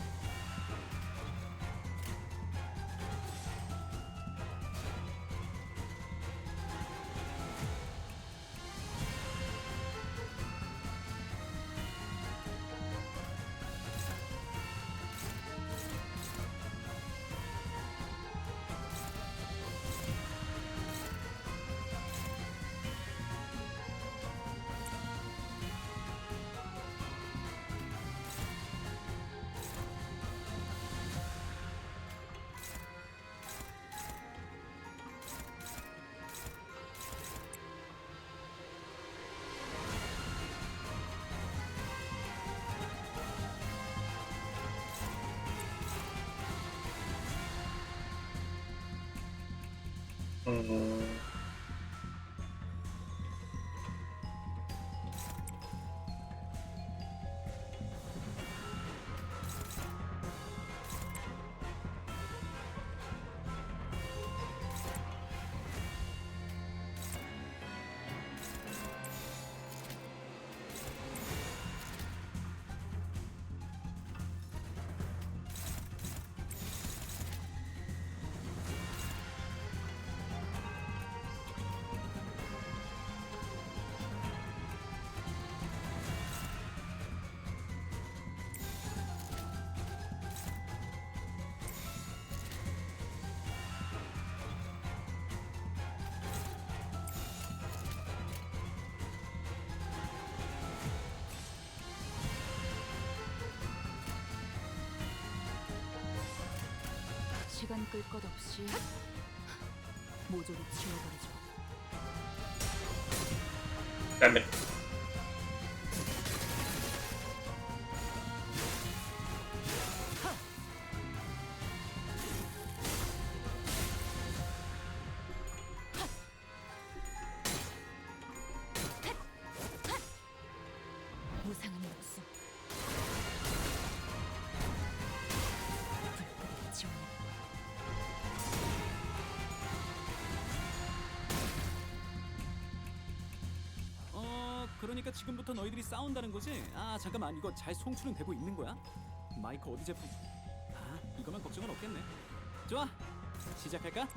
시간 끌 것 없이 모조리 지워버리죠. Damn it. 무상한 목숨. 불길의 지원. 그러니까 지금부터 너희들이 싸운다는 거지? 아 잠깐만, 이거 잘 송출은 되고 있는 거야? 마이크 어디 제품? 아 이거면 걱정은 없겠네. 좋아, 시작할까?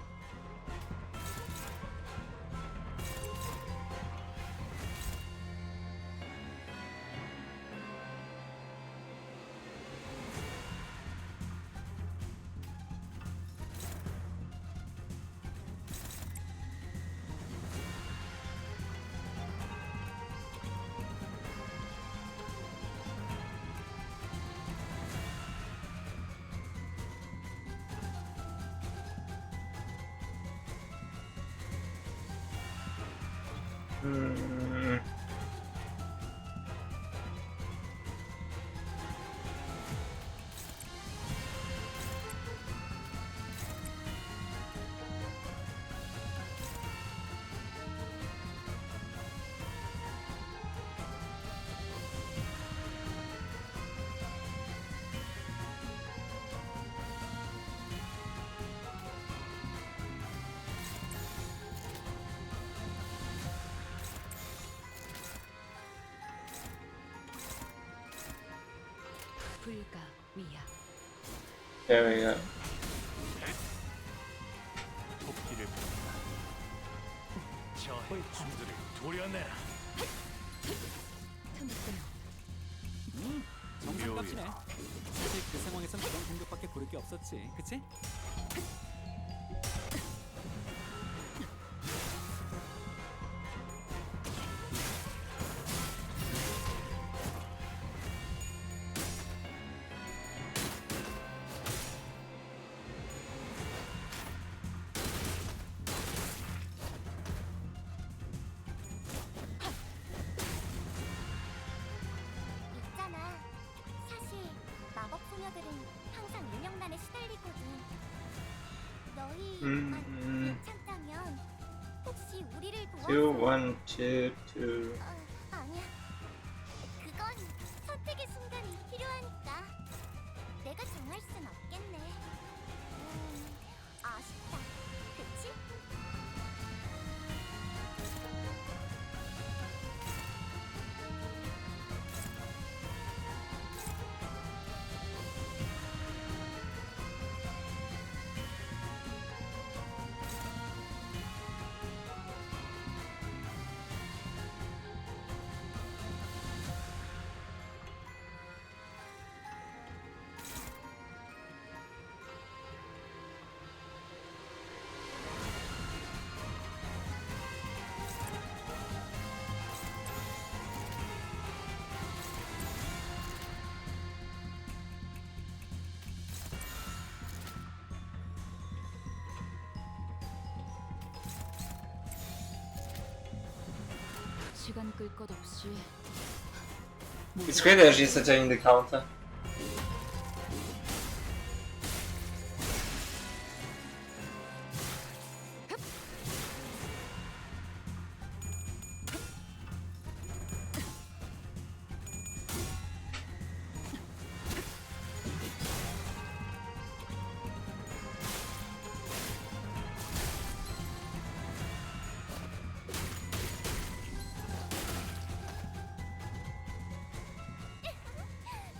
불가 위야. There we go. 토끼를 부른다. 저의 춤들을 도려내라. 틈을 정상값이네. 사실 그 상황에선 그런 공격밖에 고를 게 없었지, 그치? 있잖아. 사실 마법 소녀들은 항상 인형난에 시달리거든. 너희만 괜찮다면 혹시 우리를 Two, 도와줘? one, two, two. 아니야. 그건 선택의 순간이 필요하니까. 내가 정할 순 없겠네. 아쉽다. 그치? 시간 끌 것 없이. It's great that she's attacking the counter.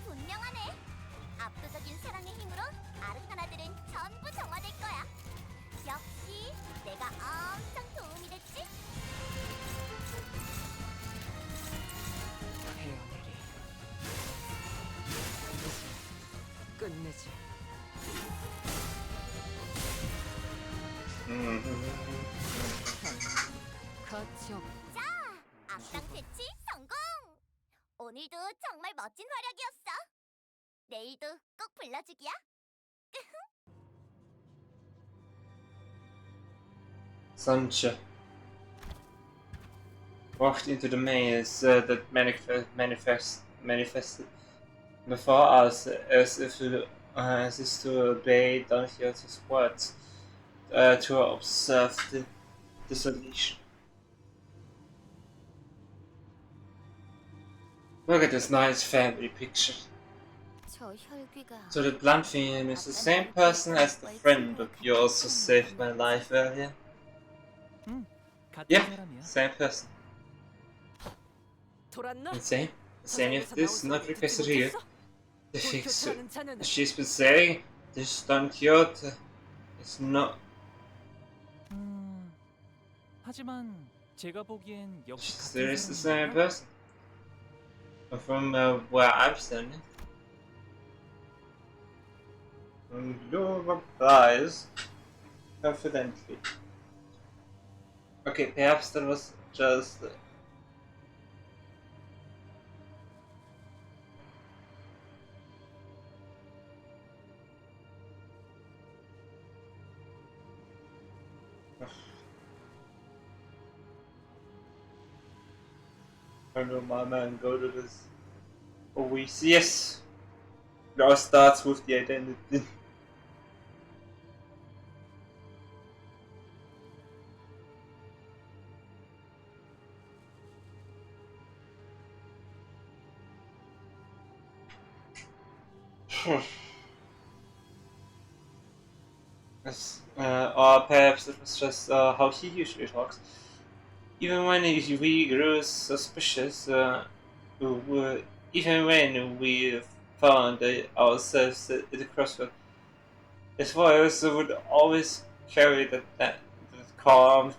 분명하네. 압도적인 사랑의 힘으로 아르카나들은 전부 정화될 거야. 역시 내가 엄청 도움이 됐지? 태어내리. 끝내지. 가치업. 자, 악당 퇴치 성공! 오늘도 정말 멋진 활약이었어. 내일도 꼭 불러주기야. Sancha walked into the maze that manifested before us as if to obey Don Quixote's words, to observe the dissolution. Look at this nice family picture. So the blunt thing is the same person as the friend of yours who saved my life earlier? 같은 Yep, 사람이야. same person. 돌았나? Insane. Is any of this not requested here? The fix 하는 자는 she's been saying this Don Quixote is not. 하지만 제가 보기엔 역시 There 같은 is the same 사람인가? person. From where I'm standing. Blue replies confidently. Okay, perhaps that was just. I know my man, go to this. Oh, we see. Yes! It all starts with the identity. Yes, or perhaps it was just how he usually talks. Even when we grew suspicious, even when we found ourselves at the crossroad, his voice would always carry that calm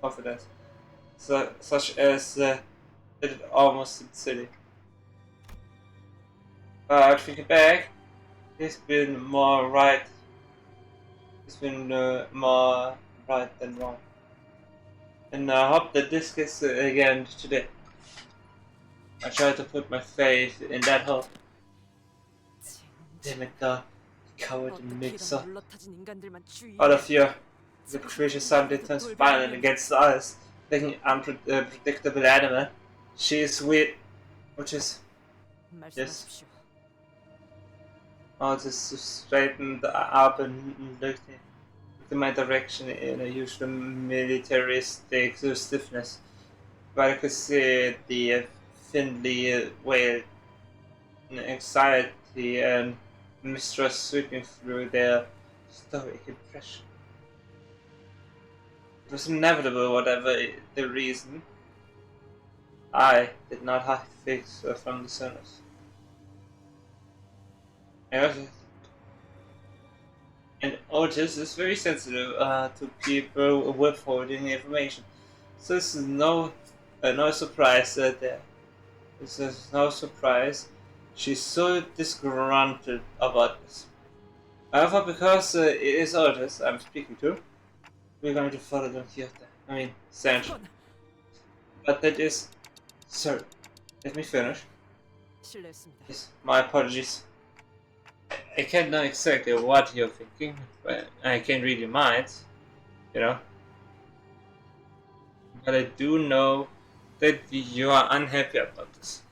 confidence, such as that it almost seemed silly. But thinking back, he's been more right. He's been more right than wrong. And I hope that this gets again today. I try to put my faith in that hope. Damn it, God. Coward and mixer. 물러터진 인간들만 주의해. Out of fear, the creature suddenly turns violent against us, like an unpredictable animal. She is weird, which is. 말씀하십시오. All this to straighten up and look in my direction in a usual militaristic stiffness. But I could see the thinly veiled anxiety and mistrust sweeping through their stoic impression. It was inevitable, whatever the reason. I did not hide things from the sinners. And Otis is very sensitive to people withholding information. So this is no surprise there. This is no surprise. She's so disgruntled about this. However, because it is Otis I'm speaking to, we're going to follow Don Quixote. I mean, Sancho. But that is... Sorry, let me finish. 실례했습니다. Yes, my apologies. I can't know exactly what you're thinking, but I can't read your minds, you know. But I do know that you are unhappy about this.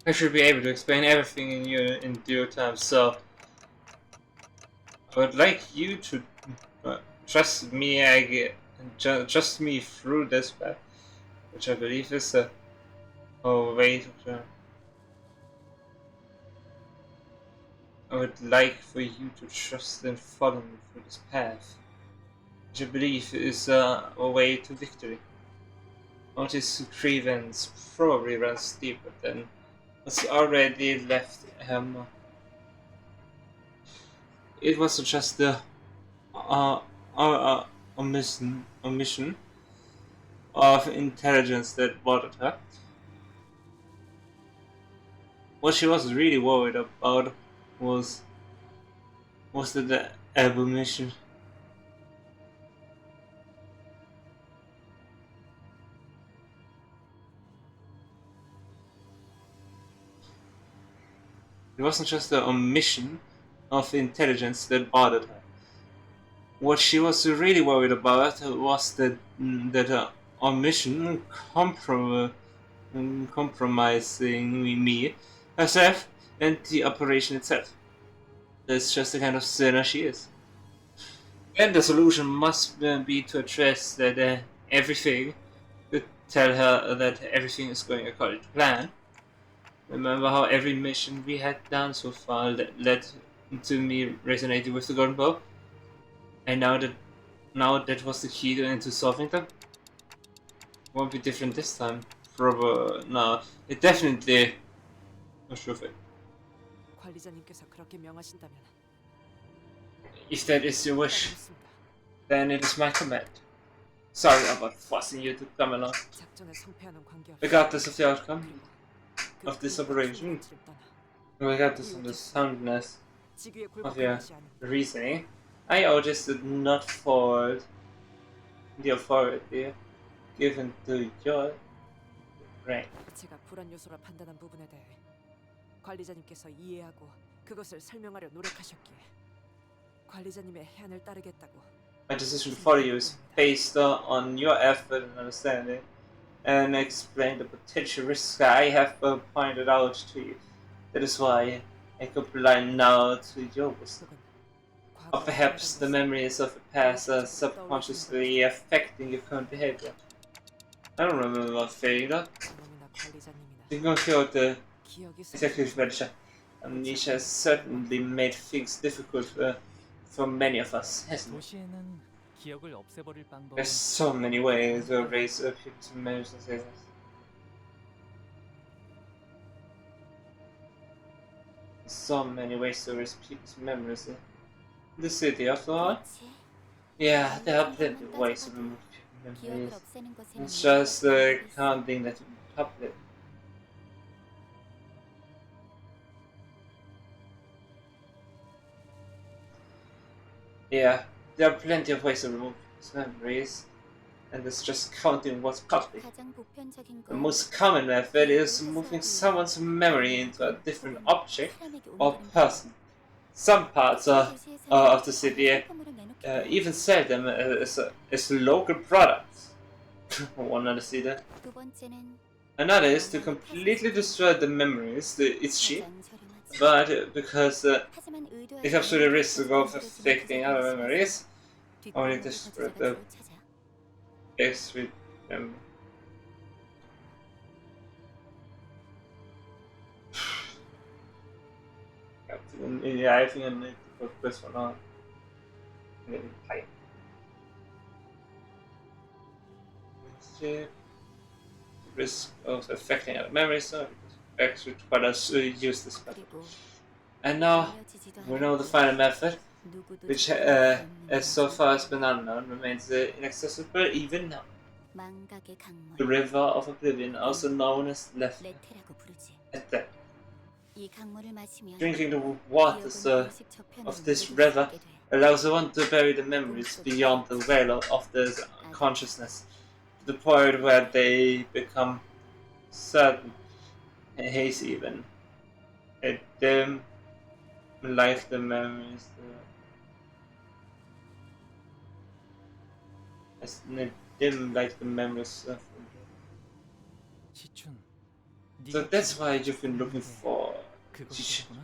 I should be able to explain everything in due time, so I would like you to trust me. Trust me through this path, which I believe is a way to. I would like for you to trust and follow me through this path, which I believe is a way to victory. Otis' grievance probably runs deeper than what's already left him. It wasn't just the omission of intelligence that bothered her. What she was really worried about was the abomination. It wasn't just the omission of intelligence that bothered her. what she was really worried about was that our mission compromising me, herself, and the operation itself. That's just the kind of sinner she is. And the solution must be to address that everything, to tell her that everything is going according to plan. Remember how every mission we had done so far led to me resonating with the golden bow? And now that was the key into solving them? Won't be different this time. Probably no. It definitely not sure of it. 관리자님께서 그렇게 명하신다면 If that is your wish, then it is my command. Sorry about forcing you to come along. 작전에 성패하는 관계없이 Regardless of the outcome of this operation, regardless of the soundness 지구에 of 굴복한 your 것이 아닌 reasoning, I just did not fault the authority given to your rank. 제가 불안 요소라 판단한 부분에 대해 관리자님께서 이해하고 그것을 설명하려 노력하셨기에 관리자님의 해안을 따르겠다고. My decision for you is based on your effort and understanding, and explain the potential risks I have pointed out to you. That is why I comply now to your wisdom. Or perhaps the memories of the past are subconsciously affecting your current behavior. I don't remember failing that. Thinking of the executive manager, amnesia has certainly made things difficult for many of us, hasn't it? 도시에는 기억을 없애버릴 방법은 There's so many ways to erase people's memories and things. So many ways to erase people's memories in the city, after all. 그렇지. Yeah, there are plenty of ways to remove people's 기억을 memories. 없애는 것에는 It's just 문제가 있어. counting that top it. Yeah, there are plenty of ways to remove people's memories, and it's just counting what's public. 가장 보편적인 The 건 most common method is moving someone's memory into a different object 사람에게 or 옮기는 person. Some parts of the city 상품으로 내놓기도 even sell them as local products. One other see that. 두 번째는 Another is to completely destroy the memories. It's cheap, 가장 저렴하지. but because 하지만 의도하지 it comes with the risk 않은 of affecting other memories, only 뒷부분을 to spread 거쳐다가 the 찾아. X with them. Yeah, I think I need to put this one on. And then type. Risk of affecting other memories, so X with quite us use this method. 그리고 And now 알려지지도 we 않은 know the final method, 누구도 which 찾아볼 수 없는 as so far has been unknown, remains inaccessible even now. 망각의 강물 The River of Oblivion, also known as Lethe. 레테라고 부르지. Lethe. 이 강물을 마시면 Drinking the 기억은 waters 하나씩 접혀놓은 of this 물에 river 닿게 돼. allows one to bury the memories beyond the veil of the consciousness, to the point where they become certain, hazy even, dim, like the memories. As dim like the memories of. 지춘. So that's why you've been looking for. 그것이구나.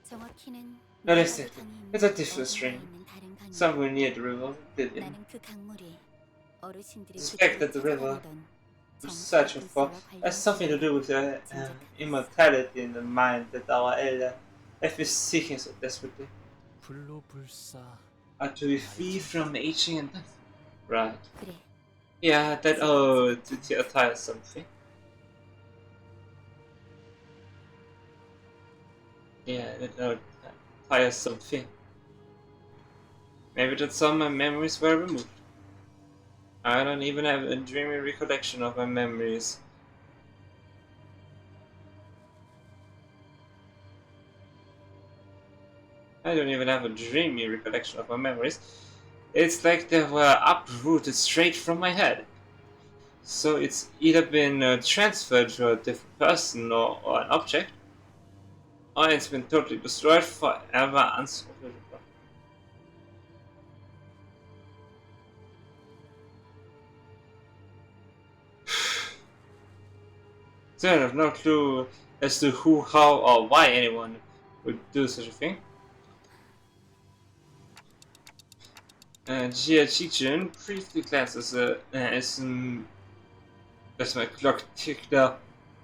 정확히는 No, that's it. 강이 It's a 있는 different 어딘가에 string. 있는 다른 강이야. Somewhere near the River of Oblivion. 나는 그 강물이 어르신들이 Suspect that the river we're searching for has something to do with the immortality in the mind that our elder have been seeking so desperately. 불로불사. Are to be free from aging and death. Right. 그래. Yeah, that to attire something. Yeah, that attire something. Maybe that some of my memories were removed. I don't even have a dreamy recollection of my memories. I don't even have a dreamy recollection of my memories. It's like they were uprooted straight from my head. So it's either been transferred to a different person or an object, or it's been totally destroyed forever unsolvable. Still have no clue as to who, how, or why anyone would do such a thing. Jia Qijun briefly glances as my clock ticked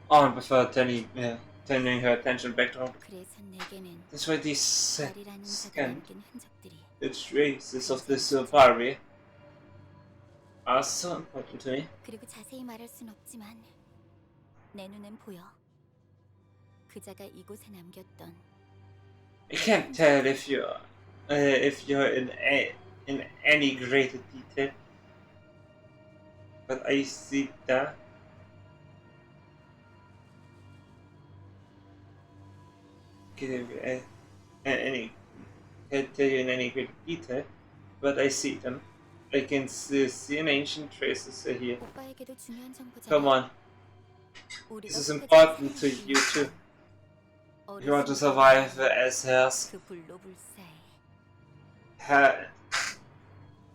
on before turning her attention back to home. 그래서 내게는 That's why these 별이라는 자가 scanned 남긴 흔적들이 the traces of this Barbie are so important to me. 그리고 자세히 말할 순 없지만 내 눈엔 보여. 그자가 이곳에 남겼던 I can't tell if you're in any greater detail, but I see that. Can't tell you in any great detail, but I see them. I can see an ancient traces here. 오빠에게도 중요한 정보잖아. Come on, this is important to you too. If you want to survive as hers, 그 불로불사에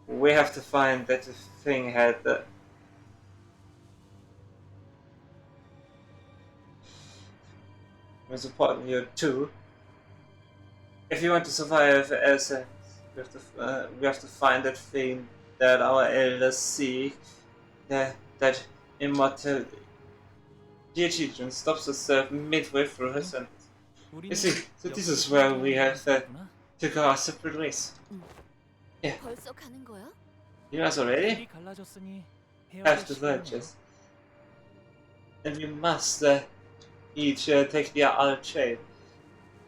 we have to find that the thing had the. It's important here too. If you want to survive as we have to find that thing that our elders seek, that immortality. Dear children stops herself midway through her sentence. You see, so this is where we have to go our separate ways. Yeah. 벌써 가는 거야? You guys already 길이 갈라졌으니 have to 헤어질 purchase, and we must each take the other chain.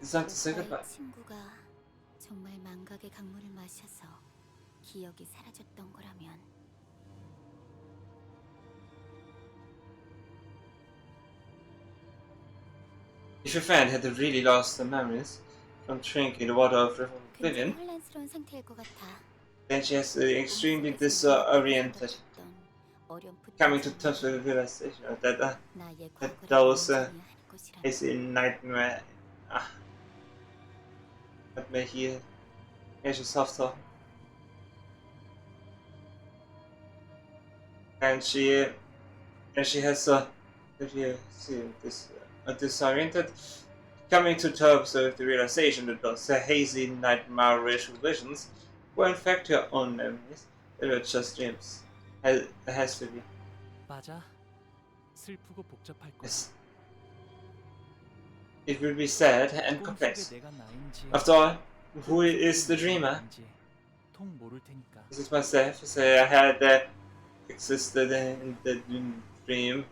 It's time to say goodbye. 오빠의 친구가 정말 망각의 강물을 마셔서 기억이 사라졌던 거라면 If your friend had really lost the memories from drinking the water of River 굉장히 Oblivion, 혼란스러운 상태일 것 같아. then she has extremely disoriented, coming to terms with the realization that those is in nightmare. That may hear Asia's soft talk. And she has disoriented, coming to terms with the realization that those hazy nightmarish visions were in fact her own memories. They were just dreams. It has to be. 맞아. 슬프고 복잡할 거야. Yes. It will be sad and 꿈속에 complex. 내가 나인지 After all, who is the dreamer? 아닌지 통 모를 테니까. Is it myself? Say I had existed in the dream,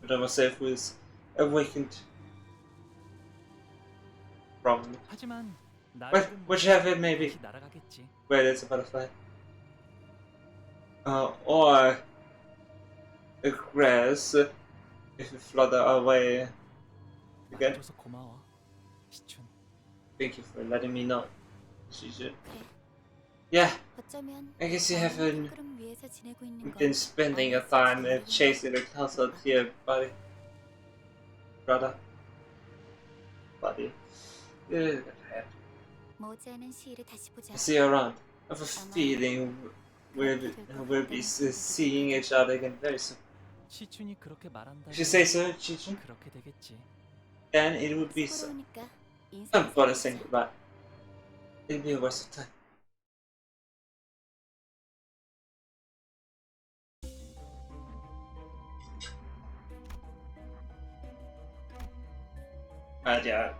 but I myself was awakened from. 하지만 Well, whichever it may be, 다시 날아가겠지. whether it's a butterfly or a grass, if we flutter away again. 말해줘서 고마워. 시춘. Thank you for letting me know. 그래. Yeah, 어쩌면 I guess you haven't 구름 위에서 지내고 있는 건 been spending your time chasing the clouds out here, buddy. Brother. Buddy. Yeah, 머지않은 시일을 다시 보자. see you around. I have a feeling we'll be seeing each other again very soon. 시춘이 그렇게 말한다. If you say so, Chichun, 그렇게 되겠지. then it would be so. 부끄러우니까 I'm gonna say 인사하자. goodbye. It'll be a waste of time. Yeah,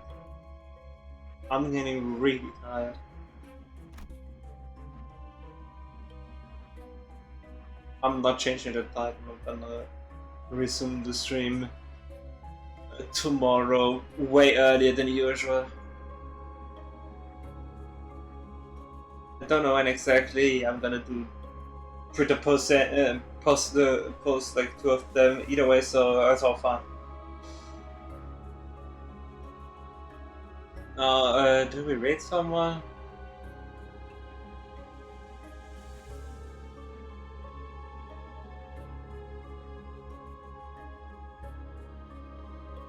I'm getting really tired. I'm not changing the time. I'm gonna resume the stream tomorrow, way earlier than usual. I don't know when exactly I'm gonna do. Put the post like 2 of them either way, so it's all fun. Do we rate someone?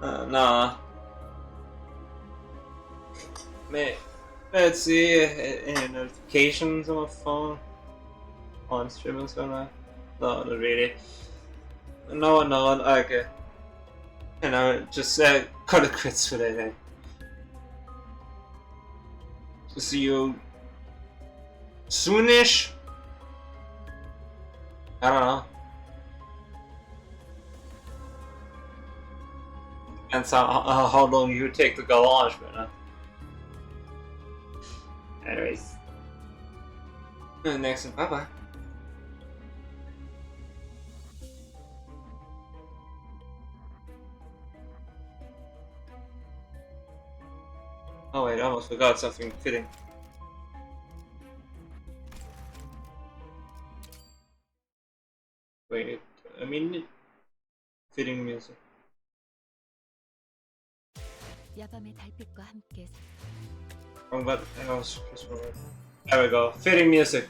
Nah. Let's see any notifications on my phone. On streaming somewhere? No, not really. No one, okay. And I would just cut it quits for that day. So see you soonish. I don't know. Depends how long you take to go launch, but anyways. Next one, bye bye. Oh wait, I almost forgot something fitting. Wait, a minute. Fitting music. 야밤의 달빛과 함께 Wrong button. There we go. Fitting music.